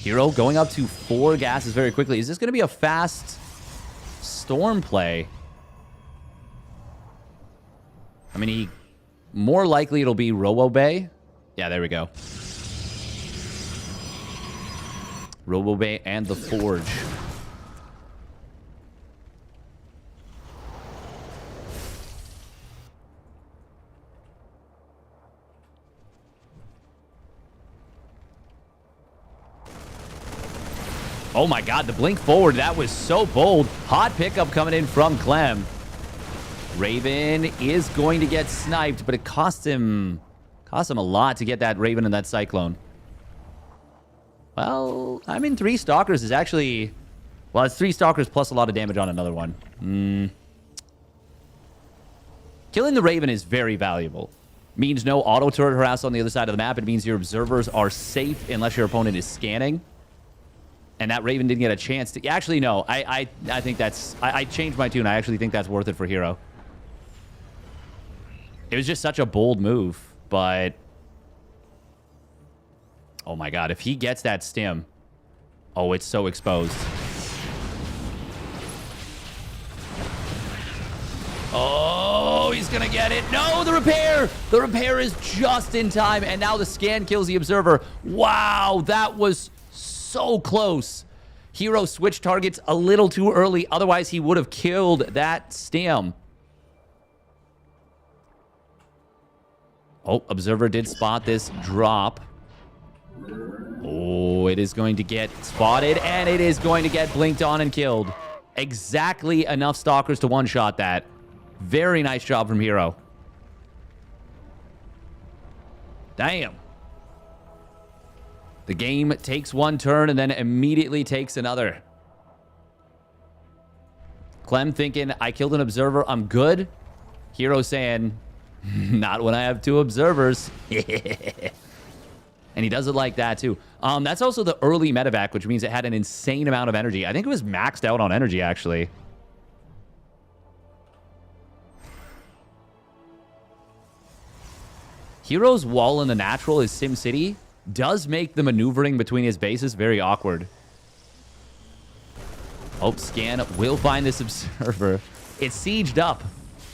Speaker 1: Hero going up to 4 gases very quickly. Is this going to be a fast storm play? I mean, more likely it'll be Robo Bay. Yeah, there we go. Robo Bay and the Forge. Oh my god, the blink forward, that was so bold. Hot pickup coming in from Clem. Raven is going to get sniped, but it cost him a lot to get that Raven and that Cyclone. Well, I mean, 3 Stalkers is actually... Well, it's 3 Stalkers plus a lot of damage on another one. Killing the Raven is very valuable. Means no auto turret harass on the other side of the map. It means your observers are safe unless your opponent is scanning. And that Raven didn't get a chance to... Actually, no. I think that's... I changed my tune. I actually think that's worth it for Hero. It was just such a bold move, but... Oh my god, if he gets that stim... Oh, it's so exposed. Oh, he's gonna get it. No, the repair! The repair is just in time, and now the scan kills the observer. Wow, that was so close. Hero switched targets a little too early. Otherwise, he would have killed that stim. Oh, observer did spot this drop. Oh, it is going to get spotted, and it is going to get blinked on and killed. Exactly enough stalkers to one-shot that. Very nice job from Hero. Damn. The game takes one turn and then immediately takes another. Clem thinking, I killed an observer, I'm good. Hero saying, not when I have 2 observers. And he does it like that, too. That's also the early medevac, which means it had an insane amount of energy. I think it was maxed out on energy, actually. Hero's wall in the natural is SimCity. Does make the maneuvering between his bases very awkward. Oh, scan will find this observer. It's sieged up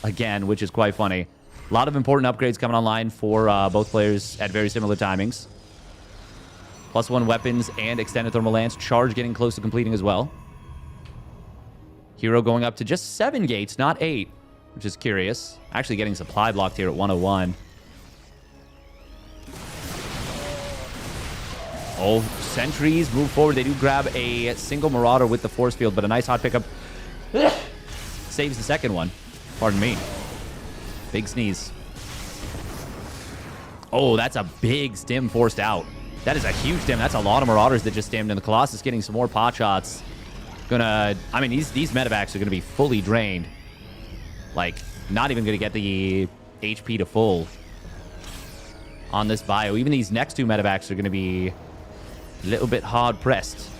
Speaker 1: again, which is quite funny. A lot of important upgrades coming online for both players at very similar timings. +1 weapons and extended thermal lance. Charge getting close to completing as well. Hero going up to just 7 gates, not 8, which is curious. Actually getting supply blocked here at 101. Oh, sentries move forward. They do grab a single Marauder with the force field, but a nice hot pickup saves the second one. Pardon me. Big sneeze. Oh, that's a big stim forced out. That is a huge stim. That's a lot of Marauders that just stimmed, and the Colossus getting some more pot shots. I mean, these medevacs are gonna be fully drained. Like, not even gonna get the HP to full on this bio. Even these next 2 medevacs are gonna be a little bit hard pressed.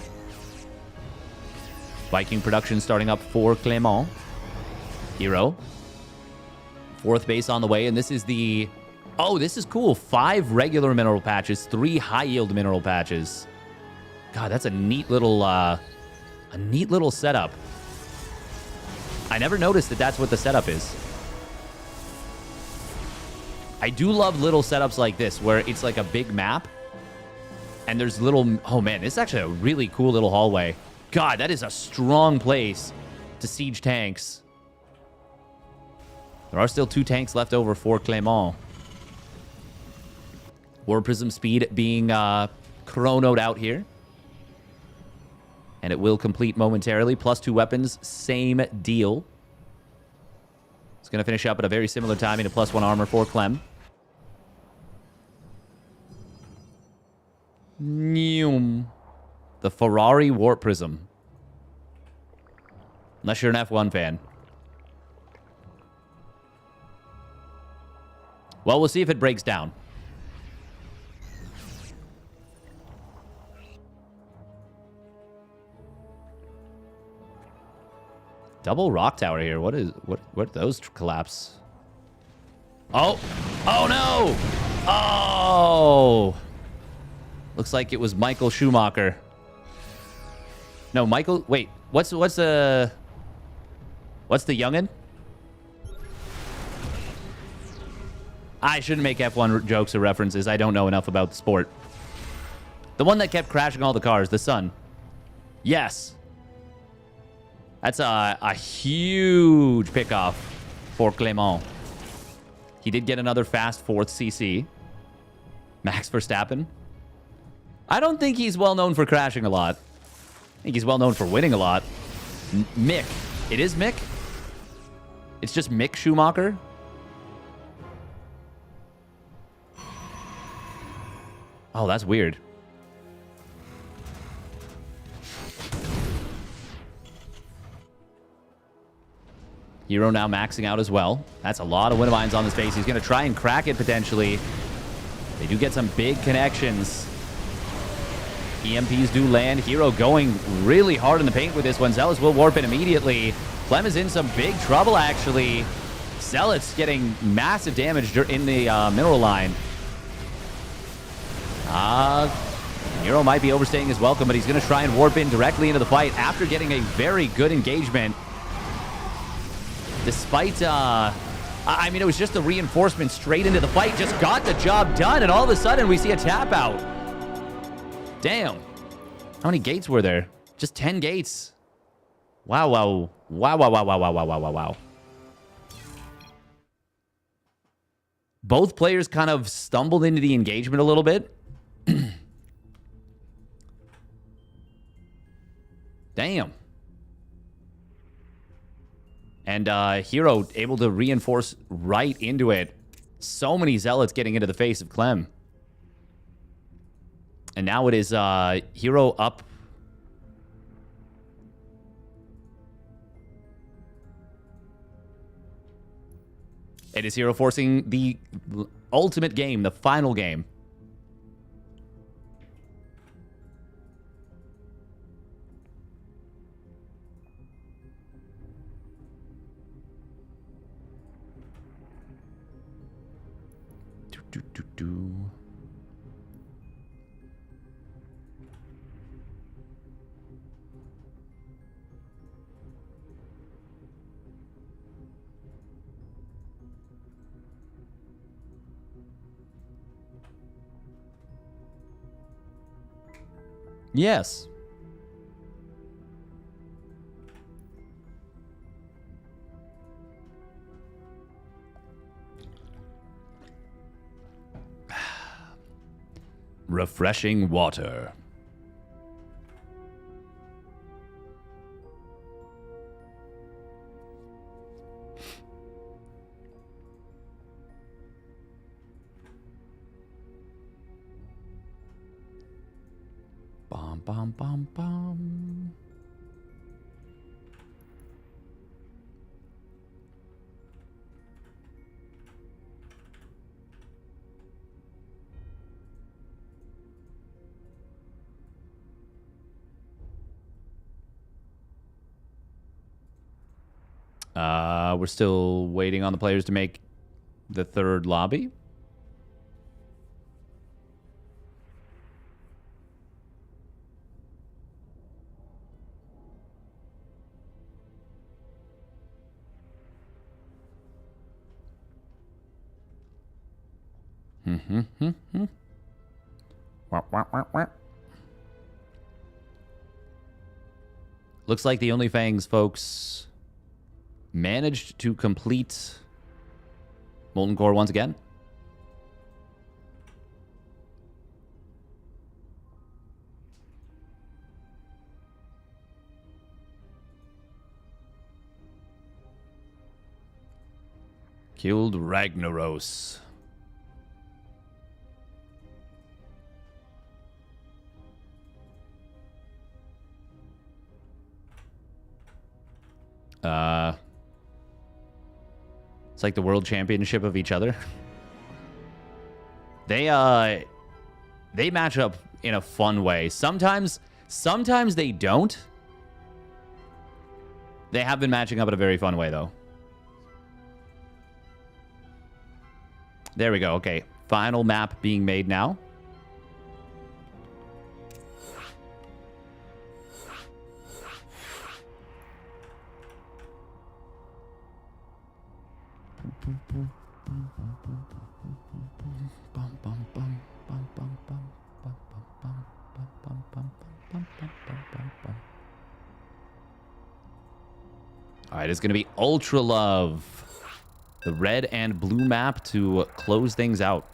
Speaker 1: Viking production starting up for Clement. Hero. 4th base on the way, and this is the... Oh, this is cool. 5 regular mineral patches, 3 high-yield mineral patches. God, that's a neat little setup. I never noticed that that's what the setup is. I do love little setups like this, where it's like a big map, and there's little... Oh, man, this is actually a really cool little hallway. God, that is a strong place to siege tanks. There are still 2 tanks left over for Clement. War Prism speed being chronoed out here. And it will complete momentarily. +2 weapons, same deal. It's going to finish up at a very similar timing to +1 armor for Clem. The Ferrari Warp Prism. Unless you're an F1 fan. Well, we'll see if it breaks down. Double rock tower here. What those collapse? Oh. Oh no. Oh. Looks like it was Michael Schumacher. No, Michael. Wait. What's the youngin? I shouldn't make F1 jokes or references. I don't know enough about the sport. The one that kept crashing all the cars, the Sun. Yes. That's a huge pickoff for Clement. He did get another fast 4th CC. Max Verstappen. I don't think he's well known for crashing a lot. I think he's well known for winning a lot. Mick. It is Mick? It's just Mick Schumacher? Oh, that's weird. Hero now maxing out as well. That's a lot of Winnowines on the space. He's going to try and crack it potentially. They do get some big connections. EMPs do land. Hero going really hard in the paint with this one. Zealous will warp in immediately. Clem is in some big trouble, actually. Zealot's getting massive damage in the mineral line. Hero might be overstaying his welcome, but he's going to try and warp in directly into the fight after getting a very good engagement. Despite, I mean, it was just a reinforcement straight into the fight. Just got the job done, and all of a sudden we see a tap out. Damn. How many gates were there? Just 10 gates. Wow, wow. Wow, wow, wow, wow, wow, wow, wow, wow, wow. Both players kind of stumbled into the engagement a little bit. Damn. And Hero able to reinforce right into it. So many Zealots getting into the face of Clem. And now it is Hero up. It is Hero forcing the ultimate game, the final game. Yes. Refreshing water. Bum, bum, bum, bum. We're still waiting on the players to make the third lobby. Looks like the OnlyFangs folks managed to complete Molten Core once again. Killed Ragnaros. It's like the world championship of each other. They match up in a fun way. Sometimes they don't. They have been matching up in a very fun way, though. There we go. Okay. Final map being made now. All right, it's going to be Ultra Love, the red and blue map to close things out.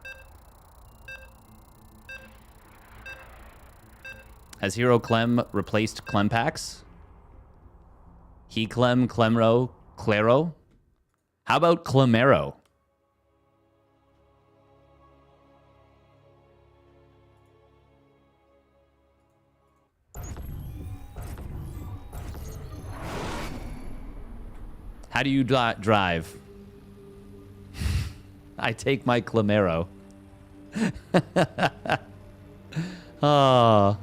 Speaker 1: Has Hero Clem replaced Clem packs? He Clem, Clemro, Claro? How about Clemero? How do you drive? I take my Clemero. Oh.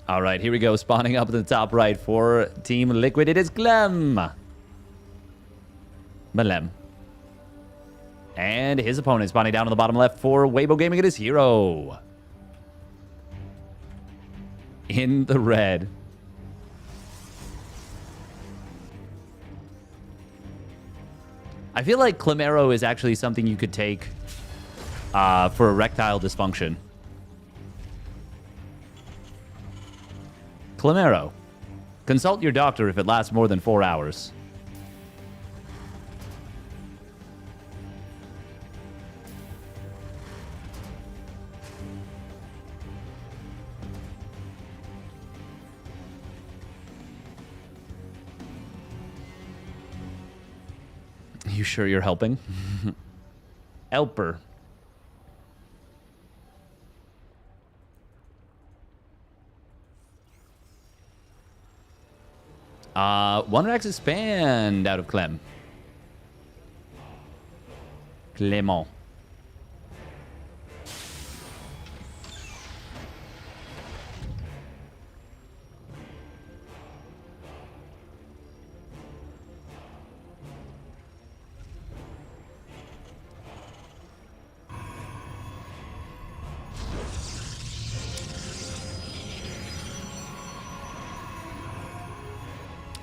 Speaker 1: All right, here we go. Spawning up at the top right for Team Liquid. It is Clem. Malem. And his opponent spawning down on the bottom left for Weibo Gaming. It is Hero. In the red. I feel like Clemero is actually something you could take for erectile dysfunction. Clemero. Consult your doctor if it lasts more than 4 hours. You sure you're helping? Helper. One Rex expand out of Clem. Clement.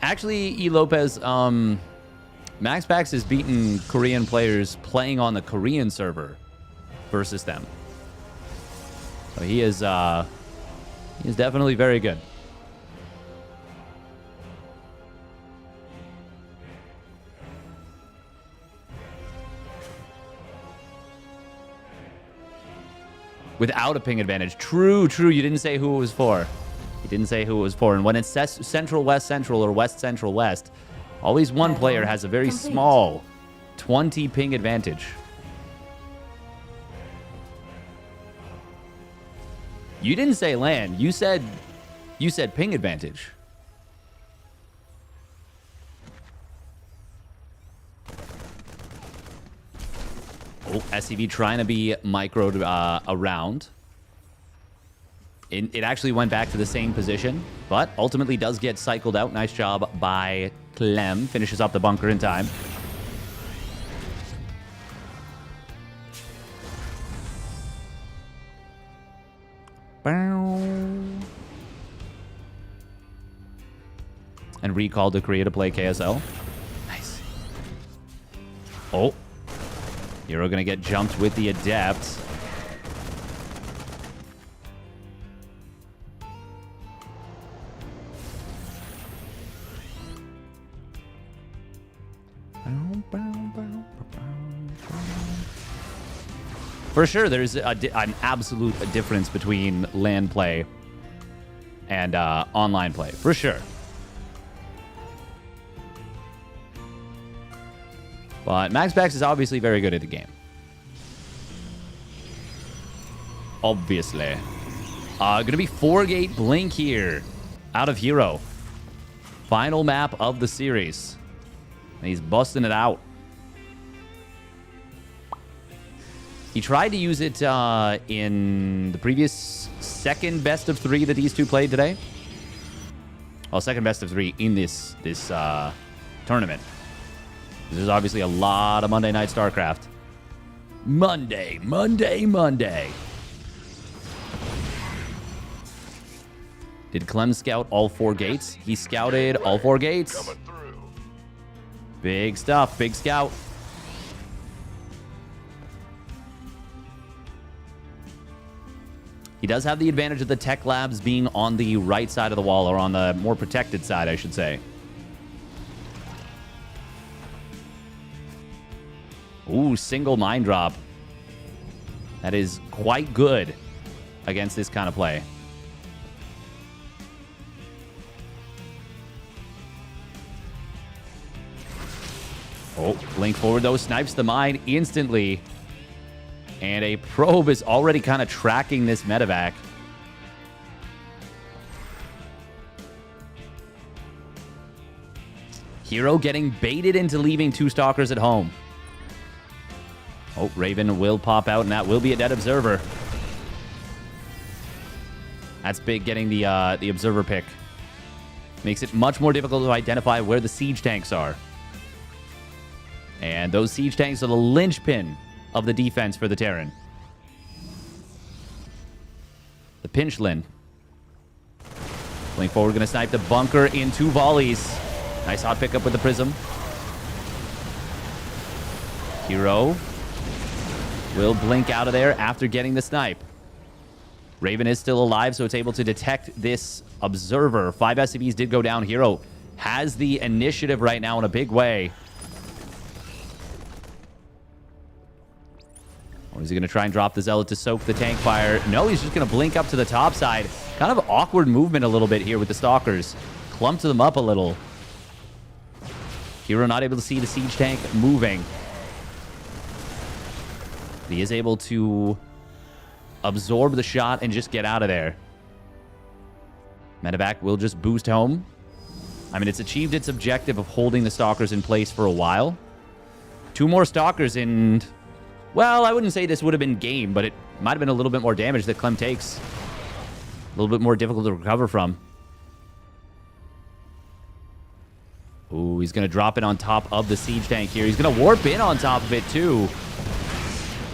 Speaker 1: Actually, E. Lopez, Max Pax has beaten Korean players playing on the Korean server versus them. So he is definitely very good. Without a ping advantage. True, true. You didn't say who it was for. He didn't say who it was for. And when it's Central West Central or West Central West, always one player has a very small 20 ping advantage. You didn't say LAN. You said ping advantage. Oh, SCV trying to be microed around. It actually went back to the same position, but ultimately does get cycled out. Nice job by Clem. Finishes up the bunker in time. And recalled to Korea to play KSL. Nice. Oh. Hero gonna get jumped with the Adept. For sure, there's an absolute difference between LAN play and online play. For sure. But Max Pax is obviously very good at the game. Obviously. Gonna be 4-gate Blink here. Out of Hero. Final map of the series. And he's busting it out. He tried to use it in the previous second best of 3 that these two played today. Well, second best of 3 in this tournament. There's obviously a lot of Monday Night StarCraft. Monday. Did Clem scout all 4 gates? He scouted all 4 gates. Big stuff. Big scout. He does have the advantage of the tech labs being on the right side of the wall, or on the more protected side, I should say. Ooh, single mine drop. That is quite good against this kind of play. Oh, Blink forward though, snipes the mine instantly. And a probe is already kind of tracking this medevac. Hero getting baited into leaving 2 Stalkers at home. Oh, Raven will pop out, and that will be a dead Observer. That's big, getting the Observer pick. Makes it much more difficult to identify where the siege tanks are. And those siege tanks are the linchpin of the defense for the Terran. The Pinchlin. Going forward, going to snipe the bunker in 2 volleys. Nice hot pickup with the Prism. Hero will blink out of there after getting the snipe. Raven is still alive, so it's able to detect this Observer. 5 SCVs did go down. Hero has the initiative right now in a big way. Or is he going to try and drop the Zealot to soak the tank fire? No, he's just going to blink up to the top side. Kind of awkward movement a little bit here with the Stalkers. Clumped them up a little. Hero not able to see the siege tank moving. He is able to absorb the shot and just get out of there. Medevac will just boost home. I mean, it's achieved its objective of holding the Stalkers in place for a while. 2 more Stalkers and... well, I wouldn't say this would have been game, but it might have been a little bit more damage that Clem takes. A little bit more difficult to recover from. Ooh, he's going to drop it on top of the siege tank here. He's going to warp in on top of it, too.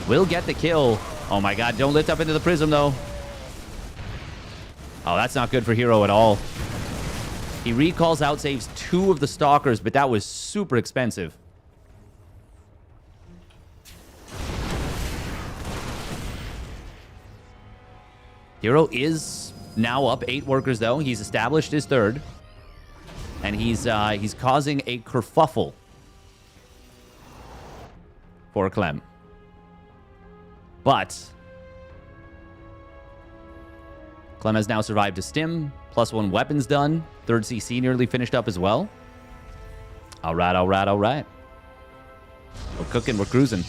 Speaker 1: Will get the kill. Oh, my God. Don't lift up into the Prism, though. Oh, that's not good for Hero at all. He recalls out saves 2 of the Stalkers, but that was super expensive. Hero is now up 8 workers, though. He's established his 3rd. And he's causing a kerfuffle for Clem. But Clem has now survived a stim. +1 weapons done. 3rd CC nearly finished up as well. All right, all right, all right. We're cooking, we're cruising.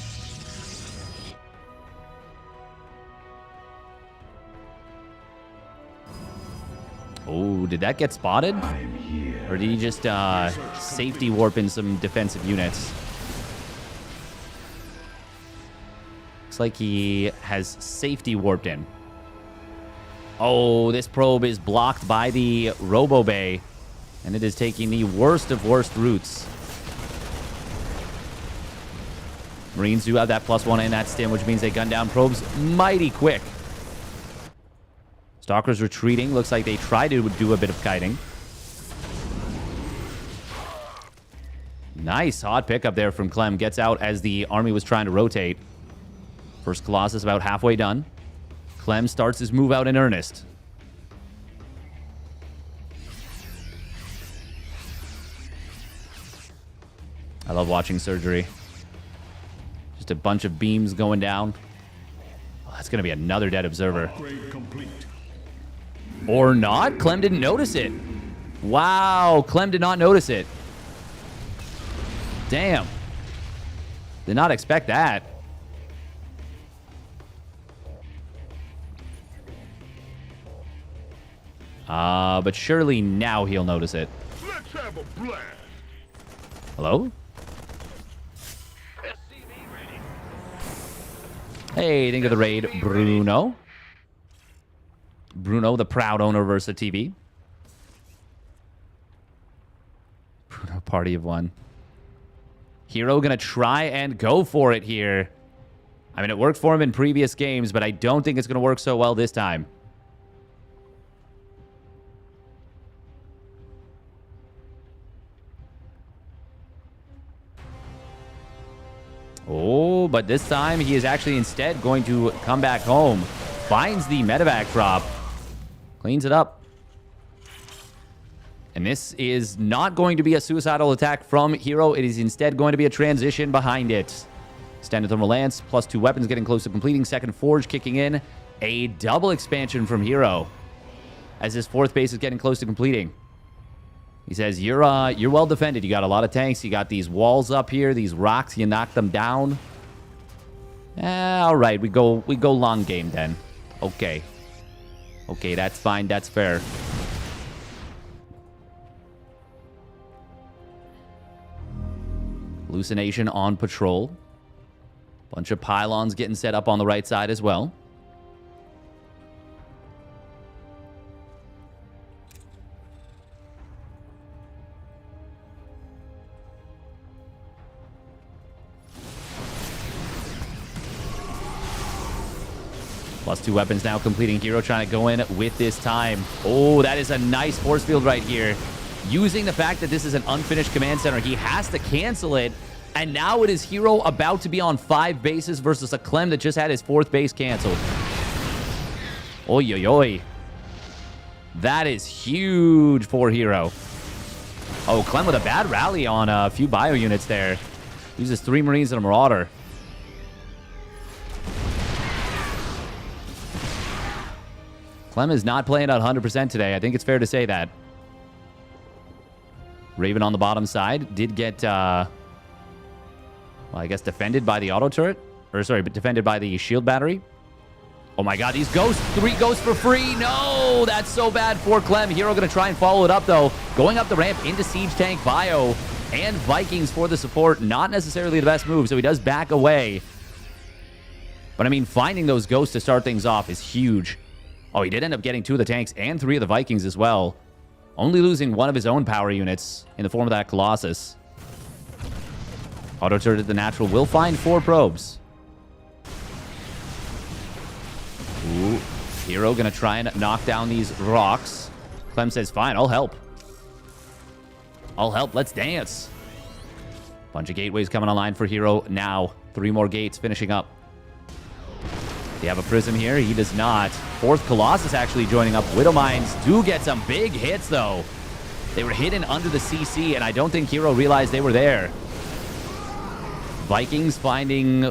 Speaker 1: Oh, did that get spotted? Or did he just safety warp in some defensive units? Looks like he has safety warped in. Oh, this probe is blocked by the Robo Bay. And it is taking the worst of worst routes. Marines do have that +1 in that stim, which means they gun down probes mighty quick. Stalkers retreating. Looks like they try to do a bit of kiting. Nice hot pickup there from Clem. Gets out as the army was trying to rotate. First Colossus about halfway done. Clem starts his move out in earnest. I love watching surgery. Just a bunch of beams going down. Oh, that's going to be another dead observer.
Speaker 3: Upgrade complete.
Speaker 1: Or not. Clem didn't notice it. Wow. Clem did not notice it. Damn. Did not expect that. But surely now he'll notice it.
Speaker 3: Let's have a blast.
Speaker 1: Hello? Hey, think of the raid, Bruno. Bruno, the proud owner of Versa TV. Bruno, party of 1. Hero gonna try and go for it here. I mean, it worked for him in previous games, but I don't think it's gonna work so well this time. Oh, but this time he is actually instead going to come back home. Finds the medevac drop. Cleans it up. And this is not going to be a suicidal attack from Hero. It is instead going to be a transition behind it. Standard Thermal Lance, +2 weapons getting close to completing. Second Forge kicking in. A double expansion from Hero. As his 4th base is getting close to completing. He says, you're well defended. You got a lot of tanks. You got these walls up here, these rocks. You knock them down. All right, we go long game then. Okay. Okay, that's fine. That's fair. Hallucination on patrol. Bunch of pylons getting set up on the right side as well. +2 weapons now completing. Hero trying to go in with this time. Oh, that is a nice force field right here. Using the fact that this is an unfinished command center, he has to cancel it. And now it is Hero about to be on 5 bases versus a Clem that just had his 4th base canceled. Oy, oy, oy. That is huge for Hero. Oh, Clem with a bad rally on a few bio units there. Uses 3 Marines and a Marauder. Clem is not playing at 100% today. I think it's fair to say that. Raven on the bottom side did get, well, I guess defended by the auto turret. Or, sorry, but defended by the shield battery. Oh my god, these ghosts. 3 ghosts for free. No, that's so bad for Clem. Hero going to try and follow it up, though. Going up the ramp into Siege Tank, Bio, and Vikings for the support. Not necessarily the best move, so he does back away. But, I mean, finding those ghosts to start things off is huge. Oh, he did end up getting 2 of the tanks and 3 of the Vikings as well. Only losing 1 of his own power units in the form of that Colossus. Auto turret the natural will find 4 probes. Ooh. Hero gonna try and knock down these rocks. Clem says, fine, I'll help. I'll help, let's dance. Bunch of gateways coming online for Hero now. 3 more gates finishing up. They have a Prism here. He does not. 4th Colossus actually joining up. Widow Mines do get some big hits, though. They were hidden under the CC, and I don't think Hero realized they were there. Vikings finding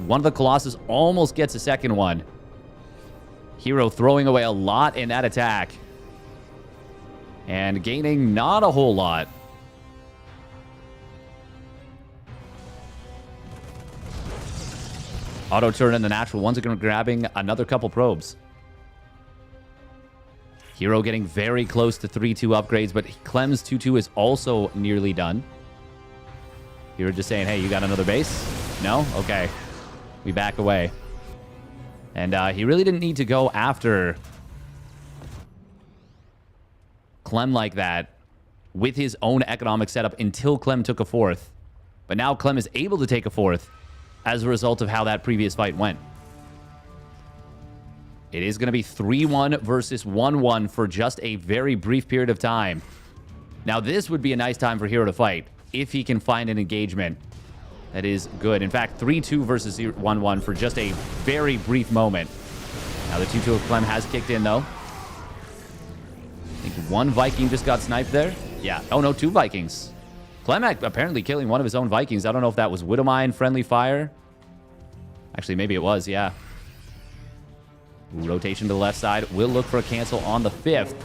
Speaker 1: one of the Colossus, almost gets a second one. Hero throwing away a lot in that attack. And gaining not a whole lot. Auto turn in the natural. Once again, grabbing another couple probes. Hero getting very close to 3-2 upgrades, but Clem's 2-2 is also nearly done. Hero just saying, hey, you got another base? No? Okay. We back away. And he really didn't need to go after Clem like that with his own economic setup until Clem took a 4th. But now Clem is able to take a 4th. As a result of how that previous fight went. It is going to be 3-1 versus 1-1 for just a very brief period of time. Now, this would be a nice time for Hero to fight if he can find an engagement that is good. In fact, 3-2 versus 1-1 for just a very brief moment. Now, the 2-2 of Clem has kicked in, though. I think 1 Viking just got sniped there. Yeah. Oh, no, 2 Vikings. Clem apparently killing one of his own Vikings. I don't know if that was Widowmine, Friendly Fire. Actually, maybe it was, yeah. Rotation to the left side. Will look for a cancel on the 5th.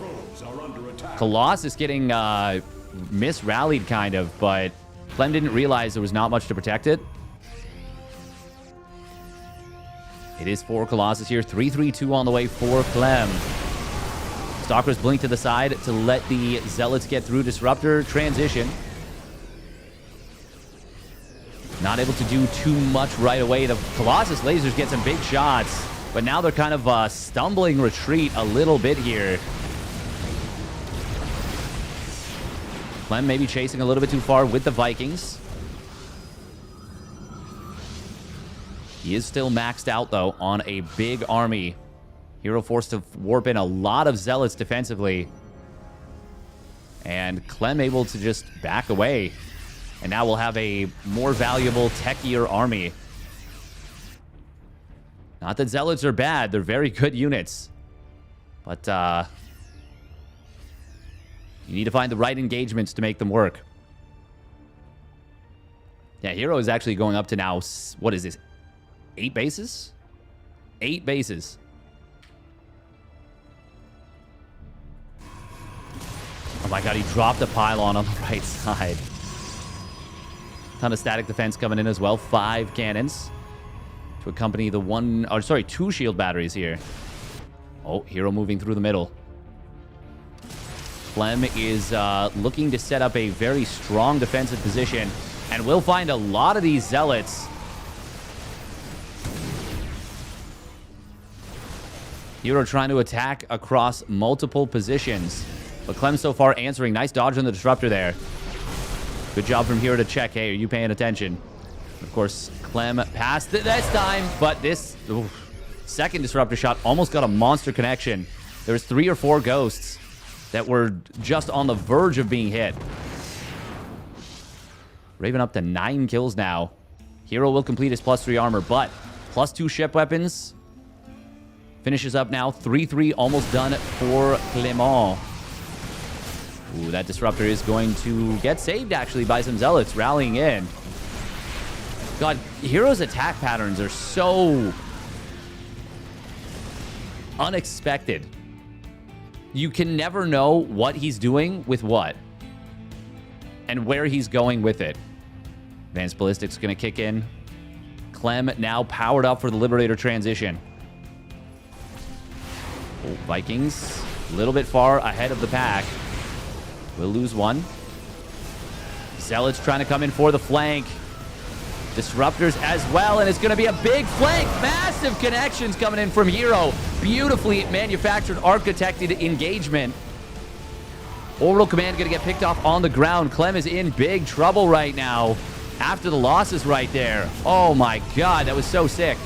Speaker 1: Colossus getting misrallied, kind of, but Clem didn't realize there was not much to protect it. It is 4 Colossus here. 3-3-2 on the way for Clem. Stalkers blink to the side to let the Zealots get through. Disruptor transition. Not able to do too much right away. The Colossus lasers get some big shots, but now they're kind of stumbling retreat a little bit here. Clem maybe chasing a little bit too far with the Vikings. He is still maxed out, though, on a big army. Hero forced to warp in a lot of Zealots defensively. And Clem able to just back away. And now we'll have a more valuable, techier army. Not that Zealots are bad. They're very good units. But, you need to find the right engagements to make them work. Yeah, Hero is actually going up to now, what is this? 8 bases? 8 bases. Oh my god, he dropped a pylon on the right side. Ton of static defense coming in as well. 5 cannons to accompany the 2 shield batteries here. Oh, Hero moving through the middle. Clem is looking to set up a very strong defensive position. And we'll find a lot of these Zealots. Hero trying to attack across multiple positions. But Clem so far answering. Nice dodge on the Disruptor there. Good job from Hero to check. Hey, are you paying attention? Of course, Clem passed it this time. But this second Disruptor shot almost got a monster connection. There was 3 or 4 ghosts that were just on the verge of being hit. Raven up to 9 kills now. Hero will complete his +3 armor, but +2 ship weapons. Finishes up now. 3-3 almost done for Clement. Ooh, that Disruptor is going to get saved, actually, by some Zealots rallying in. God, Hero's attack patterns are so unexpected. You can never know what he's doing with what and where he's going with it. Advanced Ballistic's going to kick in. Clem now powered up for the Liberator transition. Oh, Vikings a little bit far ahead of the pack. We'll lose one. Zealots trying to come in for the flank. Disruptors as well, and it's going to be a big flank. Massive connections coming in from Hero. Beautifully manufactured, architected engagement. Orbital Command going to get picked off on the ground. Clem is in big trouble right now after the losses right there. Oh my god, that was so sick.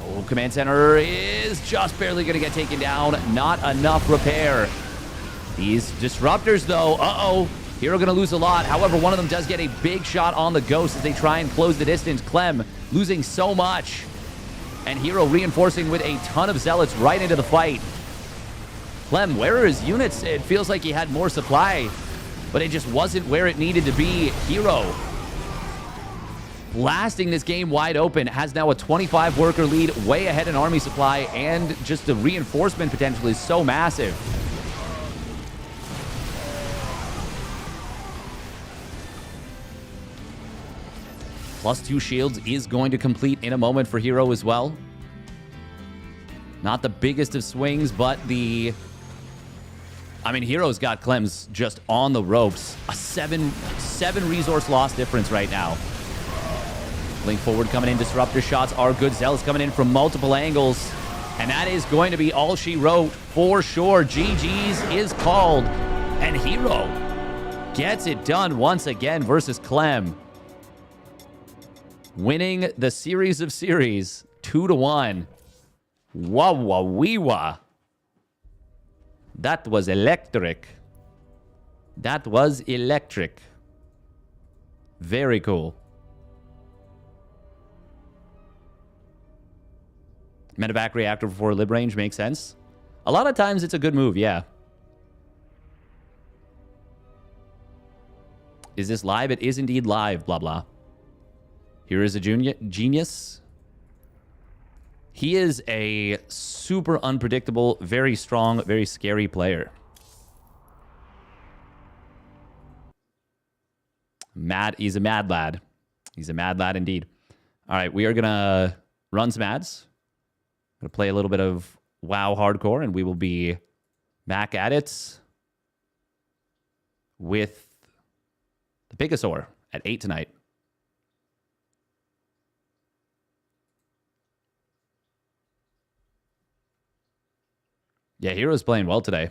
Speaker 1: Oh, Command Center is just barely going to get taken down. Not enough repair. These Disruptors, though, Hero going to lose a lot. However, one of them does get a big shot on the Ghost as they try and close the distance. Clem losing so much. And Hero reinforcing with a ton of Zealots right into the fight. Clem, where are his units? It feels like he had more supply, but it just wasn't where it needed to be. Hero blasting this game wide open, has now a 25 worker lead, way ahead in army supply, and just the reinforcement potential is so massive. +2 shields is going to complete in a moment for Hero as well. Not the biggest of swings, but Hero's got Clem's just on the ropes. A 7 resource loss difference right now. Link forward coming in. Disruptor shots are good. Zealous coming in from multiple angles. And that is going to be all she wrote for sure. GG's is called. And Hero gets it done once again versus Clem. Winning the series of series 2-1. Wah wah wee wah. That was electric. That was electric. Very cool. Medevac reactor before lib range makes sense. A lot of times it's a good move, yeah. Is this live? It is indeed live, blah, blah. Here is a genius. He is a super unpredictable, very strong, very scary player. He's a mad lad. He's a mad lad indeed. All right, we are going to run some ads. Going to play a little bit of WoW Hardcore, and we will be back at it with the Picasaur at 8 tonight. Yeah, Hero's playing well today.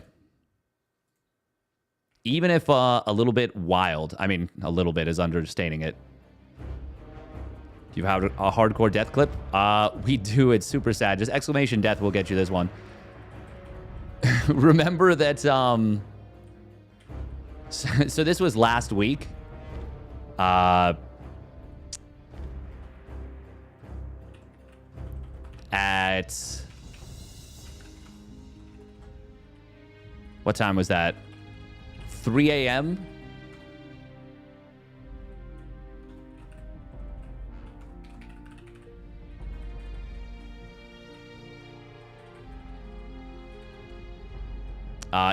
Speaker 1: Even if a little bit wild. I mean, a little bit is understating it. Do you have a hardcore death clip? We do. It's super sad. Just exclamation death will get you this one. Remember that... So this was last week. At... What time was that? 3 a.m.?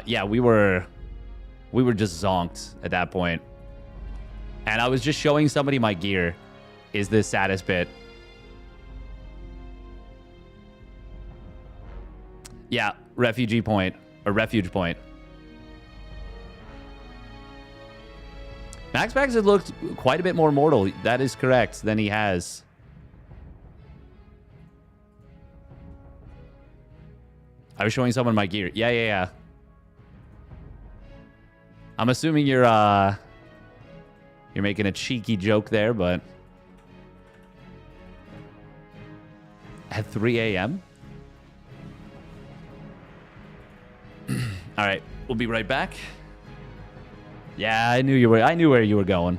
Speaker 1: Yeah, we were just zonked at that point. And I was just showing somebody my gear is the saddest bit. Yeah, refugee point. Or refuge point. Max Pax has looked quite a bit more mortal. That is correct than he has. I was showing someone my gear. Yeah. I'm assuming you're making a cheeky joke there, but at 3 a.m. All right, we'll be right back. Yeah, I knew where you were going.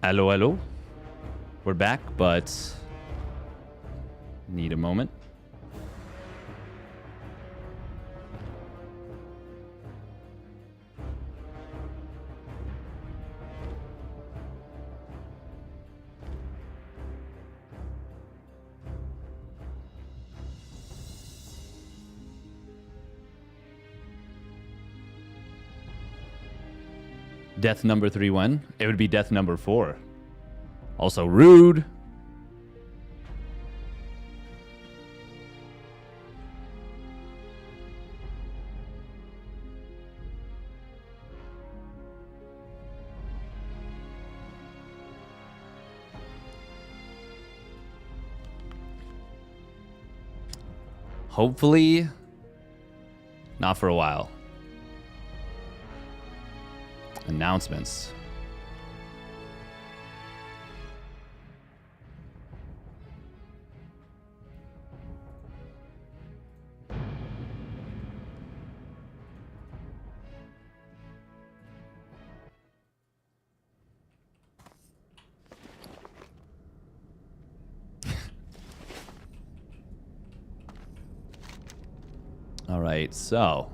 Speaker 1: Hello. We're back, but need a moment. Death number 3 when? It would be death number 4. Also rude. Hopefully, not for a while. Announcements. All right, so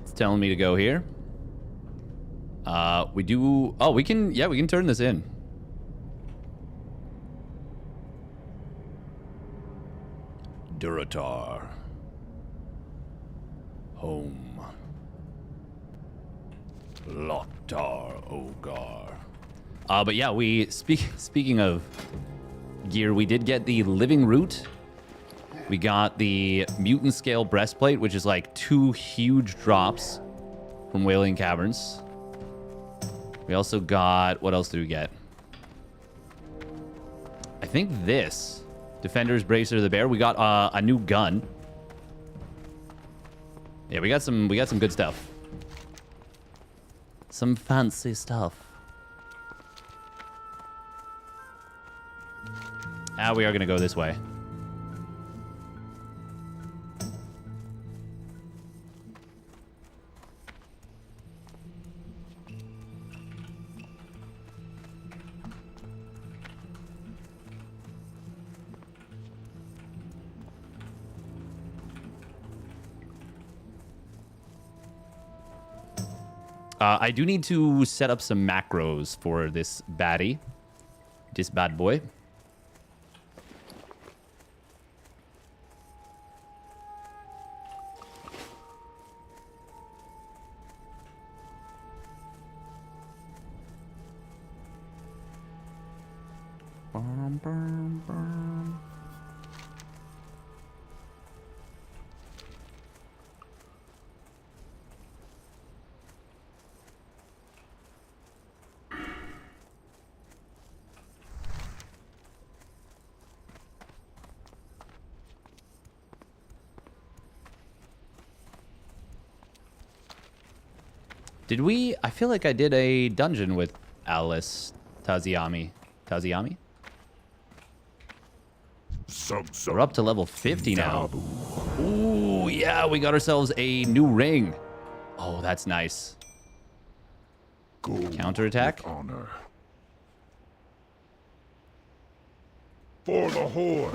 Speaker 1: it's telling me to go here. We do. Oh, we can. Yeah, we can turn this in. Duratar. Home. Loktar Ogar. But yeah, speaking of gear, we did get the living root. We got the mutant scale breastplate, which is like 2 huge drops from Wailing Caverns. We also got, what else did we get? I think this Defender's Bracer of the Bear. We got a new gun. Yeah, we got some good stuff. Some fancy stuff. We are gonna go this way. I do need to set up some macros for this baddie. This bad boy. Did we? I feel like I did a dungeon with Alice Taziami. Taziami? We're up to level 50 now. Ooh, yeah, we got ourselves a new ring. Oh, that's nice. Counterattack.
Speaker 3: Honor. For the Horde.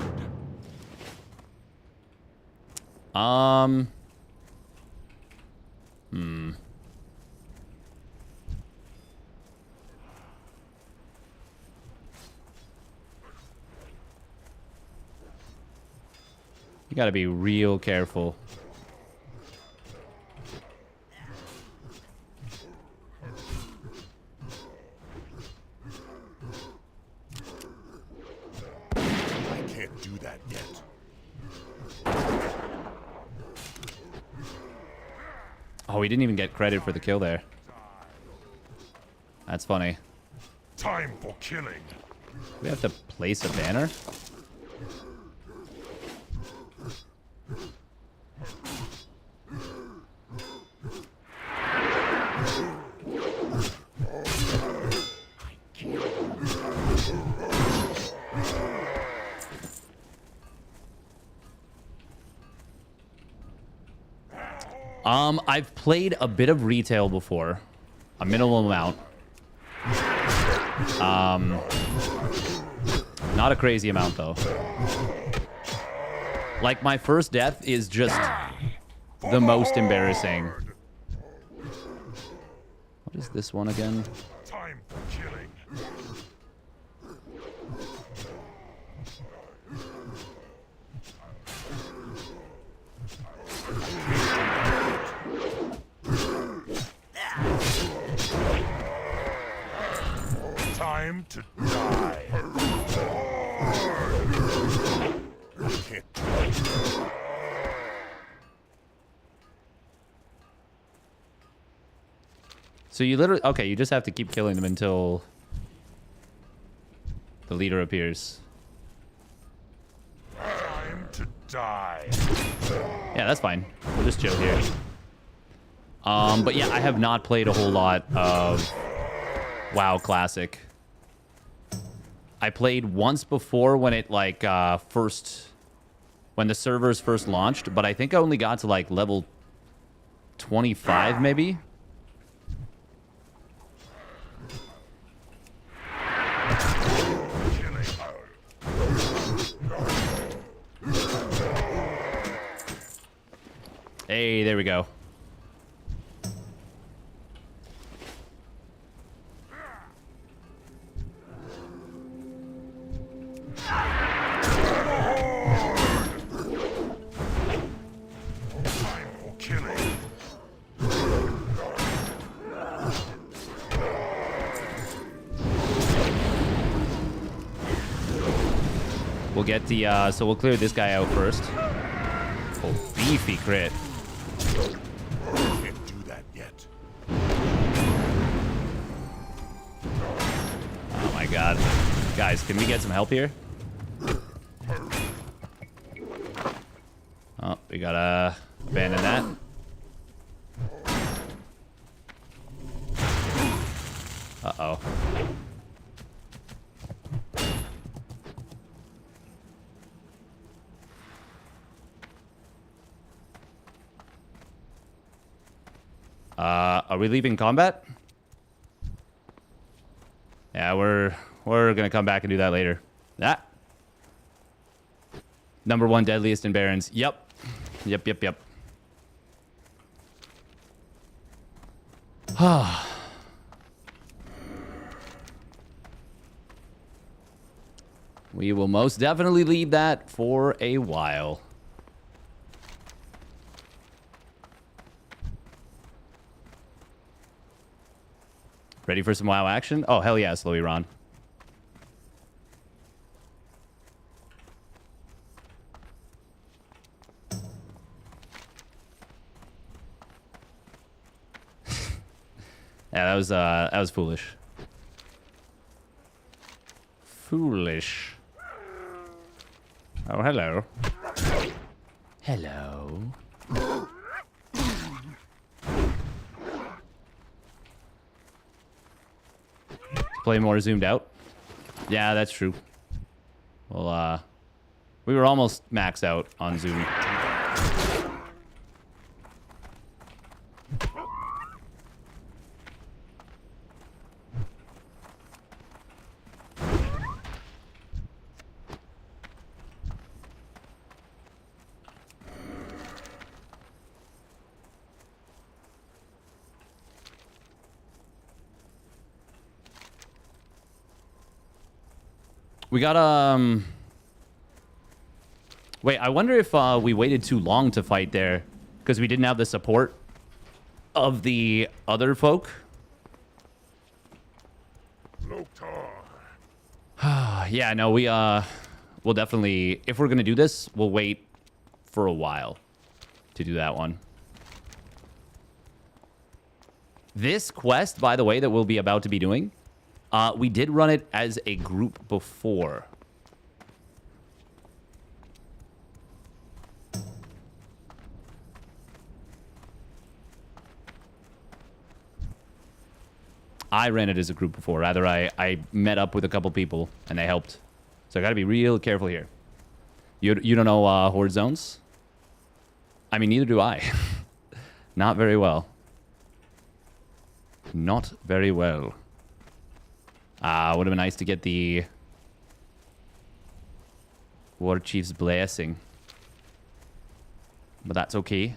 Speaker 1: You gotta be real careful.
Speaker 3: I can't do that yet.
Speaker 1: Oh, we didn't even get credit for the kill there. That's funny.
Speaker 3: Time for killing.
Speaker 1: We have to place a banner? I've played a bit of retail before. A minimal amount. Not a crazy amount, though. Like, my first death is just the most embarrassing. What is this one again?
Speaker 3: Time for killing. Time to die. I can't do it.
Speaker 1: So you literally... Okay, you just have to keep killing them until the leader appears.
Speaker 3: die.
Speaker 1: Yeah, that's fine. We'll just chill here. But yeah, I have not played a whole lot of WoW Classic. I played once before when it like when the servers first launched, but I think I only got to like level 25 maybe. Hey, there we go. We'll get the, so we'll clear this guy out first. Oh, beefy crit.
Speaker 3: Can't do that yet.
Speaker 1: Oh my god. Guys, can we get some help here? Oh, we gotta abandon that. Uh-oh. Are we leaving combat? Yeah, we're gonna come back and do that later. That. Number 1 deadliest in Barons. Yep. Yep. We will most definitely leave that for a while. Ready for some WoW action? Oh, hell yeah, Slowy Ron. Yeah, that was foolish. Foolish. Oh, hello. Hello. Play more zoomed out. Yeah, that's true. Well, we were almost maxed out on zoom. We got, wait, I wonder if, we waited too long to fight there because we didn't have the support of the other folk. Yeah, no, we'll definitely, if we're going to do this, we'll wait for a while to do that one. This quest, by the way, that we'll be about to be doing, we did run it as a group before. I ran it as a group before. Rather, I met up with a couple people and they helped. So I gotta be real careful here. You don't know horde zones? I mean, neither do I. Not very well. Not very well. Would have been nice to get the War Chief's blessing. But that's okay.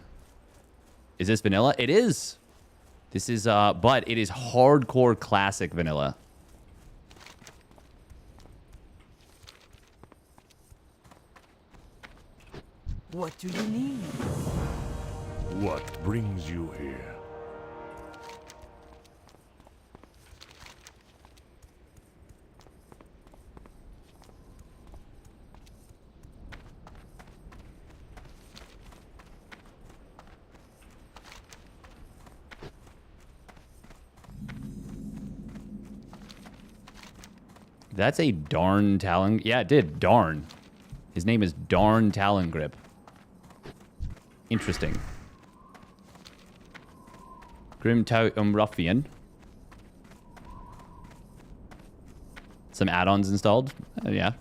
Speaker 1: Is this vanilla? It is. This is, but it is hardcore classic vanilla.
Speaker 6: What do you need?
Speaker 3: What brings you here?
Speaker 1: That's a darn Talon. Yeah, it did. Darn. His name is Darn Talon Grip. Interesting. Grimtau Ruffian. Some add-ons installed. Yeah.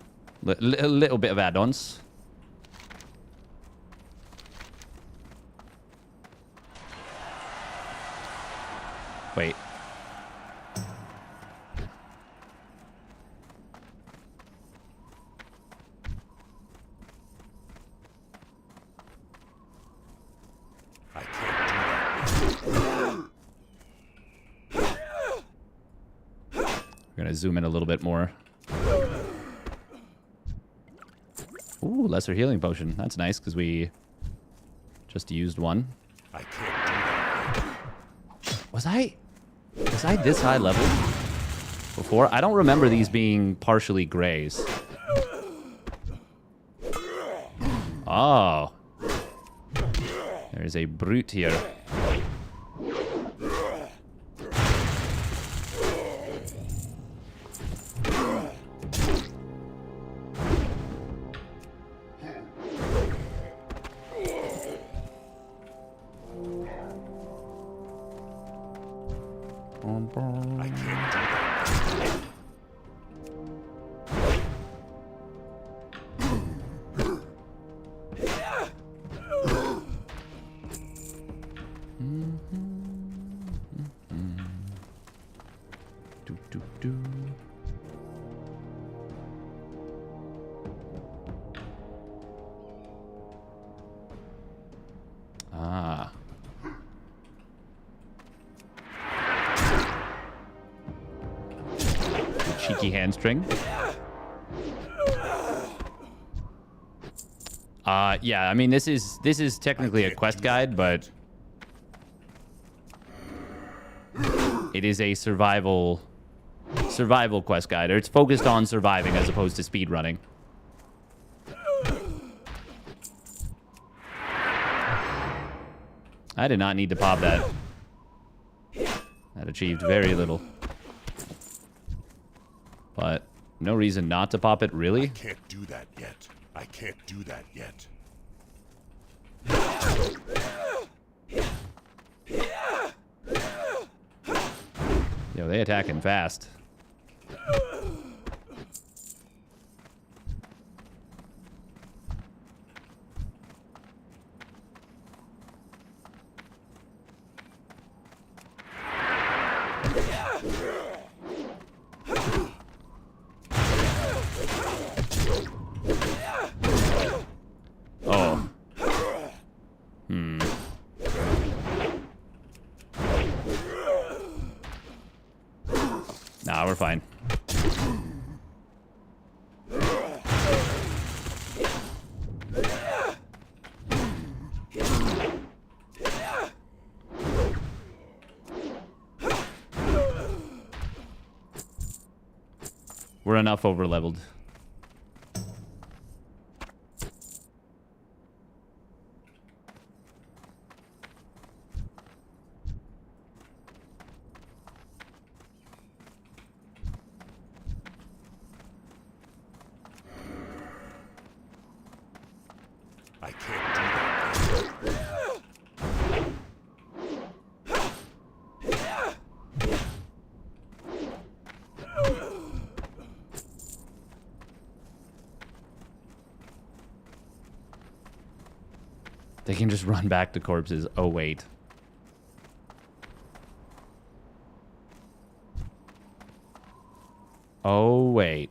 Speaker 1: A little bit of add-ons. Wait.
Speaker 3: I can't do that.
Speaker 1: We're gonna zoom in a little bit more. Ooh, lesser healing potion. That's nice because we just used one.
Speaker 3: I can't do that.
Speaker 1: Was I this high level before? I don't remember these being partially grays. Oh. There's a brute here.
Speaker 3: I can't do that.
Speaker 1: Do, do, do. Ah. The cheeky hamstring. Yeah, I mean this is technically a quest guide, but it is a survival quest guide. Or it's focused on surviving as opposed to speed running. I did not need to pop that. That achieved very little. But no reason not to pop it,
Speaker 3: I
Speaker 1: really.
Speaker 3: can't do that yet. I can't do that yet.
Speaker 1: Yo, they attacking fast. Oh. Nah, we're fine. We're enough over-leveled.
Speaker 3: I can't do that.
Speaker 1: They can just run back to corpses. Oh, wait. Oh, wait.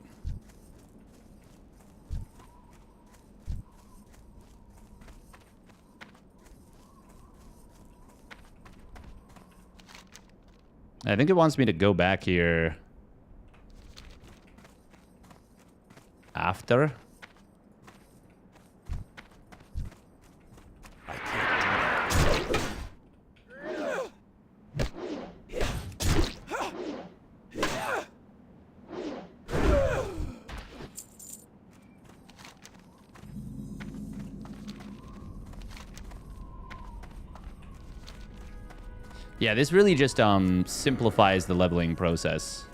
Speaker 1: I think it wants me to go back here after.
Speaker 3: I can't do that.
Speaker 1: Yeah, this really just simplifies the leveling process.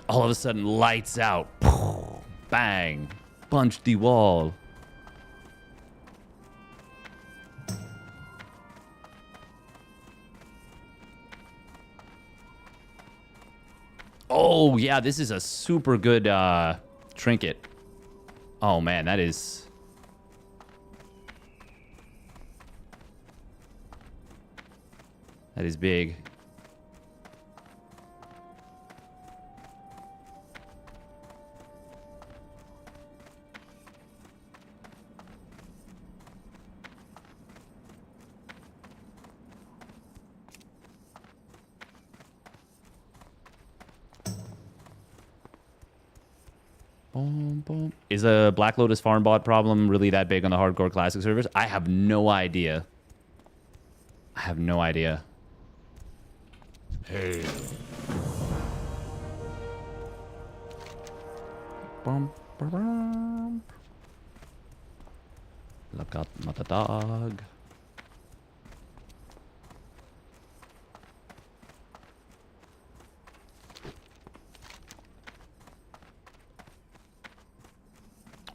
Speaker 1: All of a sudden, lights out. Bang. Punch the wall. Oh, yeah, this is a super good trinket. Oh, man, that is... That is big. Boom, boom. Is a Black Lotus farm bot problem really that big on the hardcore classic servers? I have no idea. I have no idea.
Speaker 3: Hey.
Speaker 1: Bum, bum, bum. Look out, not a dog.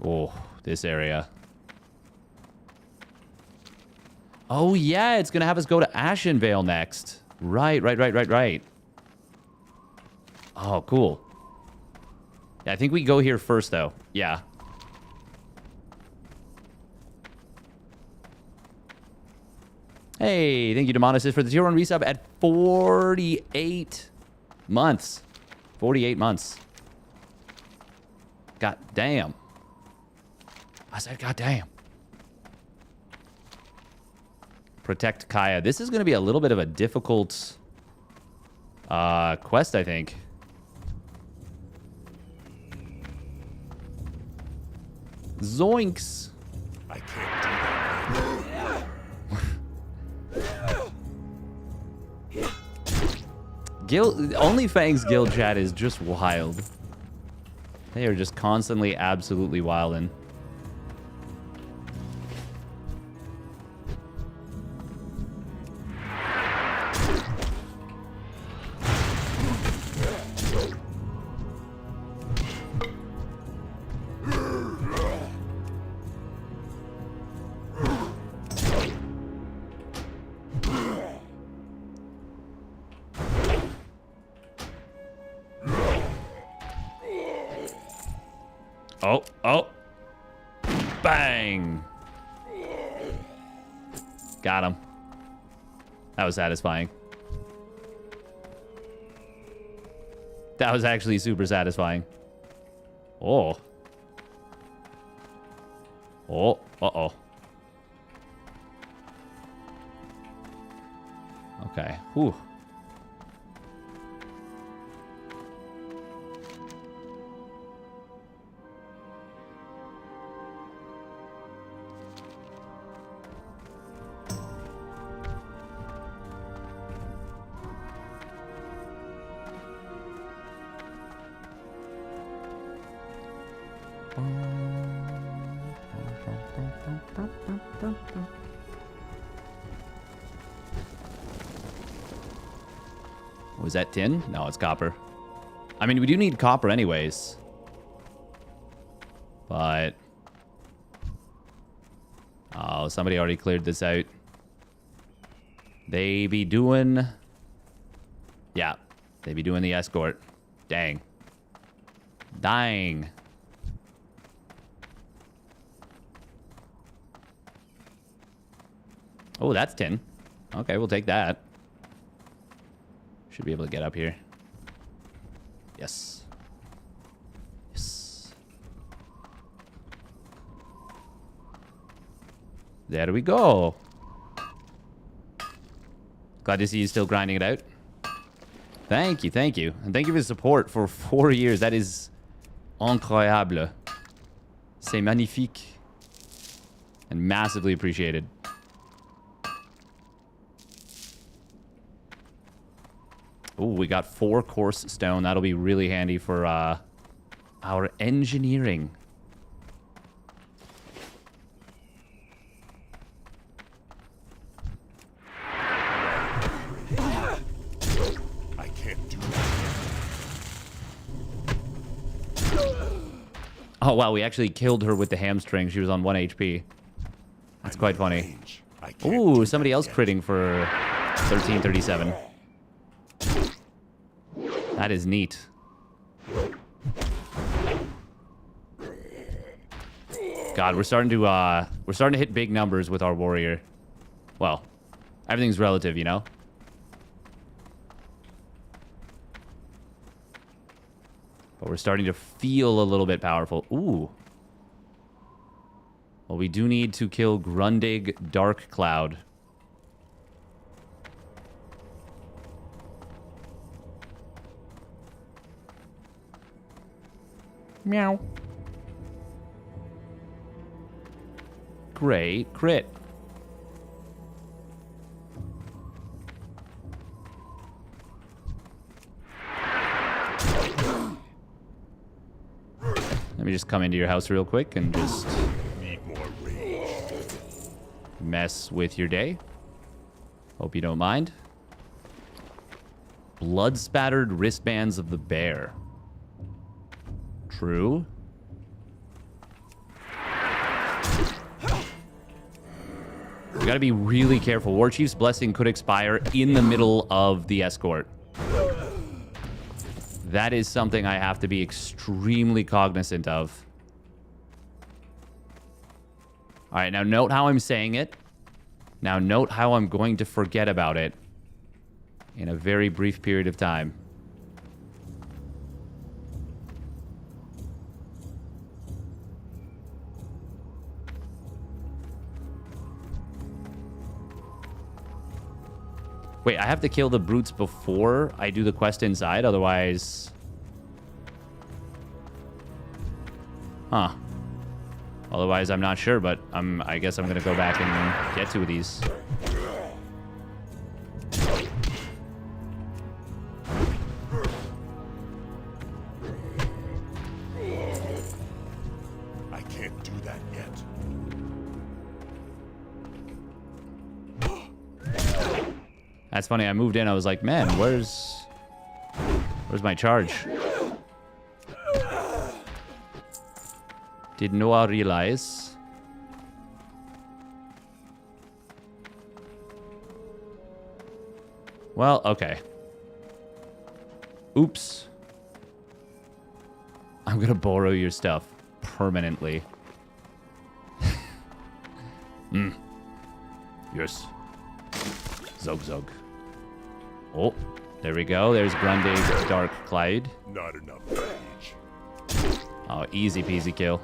Speaker 1: Oh, this area. Oh, yeah, it's going to have us go to Ashenvale next. Right. Oh, cool. Yeah, I think we go here first, though. Yeah. Hey, thank you, Demonis, for the tier 1 resub at 48 months. 48 months. God damn. I said, God damn. Protect Kaya. This is going to be a little bit of a difficult quest, I think. Zoinks.
Speaker 3: I can't do that.
Speaker 1: OnlyFangs guild chat is just wild. They are just constantly absolutely wildin'. Oh. Bang. Got him. That was satisfying. That was actually super satisfying. Oh. Oh. Uh-oh. Okay. Whew. Was that tin? No, it's copper. I mean, we do need copper anyways. But... oh, somebody already cleared this out. They be doing... yeah, they be doing the escort. Dang. Dang. Oh, that's tin. Okay, we'll take that. Should be able to get up here. Yes. Yes. There we go. Glad to see you still grinding it out. Thank you, thank you. And thank you for the support for 4 years. That is incroyable. C'est magnifique. And massively appreciated. Oh, we got 4 coarse stone. That'll be really handy for our engineering.
Speaker 3: I can't do that.
Speaker 1: Oh, wow, we actually killed her with the hamstring. She was on 1 HP. That's quite funny.
Speaker 3: Range. I can't
Speaker 1: Ooh,
Speaker 3: do
Speaker 1: somebody
Speaker 3: that
Speaker 1: else
Speaker 3: yet.
Speaker 1: critting for 1337. That is neat. God, we're starting to hit big numbers with our warrior. Well, everything's relative, you know? But we're starting to feel a little bit powerful. Ooh. Well, we do need to kill Grundig Dark Cloud. Meow. Great crit. Let me just come into your house real quick and just
Speaker 3: Need more rage.
Speaker 1: mess with your day. Hope you don't mind. Blood-spattered wristbands of the bear. True. We gotta be really careful. War Chief's Blessing could expire in the middle of the escort. That is something I have to be extremely cognizant of. All right, now note how I'm saying it. Now note how I'm going to forget about it in a very brief period of time. Wait, I have to kill the brutes before I do the quest inside, otherwise... Huh. Otherwise, I'm not sure, but I guess I'm gonna go back and get two of these.
Speaker 3: I can't do that yet.
Speaker 1: That's funny, I moved in, I was like, man, where's my charge? Did Noah realize? Well, okay. Oops. I'm gonna borrow your stuff permanently. Yes. Zog zog. Oh, there we go. There's Grundig Dark Cloud.
Speaker 3: Not enough rage.
Speaker 1: Oh, easy peasy kill.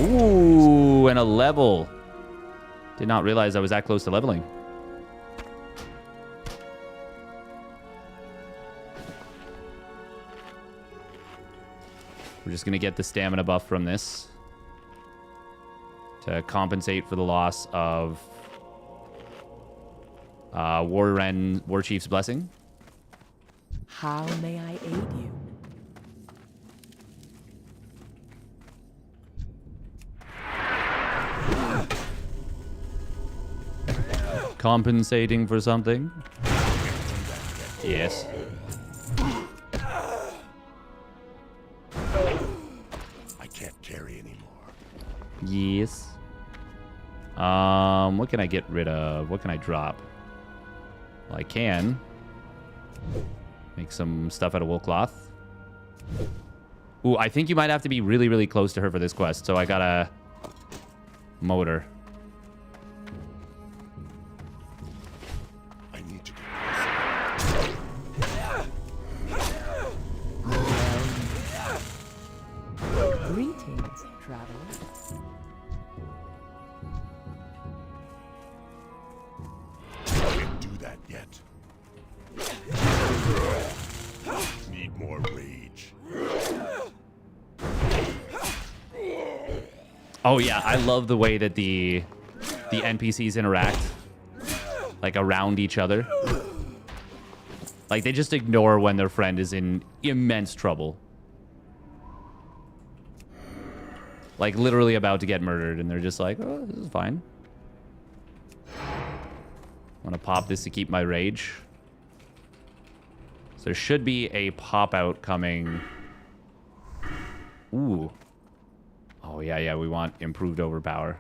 Speaker 1: Ooh, and a level. Did not realize I was that close to leveling. We're just going to get the stamina buff from this to compensate for the loss of War Chief's Blessing.
Speaker 6: How may I aid you?
Speaker 1: Compensating for something? Yes.
Speaker 3: I can't carry anymore.
Speaker 1: Yes. What can I get rid of? What can I drop? Well, I can make some stuff out of wool cloth. Ooh, I think you might have to be really, really close to her for this quest, so I got a motor.
Speaker 3: I need to get
Speaker 6: Greetings, traveler.
Speaker 3: I can't do that yet. Need more rage.
Speaker 1: Oh yeah, I love the way that the NPCs interact, like around each other. Like they just ignore when their friend is in immense trouble. Like literally about to get murdered, and they're just like, oh, this is fine. Want to pop this to keep my rage. So there should be a pop-out coming. Ooh. Oh, yeah, we want improved overpower.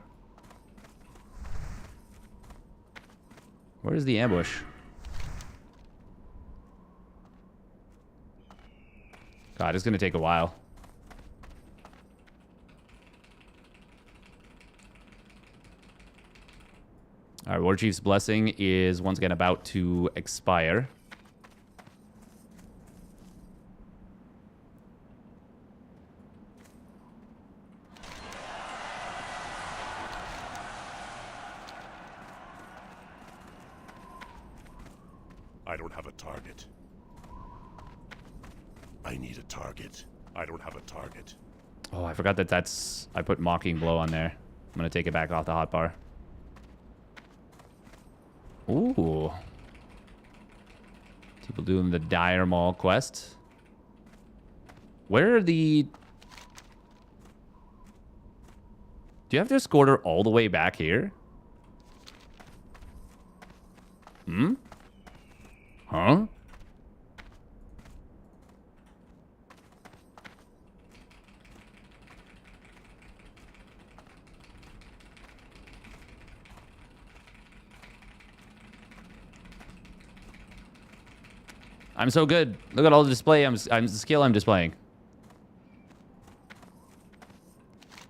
Speaker 1: Where's the ambush? God, it's going to take a while. All right, War Chief's Blessing is once again about to expire.
Speaker 3: I don't have a target. I need a target. I don't have a target.
Speaker 1: Oh, I forgot that that's... I put Mocking Blow on there. I'm going to take it back off the hotbar. Ooh. People doing the Dire Maul quest. Where are the... Do you have to escort her all the way back here? Hmm? Huh? I'm so good. Look at all the display. I'm the skill I'm displaying.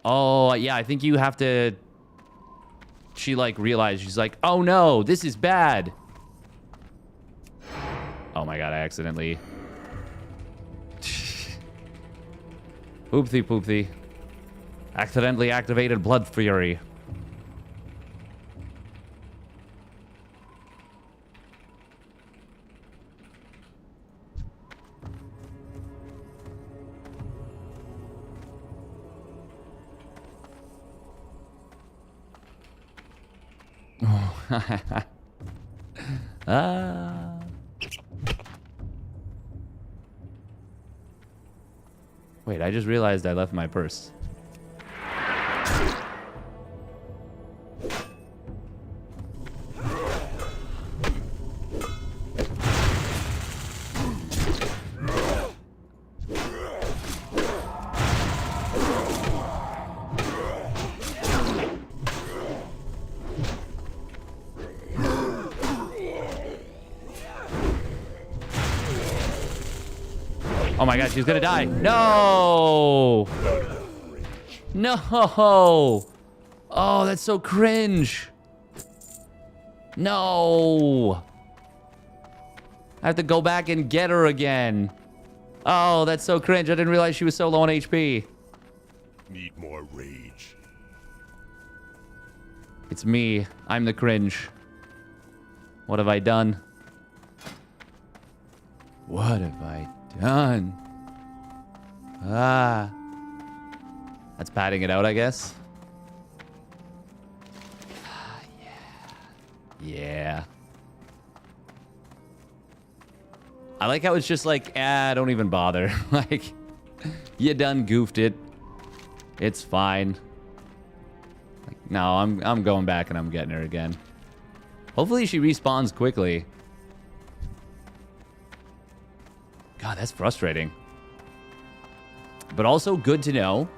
Speaker 1: Oh, yeah, I think you have to... She, like, realized. She's like, oh, no, this is bad. Oh, my God, I accidentally... Poopty, poopty. Accidentally activated Blood Fury. Ah. Wait, I just realized I left my purse. Oh my God, she's gonna die. No! No! Oh, that's so cringe. No! I have to go back and get her again. Oh, that's so cringe. I didn't realize she was so low on HP.
Speaker 3: Need more rage.
Speaker 1: It's me. I'm the cringe. What have I done? What have I done? Ah. That's padding it out, I guess. Yeah. I like how it's just like, don't even bother. Like, you done goofed it. It's fine. Like, no, I'm going back and I'm getting her again. Hopefully she respawns quickly. God, that's frustrating. But also good to know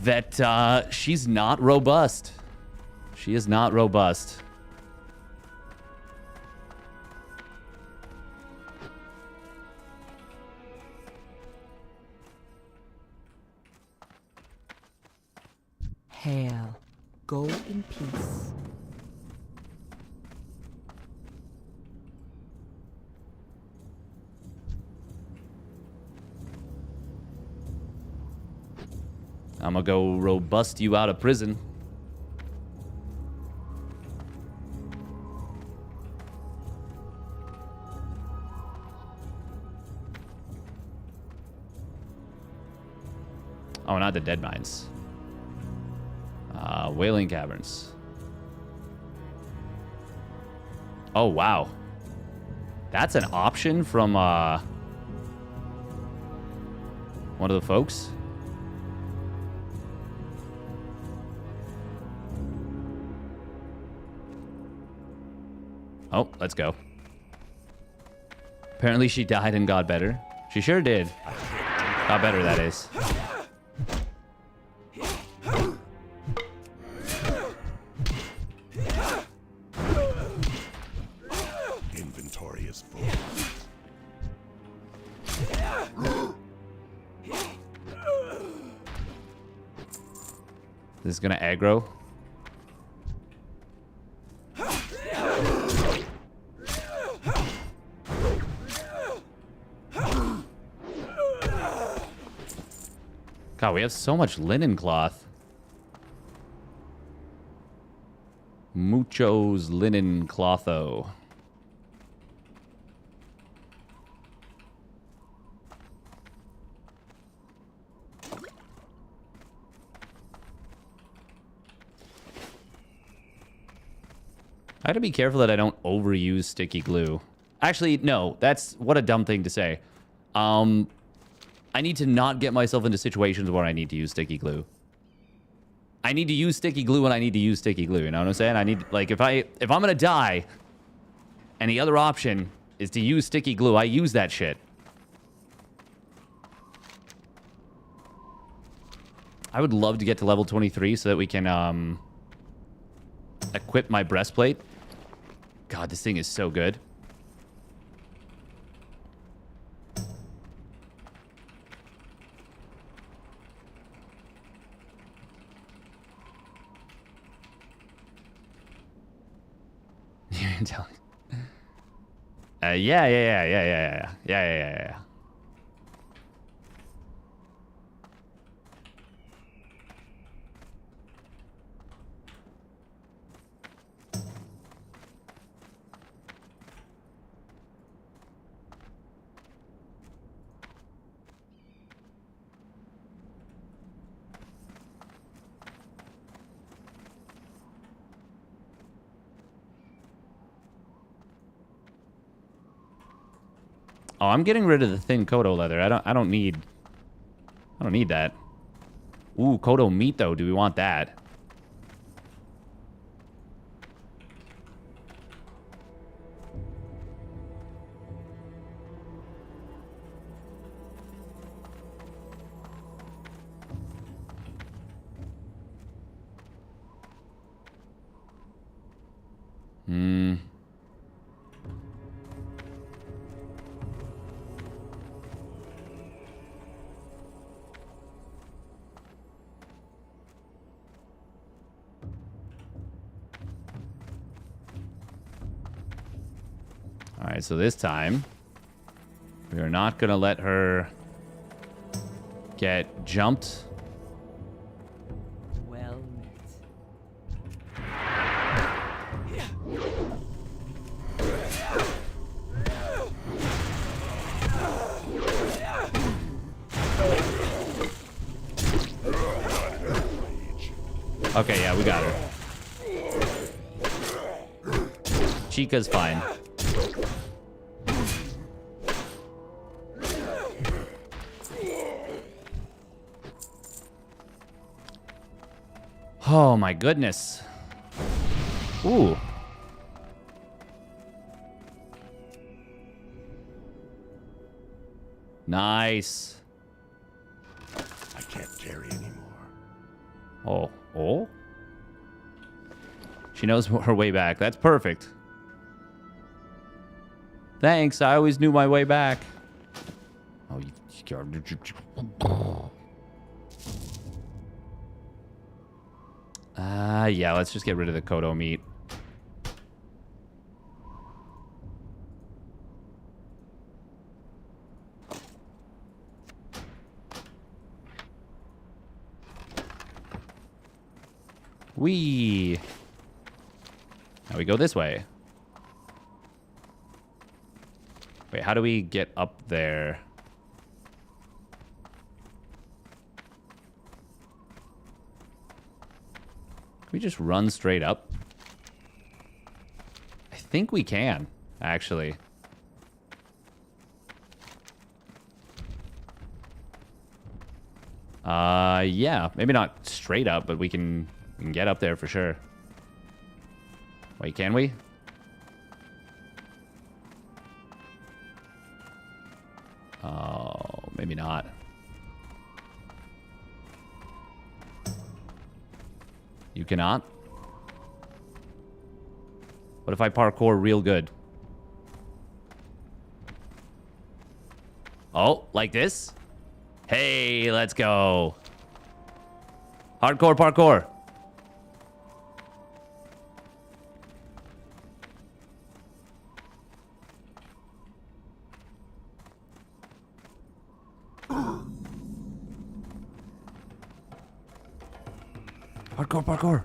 Speaker 1: that she's not robust. She is not robust.
Speaker 6: Hail, go in peace.
Speaker 1: I'm gonna go robust you out of prison. Oh, not the dead mines. Whaling Caverns. Oh, wow. That's an option from one of the folks. Oh, let's go. Apparently she died and got better. She sure did. Got better, that is.
Speaker 3: Inventory is full.
Speaker 1: This is gonna aggro. God, we have so much linen cloth. Muchos linen clotho. I gotta be careful that I don't overuse sticky glue. Actually, no, that's what a dumb thing to say. I need to not get myself into situations where I need to use sticky glue. I need to use sticky glue when I need to use sticky glue. You know what I'm saying? I need, like, if I'm gonna die, and the other option is to use sticky glue, I use that shit. I would love to get to level 23 so that we can equip my breastplate. God, this thing is so good. Yeah. Oh, I'm getting rid of the thin Kodo leather. I don't need that. Ooh, Kodo meat though. Do we want that? Alright, so this time, we are not going to let her get jumped.
Speaker 6: Well met.
Speaker 1: Okay, yeah, we got her. Chica's fine. Oh my goodness. Ooh. Nice.
Speaker 3: I can't carry anymore.
Speaker 1: Oh. She knows her way back. That's perfect. Thanks. I always knew my way back. Oh, yeah, let's just get rid of the Kodo meat. Whee! Now we go this way. Wait, how do we get up there? Can we just run straight up? I think we can, actually. Yeah, maybe not straight up, but we can get up there for sure. Wait, can we? Oh, maybe not. You cannot? What if I parkour real good? Oh, like this? Hey, let's go. Hardcore parkour.
Speaker 4: Parkour, parkour.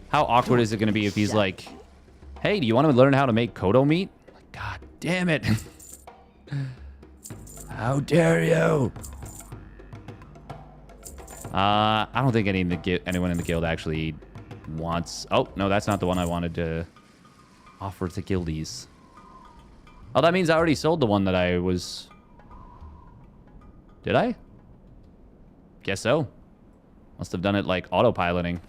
Speaker 1: How awkward is it going to be if he's like, hey, do you want to learn how to make Kodo meat? God damn it.
Speaker 4: How dare you?
Speaker 1: I don't think anyone in the guild actually wants... Oh, no, that's not the one I wanted to offer to guildies. Oh, that means I already sold the one that I was... Did I? Guess so. Must have done it like autopiloting.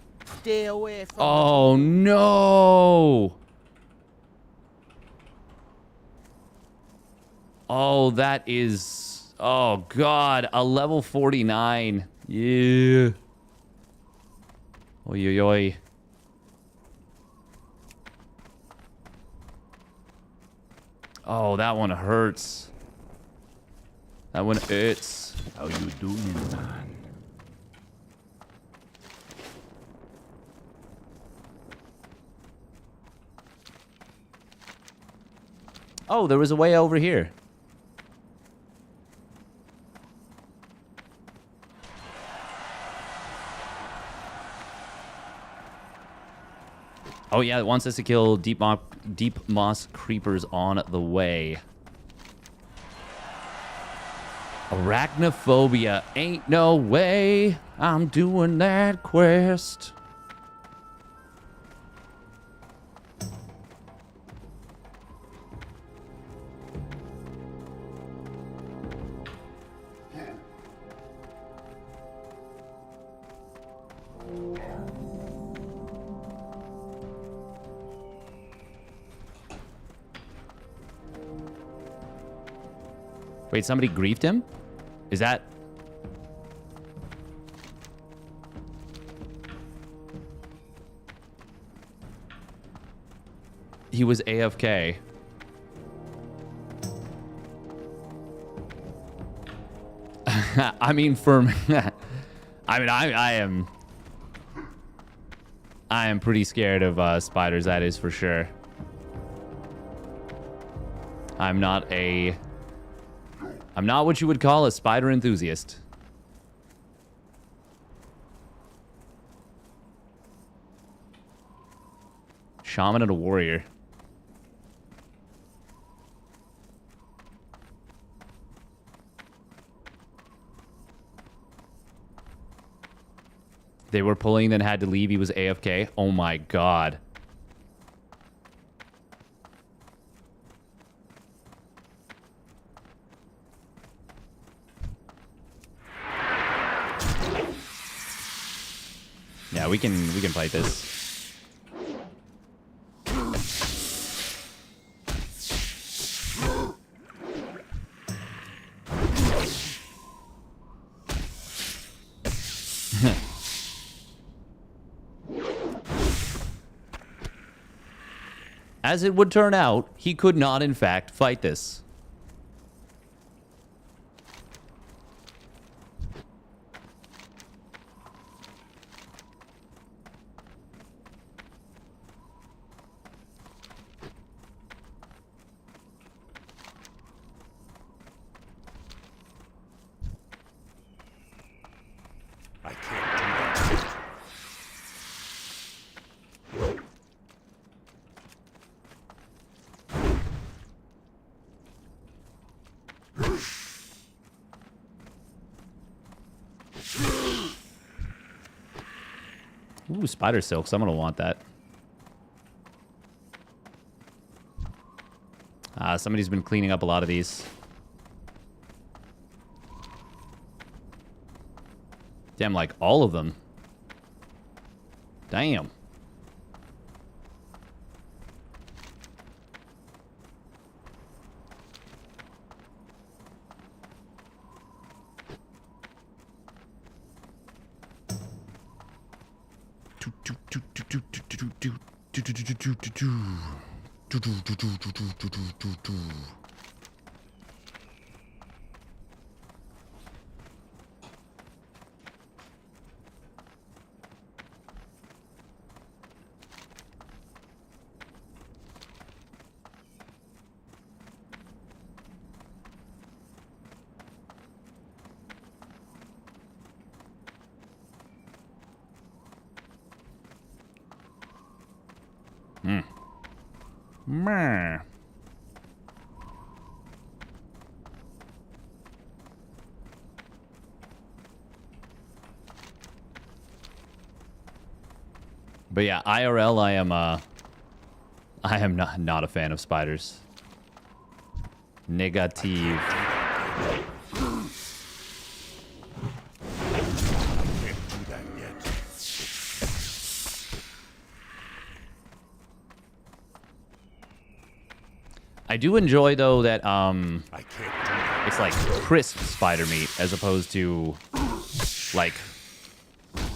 Speaker 6: Stay away from
Speaker 1: Oh, no! Oh, that is... Oh, God. A level 49. Yeah. Oi, oi, oi. Oh, that one hurts. That one hurts.
Speaker 3: How you doing, man?
Speaker 1: Oh, there was a way over here. Oh yeah, it wants us to kill deep moss creepers on the way. Arachnophobia. Ain't no way I'm doing that quest. Wait, somebody griefed him? Is that... He was AFK. I mean, for... I mean, I am pretty scared of spiders, that is for sure. I'm not what you would call a spider enthusiast. Shaman and a warrior. They were pulling, then had to leave. He was AFK. Oh my god. Yeah, we can fight this. As it would turn out, he could not, in fact, fight this.
Speaker 3: I can't do that.
Speaker 1: Ooh, spider silks. I'm gonna want that. Somebody's been cleaning up a lot of these. Damn, like all of them. Damn. Meh. But yeah, IRL, I am not a fan of spiders. Negative.
Speaker 3: Can't do that yet.
Speaker 1: I do enjoy though that
Speaker 3: I can't do that.
Speaker 1: it's like crisp spider meat as opposed to like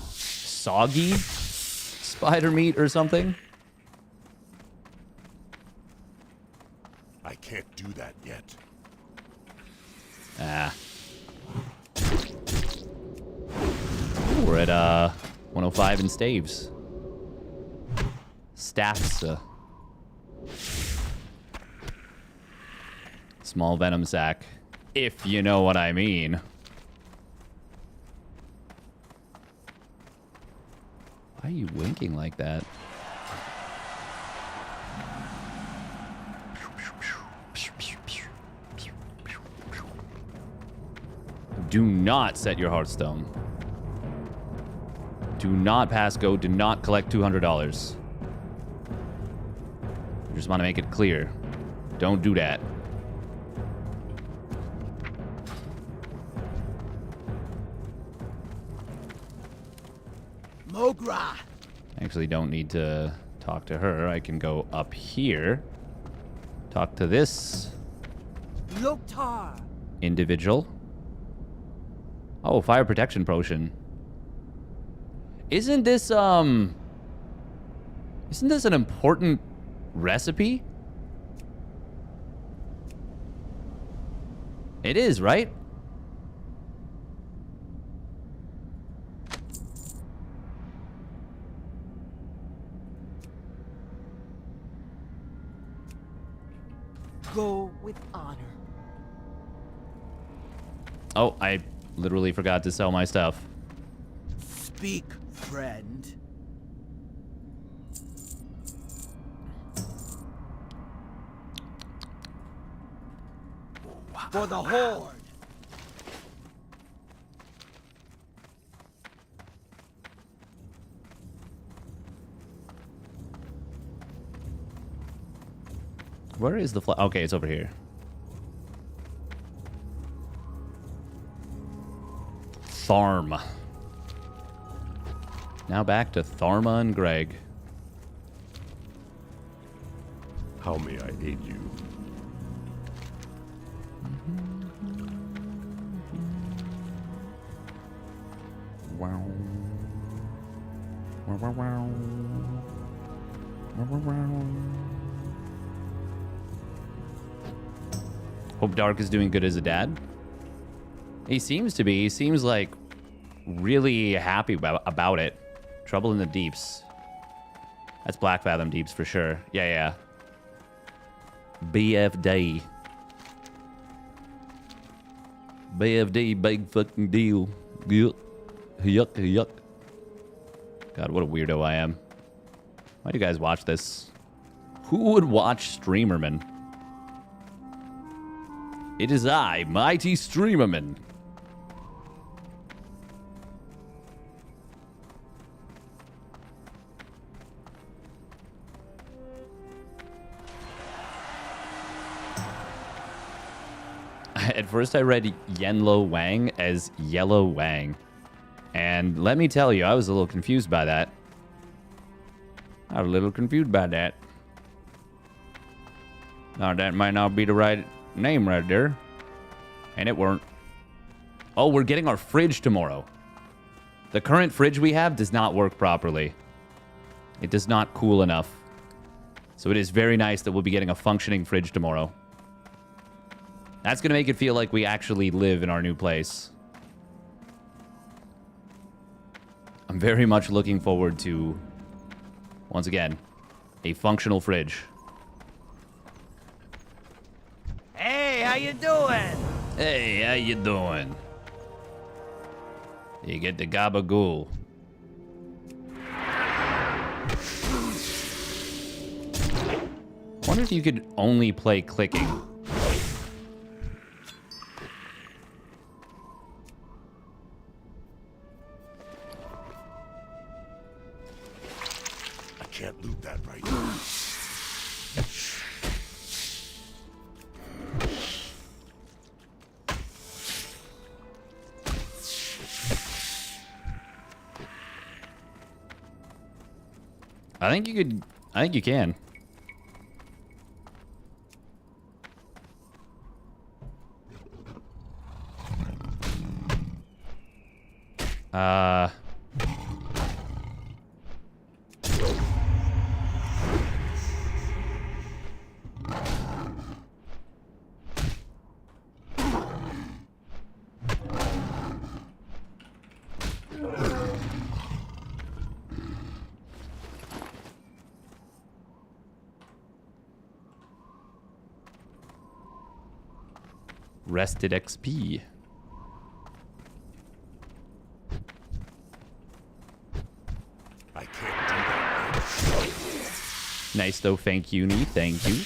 Speaker 1: soggy spider meat or something.
Speaker 3: I can't do that yet.
Speaker 1: Ah. Ooh, we're at 105 in staves. Staffs. Small venom sac, if you know what I mean. Why are you winking like that? Do not set your Hearthstone. Do not pass go. Do not collect $200. I just want to make it clear. Don't do that.
Speaker 6: Mogra.
Speaker 1: Actually, don't need to talk to her. I can go up here. Talk to this
Speaker 6: Loktar.
Speaker 1: individual. Oh, fire protection potion. Isn't this an important recipe? It is, right?
Speaker 6: Go with honor.
Speaker 1: Oh, I literally forgot to sell my stuff.
Speaker 6: Speak, friend. For the Horde.
Speaker 1: Where is the okay, it's over here. Tharm. Now back to Tharma and Greg.
Speaker 3: How may I aid you?
Speaker 4: Wow. Wow, wow, wow. Wow, wow, wow.
Speaker 1: Hope Dark is doing good as a dad. He seems to be. He seems like really happy about it. Trouble in the Deeps. That's Black Fathom Deeps for sure. Yeah. BFD. BFD, big fucking deal. Yuck. Yuck. God, what a weirdo I am. Why do you guys watch this? Who would watch Streamerman? It is I, Mighty Streamerman. At first I read Yenlo Wang as Yellow Wang. And let me tell you, I was a little confused by that. Now, that might not be the right name right there. And it weren't. Oh, we're getting our fridge tomorrow. The current fridge we have does not work properly. It does not cool enough. So it is very nice that we'll be getting a functioning fridge tomorrow. That's going to make it feel like we actually live in our new place. I'm very much looking forward to, once again, a functional fridge.
Speaker 6: Hey, how you doing?
Speaker 1: Hey, how you doing? You get the gabagool. wonder if you could only play clicking.
Speaker 3: I can't loot that right now.
Speaker 1: I think you could. I think you can. Rested XP.
Speaker 3: I can't do that.
Speaker 1: Nice though, thank you, Nee. Thank you.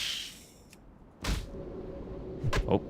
Speaker 1: Oh.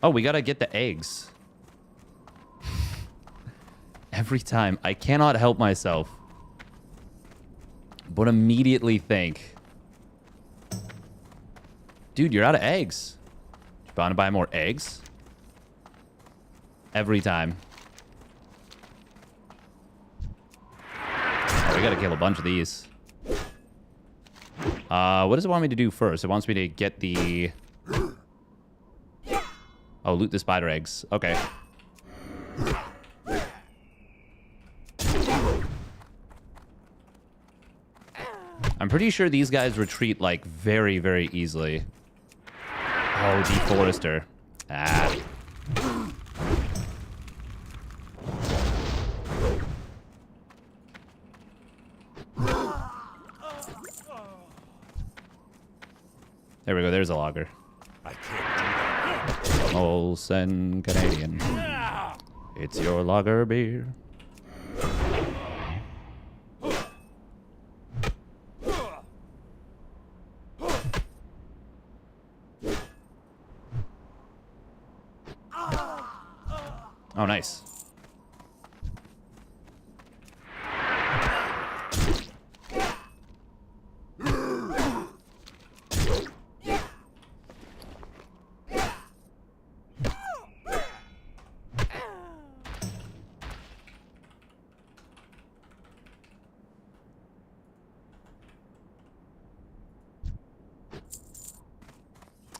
Speaker 1: Oh, we gotta get the eggs. Every time. I cannot help myself but immediately think, dude, you're out of eggs. You want to buy more eggs? Every time. Oh, we gotta kill a bunch of these. What does it want me to do first? It wants me to get the... Oh, loot the spider eggs. Okay. I'm pretty sure these guys retreat, like, very, very easily. Oh, Deforester. Ah. There we go. There's a logger.
Speaker 3: I can't do that.
Speaker 1: Olsen Canadian. It's your lager beer. Oh, nice.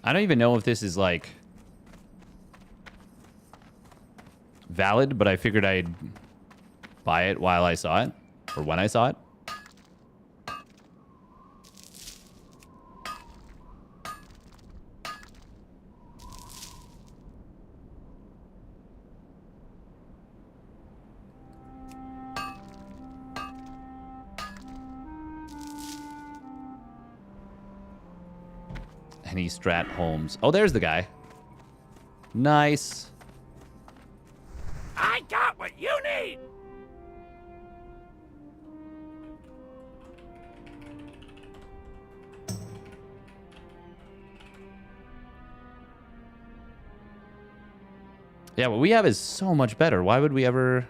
Speaker 1: I don't even know if this is, like, valid, but I figured I'd buy it while I saw it, or when I saw it. Any Strat Holmes. Oh, there's the guy. Nice.
Speaker 6: I got what you need!
Speaker 1: Yeah, what we have is so much better. Why would we ever...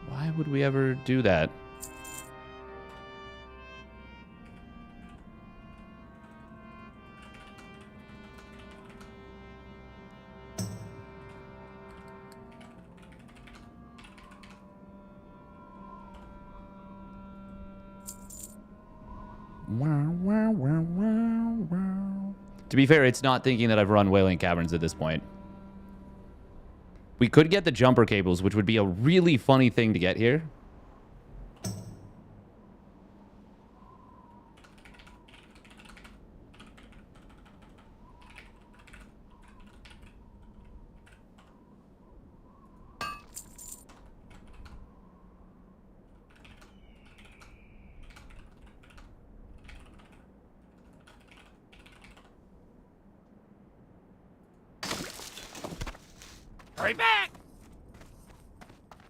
Speaker 1: Why would we ever do that? To be fair, it's not thinking that I've run Wailing Caverns at this point. We could get the jumper cables, which would be a really funny thing to get here.
Speaker 6: Hurry back!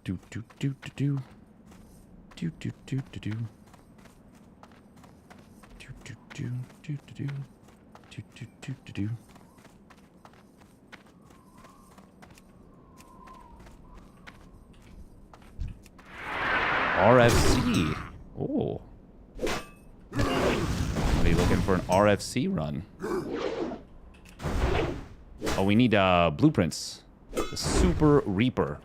Speaker 1: Do do do do do. Do do do do do. Do do do do do do. Do do do do do. RFC. Oh. Are you looking for an RFC run? Oh, we need blueprints. The Super Reaper.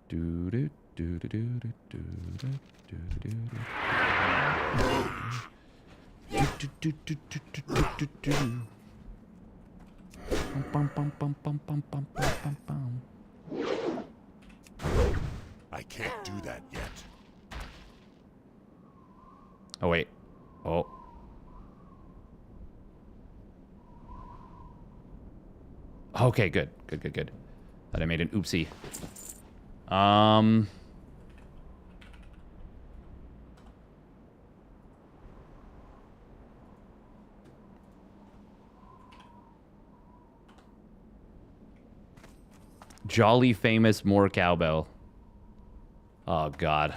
Speaker 1: Do do do do do do do do do do. Do do do do do do do do. Bum bum bum bum bum bum bum bum.
Speaker 3: I can't do that yet.
Speaker 1: Oh wait. Oh. Okay, good. Good, good, good. Thought I made an oopsie. Jolly famous more cowbell. Oh god.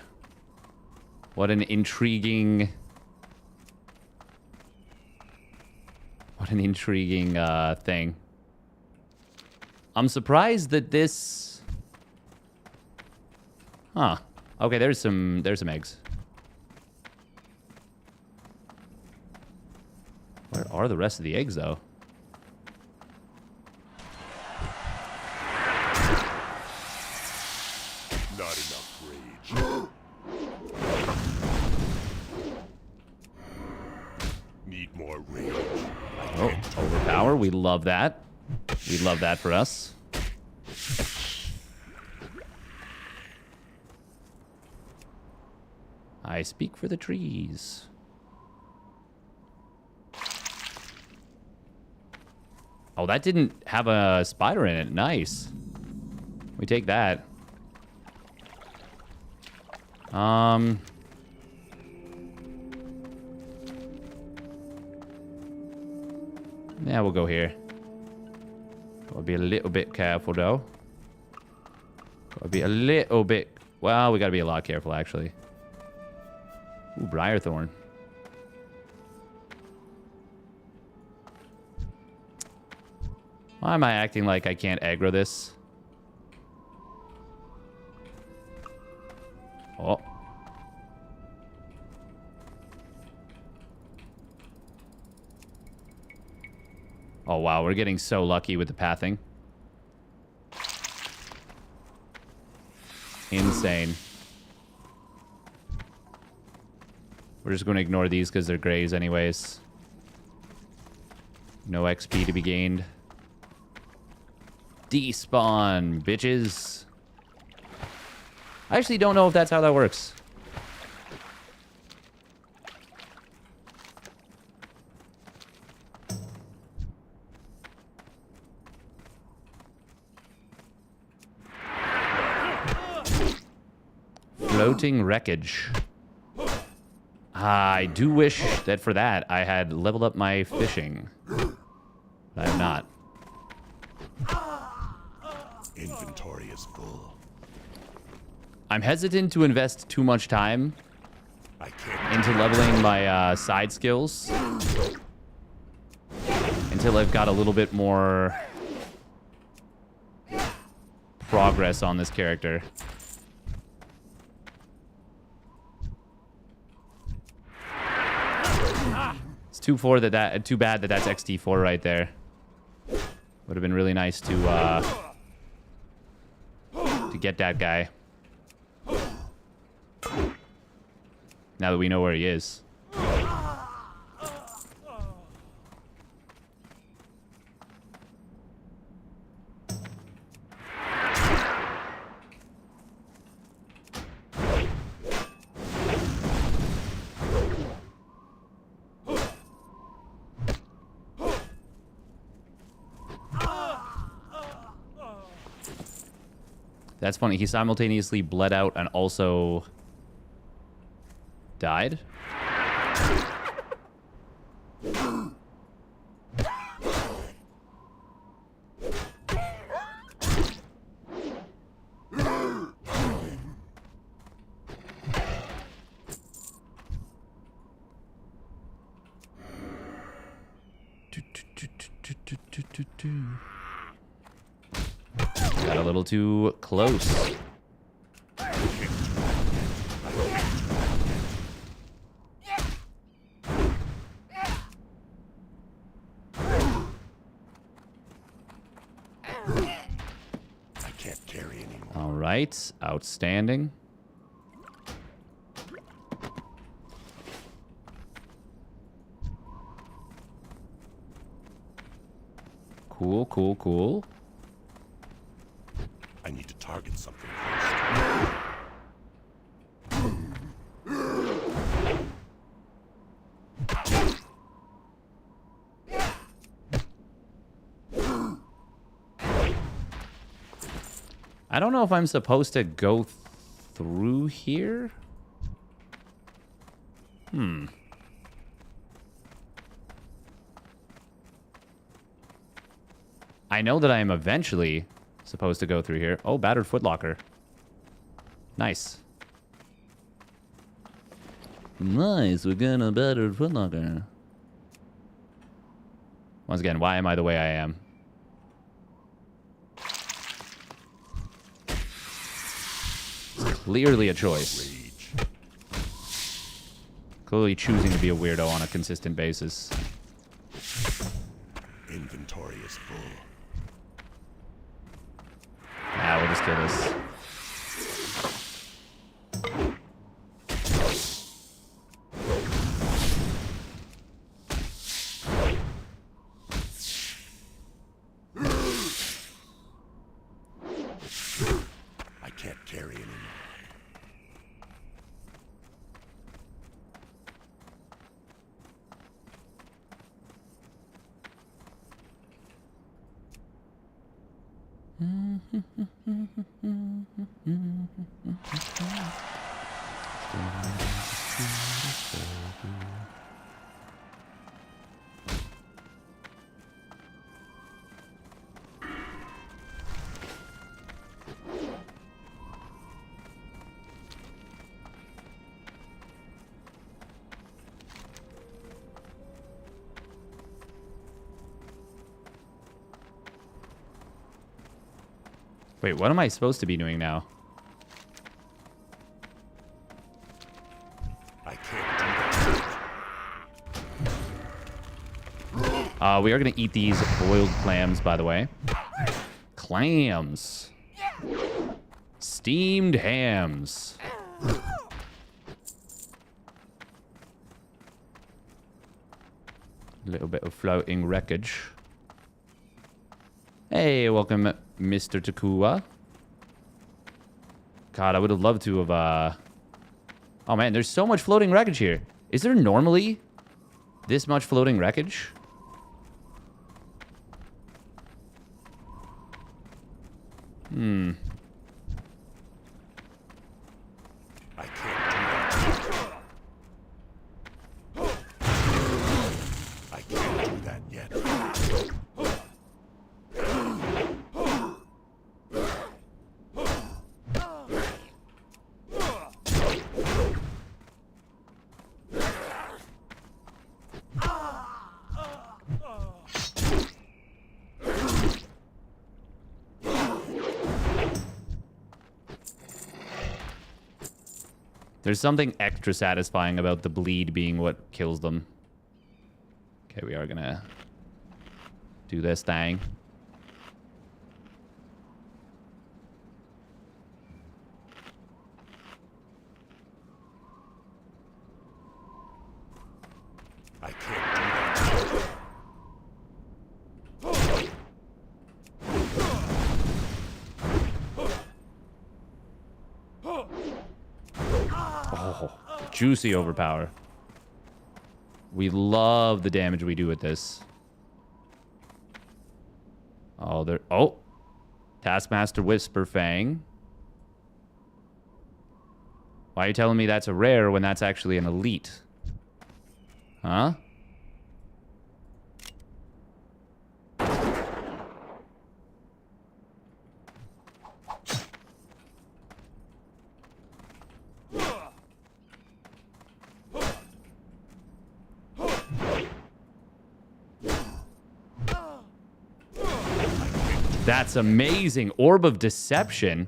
Speaker 1: What an intriguing thing. I'm surprised that this... Huh. Okay, there's some eggs. Where are the rest of the eggs, though?
Speaker 3: Not enough rage. Need more rage.
Speaker 1: Oh, overpower. We love that. We love that for us. I speak for the trees. Oh, that didn't have a spider in it. Nice. We take that. Yeah, we'll go here. Gotta be a little bit careful, though. Gotta be a little bit... Well, we gotta be a lot careful, actually. Ooh, Briarthorn. Why am I acting like I can't aggro this? Oh. Oh, wow. We're getting so lucky with the pathing. Insane. We're just going to ignore these because they're grays anyways. No XP to be gained. Despawn, bitches. I actually don't know if that's how that works. Floating wreckage. I do wish that for that I had leveled up my fishing. But I have not.
Speaker 3: Inventory is full.
Speaker 1: I'm hesitant to invest too much time
Speaker 3: I can't.
Speaker 1: into leveling my side skills until I've got a little bit more progress on this character. It's Too bad that that's XD4 right there. Would have been really nice to get that guy. Now that we know where he is. That's funny. He simultaneously bled out and also died. Got a little too close.
Speaker 3: I can't carry anymore.
Speaker 1: All right, outstanding. Cool, cool, cool.
Speaker 3: I need to target something first.
Speaker 1: I don't know if I'm supposed to go through here. I know that I am eventually supposed to go through here. Oh, battered footlocker. Nice. Nice, we're gonna battered footlocker. Once again, why am I the way I am? It's clearly a choice.
Speaker 3: Rage.
Speaker 1: Clearly choosing to be a weirdo on a consistent basis.
Speaker 3: Inventory is full.
Speaker 1: Nah, we'll just kill this.
Speaker 3: I can't carry anymore.
Speaker 1: Wait, what am I supposed to be doing now?
Speaker 3: I can't do that.
Speaker 1: We are going to eat these boiled clams, by the way. Clams. Steamed hams. A little bit of floating wreckage. Hey, welcome, Mr. Takua. God, I would have loved to have, Oh, man, there's so much floating wreckage here. Is there normally this much floating wreckage?
Speaker 3: I can't do that. I can't do that yet.
Speaker 1: There's something extra satisfying about the bleed being what kills them. Okay, we are gonna do this thing.
Speaker 3: I can't do that.
Speaker 1: Oh, juicy overpower. We love the damage we do with this. Oh, there. Oh, Taskmaster Whisper Fang. Why are you telling me that's a rare when that's actually an elite? Huh? That's amazing. Orb of Deception.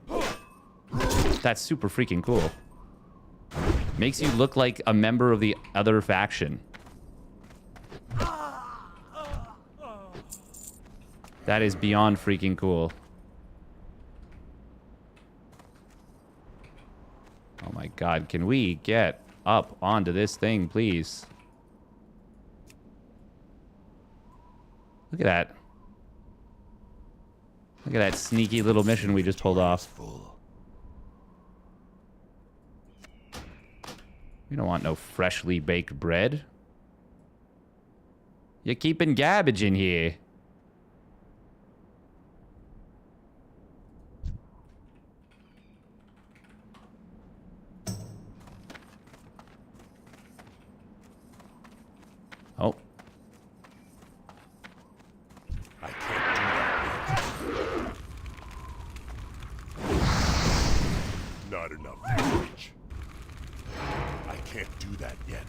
Speaker 1: That's super freaking cool. Makes you look like a member of the other faction. That is beyond freaking cool. Oh my god, can we get up onto this thing, please? Look at that. Look at that sneaky little mission we just pulled off. We don't want no freshly baked bread. You're keeping garbage in here. Oh.
Speaker 3: I can't do that yet. Not enough damage. I can't do that yet.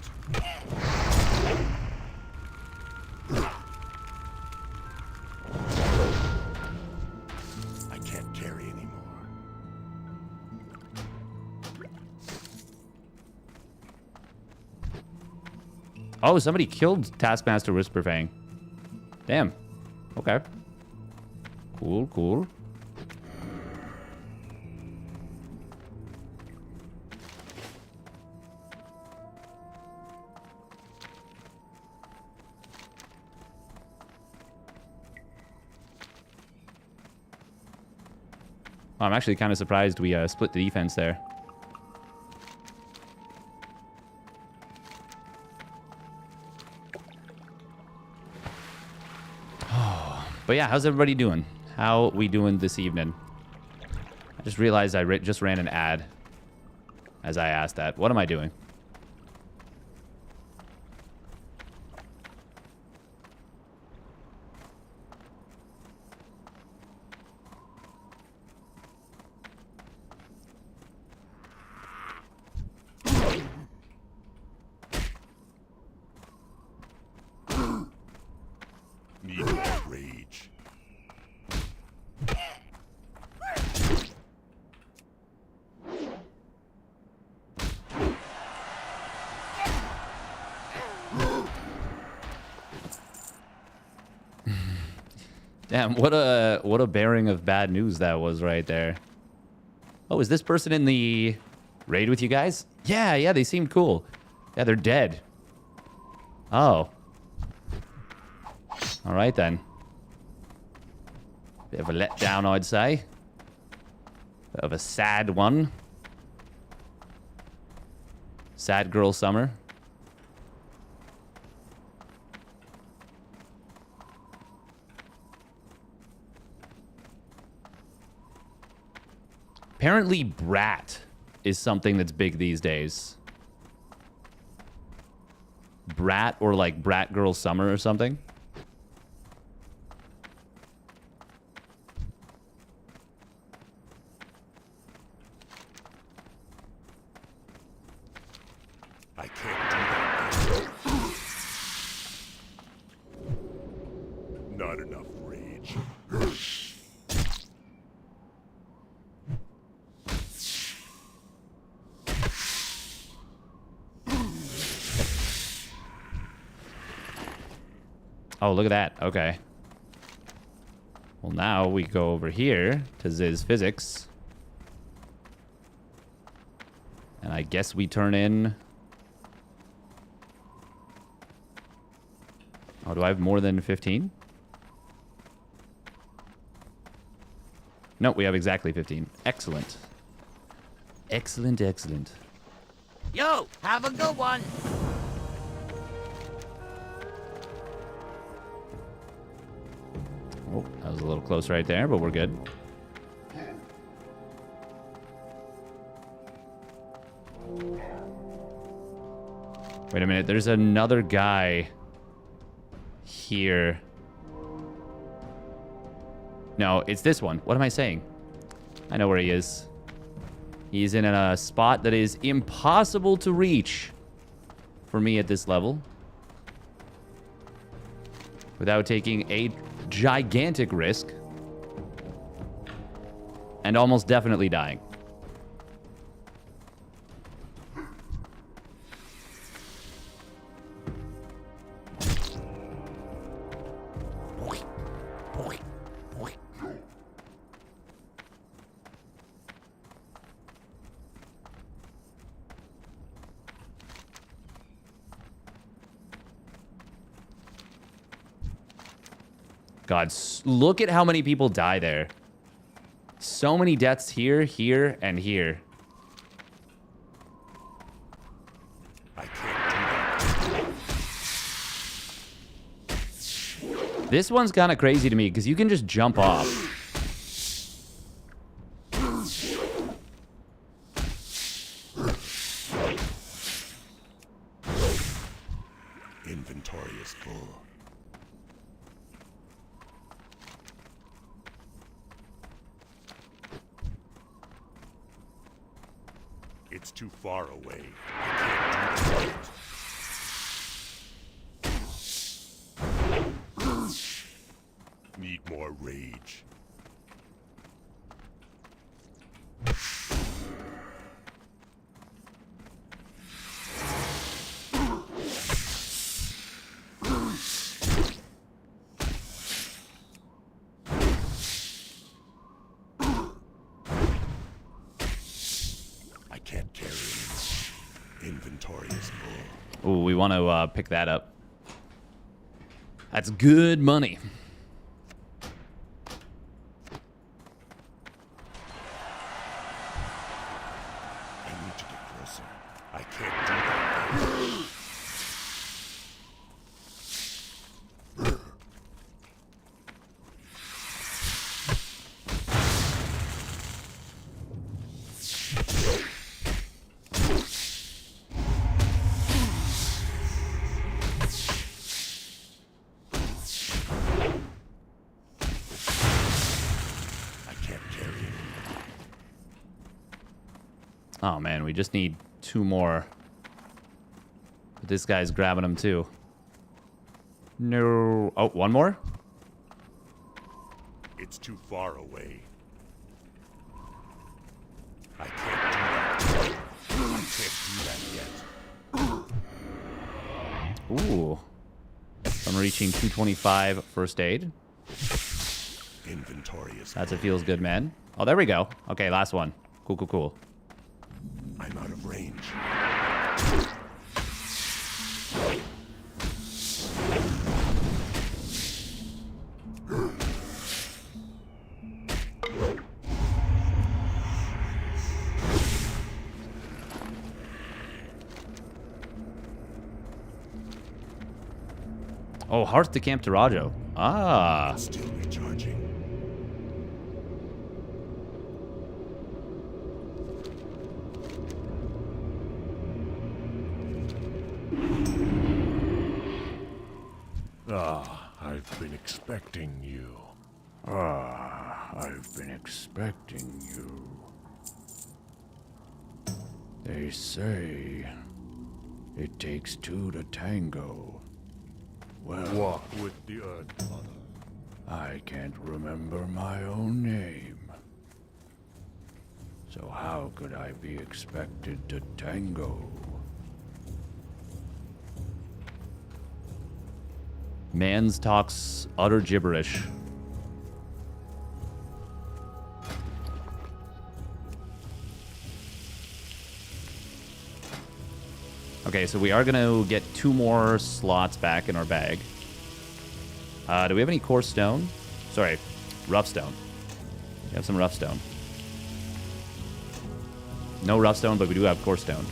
Speaker 3: I can't carry anymore.
Speaker 1: Oh, somebody killed Taskmaster Whisperfang. Damn. Okay. Cool, cool. I'm actually kind of surprised we split the defense there. But yeah, how's everybody doing? How we doing this evening? I just realized I just ran an ad as I asked that. What am I doing?
Speaker 3: Need more rage.
Speaker 1: Damn, what a bearing of bad news that was right there. Oh, is this person in the raid with you guys? Yeah, they seemed cool. Yeah, they're dead. Oh. All right, then. Bit of a letdown, I'd say. Bit of a sad one. Sad girl summer. Apparently, brat is something that's big these days. Brat or like brat girl summer or something.
Speaker 3: I can't do that. Not enough rage.
Speaker 1: Oh, look at that. Okay. Well, now we go over here to Ziz Physics. And I guess we turn in... Oh, do I have more than 15? No, we have exactly 15. Excellent. Excellent, excellent.
Speaker 6: Yo, have a good one.
Speaker 1: Oh, that was a little close right there, but we're good. Wait a minute, there's another guy here. No, it's this one. What am I saying? I know where he is. He's in a spot that is impossible to reach for me at this level without taking a gigantic risk and almost definitely dying. God, look at how many people die there. So many deaths here, here, and here.
Speaker 3: I can't do that.
Speaker 1: This one's kind of crazy to me because you can just jump off.
Speaker 3: Inventory is full. It's too far away. I can't do that. Need more rage. I can't carry anymore. Inventory is full.
Speaker 1: Ooh, we want to pick that up. That's good money.
Speaker 3: I need to get closer. I can't do that. I can't carry anymore.
Speaker 1: Oh man, we just need 2 more. But this guy's grabbing them too. No. Oh, 1 more?
Speaker 3: It's too far away. I can't do that. I can't do that yet.
Speaker 1: Ooh. I'm reaching 225 first aid.
Speaker 3: Inventory is
Speaker 1: That's a feels good, man. Oh, there we go. Okay, last one. Cool, cool, cool.
Speaker 3: I'm out of range.
Speaker 1: Oh, Hearth to Camp Tarajo. Ah.
Speaker 3: Still recharging.
Speaker 4: I've been expecting you. I've been expecting you. They say it takes 2 to tango. Well, walk with the Earth Mother. I can't remember my own name. So how could I be expected to tango?
Speaker 1: Mans talks utter gibberish. Okay, so we are going to get 2 more slots back in our bag. Do we have any coarse stone? Sorry, rough stone. We have some rough stone. No rough stone, but we do have coarse stone.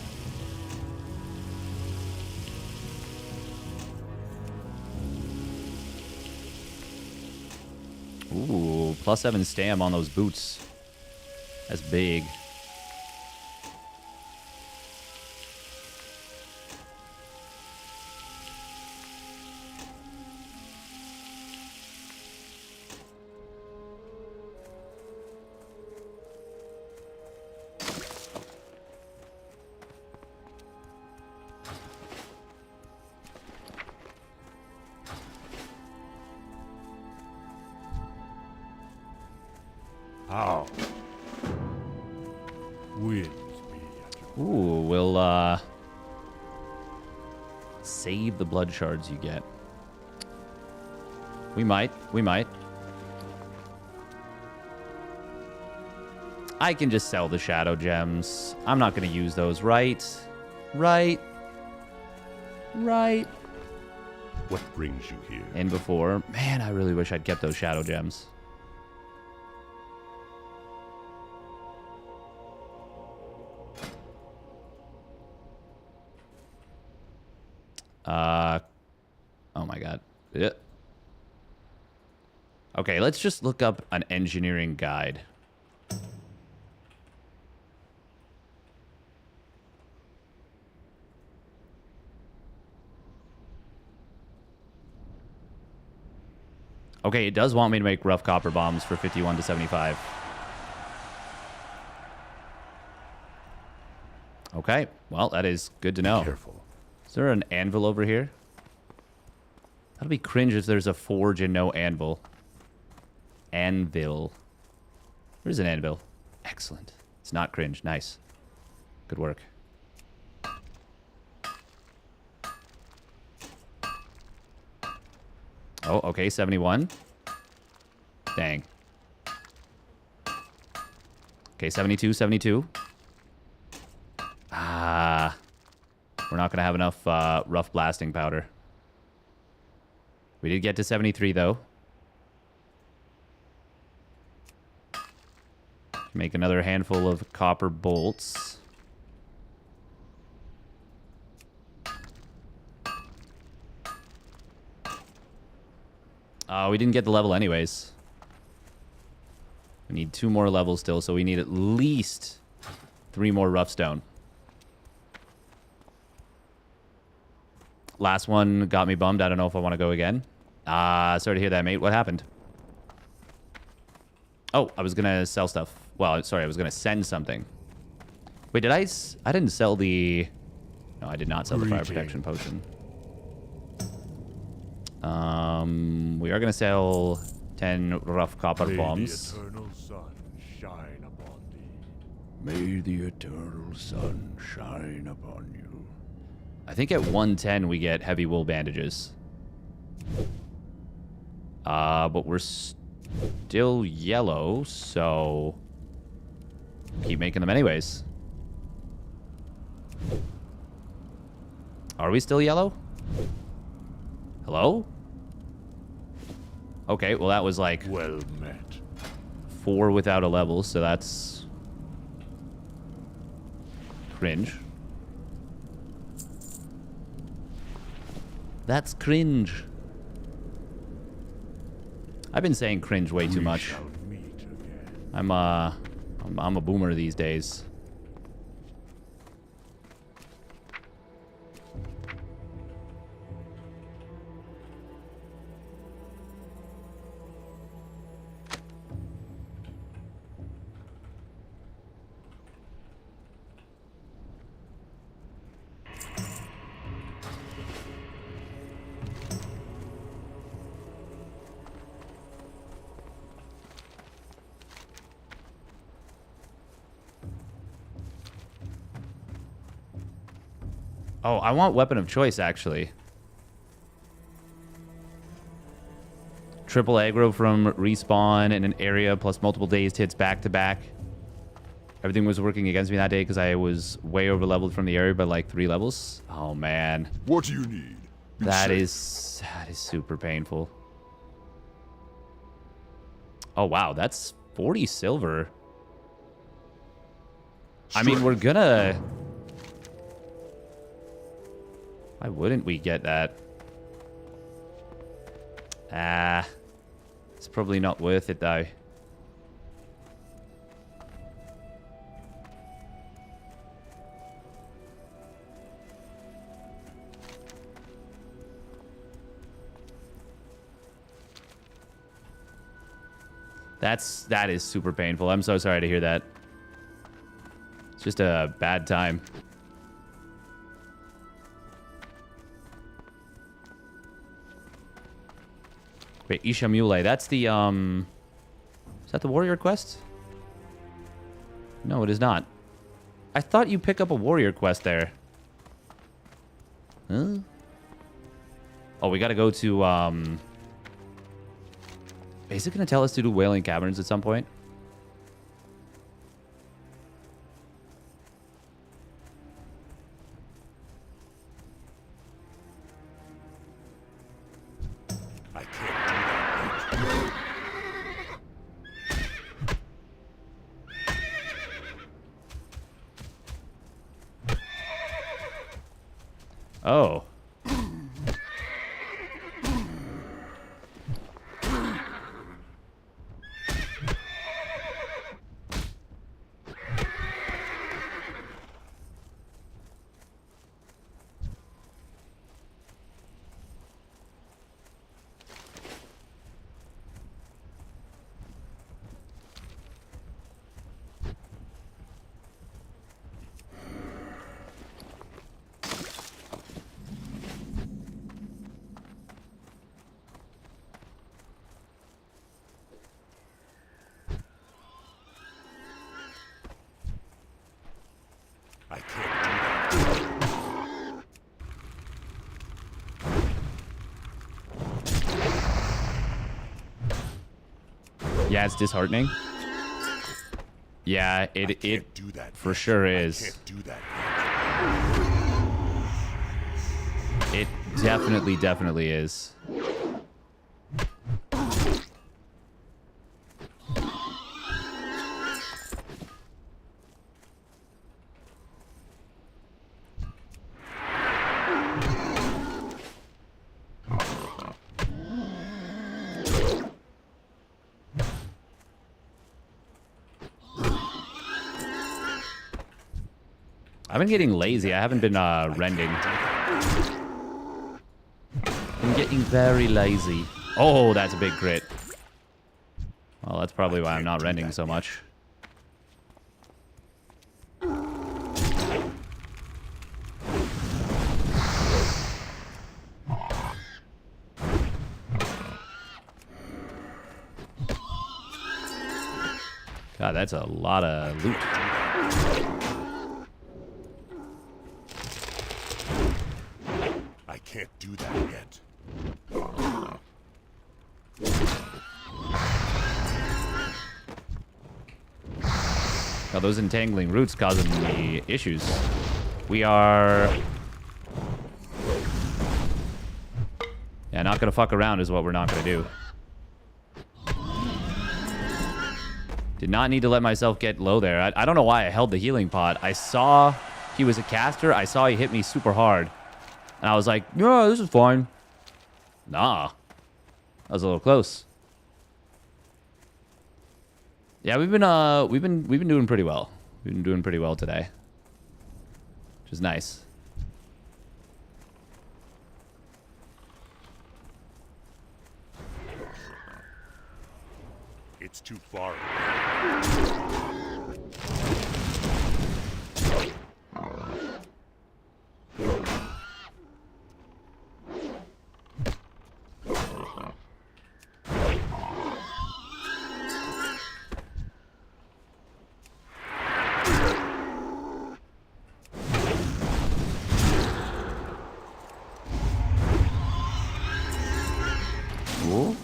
Speaker 1: Ooh, +7 stam on those boots. That's big.
Speaker 3: How? Winds be at your
Speaker 1: Ooh, we'll save the blood shards you get. We might. I can just sell the shadow gems. I'm not going to use those, right? Right.
Speaker 3: What brings you here?
Speaker 1: And before. Man, I really wish I'd kept those shadow gems. Oh my god. Yeah. Okay, let's just look up an engineering guide. Okay, it does want me to make rough copper bombs for 51 to 75. Okay, well, that is good to know.
Speaker 3: Careful.
Speaker 1: Is there an anvil over here? That'll be cringe if there's a forge and no anvil. Anvil. Where's an anvil? Excellent. It's not cringe. Nice. Good work. Oh, okay, 71. Dang. Okay, 72, 72. Ah. We're not going to have enough rough blasting powder. We did get to 73, though. Make another handful of copper bolts. We didn't get the level anyways. We need 2 more levels still, so we need at least 3 more rough stone. Last one got me bummed. I don't know if I want to go again. Sorry to hear that, mate. What happened? Oh, I was going to sell stuff. Well, sorry, I was going to send something. Wait, did I didn't sell the... No, I did not sell the fire protection potion. We are going to sell 10 rough copper bombs.
Speaker 3: May the eternal sun shine upon thee.
Speaker 4: May the eternal sun shine upon you.
Speaker 1: I think at 110 we get heavy wool bandages. But we're still yellow, so keep making them anyways. Are we still yellow? Hello? Okay, well that was like
Speaker 3: Well met.
Speaker 1: 4 without a level, so that's cringe. That's cringe. I've been saying cringe way too much.
Speaker 3: Shall meet again.
Speaker 1: I'm a boomer these days. Oh, I want weapon of choice, actually. triple aggro from respawn in an area plus multiple dazed hits back to back. Everything was working against me that day because I was way over leveled from the area by like 3 levels. Oh man.
Speaker 3: What do you need?
Speaker 1: That is super painful. Oh wow, that's 40 silver. I mean, we're gonna... Why wouldn't we get that? It's probably not worth it though. That is super painful. I'm so sorry to hear that. It's just a bad time. Wait, Ishamule, that's the is that the warrior quest? No, it is not. I thought you pick up a warrior quest there. Huh? Oh, we gotta go to is it gonna tell us to do Wailing Caverns at some point?
Speaker 3: I can't do that.
Speaker 1: Oh.
Speaker 3: I can't do that.
Speaker 1: Yeah, it's disheartening. Yeah, it
Speaker 3: Do that
Speaker 1: for
Speaker 3: yet.
Speaker 1: sure
Speaker 3: I
Speaker 1: is.
Speaker 3: can't do that.
Speaker 1: It definitely is. I've been getting lazy. I haven't been rending. I'm getting very lazy. Oh, that's a big crit. Well, that's probably why I'm not rending so much. God, that's a lot of loot.
Speaker 3: I can't do that yet.
Speaker 1: Now, those entangling roots causing me issues. We are... Yeah, not gonna fuck around is what we're not gonna do. Did not need to let myself get low there. I don't know why I held the healing pot. I saw he was a caster. I saw he hit me super hard. And I was like, yeah, this is fine. Nah. That was a little close. Yeah, we've been doing pretty well. We've been doing pretty well today. Which is nice.
Speaker 3: It's too far.
Speaker 1: Cool.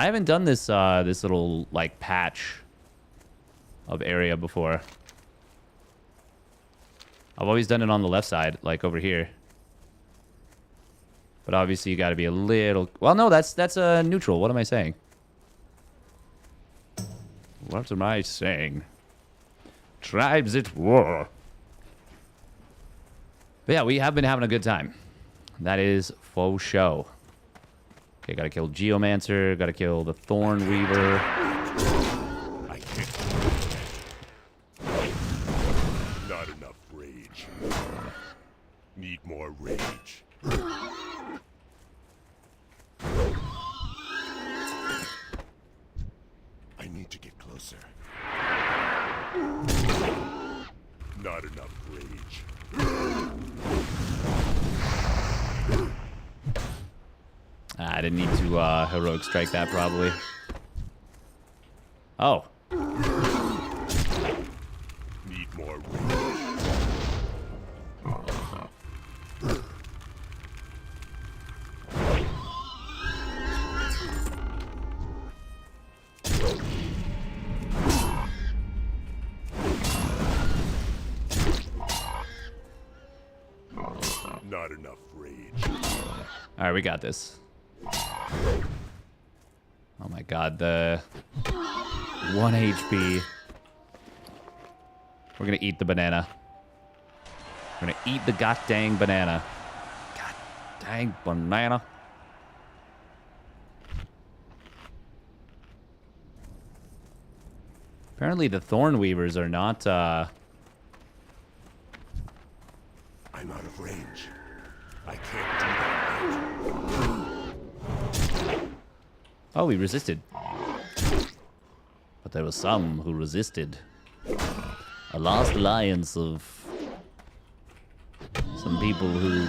Speaker 1: I haven't done this this little like patch of area before. I've always done it on the left side, like over here. But obviously you got to be a little... Well, no, that's neutral. What am I saying? What am I saying? Tribes at war. But yeah, we have been having a good time. That is faux show. Okay, gotta kill Geomancer. Gotta kill the Thorn Weaver.
Speaker 3: I can't. Not enough rage. Need more rage. I need to get closer. Not enough rage.
Speaker 1: I didn't need to heroic strike that probably. Oh.
Speaker 3: Need more rage. Not enough rage.
Speaker 1: All right, we got this. Oh my god, the 1 HP. We're gonna eat the banana. We're gonna eat the god dang banana. God dang banana. Apparently the Thorn Weavers are not,
Speaker 3: I'm out of range. I can't do that.
Speaker 1: Oh, we resisted. But there were some who resisted. A last alliance of some people who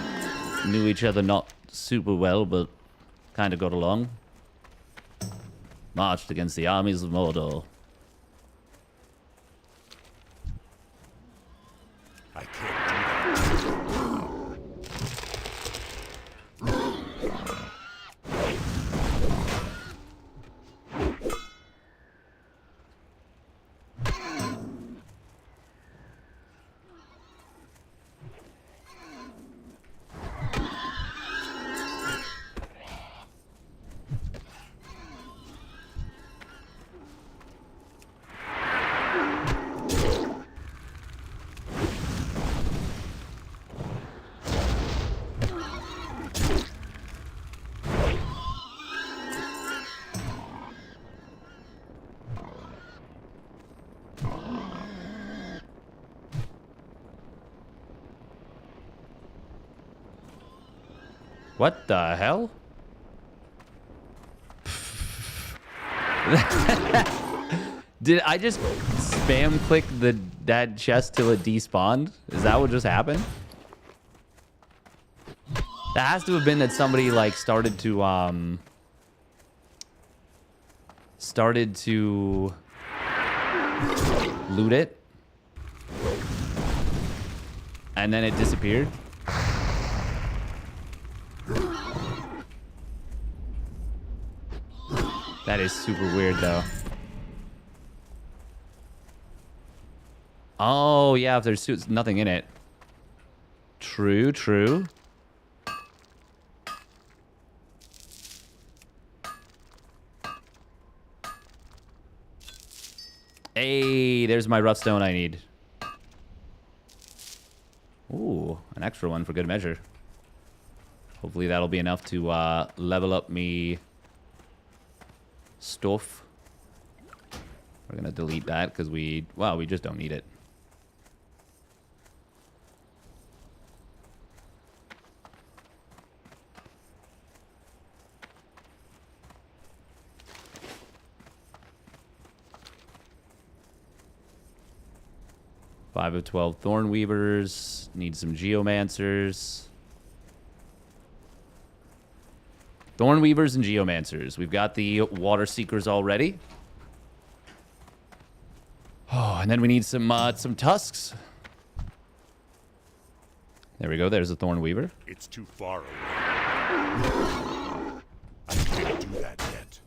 Speaker 1: knew each other not super well, but kind of got along. Marched against the armies of Mordor.
Speaker 3: I can't do that.
Speaker 1: What the hell? Did I just spam click that chest till it despawned? Is that what just happened? That has to have been that somebody like started to loot it. And then it disappeared. That is super weird, though. Oh, yeah, if there's nothing in it. True, true. Hey, there's my rough stone I need. Ooh, an extra one for good measure. Hopefully that'll be enough to level up me stuff. We're gonna delete that because we just don't need it. Five of 12 Thorn Weavers. Need some Geomancers. Thorn Weavers and Geomancers. We've got the Water Seekers already. Oh, and then we need some tusks. There we go. There's a Thorn Weaver.
Speaker 3: It's too far away. I can't do that yet.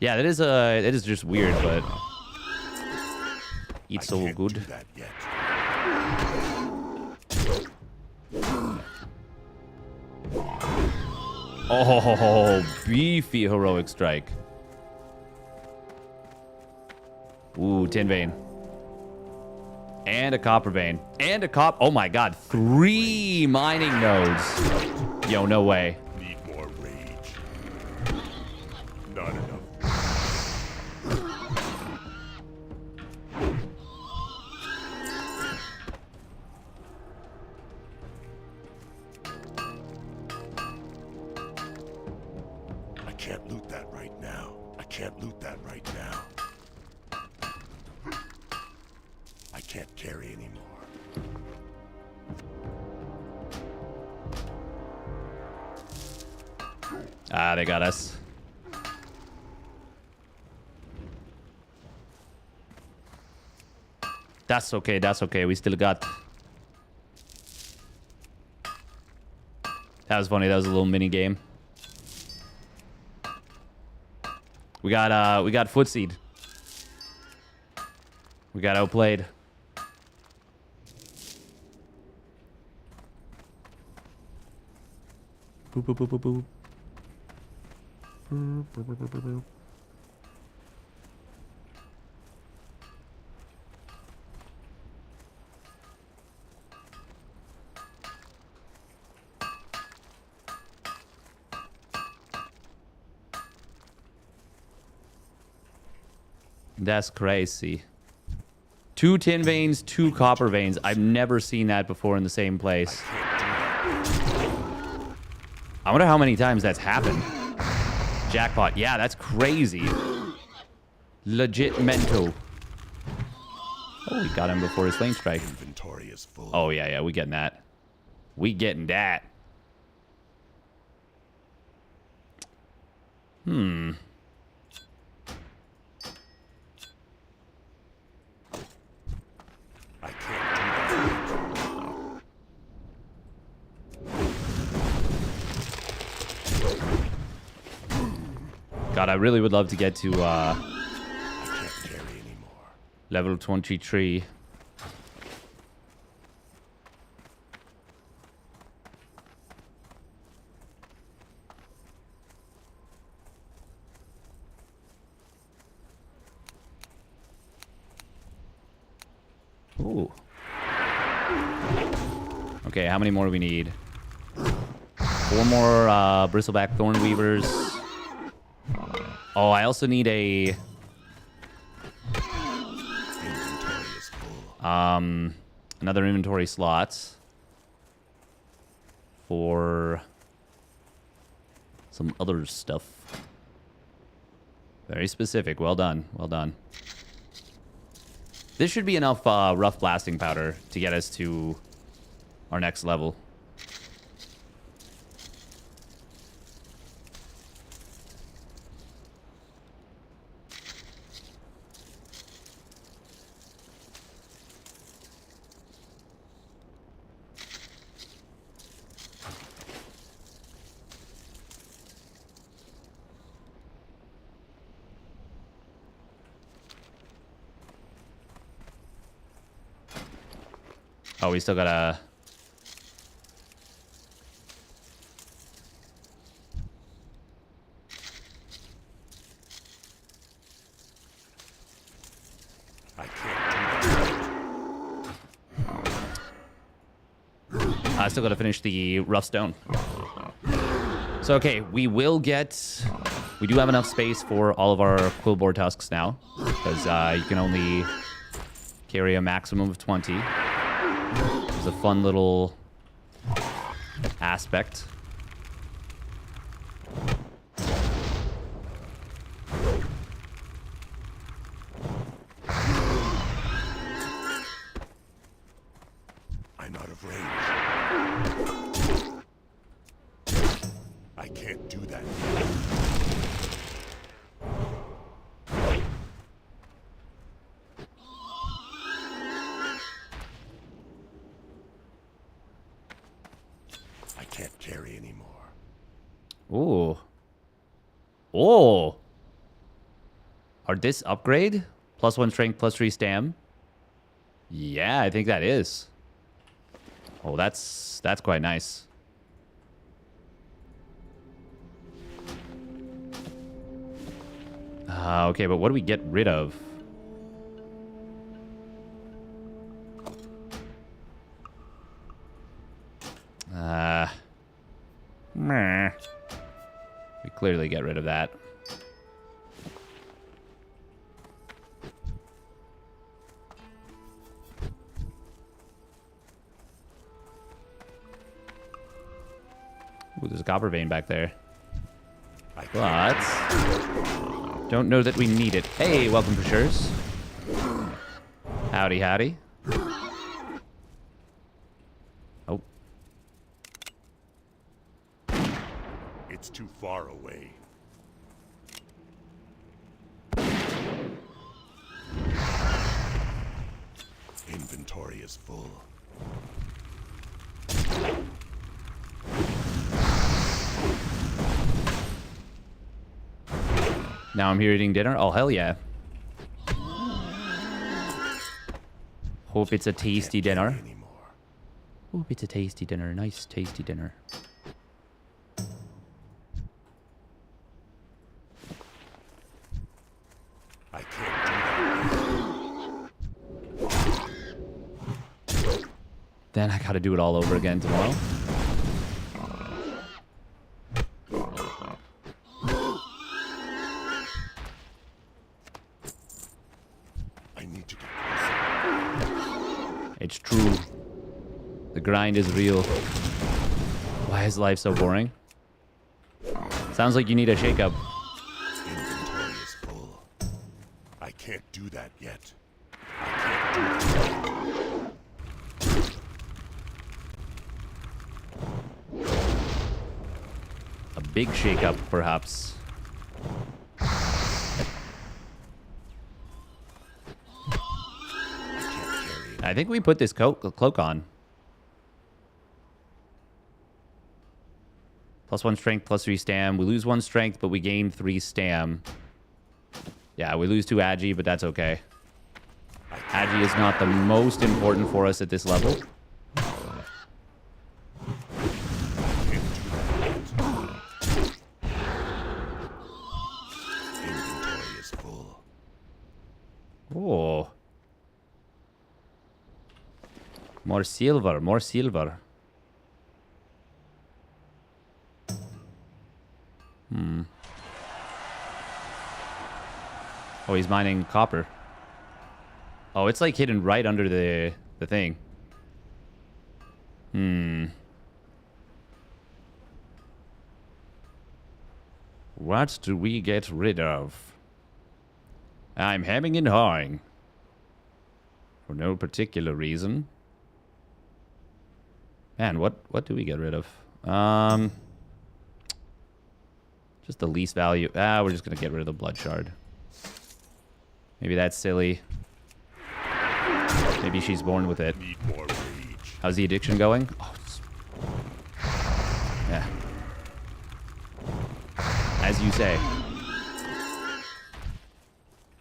Speaker 1: Yeah, that is just weird, but it's
Speaker 3: I
Speaker 1: so
Speaker 3: can't
Speaker 1: good.
Speaker 3: do that yet.
Speaker 1: Oh, beefy heroic strike. Ooh, tin vein. And a copper vein. And a oh my god, 3 mining nodes. Yo, no way.
Speaker 3: Need more rage. Not enough. I can't loot that right now. I can't loot that right now. I can't carry anymore.
Speaker 1: Ah, they got us. That's okay, that's okay. We still got... That was funny. That was a little mini game. We got foot seed. We got outplayed. Boop, boop, boop, boop, boop. Boop, boop, boop, boop, boop, boop. That's crazy. 2 tin veins, 2 copper veins. I've never seen that before in the same place. I wonder how many times that's happened. Jackpot. Yeah, that's crazy. Legit mento. Oh, we got him before his flame strike.
Speaker 3: Inventory is full.
Speaker 1: Oh, yeah, yeah. We getting that. We getting that.
Speaker 3: I can't do that.
Speaker 1: God, I really would love to get to
Speaker 3: I can't carry anymore.
Speaker 1: level 23. Ooh. Okay, how many more do we need? 4 more bristleback thorn weavers. Oh, I also need a
Speaker 3: Inventory is full.
Speaker 1: another inventory slot for some other stuff. Very specific. Well done. Well done. This should be enough rough blasting powder to get us to our next level. Oh, we still gotta...
Speaker 3: I can't do that.
Speaker 1: I still gotta finish the rough stone. So, okay, we will get... We do have enough space for all of our quillboar tusks now, because you can only carry a maximum of 20. It's a fun little aspect.
Speaker 3: I'm out of range. I can't do that. I can't carry anymore.
Speaker 1: Ooh. Oh. Or this upgrade? +1 strength, +3 stam. Yeah, I think that is. Oh, that's quite nice. Okay, but what do we get rid of? Meh. We clearly get rid of that. Ooh, there's a copper vein back there. But don't know that we need it. Hey, welcome for Shurs. Howdy, howdy. Oh.
Speaker 3: It's too far away. Inventory is full.
Speaker 1: Now I'm here eating dinner? Oh, hell yeah. Hope it's a tasty dinner. Hope it's a tasty dinner. Nice, tasty dinner.
Speaker 3: I can't do that.
Speaker 1: Then I gotta do it all over again tomorrow. It's true. The grind is real. Why is life so boring? Sounds like you need a shakeup.
Speaker 3: Inventory is full. I can't do that yet. I can't do that.
Speaker 1: A big shakeup, perhaps. I think we put this cloak on. +1 strength, +3 stam. We lose 1 strength, but we gain 3 stam. Yeah, we lose 2 agi, but that's okay. Agi is not the most important for us at this level.
Speaker 3: Inventory is full.
Speaker 1: Oh. More silver, more silver. Oh, he's mining copper. Oh, it's like hidden right under the thing. What do we get rid of? I'm hemming and hawing. For no particular reason. Man, what do we get rid of? Just the least value. We're just gonna get rid of the blood shard. Maybe that's silly. Maybe she's born with it.
Speaker 3: Need more rage.
Speaker 1: How's the addiction going? Oh, yeah. As you say.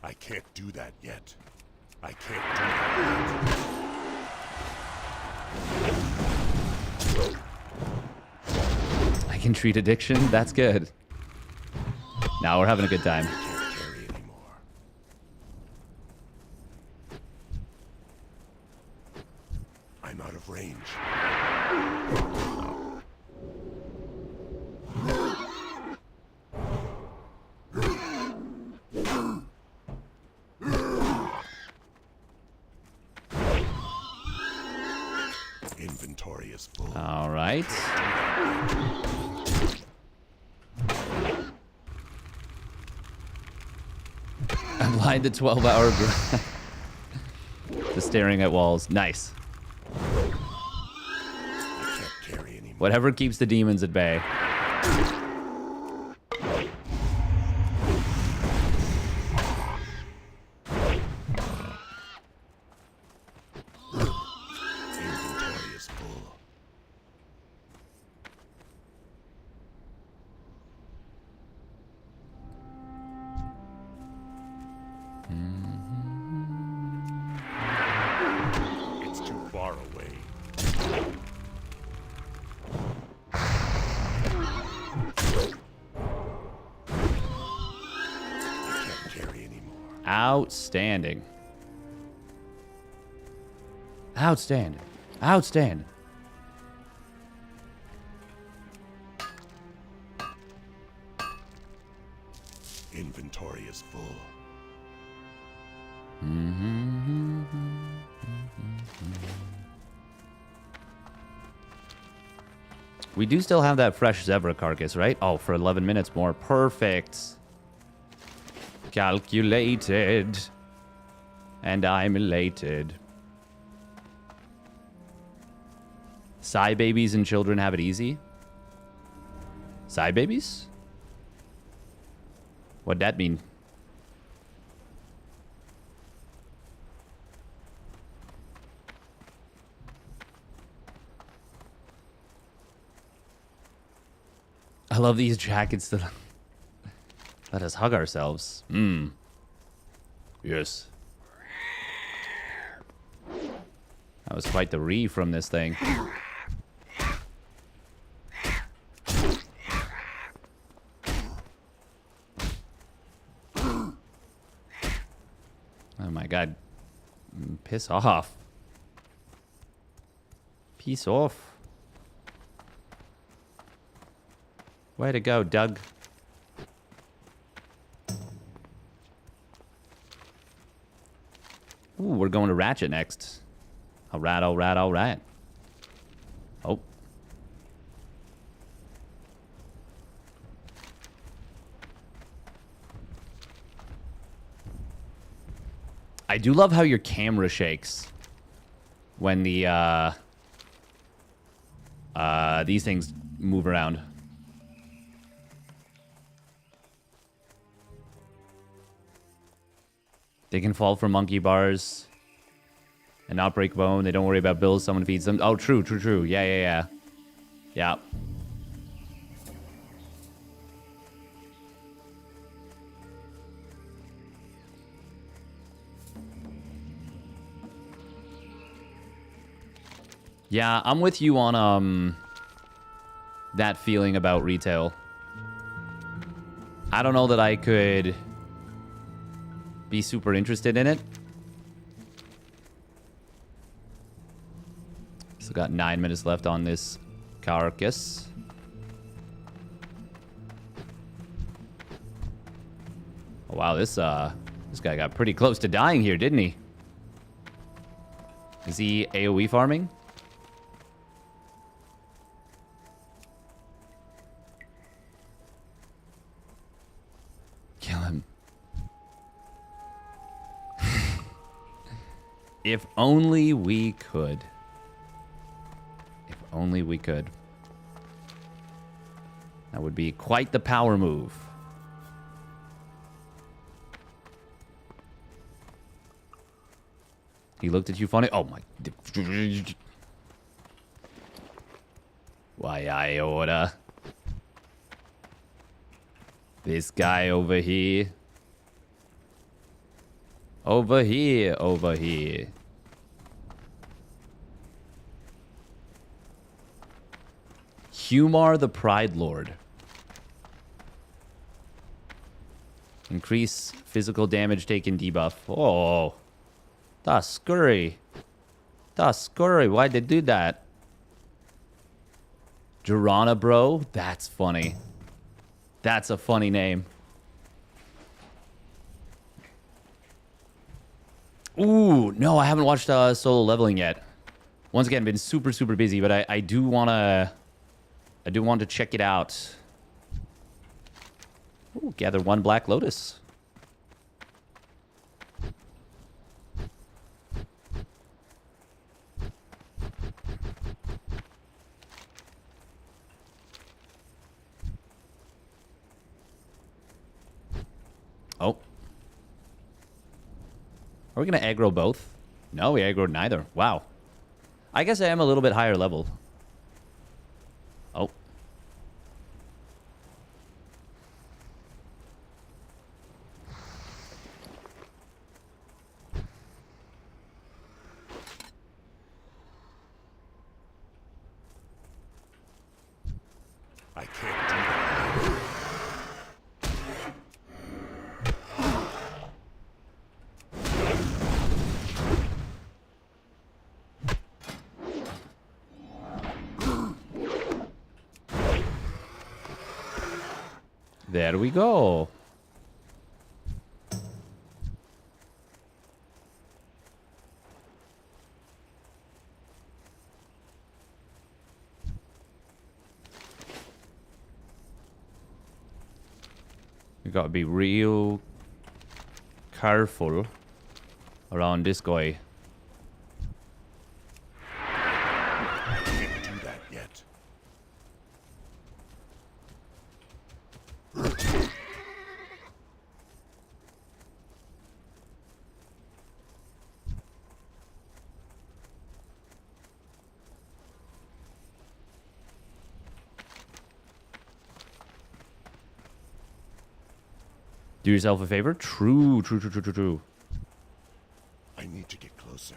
Speaker 3: I can't do that yet. I can't do that yet.
Speaker 1: I can treat addiction. That's good. Now we're having a good time.
Speaker 3: I can't carry anymore. I'm out of range. Inventory is full.
Speaker 1: All right. I'm blind to 12-hour grind. Just staring at walls. Nice.
Speaker 3: I can't carry anymore.
Speaker 1: Whatever keeps the demons at bay.
Speaker 3: Inventory is full.
Speaker 1: Outstanding. Outstanding. Outstanding.
Speaker 3: Inventory is full.
Speaker 1: We do still have that fresh zebra carcass, right? Oh, for 11 minutes more. Perfect. Calculated. And I'm elated. Psy babies and children have it easy? Psy babies? What'd that mean? I love these jackets that let us hug ourselves. Yes. That was quite the re from this thing. Oh my god. Piss off. Peace off. Way to go, Doug. Ooh, we're going to Ratchet next. Alright, alright, alright. Oh. I do love how your camera shakes when the these things move around. They can fall from monkey bars and not break bone. They don't worry about bills. Someone feeds them. Oh, true, true, true. Yeah, yeah, yeah. Yeah. Yeah, I'm with you on that feeling about retail. I don't know that I could be super interested in it. Still got 9 minutes left on this carcass. Oh, wow, this guy got pretty close to dying here, didn't he? Is he AoE farming? Kill him. If only we could. If only we could. That would be quite the power move. He looked at you funny. Oh my. Why, I order. This guy over here. Over here, over here. Humar the Pride Lord. Increase physical damage taken debuff. Oh. That's scurry. That's scurry. Why'd they do that? Durana, bro? That's funny. That's a funny name. Ooh, no, I haven't watched Solo Leveling yet. Once again, been super, super busy, but I do want to check it out. Ooh, gather 1 Black Lotus. Oh. Are we going to aggro both? No, we aggroed neither. Wow. I guess I am a little bit higher level. Oh.
Speaker 3: I can't do that.
Speaker 1: There we go. We gotta be real careful around this guy.
Speaker 3: I can't do that yet.
Speaker 1: Do yourself a favor. True, true, true, true, true, true.
Speaker 3: I need to get closer.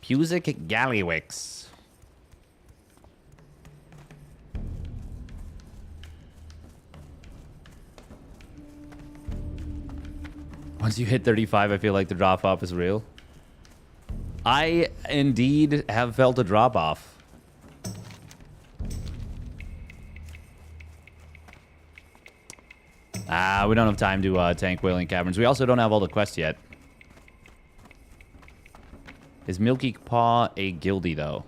Speaker 1: Pusic Gallywix. Once you hit 35, I feel like the drop-off is real. I indeed have felt a drop-off. We don't have time to tank Wailing Caverns. We also don't have all the quests yet. Is Milky Paw a guildie, though?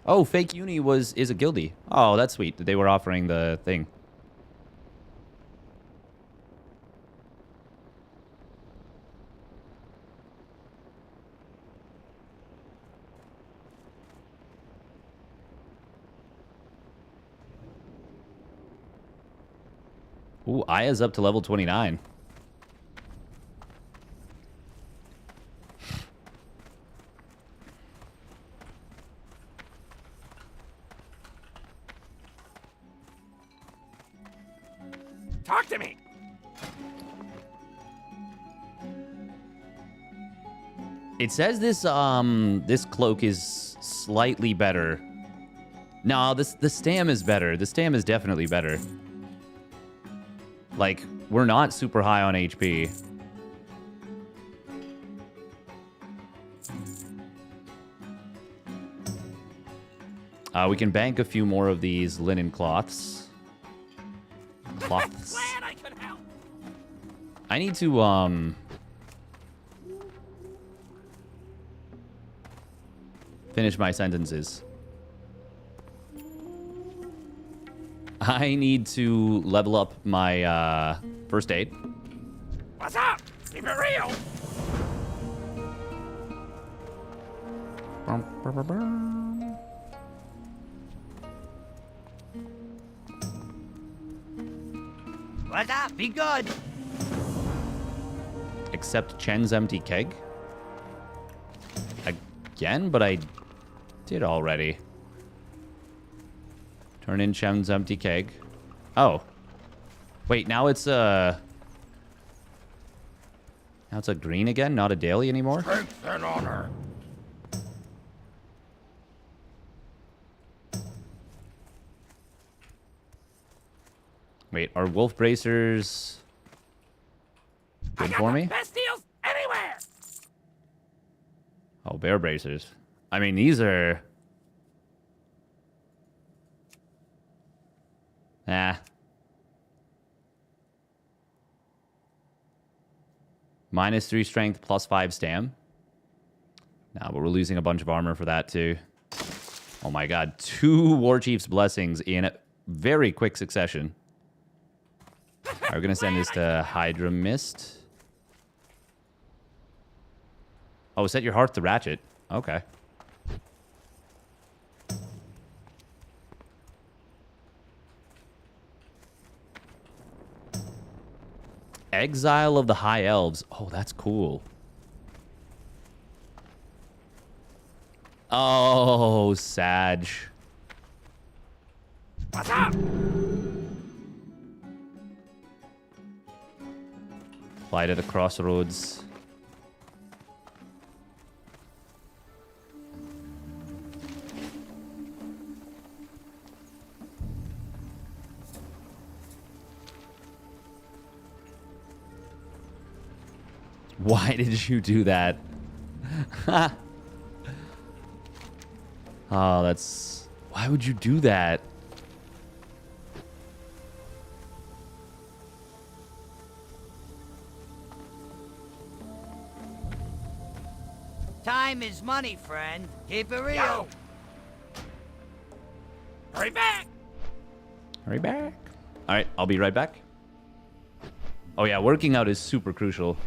Speaker 1: Oh, Fake Uni is a guildie. Oh, that's sweet. They were offering the thing. Ooh, Aya's up to level 29.
Speaker 6: Talk to me.
Speaker 1: It says this cloak is slightly better. No, the stam is better. The stam is definitely better. Like, we're not super high on HP. We can bank a few more of these linen cloths. Cloths.
Speaker 6: Glad I could help.
Speaker 1: I need to, finish my sentences. I need to level up my, first aid.
Speaker 6: What's up? Keep it real. What's up? Be good.
Speaker 1: Accept Chen's empty keg. Again, but I did already. Turn in Chen's empty keg. Oh. Wait, now it's a green again, not a daily anymore?
Speaker 3: Strength and honor.
Speaker 1: Wait, are wolf bracers good for me?
Speaker 6: Best deals anywhere.
Speaker 1: Oh, bear bracers. I mean, these are... -3 strength, +5 stam. Nah, but we're losing a bunch of armor for that, too. Oh my god, 2 War Chief's Blessings in very quick succession. Right, we're gonna send this to Hydra Mist. Oh, set your hearth to ratchet. Okay. Exile of the High Elves. Oh, that's cool. Oh, Sag.
Speaker 6: What's up?
Speaker 1: Light at the crossroads. Why did you do that? Oh, that's... Why would you do that?
Speaker 6: Time is money, friend. Keep it real.
Speaker 3: Yo!
Speaker 6: Hurry back!
Speaker 1: Hurry back. All right, I'll be right back. Oh yeah, working out is super crucial.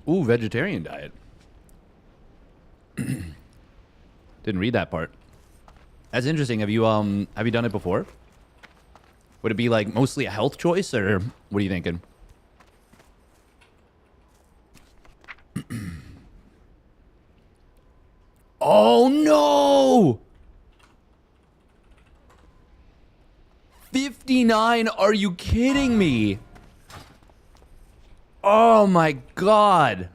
Speaker 1: Ooh, vegetarian diet. Didn't read that part. That's interesting. Have you done it before? Would it be like mostly a health choice, or what are you thinking? Oh no! 59? Are you kidding me? Oh my god.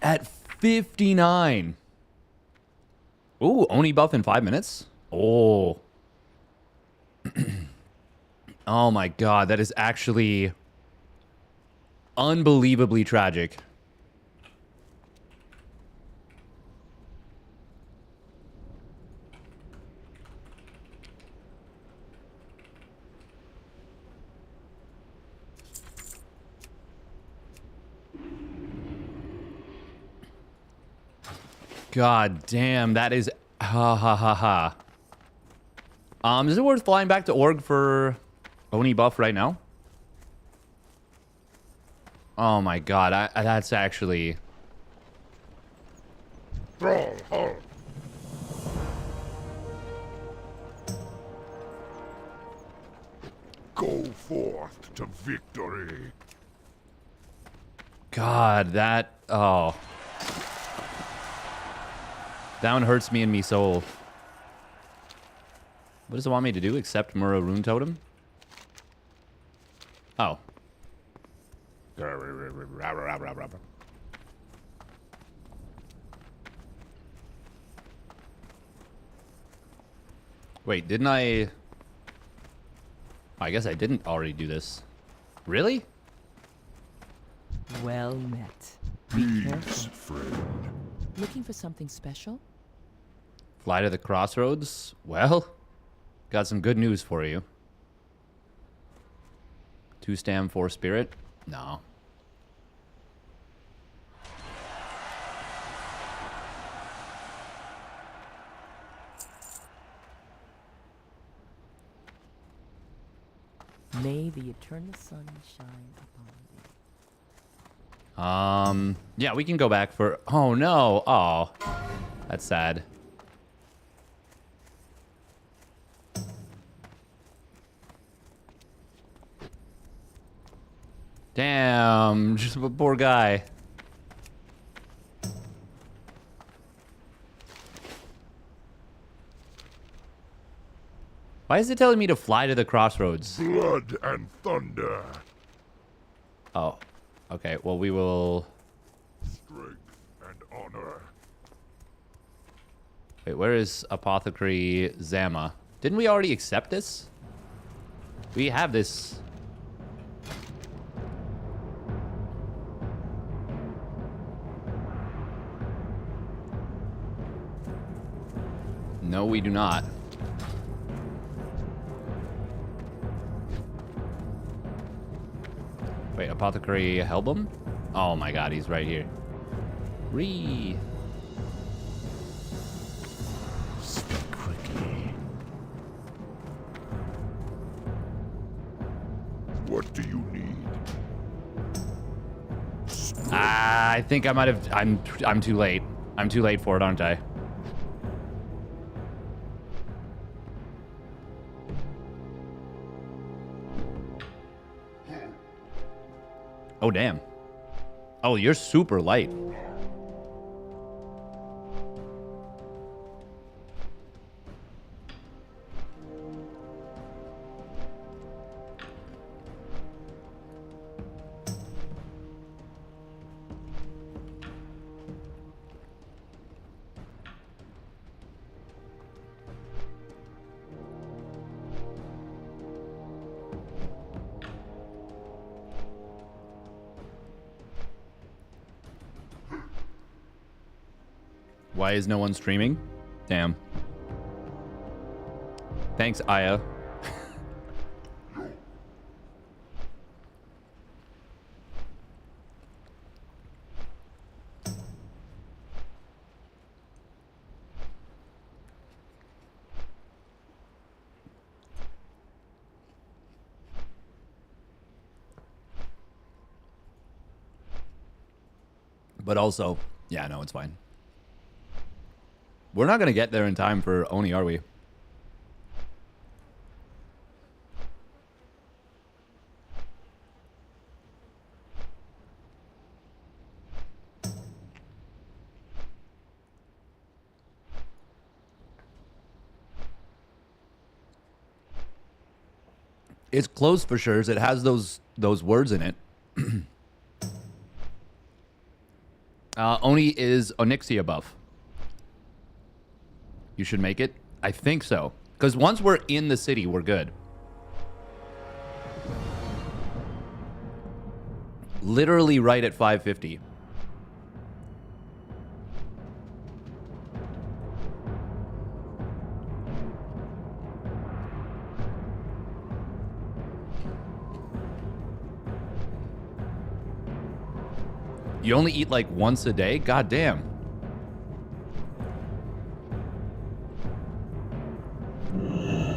Speaker 1: At 59. Ooh, Oni buff in 5 minutes? Oh. Oh my god, that is actually unbelievably tragic. God damn, that is ha ha ha ha. Is it worth flying back to Org for Oni buff right now? Oh my god, that's actually...
Speaker 3: Go forth to victory.
Speaker 1: God, that... Oh. That one hurts me in me soul. What does it want me to do? Accept Mura Rune Totem? Oh. Wait, didn't I... I guess I didn't already do this. Really?
Speaker 7: Well met. Be careful.
Speaker 3: Friend.
Speaker 7: Looking for something special?
Speaker 1: Fly to the crossroads? Well, got some good news for you. 2 stam, 4 spirit? No.
Speaker 7: May the eternal sun shine upon thee.
Speaker 1: Yeah, we can go back for... Oh, no. Oh, that's sad. Damn, just a poor guy. Why is it telling me to fly to the crossroads?
Speaker 3: Blood and thunder.
Speaker 1: Oh, okay. Well, we will...
Speaker 3: Strength and honor.
Speaker 1: Wait, where is Apothecary Zama? Didn't we already accept this? We have this. No, we do not. Wait, Apothecary Helbum? Oh my god, he's right here. Ree.
Speaker 3: Speak quickly. What do you need?
Speaker 1: I think I might have... I'm too late. I'm too late for it, aren't I? Oh, damn. Oh, you're super light. Why is no one streaming? Damn. Thanks, Aya. But also, yeah, no, it's fine. We're not going to get there in time for Oni, are we? It's close for sure. It has those words in it. Oni is Onyxia buff. You should make it? I think so. Because once we're in the city, we're good. Literally right at 550. You only eat like once a day? God damn.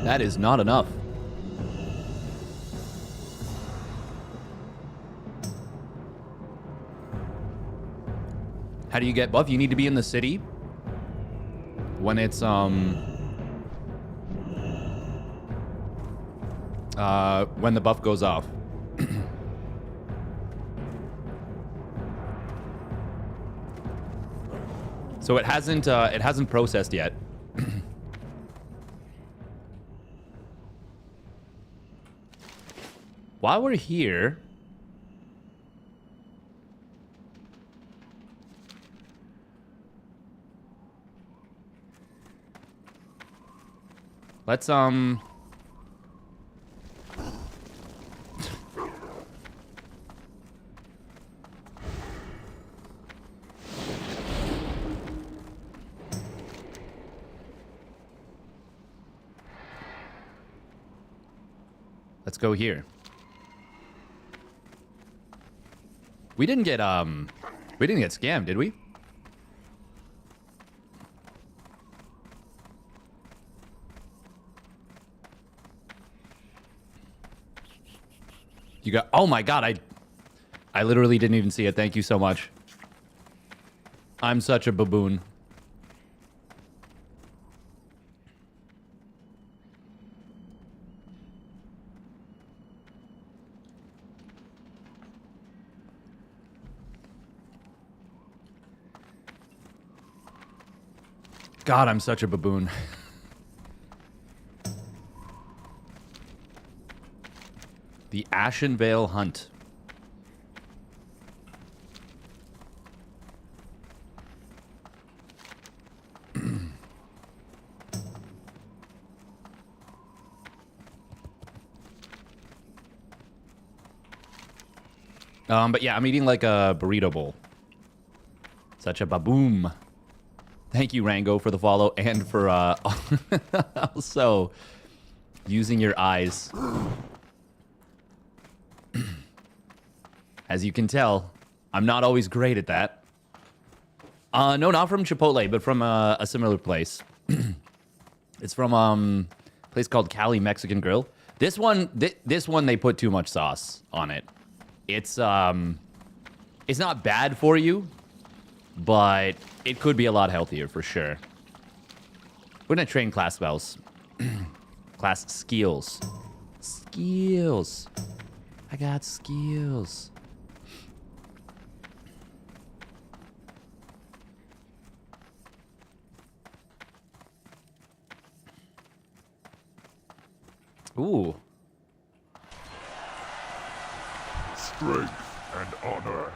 Speaker 1: That is not enough. How do you get buff? You need to be in the city when it's when the buff goes off. So it hasn't processed yet. While we're here, let's let's go here. We didn't get scammed, did we? You got, oh my god, I literally didn't even see it. Thank you so much. I'm such a baboon. God, I'm such a baboon. The Ashenvale Hunt. But yeah, I'm eating like a burrito bowl. Such a baboom. Thank you, Rango, for the follow and for also using your eyes. As you can tell, I'm not always great at that. No, not from Chipotle, but from a similar place. It's from a place called Cali Mexican Grill. This one, this one, they put too much sauce on it. It's not bad for you, but it could be a lot healthier for sure. We're gonna train class spells. Class skills. Skills. I got skills. Ooh.
Speaker 3: Strength and honor.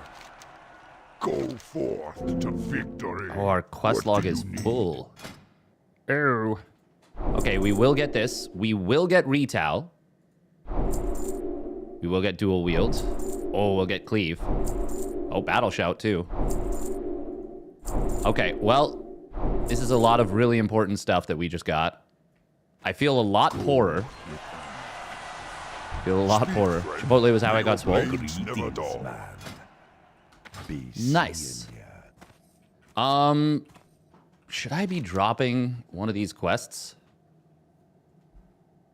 Speaker 3: Go forth to victory.
Speaker 1: Oh, our quest log is full. Oh. Okay, we will get this. We will get Retal. We will get dual wield. Oh, we'll get cleave. Oh, battle shout too. Okay, well, this is a lot of really important stuff that we just got. I feel a lot poorer. Feel a lot poorer. Chipotle was how I got swole. Nice. Should I be dropping one of these quests?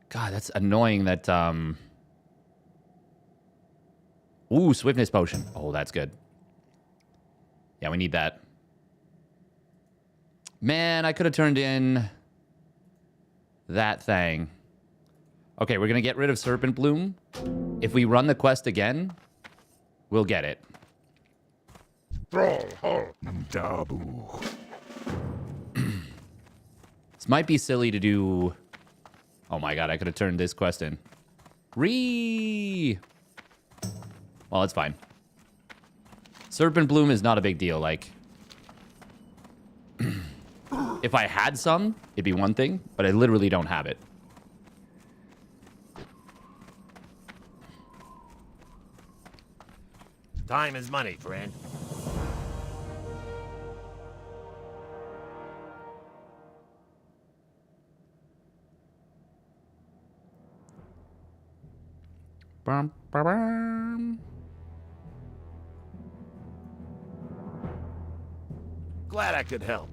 Speaker 1: God, that's annoying that, Ooh, swiftness potion. Oh, that's good. Yeah, we need that. Man, I could have turned in that thing. Okay, we're gonna get rid of Serpent Bloom. If we run the quest again, we'll get it. This might be silly to do. Oh my god, I could have turned this quest in. Well, it's fine. Serpent Bloom is not a big deal. Like, if I had some, it'd be one thing, but I literally don't have it.
Speaker 6: Time is money, friend.
Speaker 1: Bum, bum, bum.
Speaker 6: Glad I could help.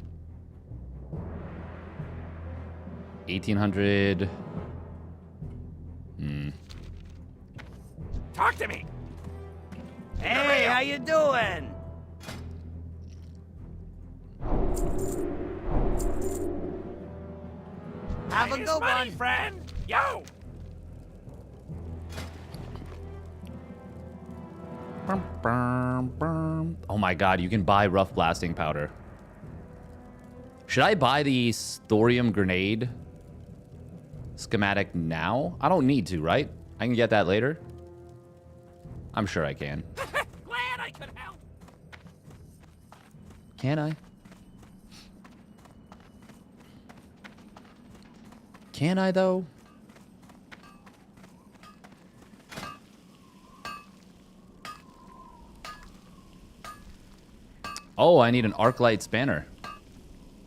Speaker 1: 1800.
Speaker 6: Talk to me. Hey, how you doing? Have a good one, friend. Yo.
Speaker 1: Oh my god, you can buy rough blasting powder. Should I buy the thorium grenade schematic now? I don't need to, right? I can get that later. I'm sure I can.
Speaker 6: Glad I could help.
Speaker 1: Can I? Can I, though? Oh, I need an arc light spanner.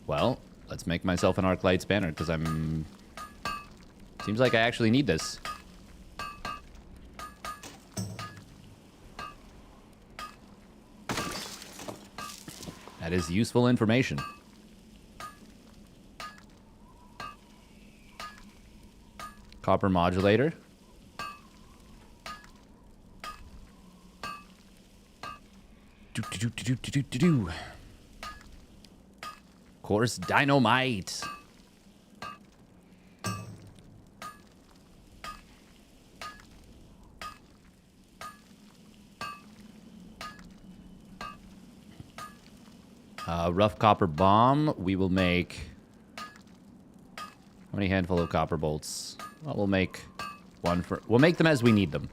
Speaker 1: Well, let's make myself an arc light spanner, because I'm... Seems like I actually need this. That is useful information. Copper modulator. Do. Course dynamite. Rough copper bomb. We will make... How many handful of copper bolts? Well, we'll make one for... We'll make them as we need them.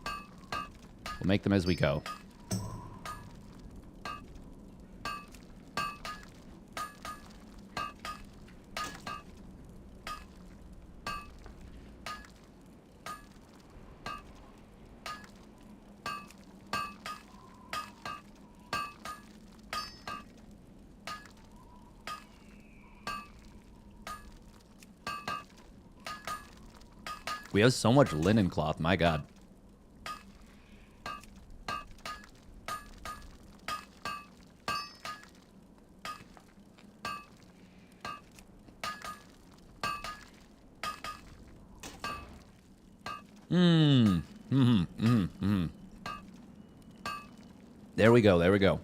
Speaker 1: We'll make them as we go. We have so much linen cloth, my god. There we go, there we go.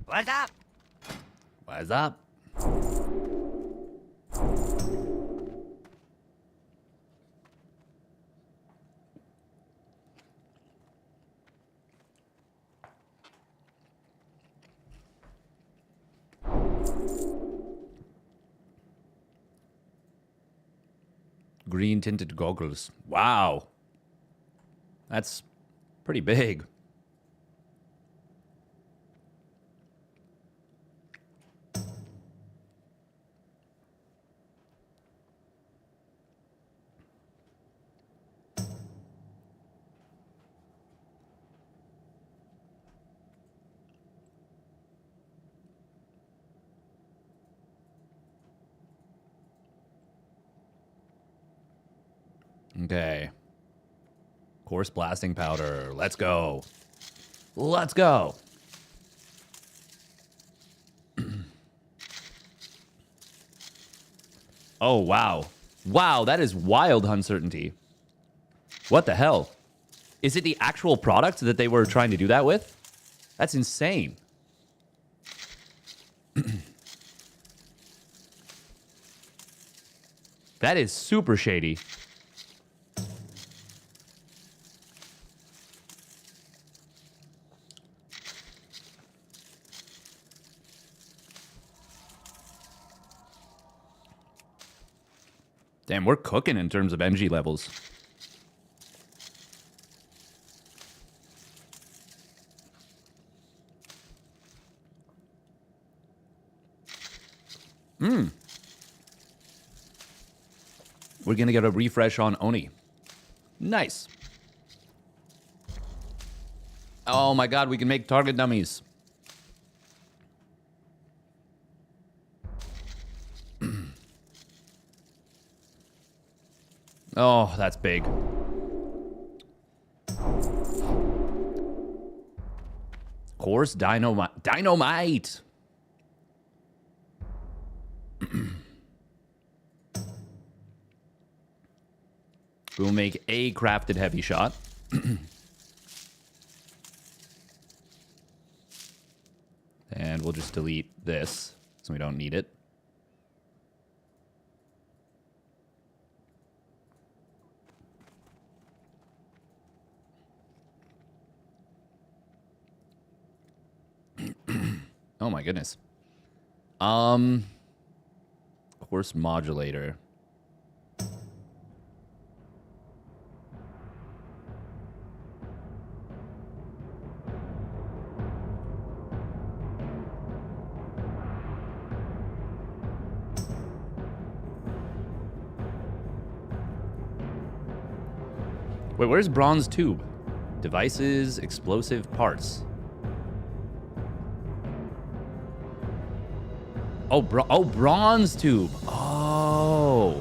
Speaker 6: What's up?
Speaker 1: What's up? Green tinted goggles. Wow. That's pretty big. Okay. Course blasting powder. Let's go. Let's go. Oh, wow. Wow, that is wild uncertainty. What the hell? Is it the actual product that they were trying to do that with? That's insane. That is super shady. Damn, we're cooking in terms of MG levels. We're gonna get a refresh on Oni. Nice. Oh my god, we can make target dummies. Oh, that's big. Course dynamite. Dynamite! We'll make a crafted heavy shot. And we'll just delete this, so we don't need it. Oh my goodness. Course modulator. Wait, where's bronze tube? Devices, explosive parts. Oh, bronze tube. Oh.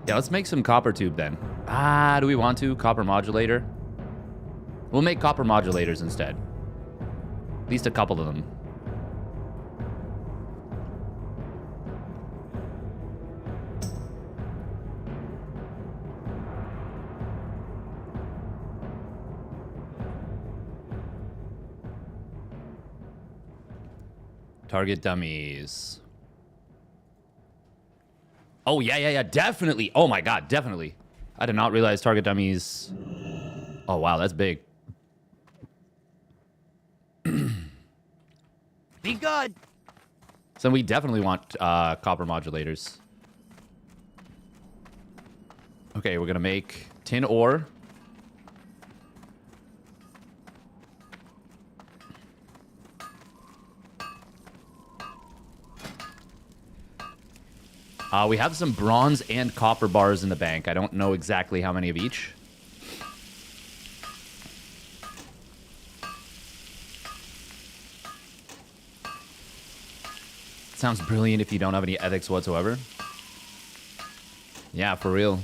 Speaker 1: Yeah, let's make some copper tube then. Do we want to? Copper modulator? We'll make copper modulators instead. At least a couple of them. Target dummies. Oh, yeah, definitely. Oh my god, definitely. I did not realize target dummies. Oh, wow, that's big.
Speaker 6: Be good.
Speaker 1: So we definitely want copper modulators. Okay, we're gonna make tin ore. We have some bronze and copper bars in the bank. I don't know exactly how many of each. Sounds brilliant if you don't have any ethics whatsoever. Yeah, for real.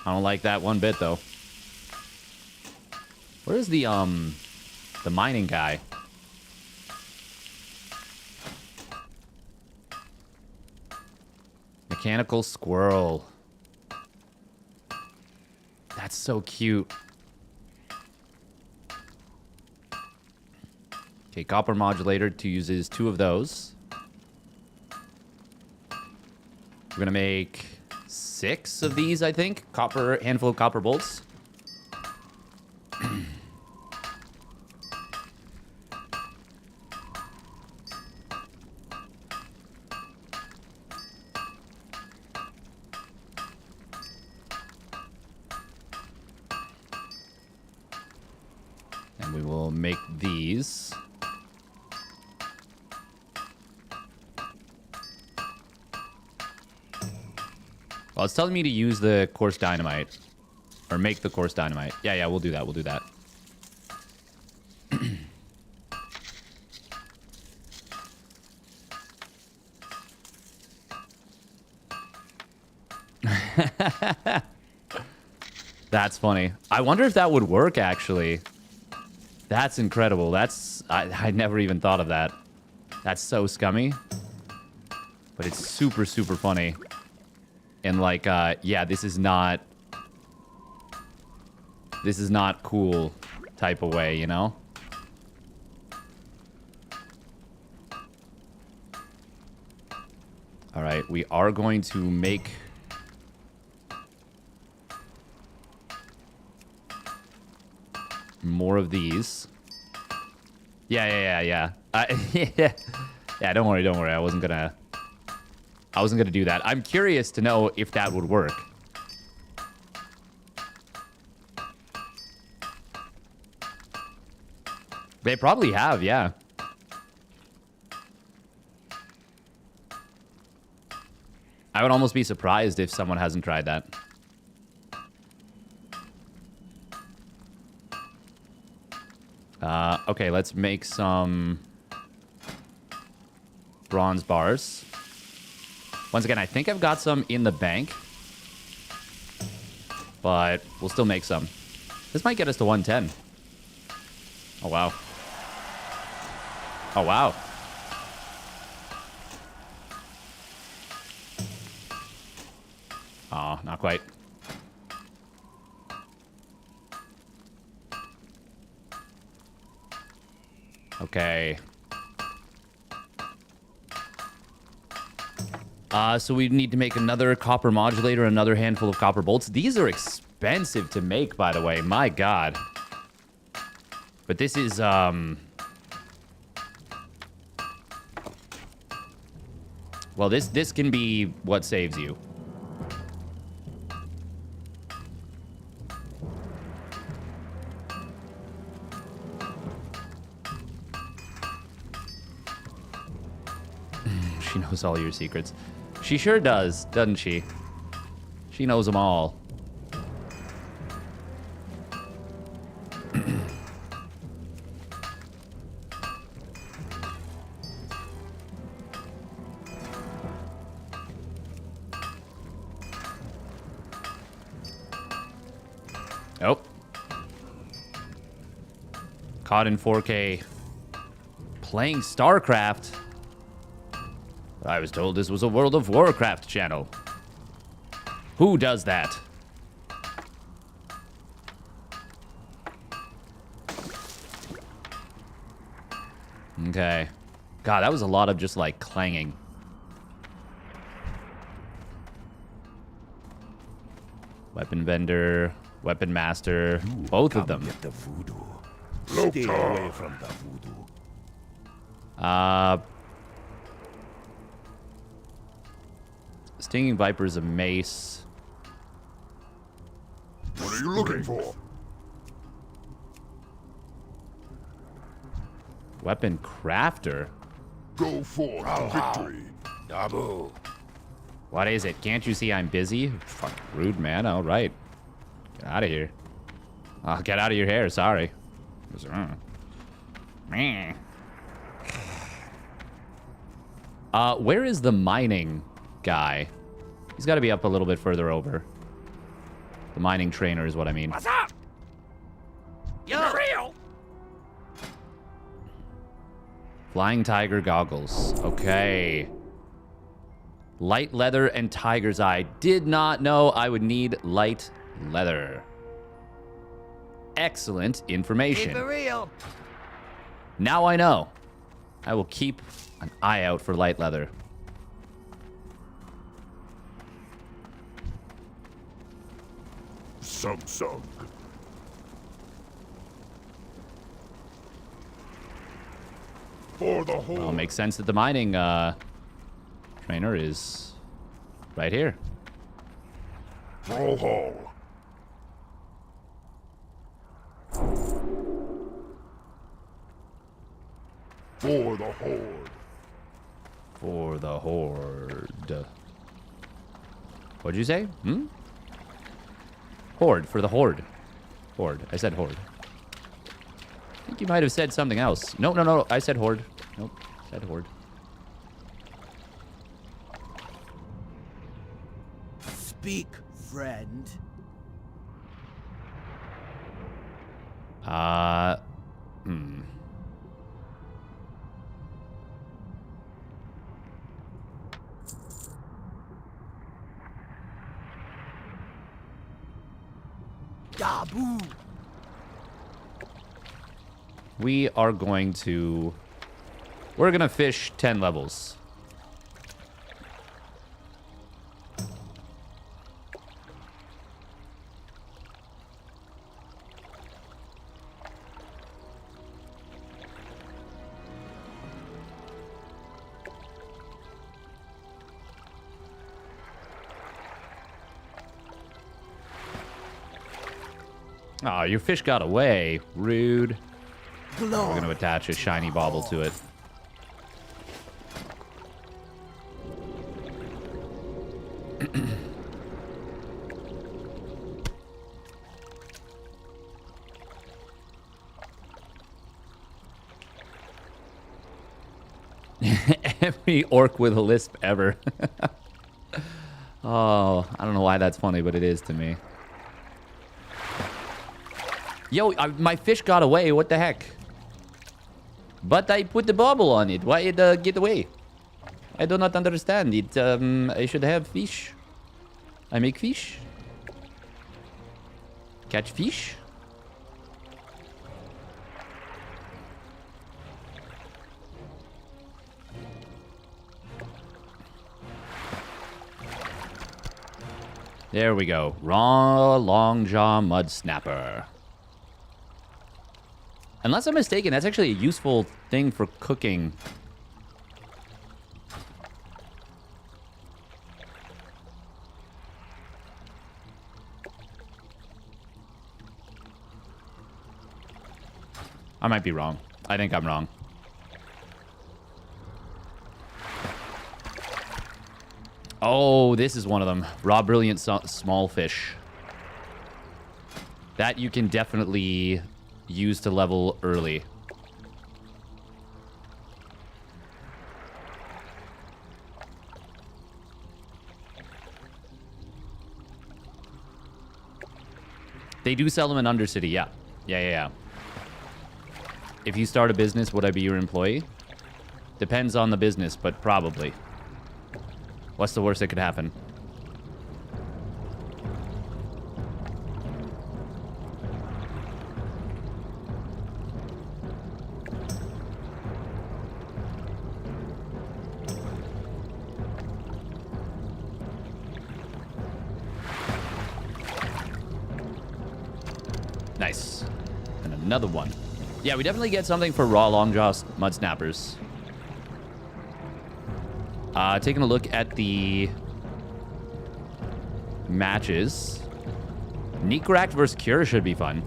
Speaker 1: I don't like that one bit, though. Where's the mining guy? Mechanical squirrel. That's so cute. Okay, copper modulator uses 2 of those. We're gonna make 6 of these, I think. Handful of copper bolts. And we will make these. Well, it's telling me to use the coarse dynamite. Or make the coarse dynamite. Yeah, we'll do that. We'll do that. That's funny. I wonder if that would work, actually. That's incredible. I never even thought of that. That's so scummy. But it's super, super funny. And like, yeah, this is not cool type of way, you know? All right, we are going to make more of these. Yeah. Yeah, don't worry. I wasn't gonna do that. I'm curious to know if that would work. They probably have, yeah. I would almost be surprised if someone hasn't tried that. Okay, let's make some bronze bars. Once again, I think I've got some in the bank. But we'll still make some. This might get us to 110. Oh, wow. Oh, wow. Oh, not quite. Okay. So we need to make another copper modulator, another handful of copper bolts. These are expensive to make, by the way. My God. But this is, well, this can be what saves you. She knows all your secrets. She sure does, doesn't she? She knows them all. Oh. Caught in 4K. Playing StarCraft. I was told this was a World of Warcraft channel. Who does that? Okay. God, that was a lot of just, like, clanging. Weapon vendor, weapon master, both of them.
Speaker 3: Get the voodoo. Stay away from the voodoo.
Speaker 1: Stinging Viper's a mace.
Speaker 3: What are you looking for?
Speaker 1: Weapon crafter?
Speaker 3: Go for victory. Dabu.
Speaker 1: What is it? Can't you see I'm busy? Fucking rude, man. All right. Get out of here. Oh, get out of your hair. Sorry. Meh. Where is the mining guy? He's got to be up a little bit further over. The mining trainer is what I mean.
Speaker 6: What's up? You're real.
Speaker 1: Flying tiger goggles. Okay. Light leather and tiger's eye. Did not know I would need light leather. Excellent information.
Speaker 6: Keep it real.
Speaker 1: Now I know. I will keep an eye out for light leather.
Speaker 3: Samsung. For the whole.
Speaker 1: Well, it makes sense that the mining trainer is right here.
Speaker 3: Roll hall. For the horde.
Speaker 1: For the horde. What'd you say? Hmm? Horde, for the horde. Horde. I said horde. I think you might have said something else. No, no, no. I said horde. Nope. Said horde.
Speaker 8: Speak, friend.
Speaker 1: Hmm.
Speaker 8: Dabu.
Speaker 1: We are going to... We're going to fish 10 levels. Oh, your fish got away. Rude. We're going to attach a shiny bauble to it. Every orc with a lisp ever. Oh, I don't know why that's funny, but it is to me. Yo, my fish got away. What the heck? But I put the bubble on it. Why it get away? I do not understand it. I should have fish. I make fish. Catch fish. There we go. Raw Longjaw Mud Snapper. Unless I'm mistaken, that's actually a useful thing for cooking. I might be wrong. I think I'm wrong. Oh, this is one of them. Raw Brilliant Small Fish. That you can definitely use to level early. They do sell them in Undercity, yeah. Yeah. If you start a business, would I be your employee? Depends on the business, but probably. What's the worst that could happen? Nice. And another one. Yeah, we definitely get something for raw longjaw mud snappers. Taking a look at the matches. Necract versus Cure should be fun.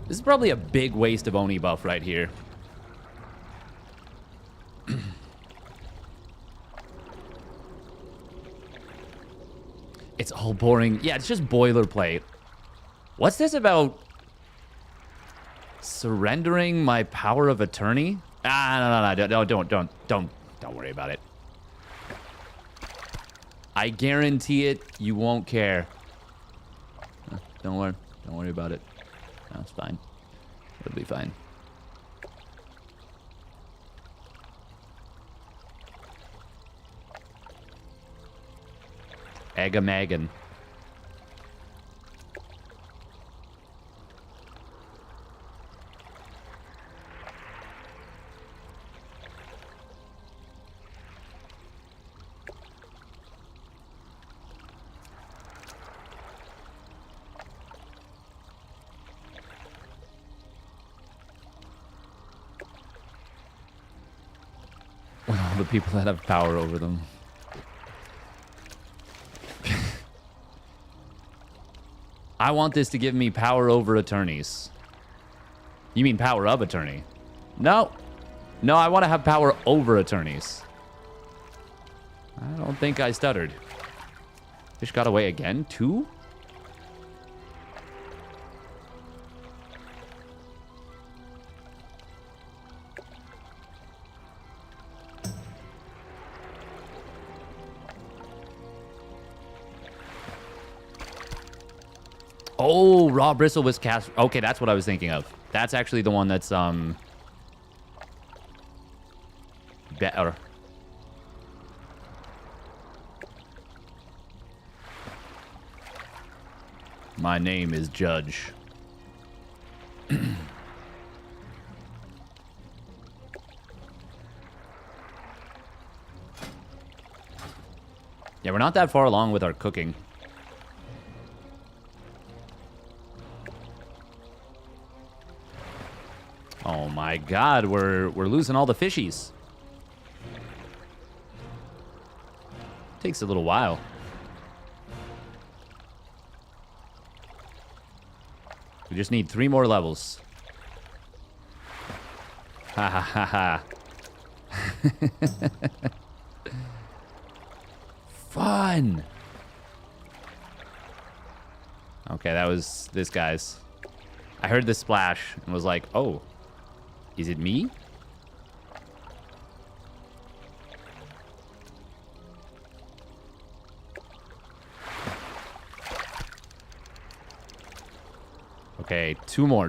Speaker 1: This is probably a big waste of Oni buff right here. It's all boring. Yeah, it's just boilerplate. What's this about surrendering my power of attorney? No, don't worry about it. I guarantee it, you won't care. Don't worry about it. No, it's fine. It'll be fine. Agamagan. Well, the people that have power over them. I want this to give me power over attorneys. You mean power of attorney? No. No, I want to have power over attorneys. I don't think I stuttered. Fish got away again? 2? Oh, raw bristle was cast. Okay, that's what I was thinking of. That's actually the one that's better. My name is Judge. Yeah, we're not that far along with our cooking. Oh my god, we're losing all the fishies. Takes a little while. We just need 3 more levels. Ha ha ha ha. Fun. Okay, that was this guy's. I heard the splash and was like, oh. Is it me? Okay, two more.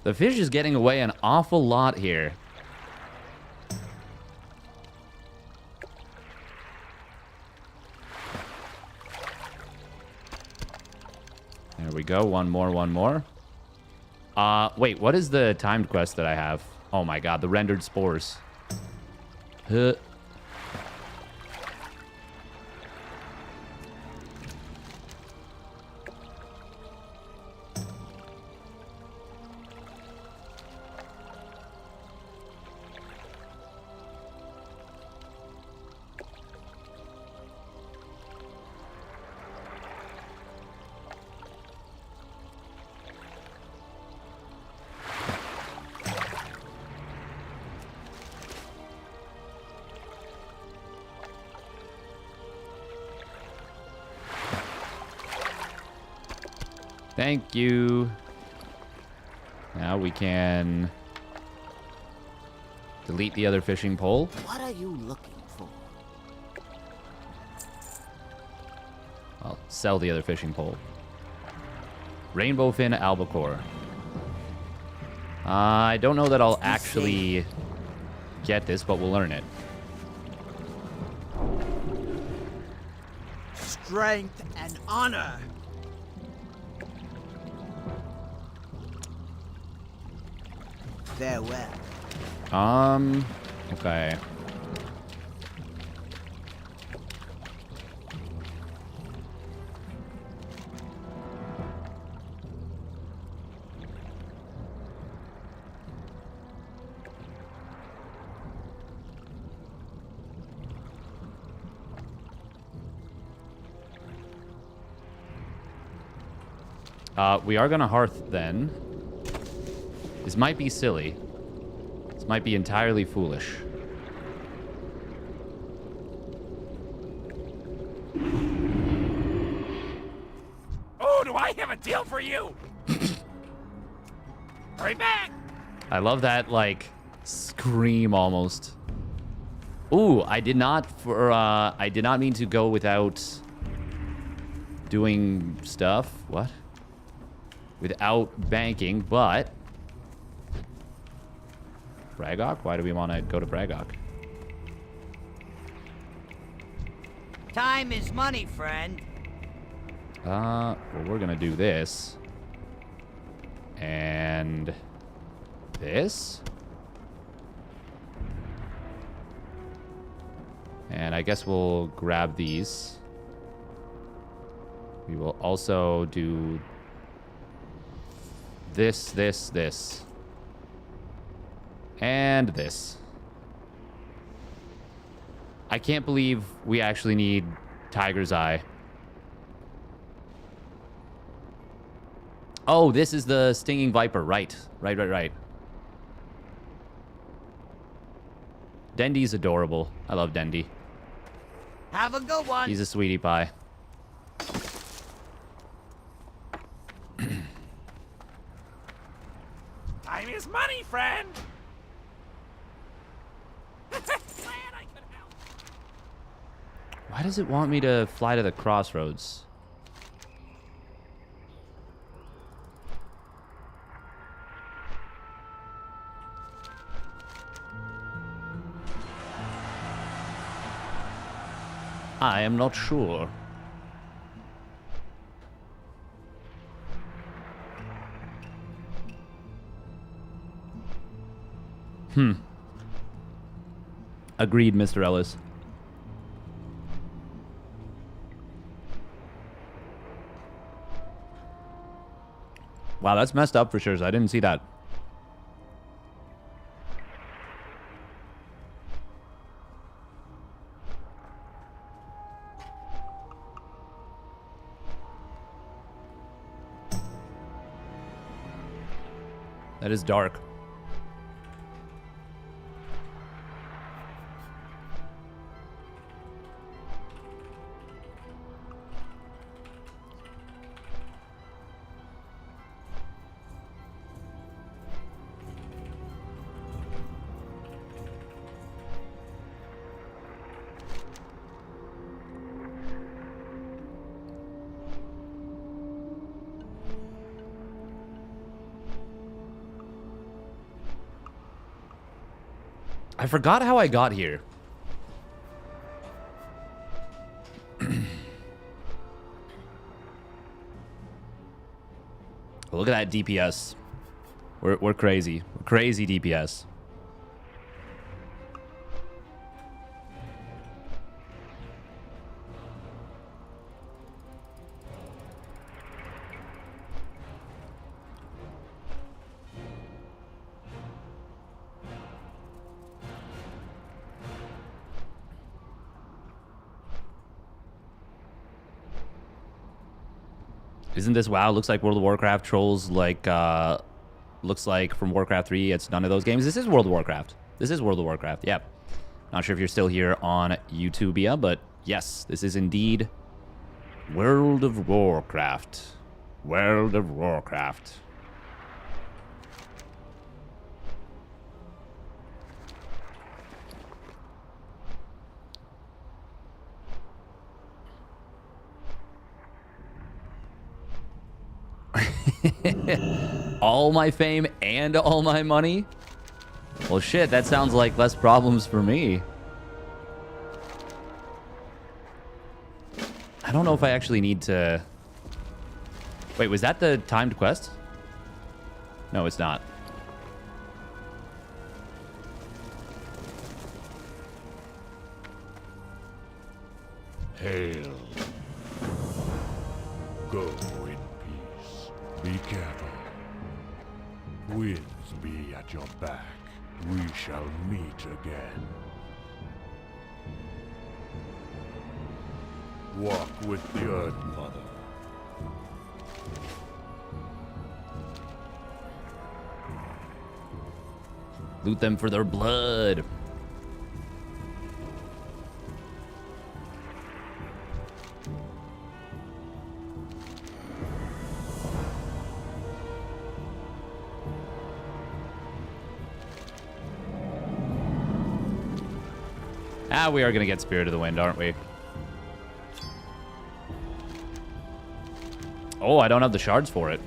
Speaker 1: The fish is getting away an awful lot here. There we go. One more. Wait, what is the timed quest that I have? Oh my god, the rendered spores. Huh. Thank you. Now we can delete the other fishing pole.
Speaker 8: What are you looking for?
Speaker 1: I'll sell the other fishing pole. Rainbow fin albacore. I don't know that I'll actually get this, but we'll learn it.
Speaker 8: Strength and honor. Farewell.
Speaker 1: Okay. We are gonna hearth then. This might be silly. This might be entirely foolish.
Speaker 6: Oh, do I have a deal for you? Hurry back!
Speaker 1: I love that, like, scream almost. Ooh, I did not mean to go without doing stuff. What? Without banking, but Bragok? Why do we want to go to Bragok?
Speaker 5: Time is money, friend.
Speaker 1: Well, we're gonna do this. And this. And I guess we'll grab these. We will also do this, this, this. And this. I can't believe we actually need Tiger's Eye. Oh, this is the Stinging Viper. Right. Right. Dendy's adorable. I love Dendy.
Speaker 5: Have a good one.
Speaker 1: He's a sweetie pie.
Speaker 6: Time is money, friend! Glad I could help.
Speaker 1: Why does it want me to fly to the crossroads? I am not sure. Agreed, Mr. Ellis. Wow, that's messed up for sure. I didn't see that. That is dark. I forgot how I got here. Look at that DPS. We're crazy. We're crazy DPS. Isn't this WoW? Looks like World of Warcraft. Trolls like, looks like from Warcraft 3. It's none of those games. This is World of Warcraft. This is World of Warcraft. Yep. Not sure if you're still here on YouTubia, but yes, this is indeed World of Warcraft. World of Warcraft. All my fame and all my money? Well, shit, that sounds like less problems for me. I don't know if I actually need to... Wait, was that the timed quest? No, it's not.
Speaker 3: Hail. Go in peace. Be careful. Winds be at your back. We shall meet again. Walk with the Earth Mother.
Speaker 1: Loot them for their blood. Ah, we are going to get Spirit of the Wind, aren't we? Oh, I don't have the shards for it.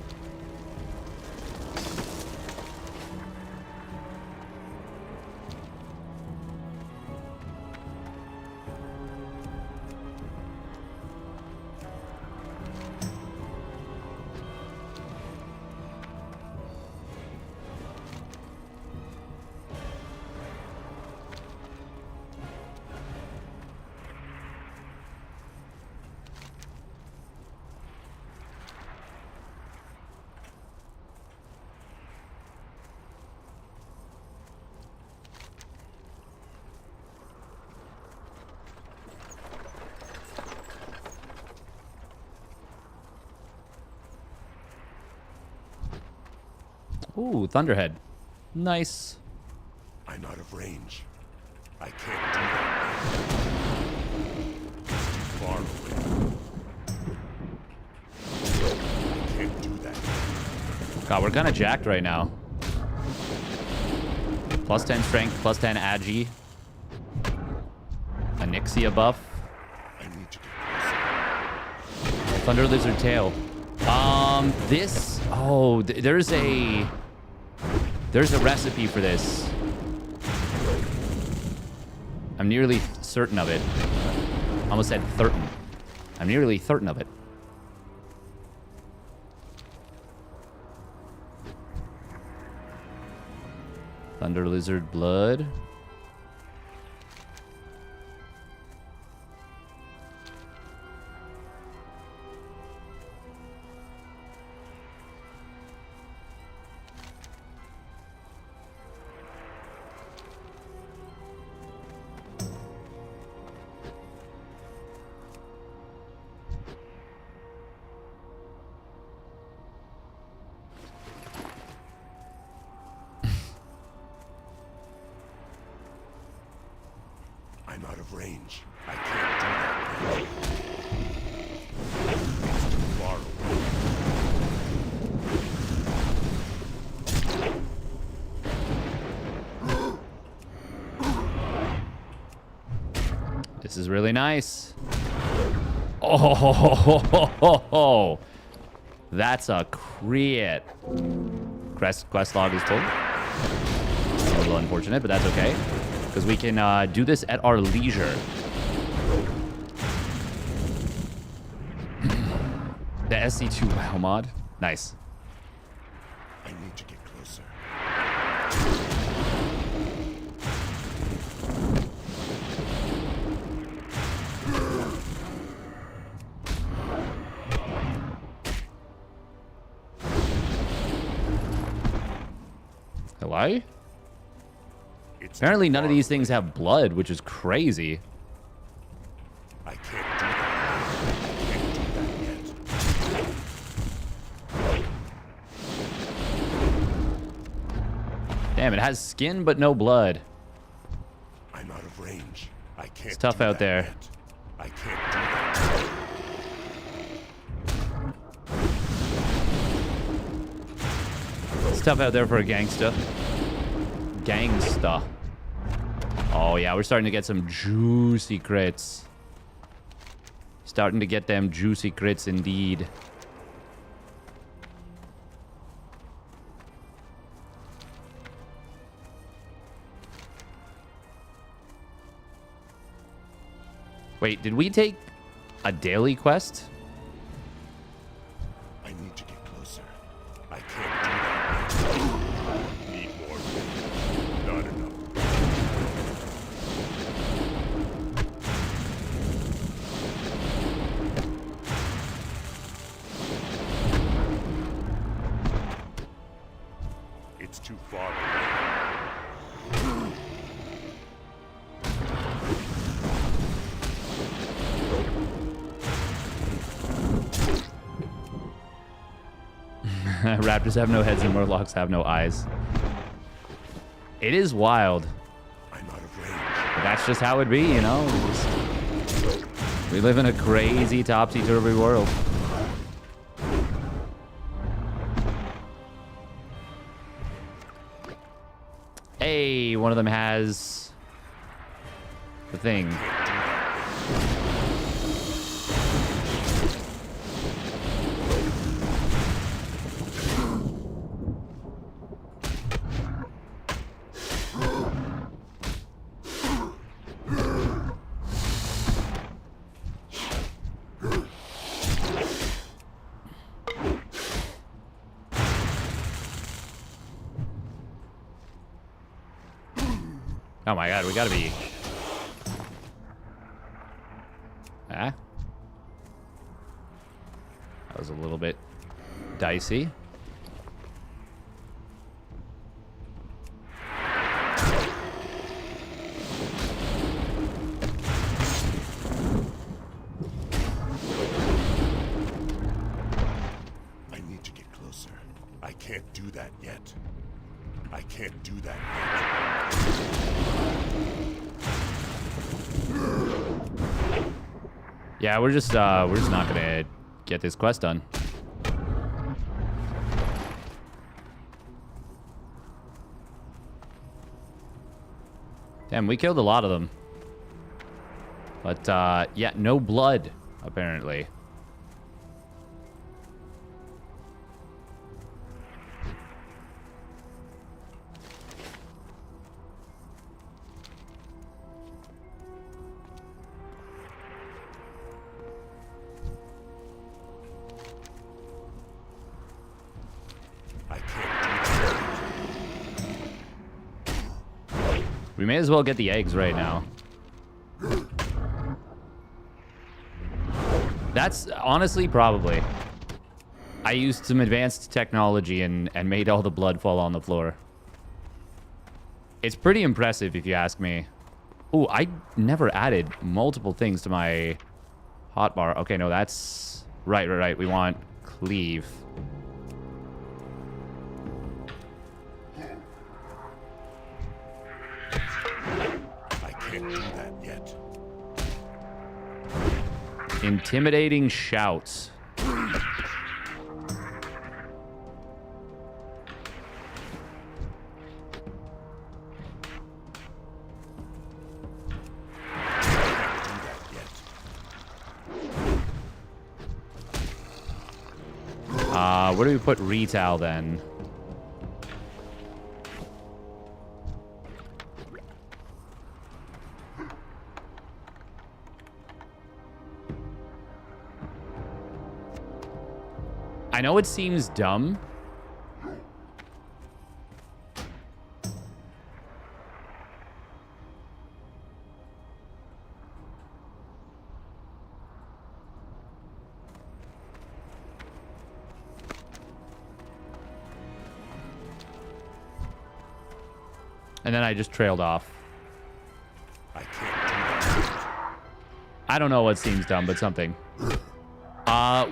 Speaker 1: Ooh, Thunderhead. Nice.
Speaker 3: I'm out of range. I can't do that. Far away. I can't do that.
Speaker 1: God, we're kind of jacked right now. Plus 10 strength, plus 10 agi. Anixia buff.
Speaker 3: I need to get closer.
Speaker 1: Thunder Lizard Tail. This... Oh, there's a recipe for this. I'm nearly certain of it. Almost said certain. I'm nearly certain of it. Thunder Lizard Blood.
Speaker 3: I'm out of range. I can't do that. It's too far away.
Speaker 1: This is really nice. Oh, that's a crit. Quest log is told. A little unfortunate, but that's okay. Because because we can do this at our leisure. The SC2 WoW mod. Nice.
Speaker 3: I need to get closer.
Speaker 1: Hello? Apparently none of these things have blood, which is crazy.
Speaker 3: I can't do that. I can't do that yet.
Speaker 1: Damn, it has skin but no blood.
Speaker 3: I'm out of range. I can't.
Speaker 1: It's tough
Speaker 3: do
Speaker 1: out
Speaker 3: that
Speaker 1: there.
Speaker 3: yet. I can't do that.
Speaker 1: It's tough out there for a gangsta. Gangsta. Oh, yeah, we're starting to get some juicy crits. Starting to get them juicy crits indeed. Wait, did we take a daily quest?
Speaker 3: I need to get closer. I can't do that. Need more range. Not enough. It's too far away.
Speaker 1: Raptors have no heads and Murlocs have no eyes. It is wild.
Speaker 3: I'm out of range.
Speaker 1: But that's just how it be, you know? We live in a crazy topsy-turvy world. Hey, one of them has the thing. Oh my god, we gotta be... Ah. That was a little bit dicey.
Speaker 3: I need to get closer. I can't do that yet. I can't do that yet.
Speaker 1: Yeah, we're just not gonna get this quest done. Damn, we killed a lot of them. But, yeah, no blood, apparently. We may as well get the eggs right now. That's honestly probably. I used some advanced technology and made all the blood fall on the floor. It's pretty impressive if you ask me. Ooh, I never added multiple things to my hotbar. Okay, no, that's... Right. We want cleave.
Speaker 3: Can't do that yet.
Speaker 1: Intimidating shouts. Where do we put retail then? I know it seems dumb. And then I just trailed off. I don't know what seems dumb, but something.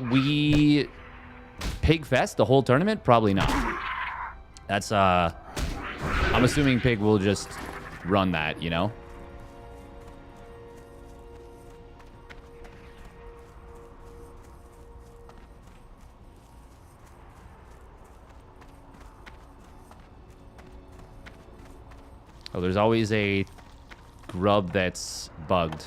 Speaker 1: We Pig Fest the whole tournament? Probably not. That's I'm assuming Pig will just run that, you know? Oh, there's always a grub that's bugged.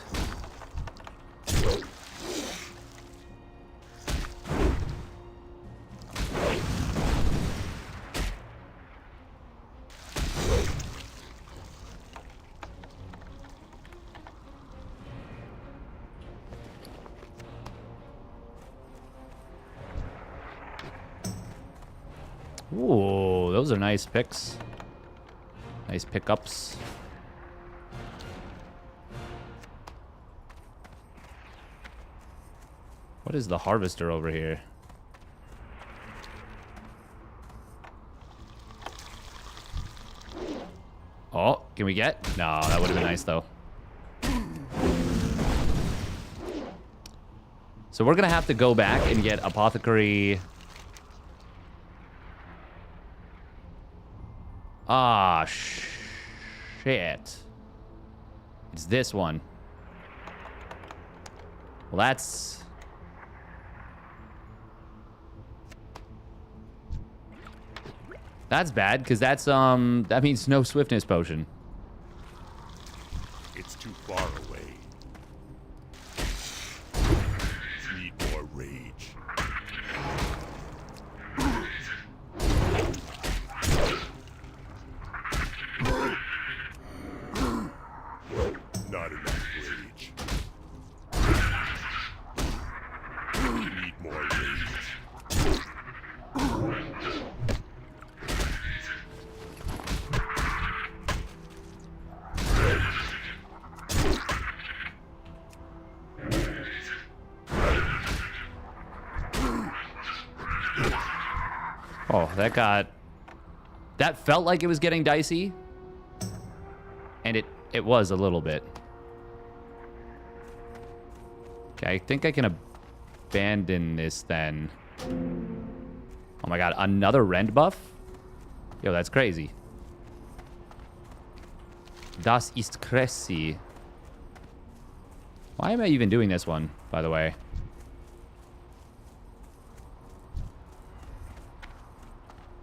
Speaker 1: Ooh, those are nice picks. Nice pickups. What is the harvester over here? Oh, can we get? No, that would have been nice though. So we're gonna have to go back and get apothecary. Ah, shit. It's this one. Well, that's... That's bad, because that's, that means no swiftness potion.
Speaker 3: It's too far away. Need more rage. Not enough rage. Need more rage.
Speaker 1: Oh, that felt like it was getting dicey. And it was a little bit. Okay, I think I can abandon this then. Oh my god, another rend buff? Yo, that's crazy. Das ist crazy. Why am I even doing this one, by the way?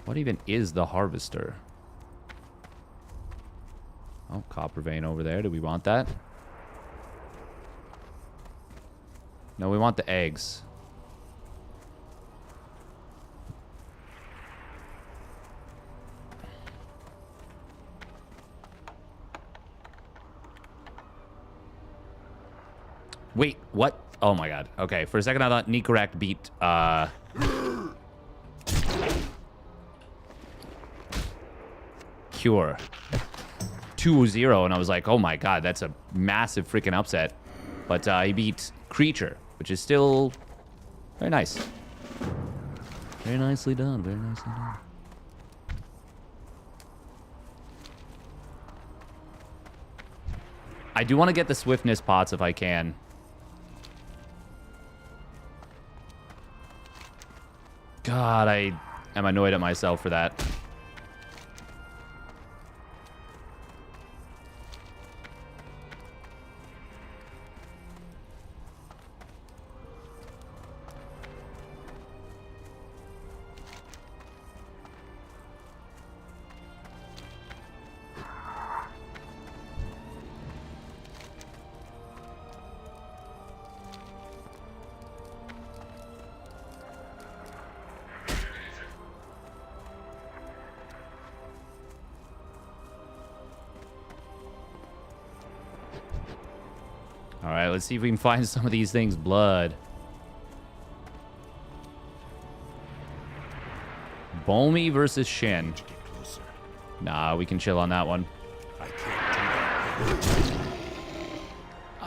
Speaker 1: What even is the harvester? Oh, copper vein over there. Do we want that? No, we want the eggs. Wait, what? Oh my god. Okay, for a second I thought Nicorect beat, Cure 2-0, and I was like, oh my god, that's a massive freaking upset. But he beat Creature, which is still very nice. Very nicely done, very nicely done. I do want to get the swiftness pots if I can. God, I am annoyed at myself for that. Alright, let's see if we can find some of these things blood. Bomi versus Shin. Nah, we can chill on that one.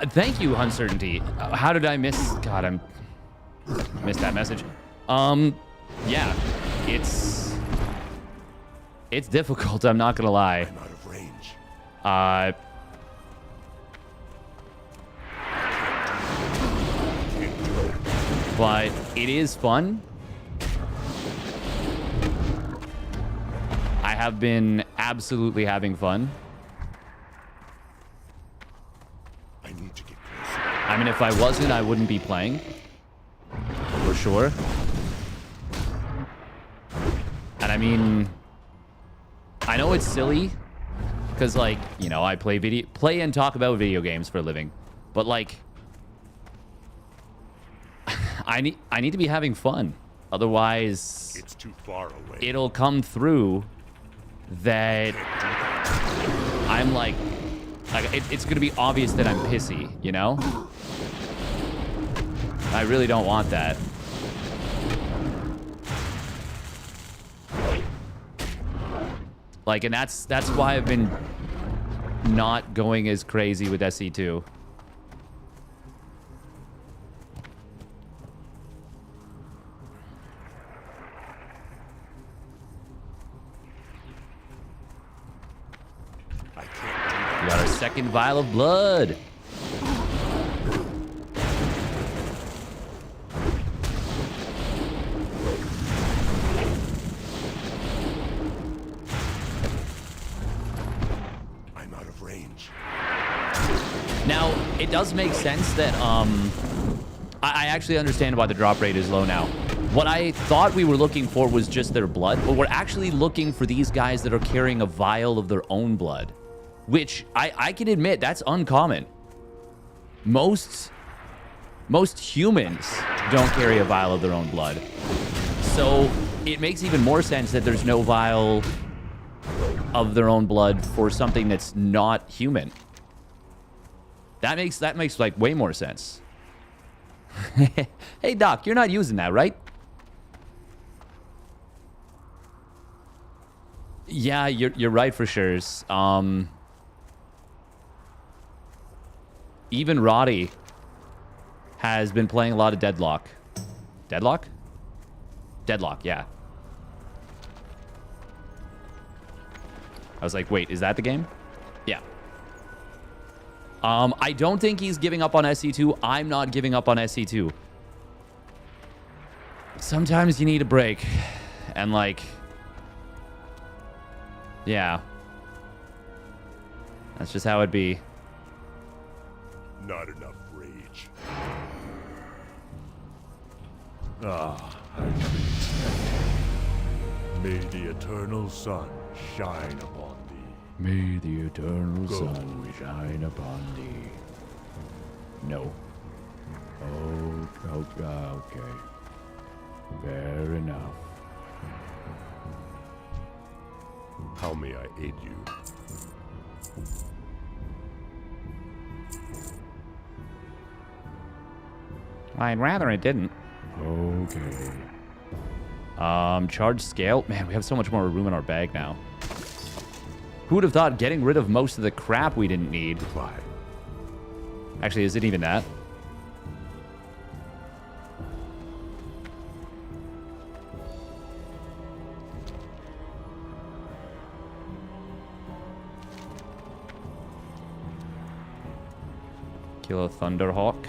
Speaker 1: Thank you, Uncertainty. How did I miss? God, I missed that message. Yeah, it's difficult. I'm not gonna lie.
Speaker 3: I'm out of range.
Speaker 1: But it is fun. I have been absolutely having fun.
Speaker 3: I need to get closer.
Speaker 1: I mean, if I wasn't, I wouldn't be playing. For sure. And I mean, I know it's silly. Because, like, you know, I play and talk about video games for a living. But, like, I need to be having fun. Otherwise,
Speaker 3: It's too far away.
Speaker 1: it'll come through that I'm like it's gonna be obvious that I'm pissy, you know? I really don't want that. Like, and that's why I've been not going as crazy with SE2. We got our second vial of blood.
Speaker 3: I'm out of range.
Speaker 1: Now, it does make sense that, I actually understand why the drop rate is low now. What I thought we were looking for was just their blood, but we're actually looking for these guys that are carrying a vial of their own blood. Which, I can admit, that's uncommon. Most humans don't carry a vial of their own blood. So, it makes even more sense that there's no vial of their own blood for something that's not human. That makes like way more sense. Hey Doc, you're not using that, right? Yeah, you're right for sure. Even Roddy has been playing a lot of Deadlock. Deadlock? Deadlock, yeah. I was like, wait, is that the game? Yeah. I don't think he's giving up on SE2. I'm not giving up on SE2. Sometimes you need a break. And, like... yeah. That's just how it be.
Speaker 3: Not enough rage. Ah, may the eternal sun shine upon thee.
Speaker 4: May the eternal
Speaker 3: Go.
Speaker 4: sun shine upon thee. No. Oh, okay. Fair enough.
Speaker 3: How may I aid you?
Speaker 1: I'd rather it didn't.
Speaker 4: Okay.
Speaker 1: Charge scale. Man, we have so much more room in our bag now. Who would have thought getting rid of most of the crap we didn't need?
Speaker 3: Goodbye.
Speaker 1: Actually, is it even that? Kill a Thunderhawk.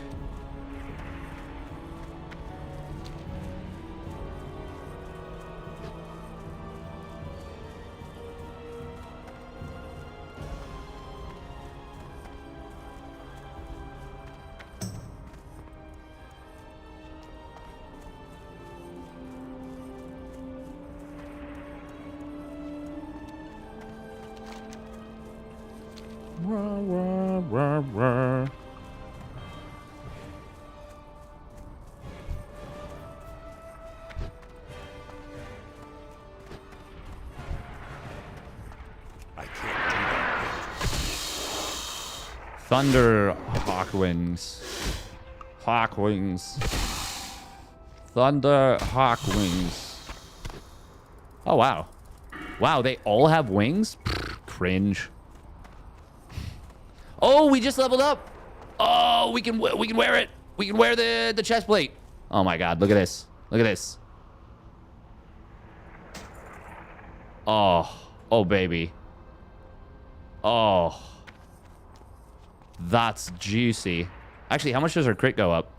Speaker 1: Thunder Hawk Wings. Hawk Wings. Thunder Hawk Wings. Oh, wow. Wow, they all have wings? Cringe. Oh, we just leveled up. Oh, we can wear it. We can wear the chest plate. Oh my god, look at this. Look at this. Oh, oh baby. Oh. That's juicy. Actually, how much does our crit go up?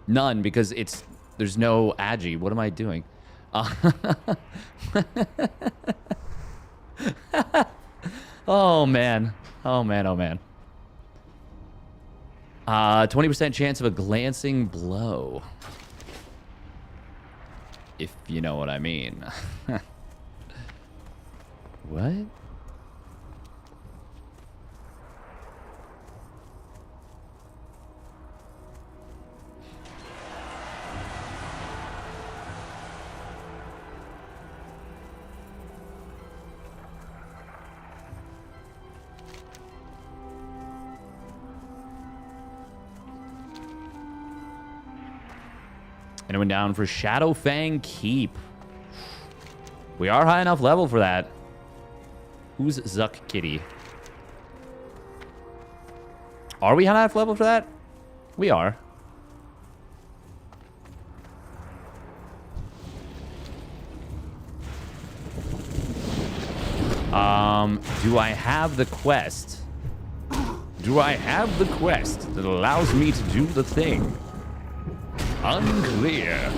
Speaker 1: None, because there's no agi. What am I doing? Oh man. Oh man, oh man. 20% chance of a glancing blow. If you know what I mean. What? Anyone down for Shadowfang Keep? We are high enough level for that. Who's Zuck Kitty? Are we high enough level for that? We are. Do I have the quest? Do I have the quest that allows me to do the thing? Unclear.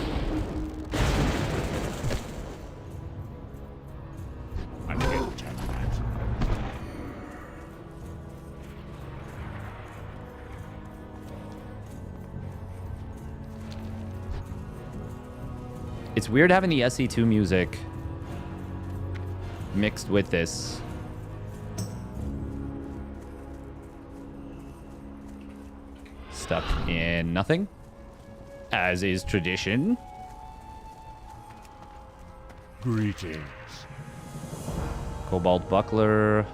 Speaker 3: I will check that.
Speaker 1: It's weird having the SE2 music mixed with this. Stuck in nothing, as is tradition.
Speaker 3: Greetings.
Speaker 1: Cobalt Buckler.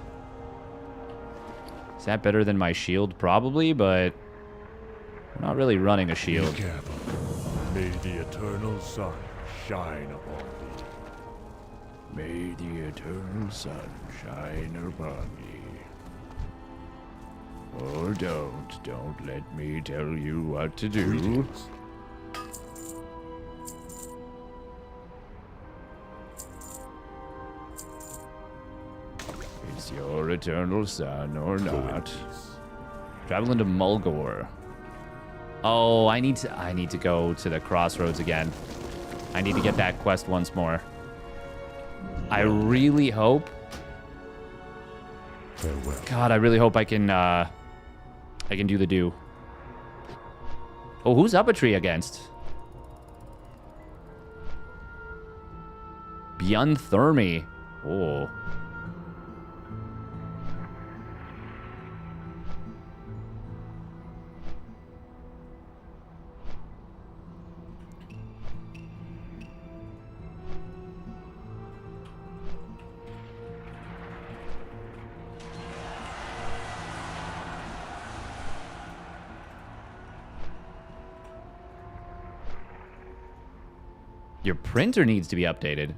Speaker 1: Is that better than my shield? Probably, but I'm not really running a shield.
Speaker 3: Be careful. May the eternal sun shine upon thee.
Speaker 4: May the eternal sun shine upon thee. Oh, don't let me tell you what to do.
Speaker 3: Greetings.
Speaker 4: It's your eternal sun or
Speaker 3: Go in
Speaker 4: not.
Speaker 3: peace.
Speaker 1: Traveling to Mulgore. Oh, I need to go to the crossroads again. I need to get that quest once more. I really hope.
Speaker 3: Farewell.
Speaker 1: God, I really hope I can do the do. Oh, who's up a tree against? Bjornthermi. Oh. Your printer needs to be updated.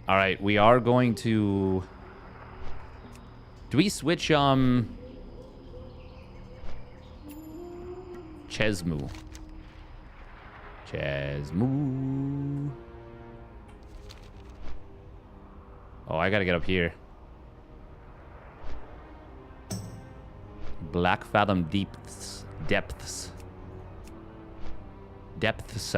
Speaker 1: All right, we are going to... Do we switch, Chesmu? Chesmu. Oh, I gotta get up here. Black Fathom Depths. Depths. Depths.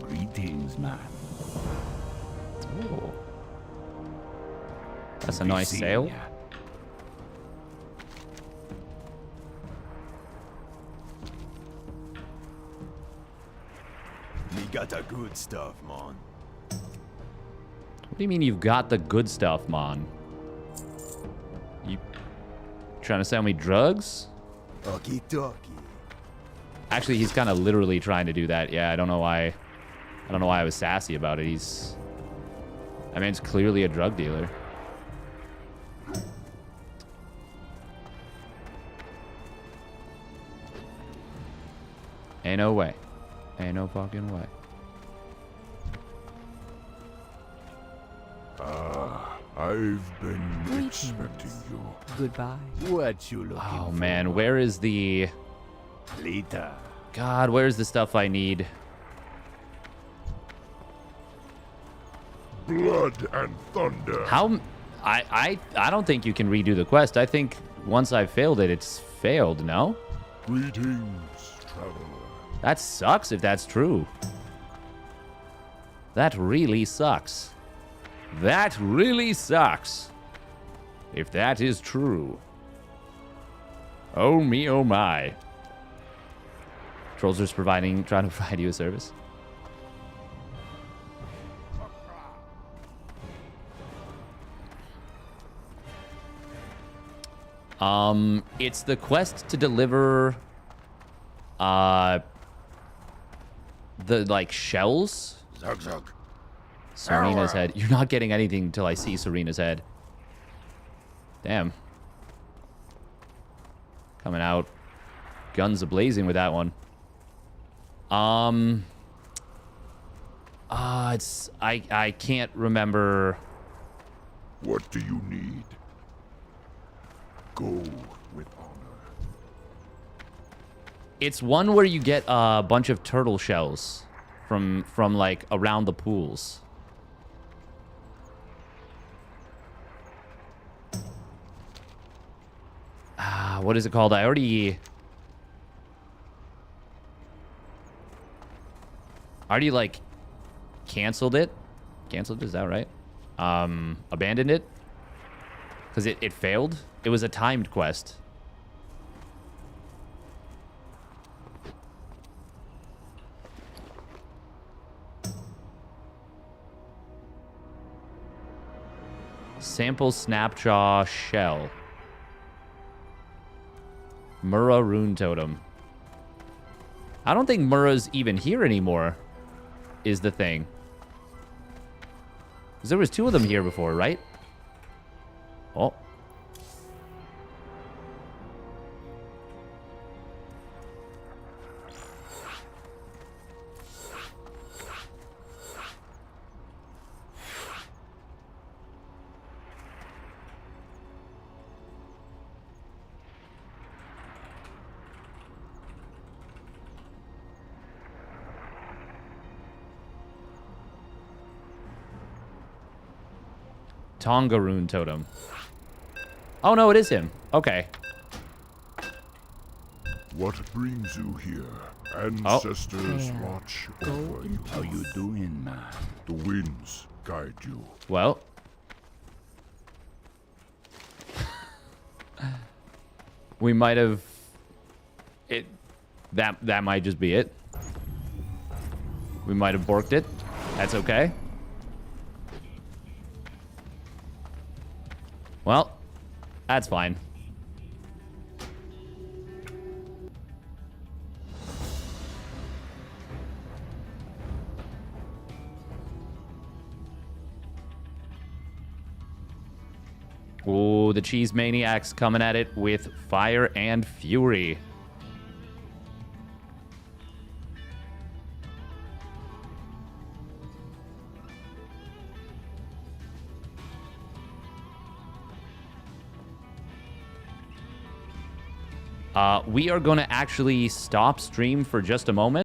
Speaker 4: Greetings, man.
Speaker 1: Oh. That's a nice sail.
Speaker 9: We got the good stuff, man.
Speaker 1: What do you mean you've got the good stuff, man? You trying to sell me drugs?
Speaker 9: Okie dokie.
Speaker 1: Actually, he's kind of literally trying to do that. Yeah, I don't know why. I don't know why I was sassy about it. I mean, it's clearly a drug dealer. Ain't no way. Ain't no fucking way.
Speaker 3: I've been expecting you.
Speaker 7: Goodbye.
Speaker 9: What you looking
Speaker 1: Oh,
Speaker 9: for?
Speaker 1: man. Where is the...
Speaker 9: Later.
Speaker 1: God, where's the stuff I need?
Speaker 3: Blood and thunder.
Speaker 1: How... I don't think you can redo the quest. I think once I've failed it, it's failed, no?
Speaker 3: Greetings, traveler.
Speaker 1: That sucks if that's true. That really sucks. That really sucks. If that is true. Oh me, oh my. Trolls are trying to provide you a service. It's the quest to deliver the like shells.
Speaker 3: Zug zug.
Speaker 1: Serena's head. You're not getting anything until I see Serena's head. Damn. Coming out guns a-blazing with that one. I can't remember.
Speaker 3: What do you need? Go with honor.
Speaker 1: It's one where you get a bunch of turtle shells from like around the pools. What is it called? I already like canceled it. Canceled, is that right? Abandoned it because it failed. It was a timed quest. Sample Snapjaw Shell. Murrah Rune Totem. I don't think Murrah's even here anymore, is the thing. Because there was 2 of them here before, right? Oh. Tonga Rune Totem. Oh, no, it is him. Okay.
Speaker 3: What brings you here? Ancestors
Speaker 7: There.
Speaker 3: watch
Speaker 7: Go
Speaker 3: over
Speaker 7: in
Speaker 3: you.
Speaker 9: How you doing, man?
Speaker 3: The winds guide you.
Speaker 1: Well. We might have... That might just be it. We might have borked it. That's okay. Well, that's fine. Ooh, the Cheese Maniacs coming at it with fire and fury. We are going to actually stop stream for just a moment.